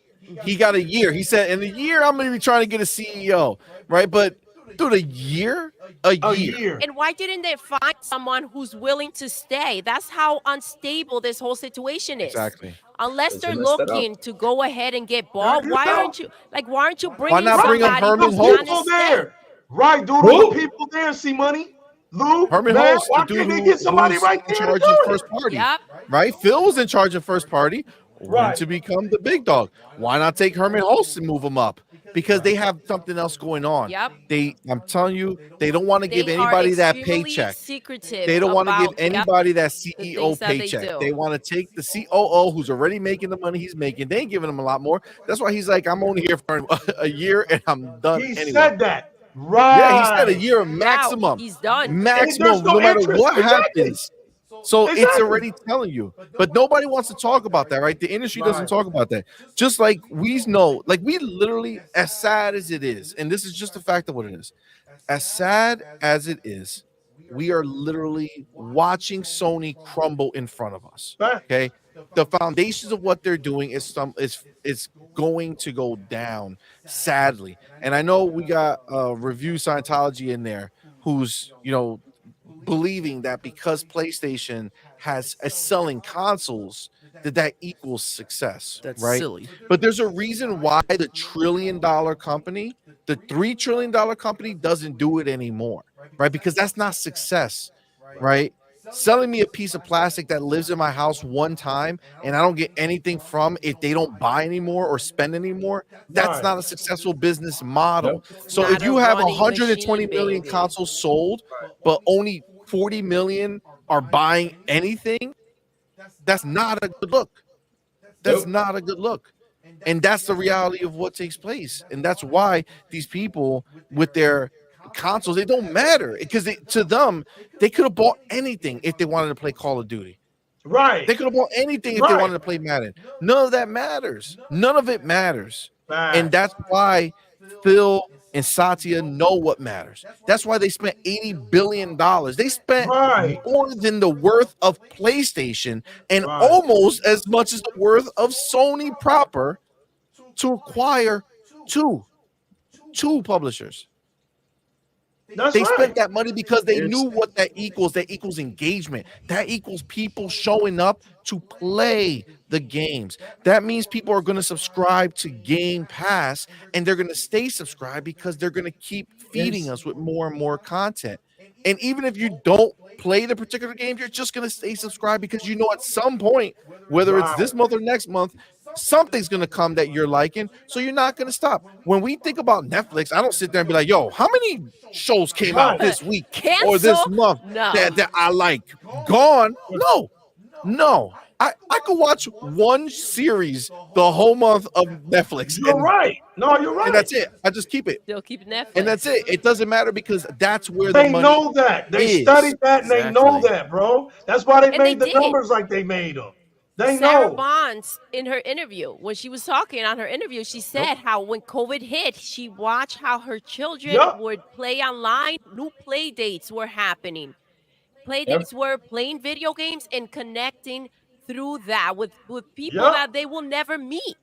He got a year. He said, in a year, I'm going to be trying to get a CEO, right? But, dude, a year? A year. And why didn't they find someone who's willing to stay? That's how unstable this whole situation is. Exactly. Unless Because they're they messed it up. looking to go ahead and get bought, why aren't you bringing not bring up somebody Herman who's Holtz? trying to People stay? there. Right, dude. Who? The people there see money. Lou, Herman man, Holtz, the why dude can't they who, get somebody who's right in there to charge do of it? first party, Yep. right? Phil was in charge of first party, Right. went to become the big dog. Why not take Herman Holtz and move him up? Because they have something else going on. Yep. I'm telling you, they don't want to give They anybody are that extremely paycheck. secretive They don't want to give about, anybody that the CEO things that they paycheck. do. They want to take the COO who's already making the money he's making. They ain't giving him a lot more. That's why he's like, I'm only here for a year and I'm done. He anyway. said that. Right. Yeah, he said a year maximum. He's done. Maximum, There's no no matter interest. what Exactly. happens. So it's Exactly. already telling you, but nobody wants to talk about that, right? The industry doesn't Right. talk about that. Just like we know, like we literally, as sad as it is, and this is just the fact of what it is, as sad as it is, we are literally watching Sony crumble in front of us. Fact. Okay, the foundations of what they're doing is going to go down, sadly. And I know we got review Scientology in there, who's believing that because PlayStation is selling consoles, that equals success, That's right? silly. But there's a reason why the trillion-dollar company, the $3 trillion company, doesn't do it anymore, right? Because that's not success, right? Selling me a piece of plastic that lives in my house one time and I don't get anything from if they don't buy anymore or spend anymore, that's Right. not a successful business model. Nope. So Not if a you have running 120 machine, million baby. consoles sold, but only 40 million are buying anything, that's not a good look. That's Nope. not a good look. And that's the reality of what takes place. And that's why these people with their consoles, they don't matter because to them, they could have bought anything if they wanted to play Call of Duty. Right. They could have bought anything if they Right. wanted to play Madden. None of that matters. None of it matters. And Fact. that's why Phil and Satya know what matters. That's why they spent $80 billion. They spent Right. more than the worth of PlayStation and Right. almost as much as the worth of Sony proper to acquire two publishers. That's They right. spent that money because they It's- knew what that equals. That equals engagement. That equals people showing up to play the games. That means people are going to subscribe to Game Pass and they're going to stay subscribed because they're going to keep feeding us with more and more content. And even if you don't play the particular game, you're just going to stay subscribed because you know at some point, whether it's this month or next month, something's going to come that you're liking. So you're not going to stop. When we think about Netflix, I don't sit there and be like, yo, how many shows came out this week or this Cancel? month No. that I like? Gone? No. I could watch one series the whole month of Netflix. You're right. No, you're right. And that's it. I just keep it. Still keep Netflix. And that's it. It doesn't matter because that's where They the money know that. They is. studied that and they know Exactly. that, bro. That's why they And made they the did. numbers like they made them. They Sarah know. Bonds, in her interview, when she was talking on her interview, she said how when COVID hit, she watched how her children Yup. would play online. New play dates were happening. Play Yep. dates were playing video games and connecting through that with people Yup. that they will never meet.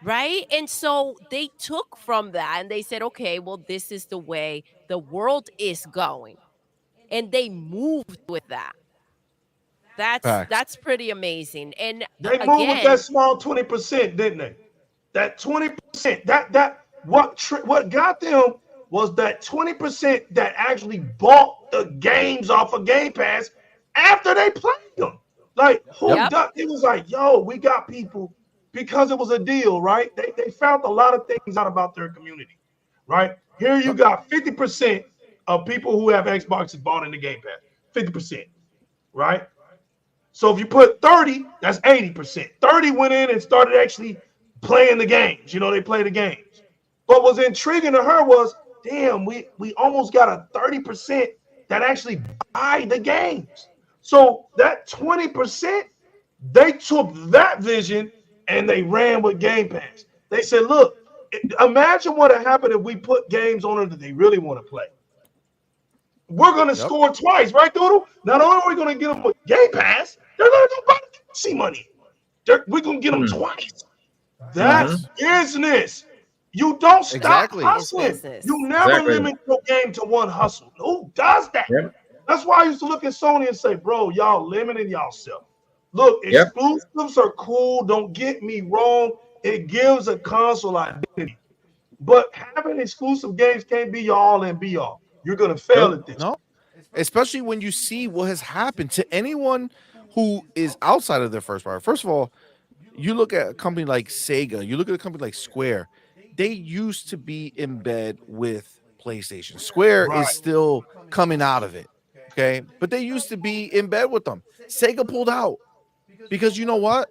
Right. And so they took from that and they said, okay, well, this is the way the world is going. And they moved with that. Facts. That's pretty amazing. And They moved with again, that small 20%, didn't they? That 20%. What got them was that 20% that actually bought the games off of Game Pass after they played them. Like who Yep. does it was like, yo, we got people because it was a deal, right? They found a lot of things out about their community, right? Here you got 50% of people who have Xboxes bought into Game Pass. 50%, right? So if you put 30, that's 80%. 30 went in and started actually playing the games. You know, they play the games. But what's intriguing to her was, damn, we almost got a 30% that actually buy the games. So that 20%, they took that vision and they ran with Game Pass. They said, look, imagine what would happen if we put games on it that they really want to play. We're going to score twice, right, Doodle? Not only are we going to get them with Game Pass, they're going to go buy CMoney. We're going to get them twice. That's business. You don't stop Exactly. hustling. Business. You never Exactly. limit your game to one hustle. Who does that? Yep. That's why I used to look at Sony and say, bro, y'all limiting yourself. Look, Yep. exclusives are cool. Don't get me wrong. It gives a console identity. But having exclusive games can't be your all and be all. You're going to fail at this. No, especially when you see what has happened to anyone who is outside of their first party. First of all, you look at a company like Sega, you look at a company like Square, they used to be in bed with PlayStation. Square Right. is still coming out of it, okay? But they used to be in bed with them. Sega pulled out because you know what?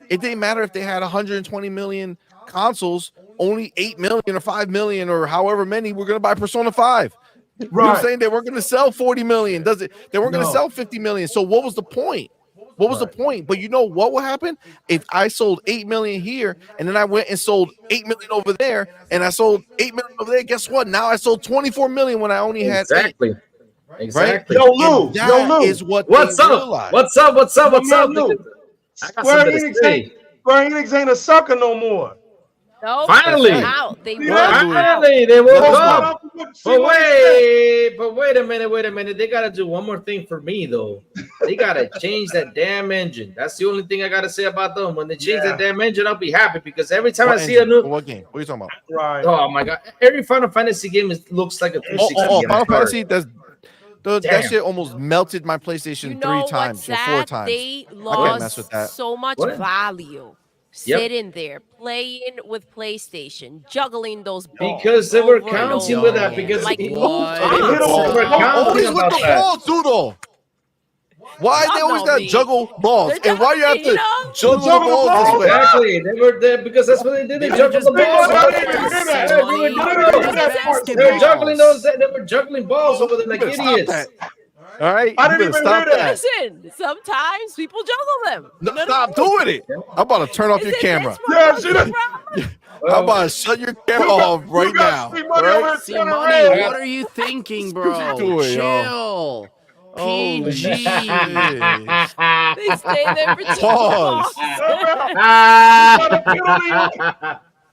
It didn't matter if they had 120 million consoles, only 8 million or 5 million or however many were going to buy Persona 5. You know what I'm Right. saying? They weren't going to sell 40 million. They weren't going to No. sell 50 million. So what was the point? What was the point? But you know what would happen if I sold 8 million here and then I went and sold 8 million over there and I sold 8 million over there? Guess what? Now I sold 24 million when I only had 8. Exactly. Exactly. Yo, And Lou. Yo, that Lou. is what What's they up? realize. What's up? What's up? What's up? Lou. I got Square something to Enix say. ain't Square Enix ain't a sucker no more. Nope, That's they're Finally, right. out. They See Go ahead, that? broke Louis. out. finally, they woke Let us Shout know. up. out to what But CMoney said. wait a minute. They gotta do one more thing for me though. They gotta change that damn engine. That's the only thing I gotta say about them. When they change that damn engine, I'll be happy because every time I What see a engine? new, For what game? What are you talking about? Right. oh my god, every Final Fantasy game looks like a 360 game. Final I'm sorry. Fantasy. That Damn. shit almost melted my You PlayStation 3 know what's times or 4 sad? times. They I can't mess with lost that. so much What? value Yep. sitting there playing with PlayStation, juggling those balls Because they were over and counting over with that. again. Because Like, who move they Hit were him. counting Always with about the that. balls, Doodle. Why Y'all they always know gotta me. juggle balls? They're And why you have juggling, you to know? juggle the Juggle the balls this balls? way? Exactly. They were there because that's what they did. They They were juggled just the balls. I over didn't there. even hear basketballs, that. Yeah, they were Money. I juggling didn't even They're hear those. just that part. They were Say. juggling those. They were juggling balls over there You like better stop idiots. that. All right, I you didn't better even stop hear that. that. Listen, sometimes people juggle them. No, stop doing it. I'm about to turn off your Isn't camera. this Yeah, what see was that? the problem? I'm about to shut your camera off You right got now. C All Money over right? here See, turning Money, red. what are you thinking, What you bro? doing, yo? Chill. Holy PG. shit. They stay there for too long. Pause. Got a penalty.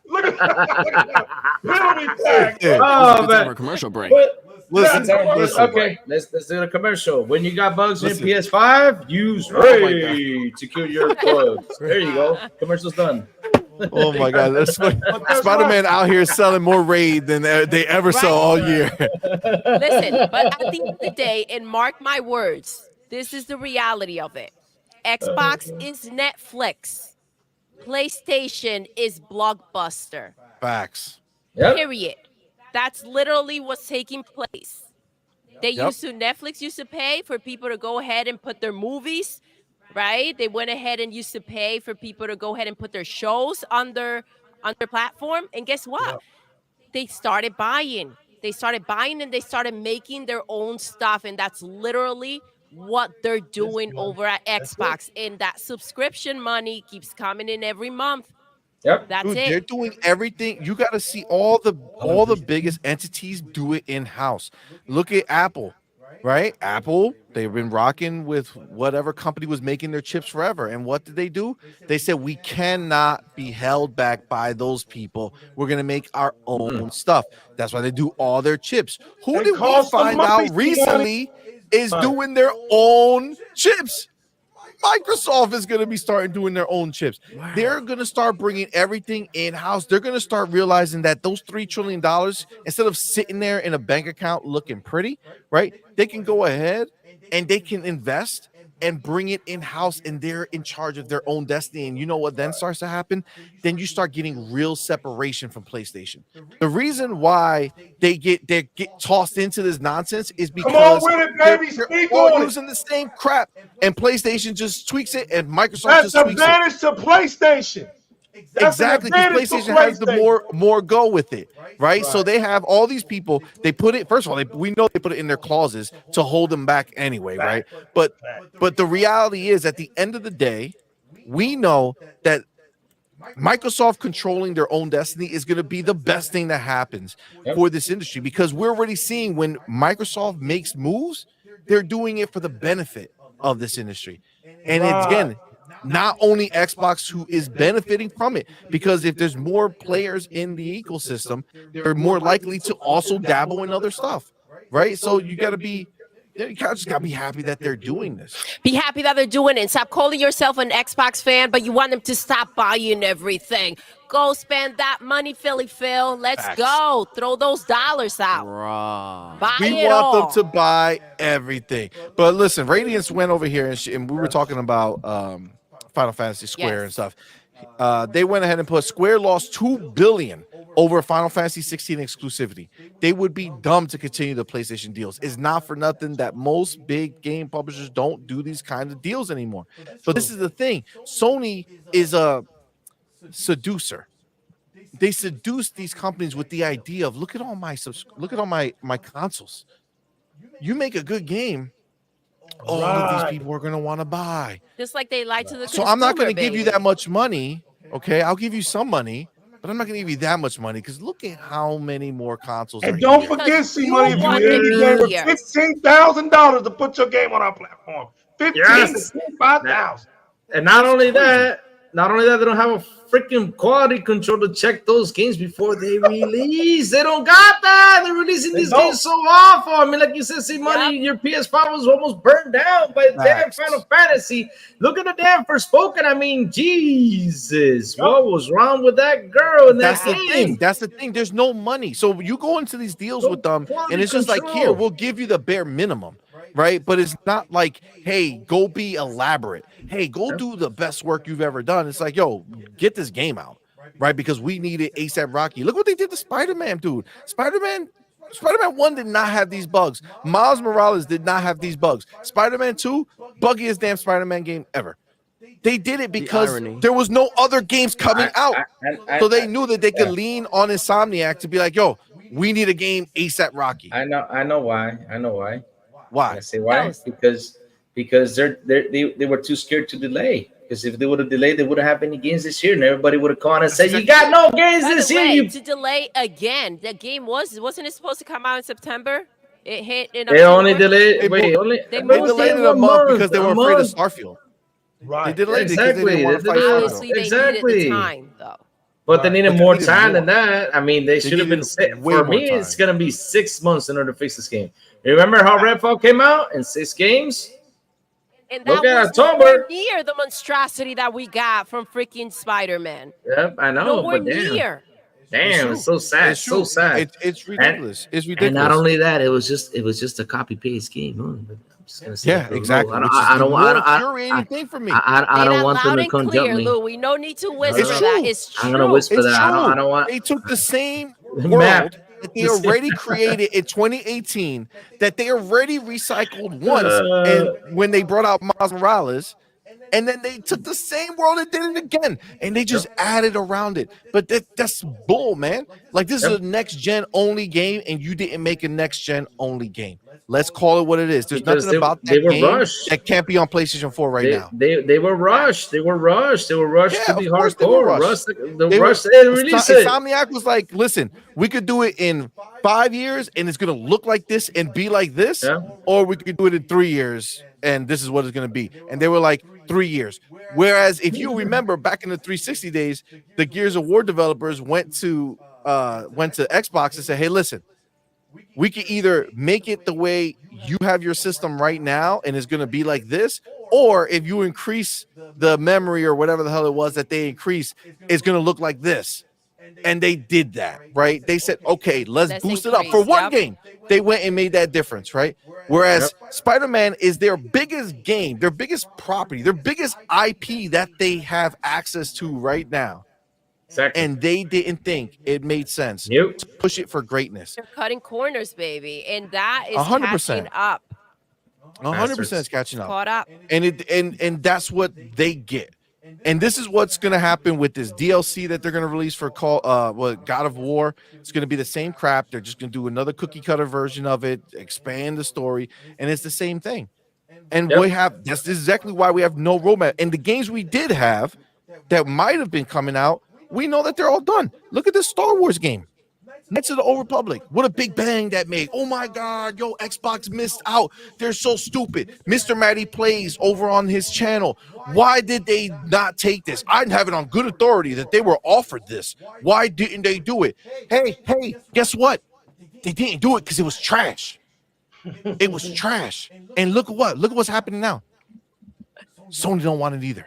Look at that. Penalty flag. Yeah. Oh It's time for man. a commercial break. But Listen, listen. okay, let's do a commercial. When you got bugs in Listen. your PS5, use Oh my Ray to kill your bugs. There you go. Commercial's done. Oh my God. That's Spider-Man out here selling more Raid than they ever sell all year. Listen, but at the end of the day, and mark my words, this is the reality of it. Xbox is Netflix. PlayStation is Blockbuster. Facts. Yep. Period. That's literally what's taking place. They Yep. Netflix used to pay for people to go ahead and put their movies, right? They went ahead and used to pay for people to go ahead and put their shows on their platform. And guess what? They started buying. They started buying and they started making their own stuff. And that's literally what they're doing over at Xbox. And that subscription money keeps coming in every month. Yep. That's Dude, they're it. doing everything. You got to see all the biggest entities do it in house. Look at Apple, right? Apple, they've been rocking with whatever company was making their chips forever. And what did they do? They said we cannot be held back by those people. We're gonna make our own stuff. That's why they do all their chips. Who It did we costs some find money, out C-Money. recently is doing their own chips? Microsoft is going to be starting doing their own chips. They're going to start bringing everything in-house. They're going to start realizing that those $3 trillion, instead of sitting there in a bank account looking pretty, right? They can go ahead and they can invest and bring it in-house, and they're in charge of their own destiny. And you know what then starts to happen? Then you start getting real separation from PlayStation. The reason why they get tossed into this nonsense is Come on because with it, they're baby. Speak all on it. using the same crap, and PlayStation just tweaks it, and Microsoft That's just tweaks it. advantage to PlayStation. That's an Exactly, because advantage to PlayStation has the PlayStation. more go with it, right? So they have all these people. They put it first of all. We know they put it in their clauses to hold them back anyway, right? But the reality is, at the end of the day, we know that Microsoft controlling their own destiny is going to be the best thing that happens for this industry, because we're already seeing when Microsoft makes moves, they're doing it for the benefit of this industry. And it's, again, not only Xbox who is benefiting from it, because if there's more players in the ecosystem, they're more likely to also dabble in other stuff, right? So you got to be, you just got to be happy that they're doing this. Be happy that they're doing it. And stop calling yourself an Xbox fan, but you want them to stop buying everything. Go spend that money, Philly Phil. Let's go. Throw those dollars out. Bruh. Buy We it all. want them to buy everything. But listen, Radiance went over here and we were talking about Final Fantasy Square and stuff. They went ahead and put Square lost $2 billion over Final Fantasy 16 exclusivity. They would be dumb to continue the PlayStation deals. It's not for nothing that most big game publishers don't do these kinds of deals anymore. But this is the thing. Sony is a seducer. They seduce these companies with the idea of look at all my consoles. You make a good game, all of these people are going to want to buy. Just like they lie to the So I'm not consumer, going to give you baby. that much money. Okay, I'll give you some money, but I'm not going to give you that much money because look at how many more consoles are And don't here. forget, C you Money, if you want get to the be game for here. $15,000 to put your game on our platform. 15 Yes. to 25,000. And not That's only crazy. that, they don't have a freaking quality control to check those games before they release. They don't got that. They're releasing They these don't. games so awful. I mean, like you said, see, money, your PS5 was almost burned down by the damn Facts. Final Fantasy. Look at the damn Forspoken. I mean, Jesus, what was wrong with that girl in That's that the thing. game? That's the thing. There's no money. So you go into these deals No with them, quality and it's just like, control. here, we'll give you the bare minimum, right? But it's not like, hey, go be elaborate. Hey, go do the best work you've ever done. It's like, yo, get this game out, right? Because we need it ASAP Rocky. Look what they did to Spider-Man, dude. Spider-Man 1 did not have these bugs. Miles Morales did not have these bugs. Spider-Man 2, buggiest damn Spider-Man game ever. They did it because irony. there was no other games coming out. So they I knew that they could lean on Insomniac to be like, yo, we need a game ASAP Rocky. I know why. Can I Why? say why? Yes. Because they were too scared to delay. Because if they would have delayed, they wouldn't have any games this year, and everybody would have called and said, "You got no games By this the year." way, You to delay again, the game wasn't it supposed to come out in September? It hit in they only October. delayed. They Wait, bo- only They They moved delayed it it a month because they were afraid of month. Starfield. They Right. delayed it because they Exactly. didn't want to They fight did it. Starfield. Obviously, they needed Exactly. the time, though. But they needed But they more needed time than more. that. I mean, they should have been needed set. way For more me, it's time. gonna be 6 months in order to fix this game. Remember how Redfall came out in 6 games? And Look that at was nowhere October. near the monstrosity that we got from freaking Spider-Man. Yep, I know. Nowhere But damn, near. it's so sad. It's So true. sad. It's ridiculous. It's ridiculous. And not only that, it was just a copy paste game. I'm just gonna say yeah, it real exactly. low. Which is I the don't more want. infuriating thing for me. I Say don't that want them loud to and come clear, jump me. Louis. No need to whisper It's that. true. It's true. I'm gonna whisper It's that. true. I don't want. They took the same Map. world that they already created in 2018, that they already recycled once, and when they brought out Miles Morales, and then they took the same world and did it again, and they just added around it. But that's bull, man. Like, this is a next gen only game, and you didn't make a next gen only game. Let's call it what it is. There's Because nothing about they that were game rushed. that can't be on PlayStation 4 right now. They were rushed. They were rushed. They were rushed Yeah, to be of course they were hardcore. rushed. The They rush were- to release it. Insomniac was like, listen, we could do it in 5 years and it's gonna look like this and be like this, Yeah. or we could do it in 3 years and this is what it's gonna be. And they were like 3 years. Whereas if you remember back in the 360 days, the Gears of War developers went to Xbox and said, hey, listen, we can either make it the way you have your system right now and it's going to be like this, or if you increase the memory or whatever the hell it was that they increased, it's going to look like this. And they did that, right? They said, okay, let's boost it up for one game. They went and made that difference, right? Whereas Spider-Man is their biggest game, their biggest property, their biggest IP that they have access to right now. Exactly. And they didn't think it made sense Nope. to push it for greatness. They're cutting corners, baby, and that is 100%. catching up. 100% is catching up. Caught up. And that's what they get. And this is what's going to happen with this DLC that they're going to release for God of War. It's going to be the same crap. They're just going to do another cookie cutter version of it, expand the story, and it's the same thing. And we have that's exactly why we have no roadmap. And the games we did have that might have been coming out, we know that they're all done. Look at this Star Wars game. Knights of the Old Republic. What a big bang that made. Oh my God, yo, Xbox missed out. They're so stupid. Mr. Matty Plays over on his channel. Why did they not take this? I have it on good authority that they were offered this. Why didn't they do it? Hey, guess what? They didn't do it because it was trash. It was trash. And look at what's happening now. Sony don't want it either.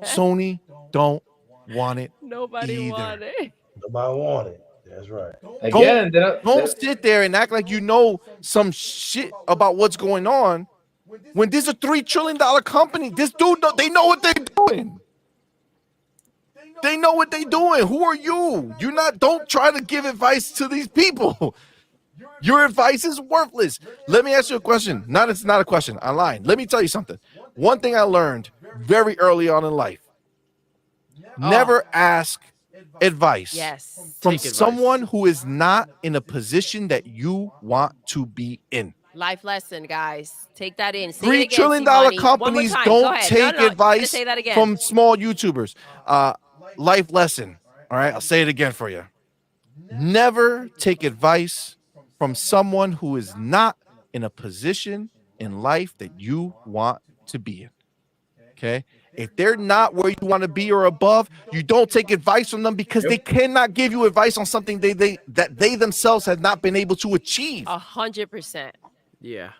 Sony don't want it. Nobody either. wanted it. Nobody want it. That's right. Again, Don't sit there and act like you know some shit about what's going on when this is a $3 trillion company. This dude, they know what they're doing. They know what they're doing. Who are you? Don't try to give advice to these people. Your advice is worthless. Let me ask you a question. It's not a question. I'm lying. Let me tell you something. One thing I learned very early on in life. Never ask advice from Take advice. someone who is not in a position that you want to be in. Life lesson, guys. Take that in. Say it $3 again, trillion C-Money. One more companies time. Go don't ahead. take No, you gotta advice say that again. from small YouTubers. Life lesson. All right, I'll say it again for you. Never take advice from someone who is not in a position in life that you want to be in. Okay? If they're not where you want to be or above, you don't take advice from them because they cannot give you advice on something that they themselves have not been able to achieve. 100%. Yeah.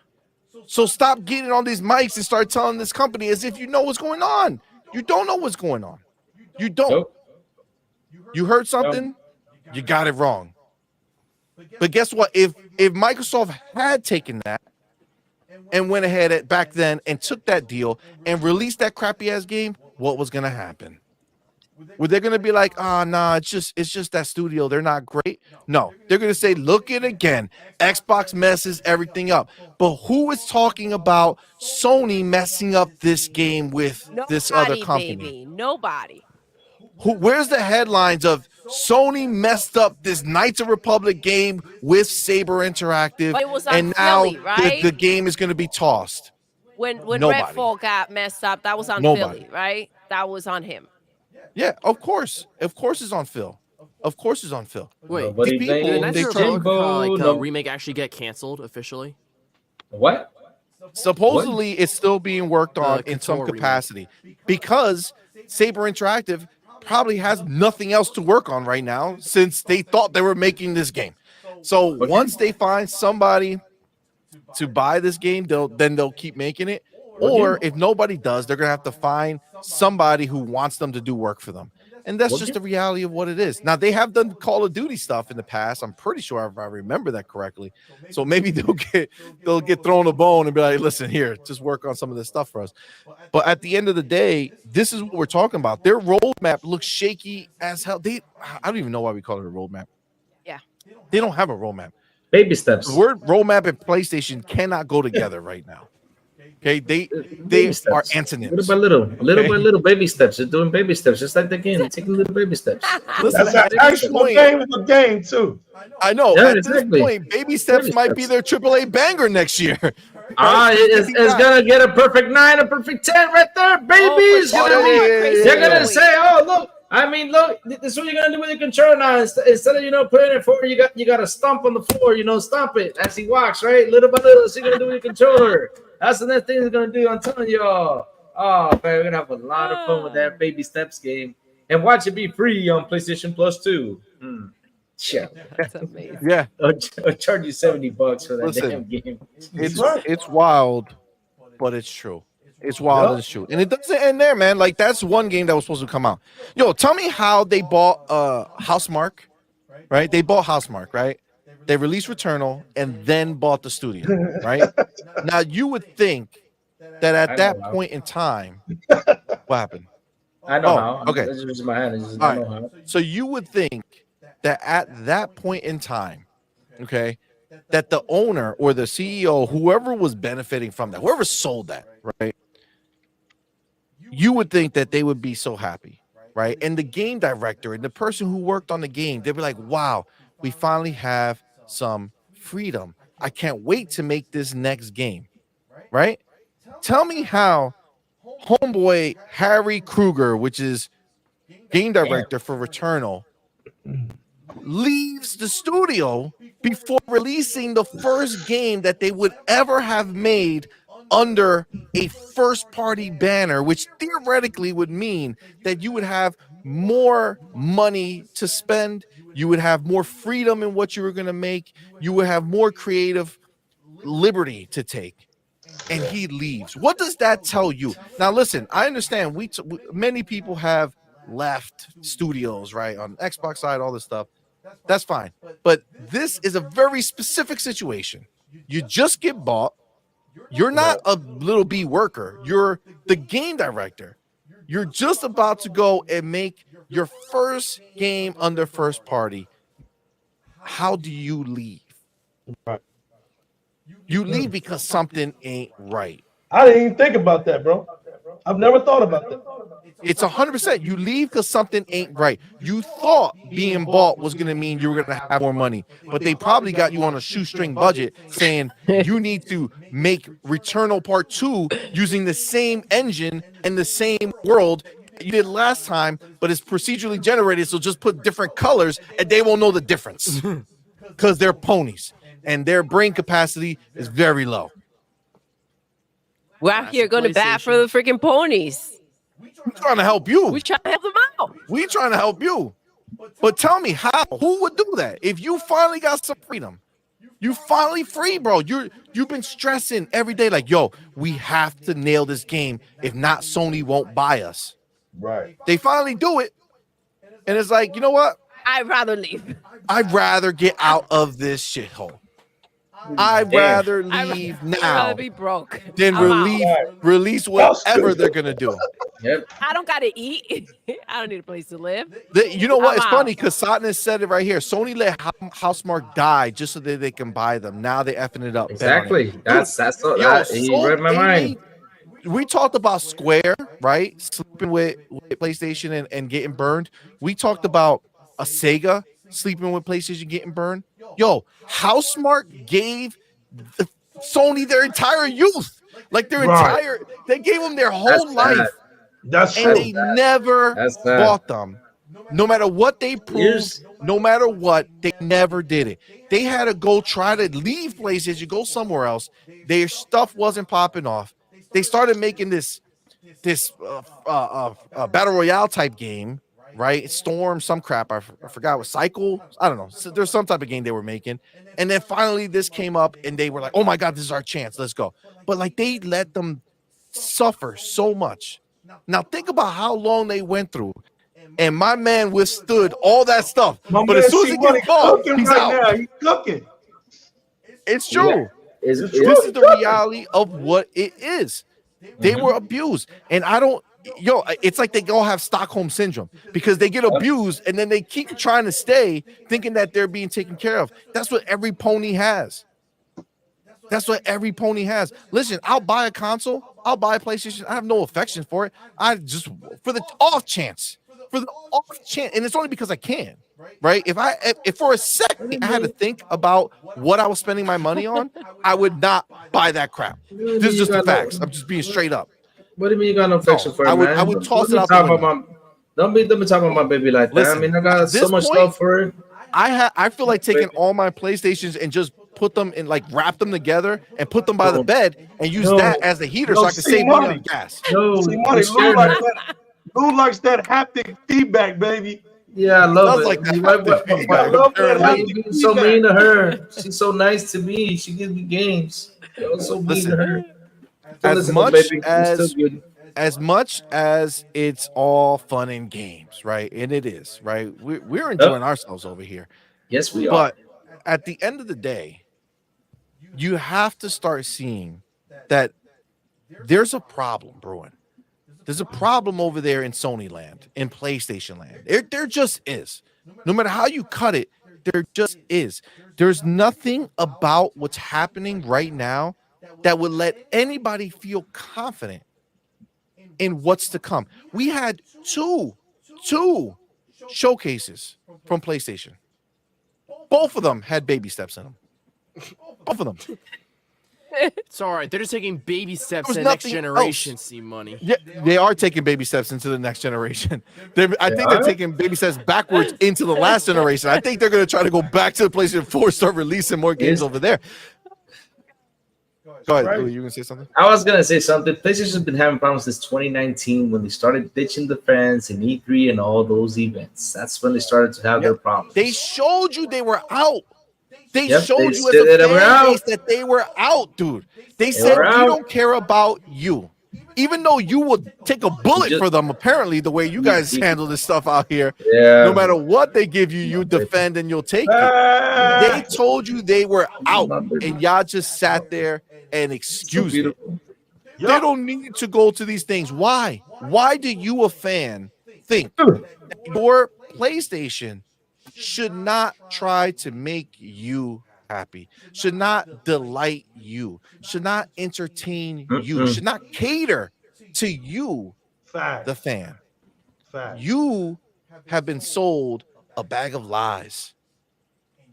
So stop getting on these mics and start telling this company as if you know what's going on. You don't know what's going on. You don't. Nope. You heard something, you got it wrong. But guess what? If Microsoft had taken that and went ahead back then and took that deal and released that crappy ass game, what was gonna happen? Were they gonna be like, oh nah, it's just that studio, they're not great? No, they're gonna say, look it again. Xbox messes everything up. But who is talking about Sony messing up this game with this other company? Baby. Nobody. Where's the headlines of Sony messed up this Knights of Republic game with Saber Interactive, But it was on and now Philly, right? the game is going to be tossed? When Nobody. Redfall got messed up, that was on Nobody. Philly, right? That was on him. Yeah, of course it's on Phil. Of course it's on Phil. Wait, Nobody did people- did blames Knights they of took- Republic no. remake actually get canceled officially? What? Supposedly it's still being worked on in some Kotor remake. capacity because Saber Interactive probably has nothing else to work on right now since they thought they were making this game. So once they find somebody to buy this game, they'll keep making it. Or if nobody does, they're gonna have to find somebody who wants them to do work for them. And that's just the reality of what it is. Now they have done Call of Duty stuff in the past. I'm pretty sure if I remember that correctly. So maybe they'll get thrown a bone and be like, listen here, just work on some of this stuff for us. But at the end of the day, this is what we're talking about. Their roadmap looks shaky as hell. I don't even know why we call it a roadmap. Yeah. They don't have a roadmap. Baby steps. The word roadmap and PlayStation cannot go together right now. Okay, they Baby are steps. antonyms. Little by little baby steps. They're doing baby steps, just like the game. They're taking little baby steps. Listen, That's at an this actual point, game of the game too. I know. Yeah, At exactly. this point, baby steps Baby might be their AAA banger next year. It's gonna get a perfect 9, a perfect 10 right there, baby. It's sure. gonna be. Yeah. They're gonna say, "Oh, look! I mean, look! This is what you're gonna do with your controller now. Instead of putting it forward, you got to stomp on the floor. Stomp it as he walks, right? Little by little, that's what you're gonna do with your controller. That's the next thing he's gonna do. I'm telling y'all. Oh, man, we're gonna have a lot of fun with that baby steps game, and watch it be free on PlayStation Plus too. Yeah, That's amazing. Yeah, I'll charge you $70 for that Listen, damn game. it's wild, but it's true. It's wild and it's true. And it doesn't end there, man. Like that's one game that was supposed to come out. Yo, tell me how they bought Housemarque, right? They bought Housemarque, right? They released Returnal and then bought the studio, right? Now you would think that at that point in time, what happened? I know how. Okay. That's just my hand. All right. So you would think that at that point in time, okay, that the owner or the CEO, whoever was benefiting from that, whoever sold that, right, you would think that they would be so happy, right? And the game director and the person who worked on the game, they'd be like, wow, we finally have some freedom. I can't wait to make this next game, right? Tell me how homeboy Harry Kruger, which is game director for Returnal, leaves the studio before releasing the first game that they would ever have made under a first party banner, which theoretically would mean that you would have more money to spend, you would have more freedom in what you were going to make, you would have more creative liberty to take. And he leaves. What does that tell you? Now listen, I understand many people have left studios, right, on Xbox side, all this stuff. That's fine. But this is a very specific situation. You just get bought. You're not a little B worker. You're the game director. You're just about to go and make your first game under first party. How do you leave? Right. You leave because something ain't right. I didn't even think about that, bro. I've never thought about that. It's 100%. You leave because something ain't right. You thought being bought was going to mean you were going to have more money, but they probably got you on a shoestring budget saying you need to make Returnal Part 2 using the same engine and the same world you did last time, but it's procedurally generated, so just put different colors and they won't know the difference because they're ponies and their brain capacity is very low. We're out here going to bat for the freaking ponies. We're trying to help you. We trying to help them out. We're trying to help you. But tell me how? Who would do that? If you finally got some freedom, you finally free, bro. You've been stressing every day, like, yo, we have to nail this game. If not, Sony won't buy us. Right. They finally do it, and it's like, you know what? I'd rather leave. I'd rather get out of this shithole. I'd rather leave I'd now rather be broke than I'm out. release whatever they're gonna do. Yep. I don't gotta eat. I don't need a place to live. You know what? I'm It's out. funny because Satnus said it right here. Sony let Housemarque die just so that they can buy them. Now they effing it up. Exactly. That's so, Yo, he read my mind. We talked about Square, right? Sleeping with PlayStation and getting burned. We talked about a Sega sleeping with PlayStation getting burned. Yo, Housemarque gave Sony their entire youth, like their entire. They gave them their whole life, That's and true. they never bought them. No matter what they proved, no matter what, they never did it. They had to go try to leave PlayStation, go somewhere else. Their stuff wasn't popping off. They started making this battle royale type game, right? Storm, some crap. I forgot what Cycle. I don't know. So there's some type of game they were making, and then finally this came up, and they were like, "Oh my god, this is our chance. Let's go." But like they let them suffer so much. Now think about how long they went through, and my man withstood all that stuff. But as soon as he gets caught, he's out. Now. He's cooking. It's true. Is This is the reality of what it is. They were abused, and I don't. Yo, it's like they all have Stockholm syndrome because they get abused and then they keep trying to stay, thinking that they're being taken care of. That's what every pony has. That's what every pony has. Listen, I'll buy a console. I'll buy a PlayStation. I have no affection for it. I just for the off chance, and it's only because I can. Right? If for a second I had to think about what I was spending my money on, I would not buy that crap. This is just the facts. I'm just being straight up. What do you mean you got no affection for it, man? I would toss it out the the window. Don't be talking about my baby like that. Listen, I mean, I got so much point, love for it. I feel like taking all my PlayStations and just put them in, like, wrap them together and put them by the bed and use that as the heater so I can save money on gas. No, Lou likes that haptic feedback, baby. Yeah, I love it. Like that. Why you being so mean to her? She's so nice to me. She gives me games. You're so mean to her. As much as it's all fun and games, right? And it is, right? We're enjoying ourselves over here. Yes, we are. But at the end of the day, you have to start seeing that there's a problem brewing. There's a problem over there in Sony land, in PlayStation land. There just is. No matter how you cut it, there just is. There's nothing about what's happening right now that would let anybody feel confident in what's to come. We had two showcases from PlayStation. Both of them had baby steps in them. Both of them. It's all right. They're just taking baby steps There's in the next nothing generation. else. CMoney. Yeah, they are taking baby steps into the next generation. I think they're taking baby steps backwards into the last generation. I think they're going to try to go back to the PlayStation 4, start releasing more games over there. Go ahead. Louis, you going to say something? I was going to say something. PlayStation's been having problems since 2019 when they started ditching the fans in E3 and all those events. That's when they started to have their problems. They showed you they were out. They showed they you as said a that they were fan out. base that they were out, dude. They said we don't care about you. Even though you would take a bullet for them, apparently, the way you guys handle this stuff out here. Yeah. No matter what they give you, you defend and you'll take it. They told you they were out, and y'all just sat there and excused it. They don't need to go to these things. Why? Why do you, a fan, think that your PlayStation should not try to make you happy, should not delight you, should not entertain you, should not cater to you, the fan? You have been sold a bag of lies.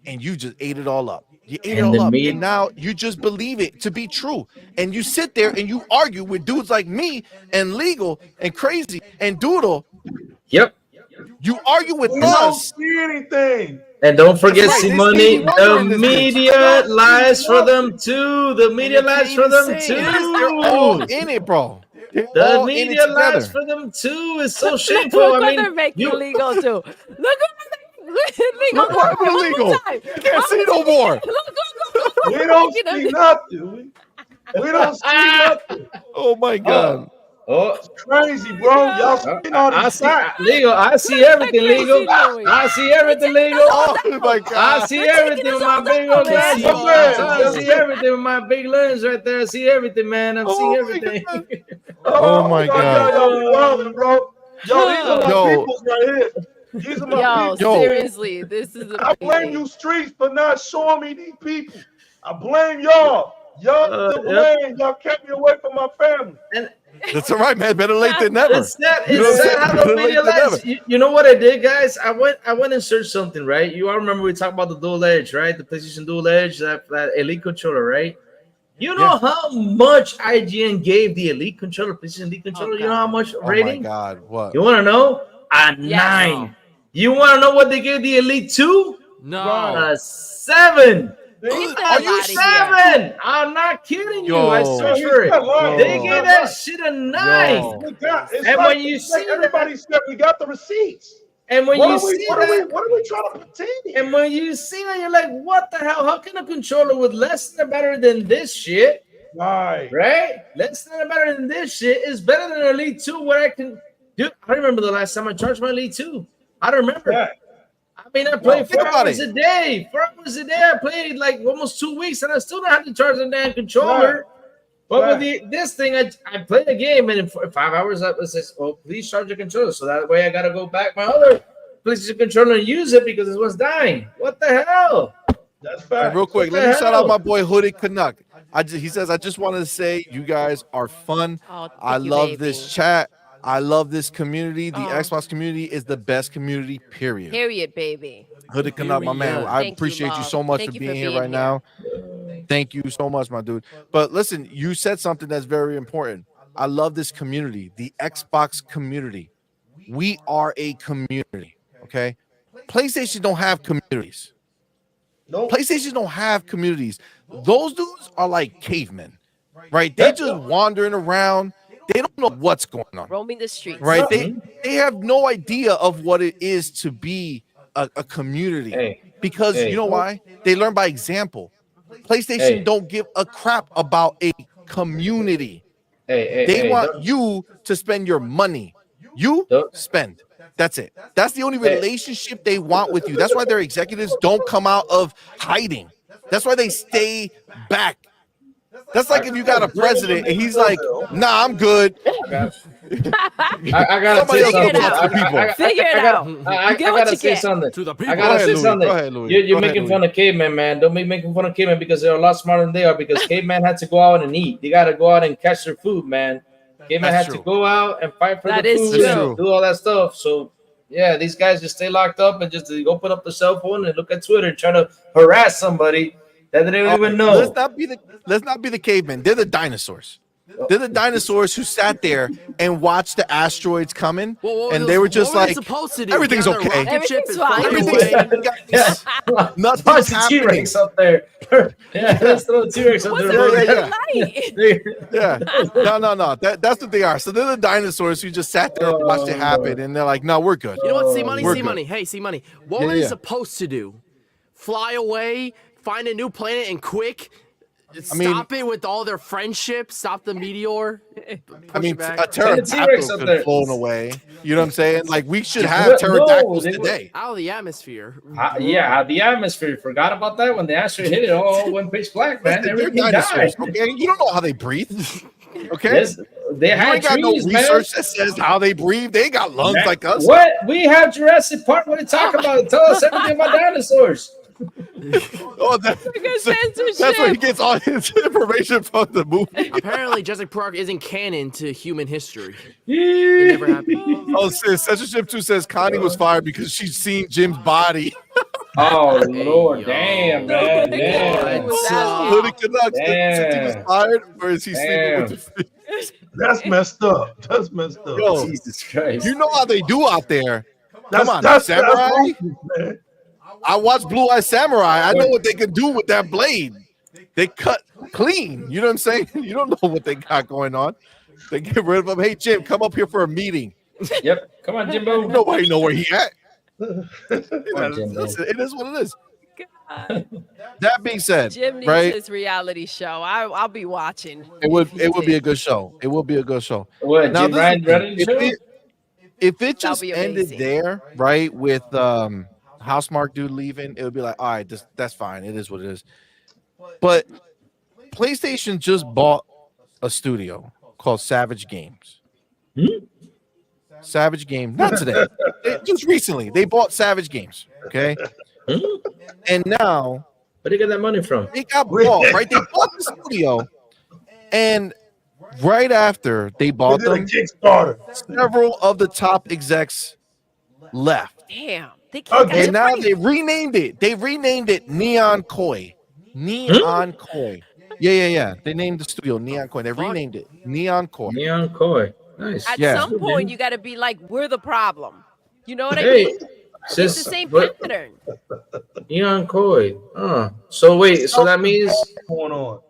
and you just ate it all up. You ate it And all the up, meat- and now you just believe it to be true. And you sit there and you argue with dudes like me and Legal and Crazy and Doodle. Yep. You argue with We don't us. see anything. And don't forget, right, they CMoney, Stevie Wonder the in this media bitch. lies for them too. The media they can't lies for even them say it. They're all too. in it, bro. They're The all in it media lies together. for them too. It's so Look shameful. what I they're mean, making you legal do. Look what legal. Look what happened to One Legal. more time. You can't see no more. Look. We don't see nothing. We don't see nothing. Oh my God. oh, Crazy, bro. Y'all seen all I these see facts. legal. I see everything Crazy legal. Louis. I see everything legal. Oh my I God. see They're everything taking with us my all big down, old man. glasses. My man, I see everything with my big lens right there. I see everything, man. I'm seeing Oh my everything. God. Oh my God. Y'all be wildin', bro. Yo, these are my Yo. peoples right here. These are my Yo, people. Yo. seriously, this is I blame amazing. you streets for not showing me these people. I blame y'all. Y'all to blame. Y'all kept me away from my family. And That's all right, man. Better late than never. it's sad. You know It's what I'm sad saying? how the Better media late than lies. never. You know what I did, guys? I went and searched something, right? You all remember we talked about the Dual Edge, right? The PlayStation Dual Edge, that Elite controller, right? You know Yeah. how much IGN gave the Elite controller, PlayStation Elite controller? You know how much Oh my rating? God. What? You want to know? A Yes. 9. You want to know what they gave the Elite 2? No. Right. A 7. Get Are them you out of here. 7. I'm not kidding you. I Yo. searched He's for it. not lying. They He's gave not that lying. shit a 9. Yo. It's And like, when you it's like see everybody said, we got the receipts. And when What you are we? see What are we? that, What are we trying to pretend? and when you see that, you're like, what the hell? How can a controller with less than or better than this shit, Right. right? Less than or better than this shit is better than Elite 2, where I can do. I remember the last time I charged my Elite 2. I don't remember. Yeah. I mean, I played think 4 about hours it. a day. 4 hours a day. I played like almost 2 weeks, and I still don't have to charge the damn controller. But with this thing, I play the game, and in 5 hours, I says, "Oh, please charge your controller." So that way, I gotta go back my other PlayStation controller and use it because it was dying. What the hell? That's All right, fact. real quick, What let the me shout out hell? my boy Hooded Canuck. He says, I just wanted to say you guys are fun. Oh, I thank you, love baby. this chat. I love this community. The Oh. Xbox community is the best community, period. Period, baby. Hooded Canuck, my man. Period. I Thank you, appreciate you love. so much Thank for you for being here being right here. now. Thank you so much, my dude. But listen, you said something that's very important. I love this community, the Xbox community. We are a community, okay? PlayStation don't have communities. Nope. PlayStation don't have communities. Those dudes are like cavemen, right? They just wandering around. They don't know what's going on, Roaming the streets. right? They have no idea of what it is to be a community. Hey, Because hey. you know why? They learn by example. PlayStation Hey. don't give a crap about a community. They want you to spend your money. You Don't- spend. That's it. That's the only relationship they want with you. That's why their executives don't come out of hiding. That's why they stay back. That's like if you got a president and he's like, nah, I'm good. I gotta Somebody say else something. go talk to the people. Figure it out. I You get what gotta you say get. something. To the I people. gotta say Louis. something. Go ahead, Louis. You're Go ahead, making Louis. fun of cavemen, man. Don't be making fun of cavemen because they're a lot smarter than they are. Because cavemen had to go out and eat. They gotta go out and catch their food, man. Cavemen That's had true. to go out and fight for That the is food That's and true. do all that stuff. So yeah, these guys just stay locked up and just open up the cell phone and look at Twitter and try to harass somebody that they don't even know. Let's not be the cavemen. They're the dinosaurs. They're the dinosaurs who sat there and watched the asteroids coming, Well, and they were just what like, supposed to do? everything's Get on a okay. rocket ship Everything's and fly fine. everything's away. Yeah. nothing's Bunch of happening. T-Rex up there. Yeah, let's throw a T-Rex up What's there. it Yeah, like? Yeah, no. That's what they are. So they're the dinosaurs who just sat there and watched it happen, and they're like, no, we're good. You know what? C-Money, We're C-Money. Hey, C-Money. What Yeah, were they yeah. supposed to do? Fly away, find a new planet, and quick mean- stop it with all their friendship? Stop the meteor? I Push mean, it back? a Send a T-Rex pterodactyl up could there. have flown away. You know what I'm saying? Like, we should No, have pterodactyls they- today. Out of the atmosphere. Yeah, the atmosphere. Forgot about that when the asteroid hit it. All went pitch black, man. Listen, they're Everything dinosaurs, died. okay? You don't know how they breathe. Okay? Yes, they You had ain't got no trees, man. research that says how they breathe. They ain't got lungs like us. What? We have Jurassic Park. What are you talking about? Tell us everything about dinosaurs. Oh, Censorship. that's where he gets all his information from the movie. Apparently, Jurassic Park isn't canon to human history. It never happened. Oh, censorship 2 says Connie was fired because she's seen Jim's body. Oh Lord, yo. damn, The man, hooligan damn, was What? asking. Hoodie Canucks. Since he was damn, fired, or is he sleeping with damn. the That's messed up. That's messed up. Yo, Jesus Christ. you know how they do out there. Come That's on, that's Samurai. ruthless, man. I watched Blue Eye Samurai. I know what they can do with that blade. They cut clean. You know what I'm saying? You don't know what they got going on. They get rid of him. Hey, Jim, come up here for a meeting. Yep. Come on, Jimbo. Nobody know where he at. on, Jimbo. Listen, it is what it is. God. That being said, Jim needs right? his reality show. I'll be watching. It would if he be a did. good show. It will be a good show. What, Now Jim this is Ryan the thing. Reddit show? If it just be ended amazing. there, right, with Housemark dude leaving, it would be like, all right, that's fine. It is what it is. But PlayStation just bought a studio called Savage Games. Savage Games, not today. Just recently, they bought Savage Games. Okay, and now Where do you get that money from? they got bought. Right, they bought the studio, and right after they They bought did a them, Kickstarter. several of the top execs left. Damn. They Okay. can't And now they renamed it. They renamed it Neon Koi. Neon Koi. Yeah. They named the studio Neon Koi. They renamed it Neon Koi. Neon Koi. Nice. At Yeah. some point, you got to be like, we're the problem. You know what I Hey, mean? It's sis, the same what- pattern. Neon Koi. So wait, so that means Going on.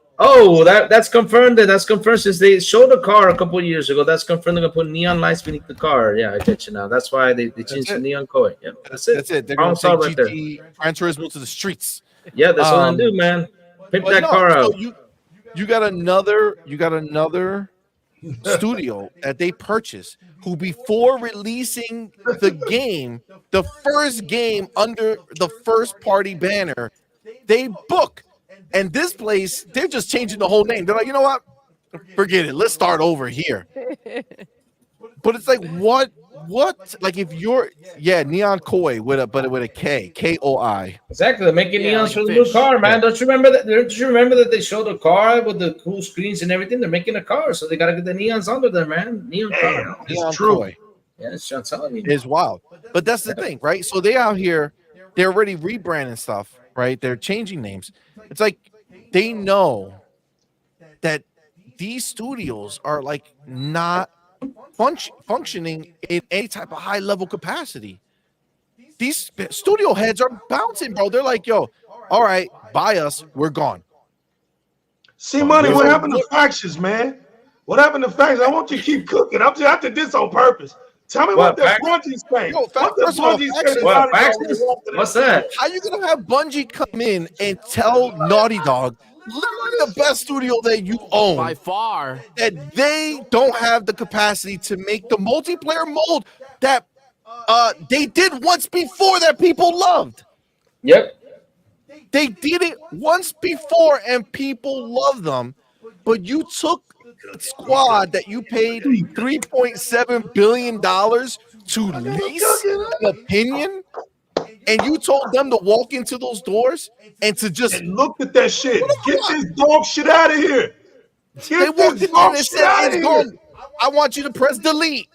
that's confirmed. That's confirmed since they showed the car a couple of years ago. That's confirmed. They're gonna put neon lights beneath the car. Yeah, I get you now. That's why they changed to it. Neon Koi. Yeah, that's it. That's it. They're Problem going to solved take right there. GT Gran Turismo to the streets. Yeah, that's what I Um, do, man. Pimp But that no, car so out. you got another studio that they purchased who before releasing the game, the first game under the first party banner, they book. And this place, they're just changing the whole name. They're like, you know what? Forget it. Let's start over here. But it's like, what? Like if you're Neon Koi with a K, Koi. Exactly, they're making Yeah, neons like for a the new fish. car, man. Yeah. Don't you remember that? Don't you remember that they showed a car with the cool screens and everything? They're making a car, so they gotta get the neons under there, man. Neon car. Damn, Neon it's true. Koi Yeah, it's I'm telling you. is wild. But that's the thing, right? So they out here, they're already rebranding stuff, right? They're changing names. It's like they know that these studios are like not functioning in any type of high level capacity. These studio heads are bouncing, bro. They're like, yo, all right, buy us, we're gone. CMoney, what happened to factions, man? What happened to factions? I want you to keep cooking. I did this on purpose. Tell me what the Bungie's saying. Yo, What the first of all, Bungie's Factions- saying? What, Factions? What's that? How you gonna have Bungie come in and tell Naughty Dog, literally the best studio that you own, By far. that they don't have the capacity to make the multiplayer mode that they did once before that people loved? Yep. They did it once before and people love them, but you took the squad that you paid $3.7 billion to lease an opinion, and you told them to walk into those doors and to just And look at that shit. Get this dog shit out of here. they Get walked this in there dog and shit said out of it's here. gone. I want you to press delete.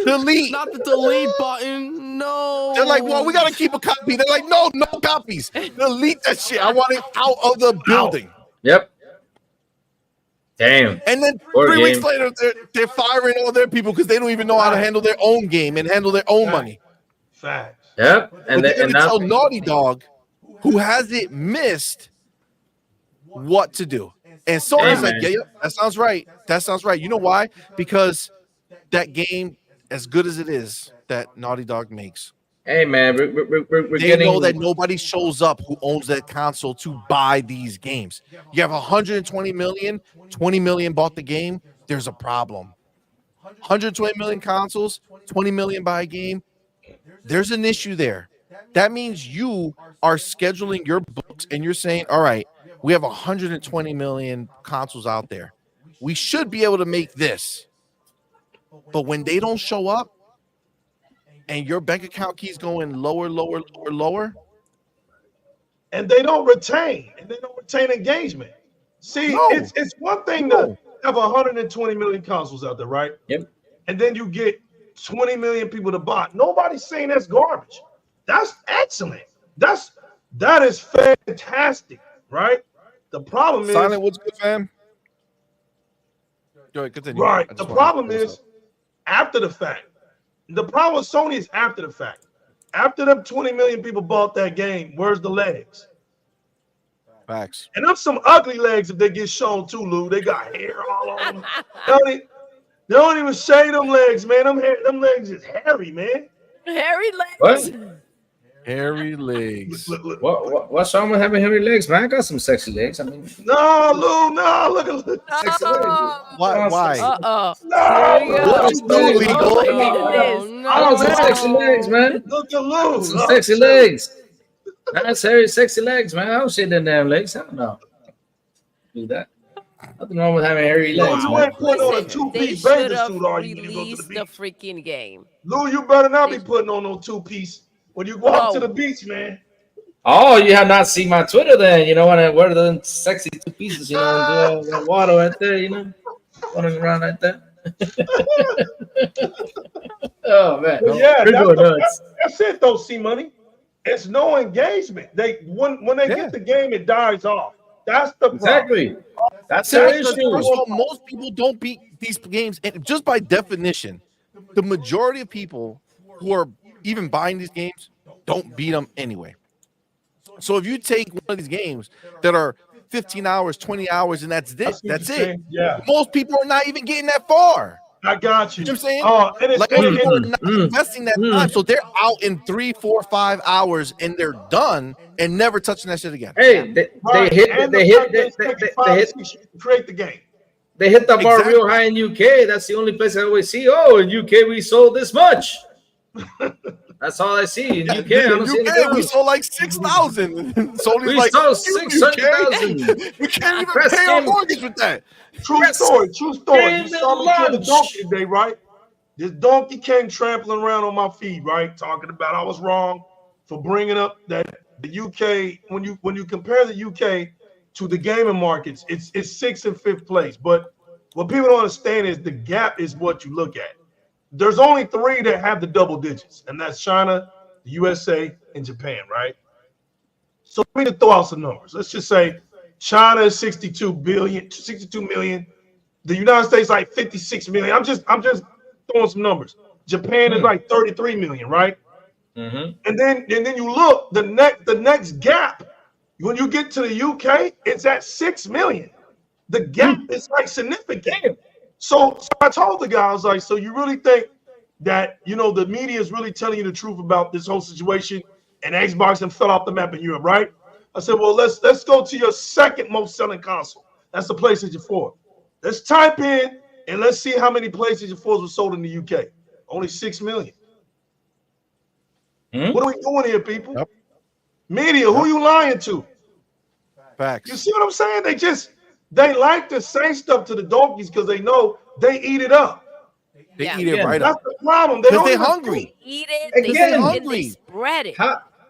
Delete. Not the delete button. No. They're like, well, we gotta keep a copy. They're like, no copies. Delete that shit. I want it out of the building. Yep. Damn. And then Or 3 weeks game. later, they're firing all their people because they don't even know how to handle their own game and handle their own money. Facts. Yep. But And they're then, and gonna now, tell Naughty Dog, who hasn't missed, what to do. And Sony's Hey, like, man. yeah, that sounds right. That sounds right. You know why? Because that game, as good as it is, that Naughty Dog makes, hey man, we're they getting know that nobody shows up who owns that console to buy these games. You have 120 million, 20 million bought the game. There's a problem. 120 million consoles, 20 million buy a game. There's an issue there. That means you are scheduling your books and you're saying, all right, we have 120 million consoles out there. We should be able to make this. But when they don't show up and your bank account keeps going lower, And they don't retain. And they don't retain engagement. See, No. it's one thing No. to have 120 million consoles out there, right? Yep. And then you get 20 million people to buy. Nobody's saying that's garbage. That's excellent. That's That is fantastic, right? The problem is Silent Woods good fan. Go ahead, continue. right. The problem is after the fact. The problem with Sony is after the fact. After them 20 million people bought that game, where's the legs? Facts. And them some ugly legs if they get shown too, Lou. They got hair all over them. They don't even shave them legs, man. Them legs is hairy, man. Hairy legs. What? Hairy legs. Look. What's wrong with having hairy legs, man? I got some sexy legs. I mean, No, Lou, no, look at sexy legs. Why? Uh-oh. no. It's illegal. I want some sexy legs, man. Look at Lou. Some sexy legs. That's hairy, sexy legs, man. I don't shave them damn legs. I don't know. Do that. Nothing wrong with having hairy legs, You man. ain't putting on a They two-piece should bathing have suit, are you? When you go to released the the beach. freaking game. Lou, you better not be putting on no two-piece when you go out to the beach, man. Oh, you have not seen my Twitter then. You know, when I wear the sexy two pieces, you know, and do all that water right there, you know, running around like that. Oh, man. But yeah, We're going nuts. that's it, though, CMoney. It's no engagement. When they get the game, it dies off. That's the problem. Exactly. That's the Because, issue. first of all, most people don't beat these games, and just by definition, the majority of people who are even buying these games don't beat them anyway. So if you take one of these games that are 15 hours, 20 hours, and that's what it. you're saying. Yeah, Most people are not even getting that far. I got you. You know what I'm saying? Oh, and it's Like most people are not investing that time, so they're out in 3, 4, 5 hours, and they're done and never touching that shit again. Hey, they create the game. They hit the bar Exactly. real high in UK. That's the only place I always see. Oh, in UK we sold this much. That's all I see in UK. I don't see anything we else. sold like 6,000. Sony's We like, sold "You 600,000. We can't even Press pay our game. mortgage with that. True Yes. story. True story. Game You saw me and kill the lunch. donkey today, right? This donkey came trampling around on my feed, right? Talking about I was wrong for bringing up that the UK. When you compare the UK to the gaming markets, it's 6th and 5th place. But what people don't understand is the gap is what you look at. There's only 3 that have the double digits, and that's China, the USA, and Japan, right? So let me throw out some numbers. Let's just say China is 62 million. The United States like 56 million. I'm just throwing some numbers. Japan is like 33 million, right? Mm-hmm. And then you look the next gap. When you get to the UK, it's at 6 million. The gap is like significant. So I told the guy, I was like, so you really think that the media is really telling you the truth about this whole situation, and Xbox and fell off the map in Europe, right? I said, well, let's go to your second most selling console. That's the PlayStation 4. Let's type in and let's see how many PlayStation 4s were sold in the UK. Only 6 million. What are we doing here, people? Yep. Media, who you lying to? Facts. You see what I'm saying? They like to say stuff to the donkeys because they know they eat it up. They Yeah. eat it right That's up the problem. because they're even hungry. Eat it. Again, They hungry. hungry. They spread it.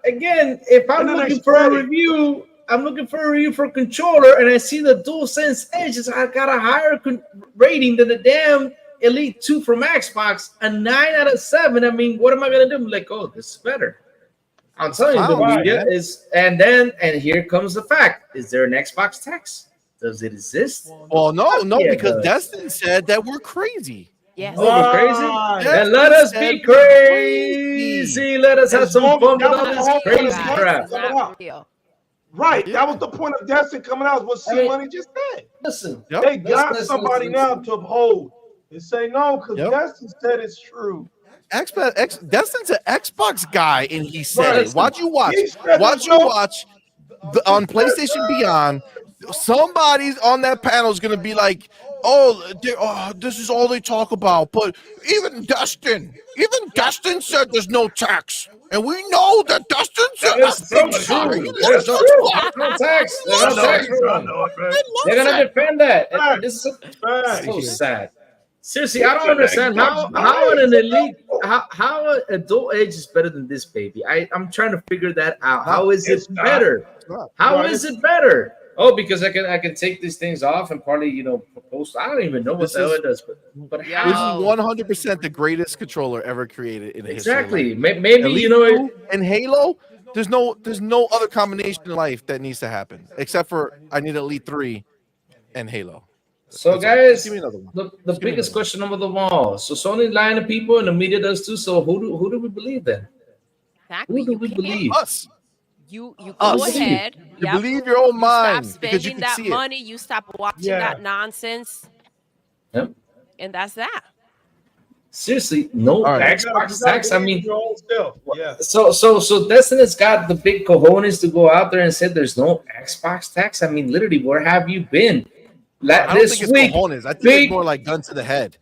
Again, if I'm And then they looking for a spread it. review, I'm looking for a review for a controller, and I see the DualSense Edge. I got a higher rating than the damn Elite 2 from Xbox, a 9 out of 7. I mean, what am I gonna do? I'm like, oh, this is better. I'm telling you, the Wow, media man. is, and here comes the fact: is there an Xbox tax? Does it exist? Well, no, Yeah, because but- Destin said that we're crazy. Yes. Oh, we're crazy. Right. Then let us be Destin said crazy. Let us have some fun with all this crazy Right. crap. It's not real. Right. Yeah. That was the point of Destin coming out. What I mean- CMoney just said. Listen, Yep. They got Listen. somebody now to uphold and say no, because Yep. Destin said it's true. Destin's an Xbox guy, and he said Right. it. Watch you watch. He said Watch no. you watch. On PlayStation Beyond, somebody's on that panel is gonna be like, "Oh, this is all they talk about." But even Destin said there's no tax, and we know that Destin said That's so that's true. He There's loves no Xbox. tax. There's I no know tax. it, I know it, man. They're gonna defend that. Right. This is Right. so sad. Seriously, I don't understand how an elite, how a dual edge is better than this baby. I'm trying to figure that out. How is it It's not. better? not. How Right. is it better? Oh, because I can take these things off and probably post. I don't even know what This the hell is- it does, but Yeah. This how? is 100% the greatest controller ever created in the history. Exactly. Of life. Maybe Elite you know it. 2 and Halo, there's no other combination in life that needs to happen except for I need Elite 3 and Halo. So, That's all. Just guys, give me another one. the Just give me biggest another one. question of them all. So Sony lying to people, and the media does too. So who do we believe then? Exactly. Who do You we can't. believe? Us. You Who do go we Us. believe? ahead. You Yep. believe your own You stop mind because you spending can that see it. money. You stop watching Yeah. that nonsense, Yep. and that's that. Seriously, no All right. Xbox tax. I mean, your own self. Yeah. so Destiny's got the big cojones to go out there and say there's no Xbox tax. I mean, literally, where have you been? I don't This think it's week, cojones. I think it's big more like gun to the head.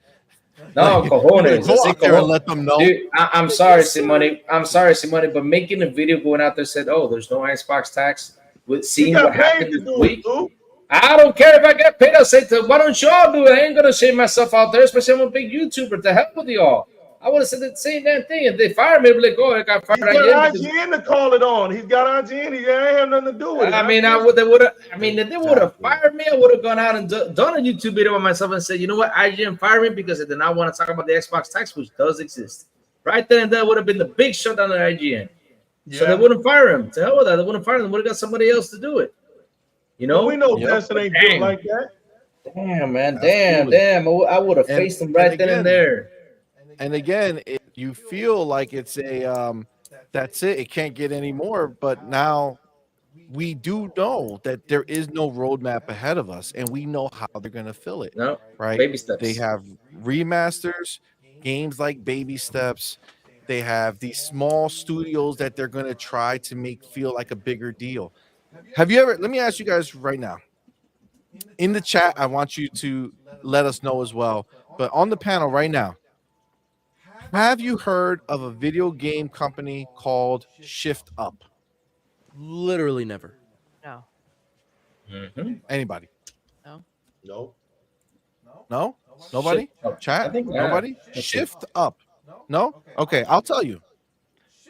no Like, you're gonna cojones. go I say out there and cojones. let them know. Dude, I'm sorry, CMoney. I'm sorry, CMoney, but making a video going out there said, "Oh, there's no Xbox tax." With He seeing got what paid happened to this do it, week, dude. I don't care if I get paid. I'll say, "Why don't y'all do it?" I ain't gonna shame myself out there, especially I'm a big YouTuber. To help with y'all, I would have said the same damn thing. If they fire me, I'd be like, "Oh, I got He's fired got again." Because IGN to call it on. He's got IGN. He ain't have nothing to do with it. I mean, they would have. I mean, if they would have Exactly. fired me, I would have gone out and done a YouTube video by myself and said, "You know what? I didn't fire me because I did not want to talk about the Xbox tax, which does exist." Right then and there would have been the big shutdown of IGN. So they wouldn't fire him. To hell with that. They wouldn't fire him. They would have got somebody else to do it. You know? We know Yep. Destin ain't Dang. built like that. Damn, man. Absolutely. Damn. I would have And- faced him and right then again- and there. And again, you feel like it's a that's it. It can't get any more. But now we do know that there is no roadmap ahead of us, and we know how they're going to fill it. No, Right? baby steps. They have remasters, games like Baby Steps. They have these small studios that they're going to try to make feel like a bigger deal. Have you ever? Let me ask you guys right now. In the chat, I want you to let us know as well. But on the panel right now, have you heard of a video game company called Shift Up? Literally never. No. Mhm. Anybody? No. No? Nobody? Shit. Oh, I Chat? think not. Nobody? Let's see. Shift Up. No? Okay, I'll tell you.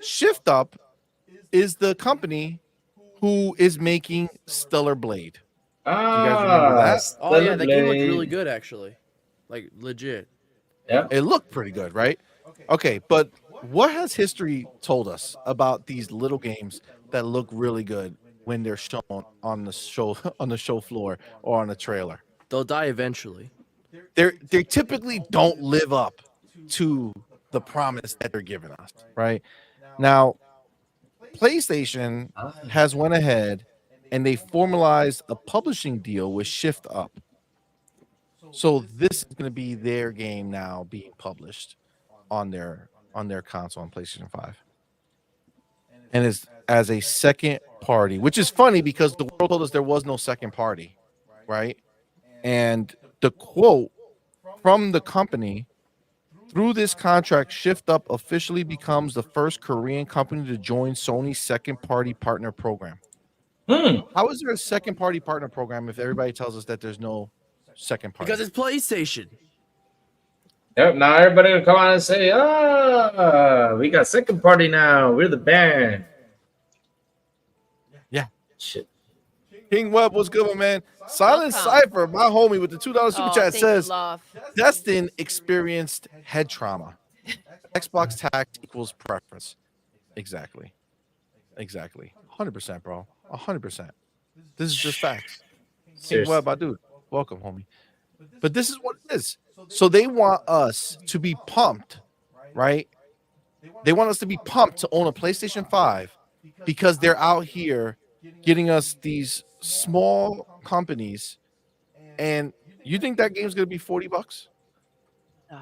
Shift Up is the company who is making Stellar Blade. guys remember that? Oh yeah, that game looked Blade. really good actually, like legit. Yeah. It looked pretty good, right? Okay, but what has history told us about these little games that look really good when they're shown on the show on the show floor or on a trailer? They'll die eventually. They typically don't live up to the promise that they're giving us, right? Now, PlayStation has went ahead and they formalized a publishing deal with Shift Up. So this is going to be their game now being published on their console on PlayStation 5. And it's as a second party, which is funny because the world told us there was no second party, right? And the quote from the company, through this contract, Shift Up officially becomes the first Korean company to join Sony's second party partner program. How is there a second party partner program if everybody tells us that there's no second party? Because it's PlayStation. Yep. Now everybody will come out and say, we got second party now. We're the band. Yeah. Shit. King Web, what's good, my man? Silent Welcome. Cypher, my homie with the $2 super chat thank you, says, love. Destin experienced head trauma. Xbox tax equals preference. Exactly. 100%, bro. 100%. This is just facts. King Seriously. Web, my dude. Welcome, homie. But this is what it is. So they want us to be pumped, right? They want us to be pumped to own a PlayStation 5 because they're out here getting us these small companies. And you think that game's going to be $40? No.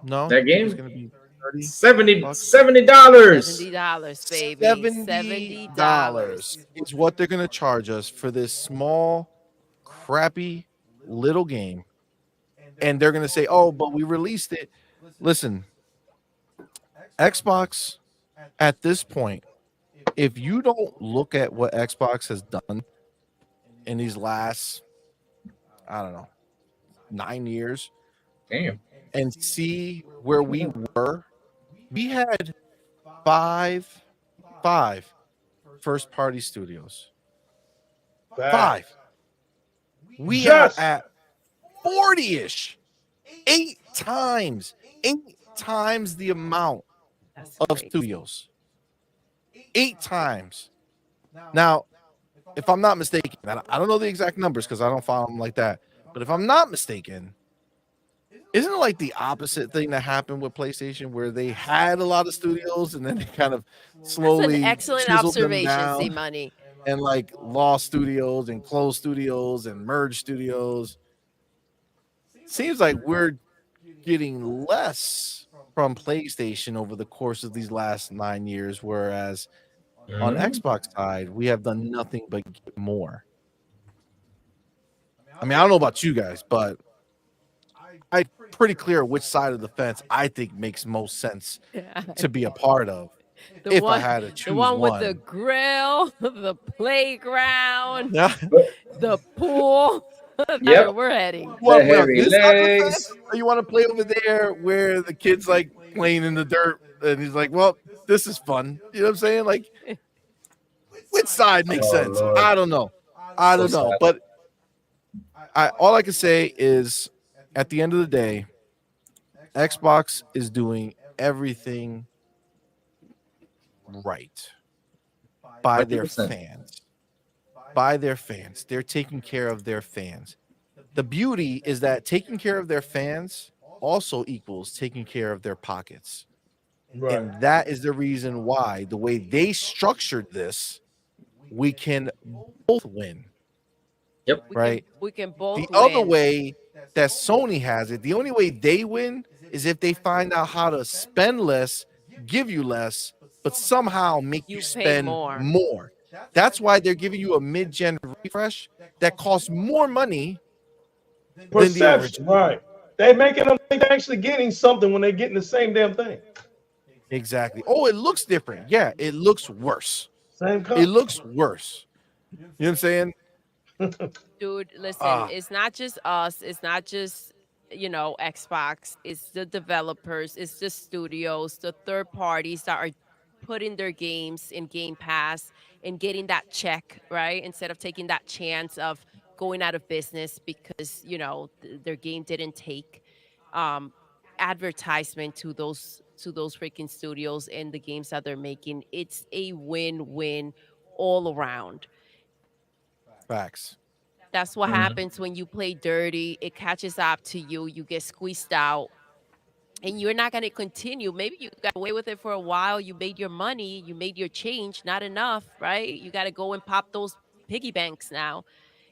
No. That game? is going to be 30. $70. $70, baby. $70 is what they're going to charge us for this small, crappy little game. And they're going to say, oh, but we released it. Listen, Xbox at this point, if you don't look at what Xbox has done in these last, I don't know, 9 years, Damn. and see where we were, we had five first party studios. Five. We are Just- at 40-ish. 8 times the amount That's of crazy. studios. 8 times. Now, if I'm not mistaken, I don't know the exact numbers because I don't follow them like that. But if I'm not mistaken, isn't it like the opposite thing that happened with PlayStation, where they had a lot of studios and then they kind of That's an slowly excellent chiseled them observation, down CMoney. and like lost studios and closed studios and merged studios? Seems like we're getting less from PlayStation over the course of these last 9 years, whereas on Xbox side, we have done nothing but get more. I mean, I don't know about you guys, but I'm pretty clear which side of the fence I think makes most sense to be a part of. The If I one, had to the choose one with the one. grill, the playground, Yeah. the pool. That's Yep. where we're heading. You The want to play on hairy this side of the legs. fence, or you want to play over there where the kid's like playing in the dirt and he's like, well, this is fun. You know what I'm saying? Like, which side makes Oh, sense? Lord. I don't know. I So don't know. sad. But all I can say is at the end of the day, Xbox is doing everything right by their 100%. fans. By their fans. They're taking care of their fans. The beauty is that taking care of their fans also equals taking care of their pockets. Right. And that is the reason why the way they structured this, we can both win. Yep. Right. We can both The win. other way that Sony has it, the only way they win is if they find out how to spend less, give you less, but somehow make you You pay spend more. more. That's why they're giving you a mid-gen refresh that costs more money than the Perception, original. right? They making them think they're actually getting something when they're getting the same damn thing. Exactly. Oh, it looks different. Yeah, it looks worse. Same It company. looks worse. You know what I'm saying? Dude, listen, Ah. it's not just us. It's not just, Xbox. It's the developers. It's the studios, the third parties that are putting their games in Game Pass and getting that check, right? Instead of taking that chance of going out of business because, their game didn't take advertisement to those freaking studios and the games that they're making. It's a win-win all around. Facts. That's what Mhm. happens when you play dirty. It catches up to you. You get squeezed out. And you're not going to continue. Maybe you got away with it for a while. You made your money. You made your change. Not enough, right? You got to go and pop those piggy banks now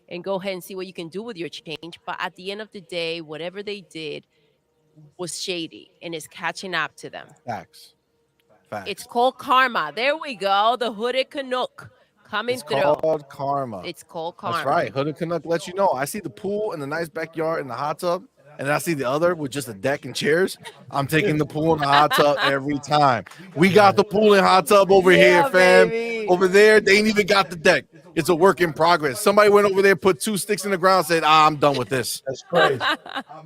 and go ahead and see what you can do with your change. But at the end of the day, whatever they did was shady and it's catching up to them. Facts. Facts. It's called karma. There we go. The hooded Canuck coming It's through. called karma. It's called karma. That's right. Hooded Canuck lets you know. I see the pool and the nice backyard and the hot tub, and I see the other with just a deck and chairs. I'm taking the pool and the hot tub every time. We got the pool and hot tub over here, fam. baby. Over there, they ain't even got the deck. It's a work in progress. Somebody went over there, put 2 sticks in the ground, said, I'm done with this. That's crazy.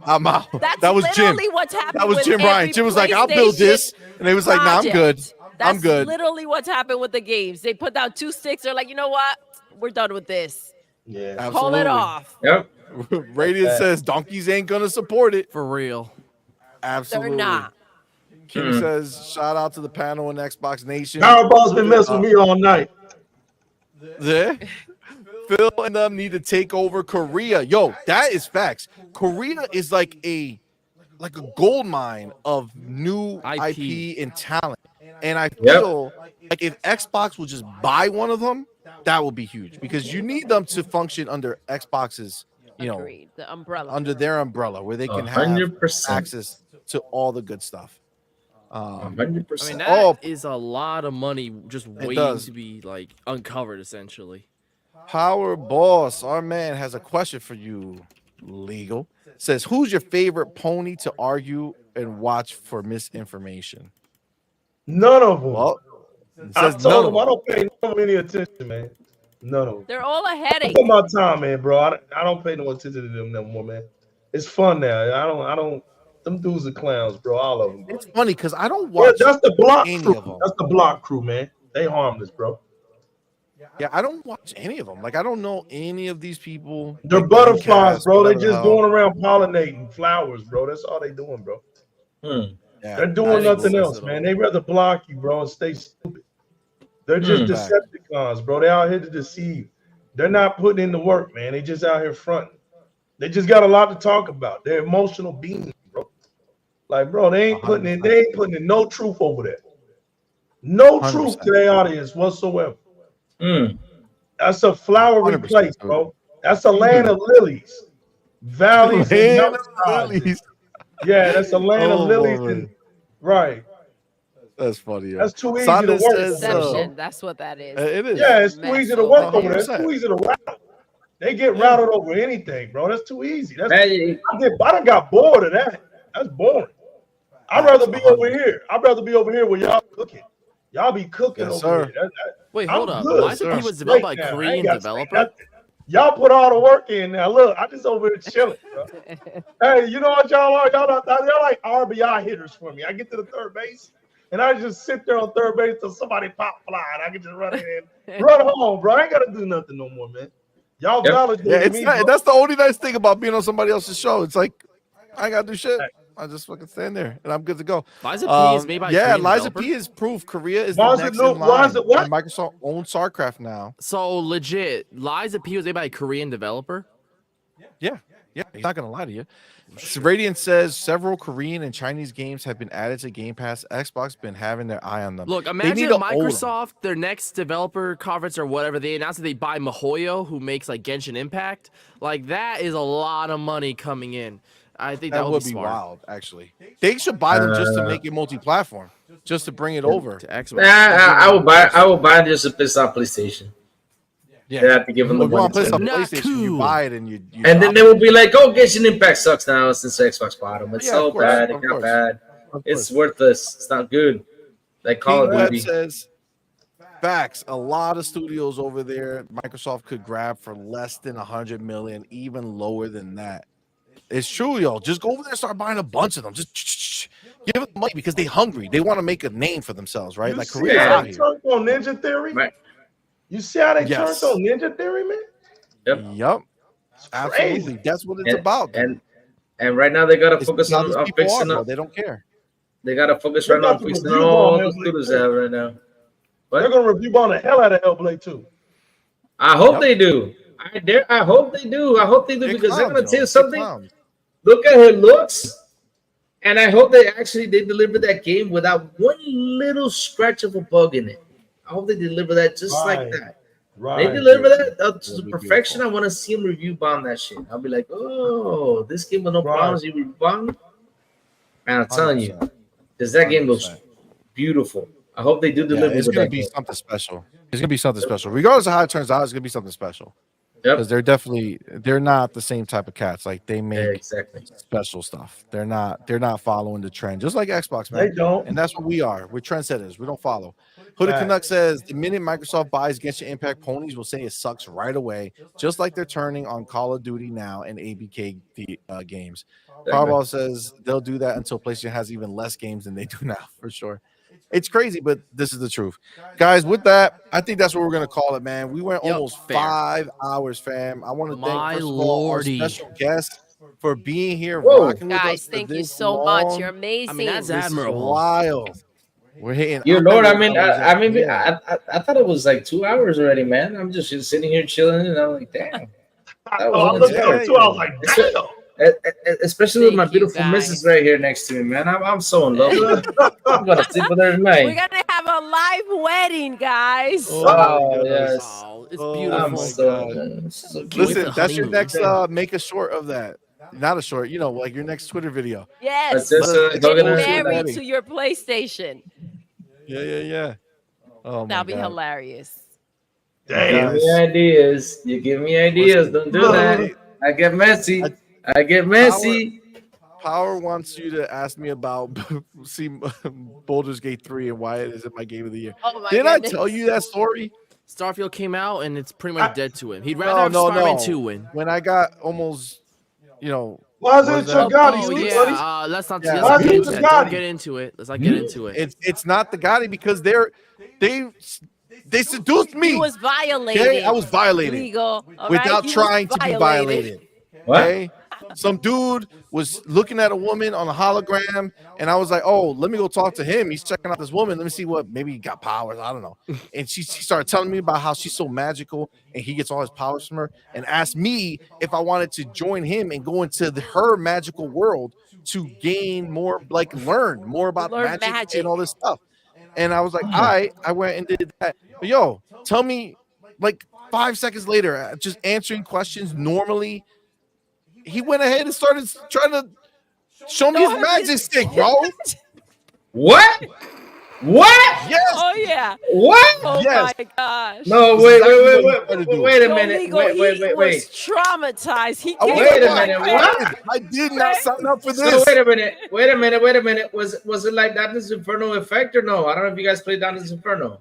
I'm out. That's That was Jim. literally what's happening. That was with Jim Ryan. every Jim was like, I'll build PlayStation this. And they was like, nah, I'm good. project. I'm That's good. literally what's happened with the games. They put down 2 sticks. They're like, you know what? We're done with this. Yeah. Call it Absolutely. off. Yep. Radiant says donkeys ain't gonna support it. For real. Absolutely. They're not. Q says, shout out to the panel in Xbox Nation. Powerball's been messing with me all night. There. Phil and them need to take over Korea. Yo, that is facts. Korea is like a gold mine of new IP and talent. And I feel like if Xbox will just buy one of them, that will be huge because you need them to function under Xbox's, Agreed. The umbrella. under their umbrella where they can have 100%. access to all the good stuff. 100%. I mean, that is a lot of money just waiting does. to be like uncovered, essentially. Power Boss, our man has a question for you, Legal. Says, who's your favorite pony to argue and watch for misinformation? None of them. Well, it I says told none them I of them. don't pay no any attention, man. None of them. They're all a headache. Put my time, man, bro. I don't pay no attention to them no more, man. It's fun now. I don't. Them dudes are clowns, bro. All of them. Bro. It's funny because I don't Yeah, watch that's the block any crew. of them. That's the block crew, man. They harmless, bro. Yeah, I don't watch any of them. Like, I don't know any of these people. They're like butterflies, Dreamcast, bro. They whatever the just hell. going around pollinating flowers, bro. That's all they doing, bro. Yeah, They're doing that nothing makes else, sense. man. They rather block you, bro, and stay stupid. They're just Fact. Decepticons, bro. They out here to deceive. They're not putting in the work, man. They just out here fronting. They just got a lot to talk about. They're emotional beings, bro. Like, bro, they ain't putting in 100%. no truth over there. No truth 100%. to their audience whatsoever. Mm. That's a flowery 100%, place, dude. bro. That's a land of lilies, valleys, and Land of mountainsides. lilies. Yeah, that's a land of Oh lilies boy, and right. that's funny. Yo. That's too easy to Sada work says, over there, Deception. bro. That's what that is. it is. Yeah, It's it's a too easy mess to over work over there. there. It's too 100%. easy to route. They get Yeah. routed over anything, bro. That's too easy. That's Man, I done got bored of that. That's boring. I'd Facts, rather be over 100%. here. I'd rather be over here where y'all cooking. Y'all be cooking Yes, over sir. here. Wait, I'm hold up. good. Lies of sir. P was developed by a Straight now. I ain't Korean gotta say developer. nothing. Y'all put all the work in now. Look, I just over here chilling, bro. Hey, you know what y'all are? Y'all like RBI hitters for me. I get to the third base and I just sit there on third base till somebody pop fly and I can just run in and run home, bro. I ain't gotta do nothing no more, man. Y'all Yep. validating Yeah, it's me, not, bro. that's the only nice thing about being on somebody else's show. It's like I ain't gotta do shit. I just fucking stand there and I'm good to go. Lies of P is made by a Yeah, Korean Liza developer. P is proof. Korea is Why the is it next no? in Why is line, it what? and Microsoft owns StarCraft now. So legit, Lies of P was made by a Korean developer. Yeah, he's not gonna lie to you. Radiant says several Korean and Chinese games have been added to Game Pass. Xbox been having their eye on them. Look, They imagine need if to own 'em. Microsoft, their next developer conference or whatever, they announced that they buy MiHoYo, who makes like Genshin Impact. Like that is a lot of money coming in. I think That would would be be smart wild, actually. They should buy them just to make it multi-platform, just to bring it over. to Xbox. Nah, I will buy just to piss off PlayStation. Yeah, They have to give them the if you want money. to play some Not PlayStation, you cool. buy it and you And then drop they it. will be like, "Oh, Genshin Impact sucks now since Xbox bought them. It's Yeah, of so course, bad. of It got course. bad. Of It's course. worthless. It's not good." Like Call King of Web Duty. says, facts. A lot of studios over there, Microsoft could grab for less than 100 million, even lower than that. It's true, yo. Just go over there and start buying a bunch of them. Just give them money because they hungry. They want to make a name for themselves, right? You Like see Korea's how out they here. turned on Ninja Theory? Right. You see how they Yes. turned on Ninja Theory, man? Yep. Yep. It's Absolutely. crazy. That's what it's about, dude. And right now they gotta It's focus how these on people are, fixing bro. up. They don't care. They gotta focus They're right now on about to fixing review all bomb the Hellblade studios they 2. have right now. They're What? gonna review bomb the hell out of Hellblade 2. I hope Yep. they do. I hope they do. I hope they do They're because they're clowns, gonna tell yo. you They're something. clowns. Look at her looks. And I hope they deliver that game without one little scratch of a bug in it. I hope they deliver that just like Right. that. Right. They deliver that to It'll the be perfection. beautiful. I want to see them review bomb that shit. I'll be like, oh, this game with no Right. problems, you review bomb. And I'm telling you, 100%. because that game looks 100%. beautiful. I hope they do Yeah, deliver it's with gonna that be game. something special. It's gonna be something special. Regardless of how it turns out, it's gonna be something special. Because Yep. they're not the same type of cats. Like they Yeah, make exactly. special stuff. They're not following the trend, just like Xbox, man. They don't. And that's what we are. We're trendsetters. We don't follow. Hooded Fact. Canuck says the minute Microsoft buys Genshin Impact, ponies will say it sucks right away, just like they're turning on Call of Duty now and ABK games. Powerball says they'll do that until PlayStation has even less games than they do now, for sure. It's crazy, but this is the truth. Guys, with that, I think that's what we're going to call it, man. We went Yep, almost fair. 5 hours, fam. I want to thank, My first of all, our lordy. special guest for being here, Whoa. rocking with us Guys, for thank you this so long. much. You're amazing. I mean, that's This is admirable. wild. We're hitting Your Lord, I hours mean, up here. I thought it was like 2 hours already, man. I'm just sitting here chilling, and I'm like, damn. I was looked only at ten. them too. I was like, damn. Especially with my Thank you, beautiful guys. missus right here next to me, man. I'm so in love with her. I'm gonna sleep with her We're tonight. gonna have a live wedding, guys. Oh, my Oh, gosh. yes. Oh, it's Oh, beautiful. I'm my so, God. so Can't wait cute. for Listen, the that's your honeymoon. next make a short of that. Not a short, like your next Twitter video. Yes. That's just Let's talking Getting expose your married wedding. to your PlayStation. Yeah. Oh my That'll be God. hilarious. You give Damn. me Guys. ideas. You give me ideas. Listen. Don't do that. I get messy. I get messy. Power wants you to ask me about Baldur's Gate 3 and why it isn't my game of the year. Oh my Didn't goodness. I tell you that story? Starfield came out and it's pretty much dead to him. He'd rather have No. Spider-Man 2 win. When I got almost, Why is what it is your that? God? Oh Sweet yeah, buddy? let's not Yeah, let's not get Why into is it that. Don't Gotti? get into it. Let's not get into it. It's not the Gotti because they seduced me. He was violated. Okay? I was violated Legal. All without right? He was trying to be violated. What? Okay? some dude was looking at a woman on a hologram, and I was like, "Oh, let me go talk to him. He's checking out this woman. Let me see what maybe he got powers. I don't know." And she started telling me about how she's so magical and he gets all his powers from her, and asked me if I wanted to join him and go into her magical world to gain more, like learn more about Learn magic magic. and all this stuff. And I was like, I went and did that. But yo, tell me, like 5 seconds later, just answering questions normally, he went ahead and started trying to show me his magic stick, bro. What? What? Yes. Oh yeah. What? Oh Yes. my gosh. No, This is wait, exactly wait, what wait, he tried to wait, do. wait a Yo, minute. Migo, Wait, he wait, wait, was wait. traumatized. He I was came Wait a like, minute, what? what? I did not sign up for So this. wait a minute, wait a minute. Was it like Dante's Inferno effect or no? I don't know if you guys played Dante's Inferno.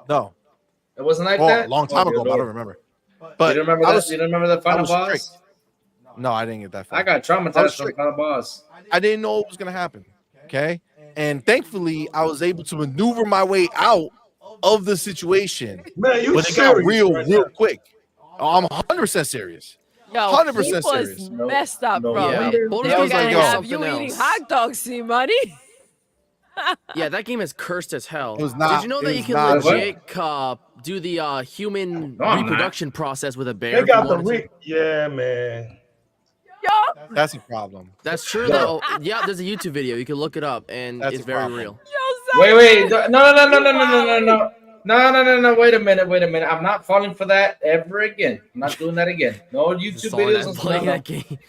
No. It wasn't like Well, that. a long time dear ago, but I Lord. don't remember. You But don't remember I that? was, You don't remember the I final was boss? strict. No, I didn't get that far. I got I traumatized was from the strict. final boss. I didn't know what was gonna happen. Okay. And thankfully, I was able to maneuver my way out of the situation. Man, you But it got serious real, right real now. quick. I'm 100% serious. Yo, 100% he was serious. messed up, No bro. Yeah, wonder. Baldur's I They was were Gate like, gonna game is yo, have you something eating else. hot dogs, CMoney. Yeah, that game is cursed as hell. It was Did not- you know it that you was can not- legit do the human No, I'm not. reproduction process with a bear? They if you got the wanted to? yeah, man. Yo, That's a problem. That's true Yo. though. Yeah, there's a YouTube video. You can look it up, and That's it's a very problem. real. yo, Wait, Simon. wait. No, no, no, no, no, no, no, no, Wildin'. no. No. Wait a minute. I'm not falling for that ever again. I'm not doing that again. No YouTube Installing videos. that, No, playing no, that game.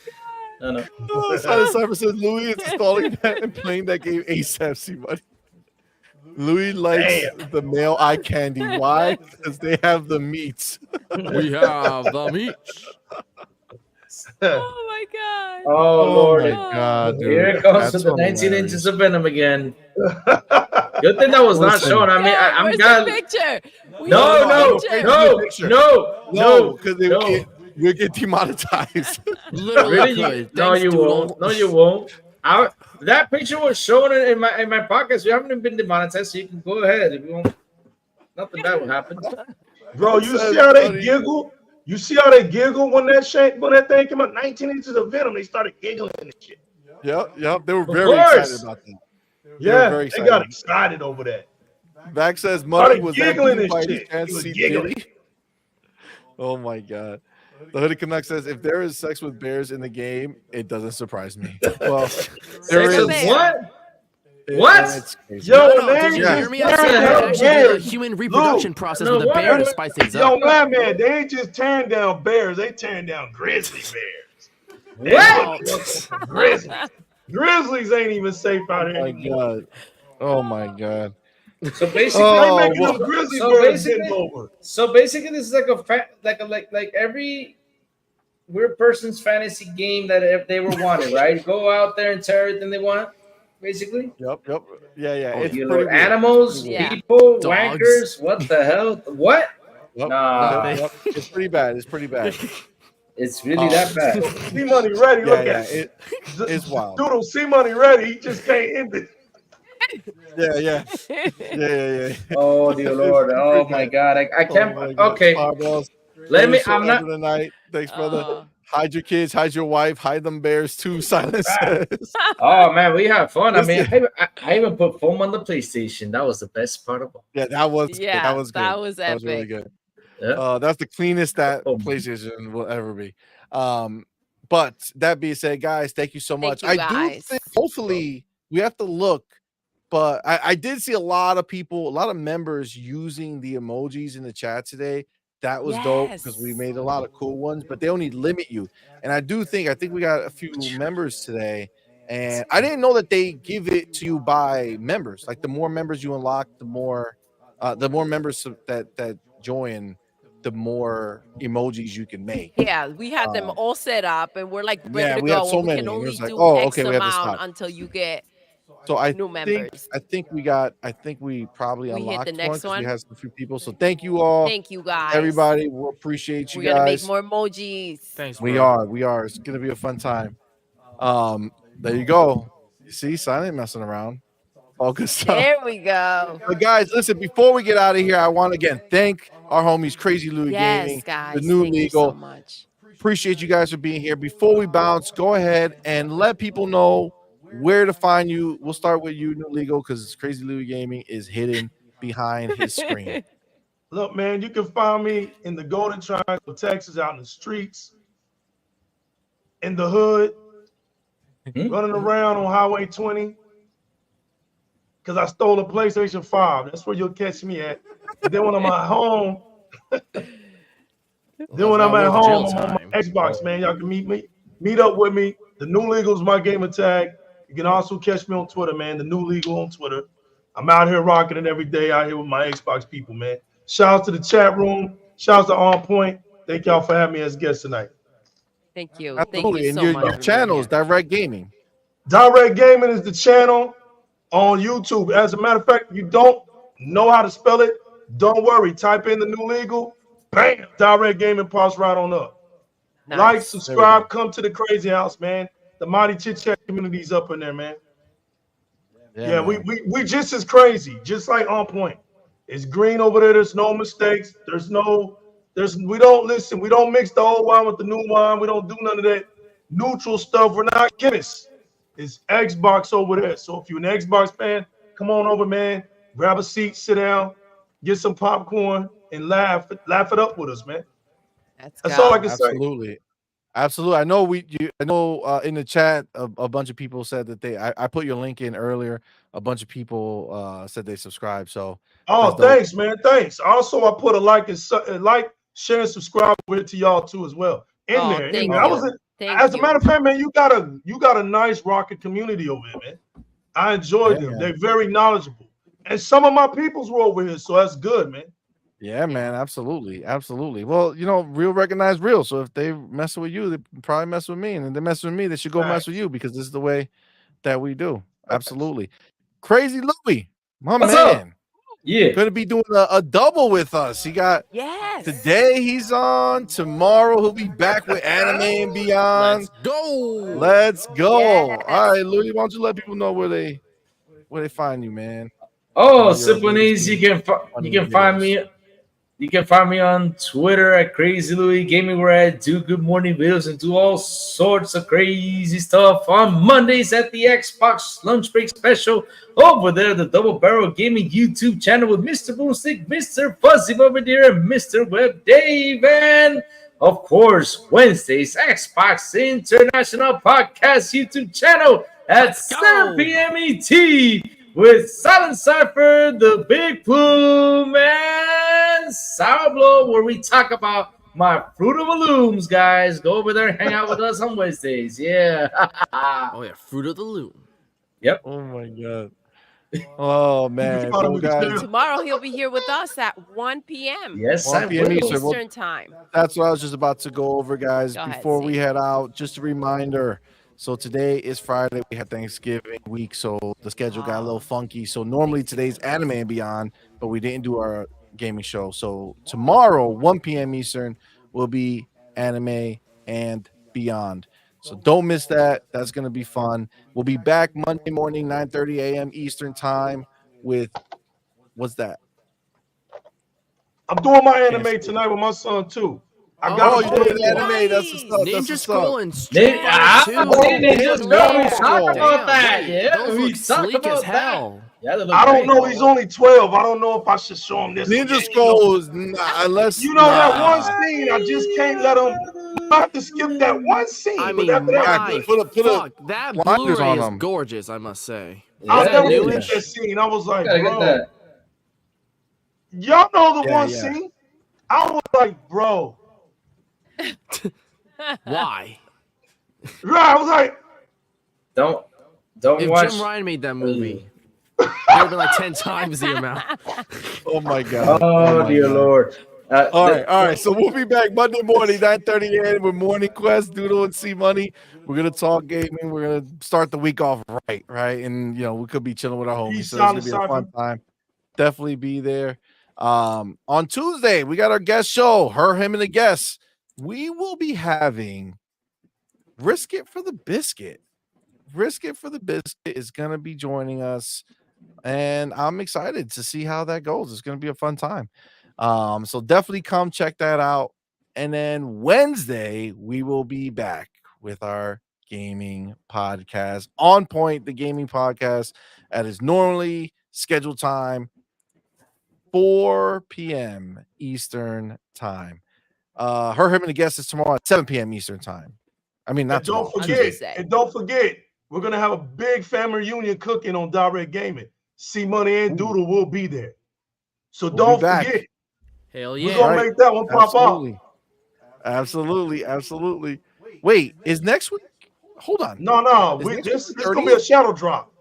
no. Oh, Silent Cypher says Louis is installing that and playing that game ASAP. See, buddy. Louis likes Damn. the male eye candy. Why? Because they have the meats. We have the meats. Oh my god. Oh, Oh Lord. my god, dude. Here it comes That's to the 19 hilarious. inches of venom again. Good thing that was not Listen. shown. I mean, Yo, I'm where's glad. the picture? We No, need the no, picture. no, Picture. no, because no. we'll get demonetized. Literally Really? could. No, Thanks, you Doodle. won't. No, you won't. That picture was shown in my podcast. You haven't been demonetized, so you can go ahead if you want. Nothing bad will happen. Bro, you That's see how they funny. giggle? You see how they giggle when that thing came out? 19 inches of venom. They started giggling and shit. Yep. They were Of very course. excited about that. Yeah, very they got excited. excited over that. Vac says Started Money was that giggling you and by any shit. chance He was see giggling. Diddy? Oh my god. The Hooded Canuck says if there is sex with bears in the game, it doesn't surprise me. Well, there Sex is. with what? It- What? it's crazy. Yo, No, they did you ain't hear just me? I said tearing they down actually do the bears. human reproduction Lou, process no with a bear wonder- to spice things Yo, up. man, they ain't just tearing down bears. They tearing down grizzly bears. They What? putting up grizzlies. Grizzlies ain't even safe out Oh here my anymore. god. Oh my god. So basically, They Oh, making well, them grizzly so bears basically- bend over. So basically, this is like like every weird person's fantasy game that if they were wanted, right? Go out there and tear everything they want, basically. Yep. Yeah. Oh, It's you pretty know, weird. animals, Yeah. people, Dogs. wankers. What the hell? What? Yep. Nah. Yep. It's pretty bad. It's pretty bad. It's really that bad. C-Money ready. Look Yeah. at it. It's wild. Doodle, C-Money ready. He just can't end it. Yeah. Oh dear Lord! Oh my God! I can't. Oh my God. Okay, Fireballs. let me. Greatest show I'm not. ever tonight. Thanks, brother. Uh, Hide your kids, hide your wife, hide them bears too. Silence says. Oh man, we have fun. I mean, Listen. I even put foam on the PlayStation. That was the best part of all. Yeah, that was Yeah, that was good. that was That was really epic. good. Yeah. That's the cleanest that Oh. PlayStation will ever be. But that being said, guys, thank you so much. you, I do guys. think hopefully we have to look, but I did see a lot of people, a lot of members using the emojis in the chat today. That was dope because we Yes. made a lot of cool ones, but they only limit you. And I think we got a few members today. And I didn't know that they give it to you by members. Like the more members you unlock, the more members that join, the more emojis you can make. Yeah, we had them all set up, and we're like ready yeah, to we had go. so and we many, can and it only was like, do oh, X okay, we have to amount stop. until you get. So I New members. think we probably We hit the unlocked next one 'cause one. we had some few people. So thank you all, Thank you guys, everybody. We appreciate you We're gonna make guys. more emojis. Thanks, We bro. are. It's gonna be a fun time. There you go. You see, Silent messing around. All good stuff. There we go. But guys, listen, before we get out of here, I want to again thank our homies Crazy Louie Gaming, Yes, guys. the new thank you legal. so much. Appreciate you guys for being here. Before we bounce, go ahead and let people know where to find you. We'll start with you, New Legal, because Crazy Louie Gaming is hidden behind his screen. Look, man, you can find me in the Golden Triangle of Texas, out in the streets, in the hood, running around on Highway 20, because I stole a PlayStation 5. That's where you'll catch me at. And then when I'm at home, I'm on my Xbox, man. Y'all can meet up with me. The New Legal is my gamer tag. You can also catch me on Twitter, man. The New Legal on Twitter. I'm out here rocking it every day out here with my Xbox people, man. Shout out to the chat room. Shout out to OnPoint. Thank y'all for having me as guest tonight. Thank you. Absolutely. Thank you And so your much. channel is Direct Gaming. Direct Gaming is the channel on YouTube. As a matter of fact, you don't know how to spell it, don't worry. Type in the New Legal. Bam. Direct Gaming pops right on up. Nice. Like, subscribe, come to the Crazy House, man. The Mighty Chit Chat community's up in there, man. Yeah, we just as crazy, just like OnPoint. It's green over there. There's no mistakes. We don't listen. We don't mix the old wine with the new wine. We don't do none of that neutral stuff. We're not chemists. It's Xbox over there. So if you're an Xbox fan, come on over, man. Grab a seat, sit down, get some popcorn, and laugh it up with us, man. That's all I can say. Absolutely. I know in the chat a bunch of people said that I put your link in earlier. A bunch of people said they subscribed. So thanks, man. Thanks. Also, I put a like, share, and subscribe with it to y'all too as well. As a matter of fact, man, you got a nice rocket community over here, man. I enjoyed them. They're very knowledgeable. And some of my peoples were over here, so that's good, man. Yeah, man, absolutely. Well, real recognize real. So if they mess with you, they probably mess with me. And if they mess with me, they should go mess with you, because this is the way that we do. Absolutely. Crazy Louie, What's up? Yeah. Gonna be doing a double with us. He got today he's on. Tomorrow he'll be back with Anime and Beyond. Let's go. Yes. All right, Louie, why don't you let people know where they find you, man? Oh, simple and easy. You can find me. You can find me on Twitter at Crazy Louie Gaming, where I do good morning videos and do all sorts of crazy stuff. On Mondays at the Xbox Lunch Break Special over there, the Double Barrel Gaming YouTube channel with Mr. Boomstick, Mr. Fuzzy Bombardier, and Mr. Web Dave. And of course, Wednesdays, Xbox International Podcast YouTube channel at 7 p.m. ET. With Silent Cypher, the Big Plume, and Sour Blow, where we talk about my Fruit of the Looms, guys. Go over there and hang out with us on Wednesdays. Yeah. Oh, yeah. Fruit of the Loom. Yep. Oh, my God. Oh, man. Tomorrow he'll be here with us at 1 p.m. Yes, 1 p.m. Eastern time. That's what I was just about to go over, guys. Before we head out, just a reminder. So today is Friday. We had Thanksgiving week, so the schedule got a little funky. So normally today's Anime and Beyond, but we didn't do our gaming show. So tomorrow, 1 p.m. Eastern, will be Anime and Beyond. So don't miss that. That's going to be fun. We'll be back Monday morning, 9:30 a.m. Eastern time with, what's that? I'm doing my anime tonight with my son, too. I got you doing anime. That's the stuff. Ninja Scroll and Ninja Scroll. We talk about that. Yeah, those look sleek as hell. Yeah, I don't know. He's only 12. I don't know if I should show him this. Ninja Scroll is unless that one scene. I just can't let him. I have to skip that one scene. I mean, that Blu-ray is gorgeous, I must say. I'll never forget that scene. I was like, bro, y'all know the one scene. I was like, bro. Why? Right, I was like, don't if watch. Jim Ryan made that movie, it would have been like 10 times the amount. Oh my God. Oh dear God. Lord. All right. So we'll be back Monday morning, 9:30 a.m. with Morning Quest, Doodle, and CMoney. We're gonna talk gaming. We're gonna start the week off right, and we could be chilling with our homies. So it's gonna be a fun time. Definitely be there. On Tuesday, we got our guest show. Him, and the guests. We will be having Risk It for the Biscuit. Risk It for the Biscuit is going to be joining us, and I'm excited to see how that goes. It's going to be a fun time. So definitely come check that out. And then Wednesday, we will be back with our gaming podcast, On Point, the gaming podcast, at its normally scheduled time, 4 p.m. Eastern time. Him, and the guest is tomorrow at 7 p.m. Eastern time. I mean, not tomorrow. Tuesday. And don't forget, we're going to have a big family reunion cooking on Direct Gaming. CMoney and Doodle will be there. So don't forget. Hell yeah. We're going to make that one pop up. Absolutely. Wait, is next week? Hold on. No. This is going to be a shadow drop.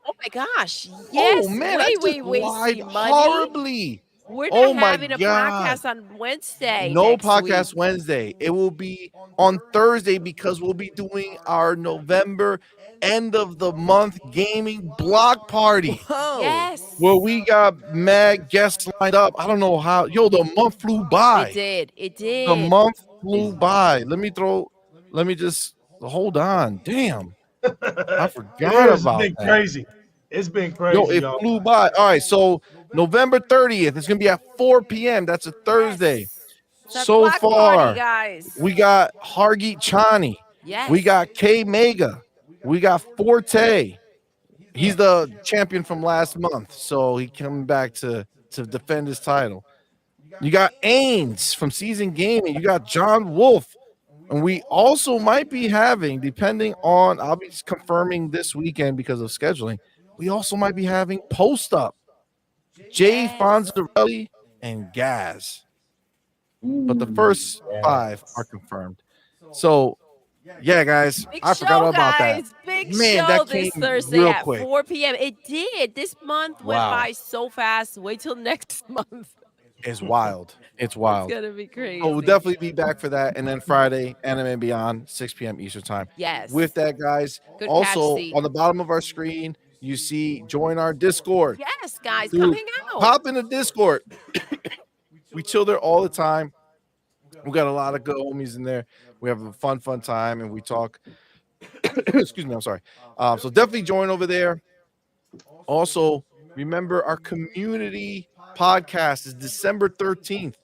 Oh my gosh. Yes. Oh, man, wait, lied horribly. We're not having a podcast on Wednesday. No podcast Wednesday. It will be on Thursday because we'll be doing our November end of the month gaming block party. Whoa. Yes. Where we got mad guests lined up. I don't know how. Yo, the month flew by. It did. The month flew by. Let me just hold on. Damn. I forgot about that. Crazy. It's been crazy. Yo, it flew by. All right, so November 30th, it's gonna be at 4 p.m. That's a Thursday. Yes. So far, party, guys. we got Hargeet Chani. Yes. We got K Mega. We got Forte. He's the champion from last month, so he coming back to defend his title. You got Ains from Season Gaming. You got John Wolf. And we also might be having, depending on, I'll be confirming this weekend because of scheduling, we also might be having Post Up, Jay Fonzarelli, and Gaz. But the first 5 are confirmed. So, yeah, guys, I forgot about that. Big Man, show that this came Thursday real at quick. 4 p.m. It did. This month went by so fast. Wait till next month. It's wild. It's wild. It's gonna be crazy. So we'll definitely be back for that. And then Friday, Anime and Beyond, 6 p.m. Eastern time. Yes. With that, guys, Good also catch, on the bottom of our screen, you see join our Discord. Yes, guys, Dude, come hang out. Pop in the Discord. We chill there all the time. We got a lot of good homies in there. We have a fun time, and we talk. Excuse me, I'm sorry. So definitely join over there. Also, remember our community podcast is December 13th.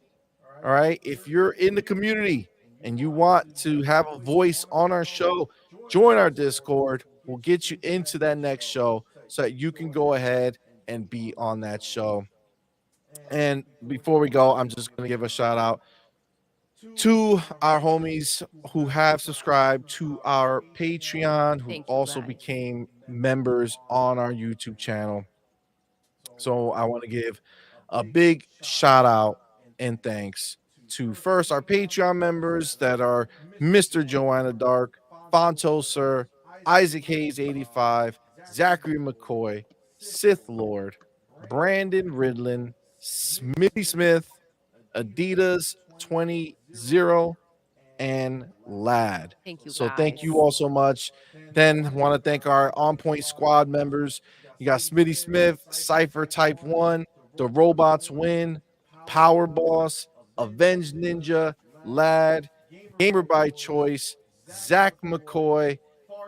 All right. If you're in the community and you want to have a voice on our show, join our Discord. We'll get you into that next show so that you can go ahead and be on that show. And before we go, I'm just going to give a shout out to our homies who have subscribed to our Patreon, who also became members on our YouTube channel. So I want to give a big shout out and thanks to first our Patreon members that are Mr. Joanna Dark, Fonto Sir, Isaac Hayes 85, Zachary McCoy, Sith Lord, Brandon Ridlin, Smithy Smith, Adidas 20, and Lad. Thank you. So thank you all so much. Then want to thank our On Point squad members. You got Smitty Smith, Cypher Type 1, The Robots Win, Power Boss, Avenged Ninja, Lad, Gamer by Choice, Zach McCoy,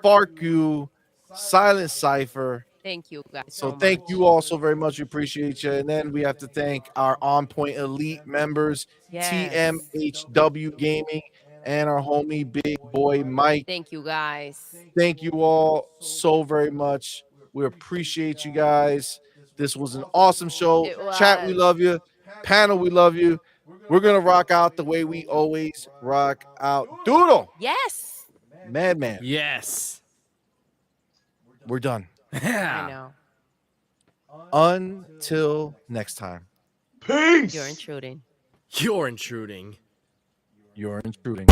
Farku, Silent Cypher. Thank you, guys. So thank you all so very much. We appreciate you. And then we have to thank our On Point Elite members, TMHW Gaming, and our homie Big Boy Mike. Thank you, guys. Thank you all so very much. We appreciate you guys. This was an awesome show. Chat, we love you. Panel, we love you. We're going to rock out the way we always rock out. Doodle. Yes. Madman. Yes. We're done. Yeah. I know. Until next time. Peace. You're intruding. You're intruding. You're intruding.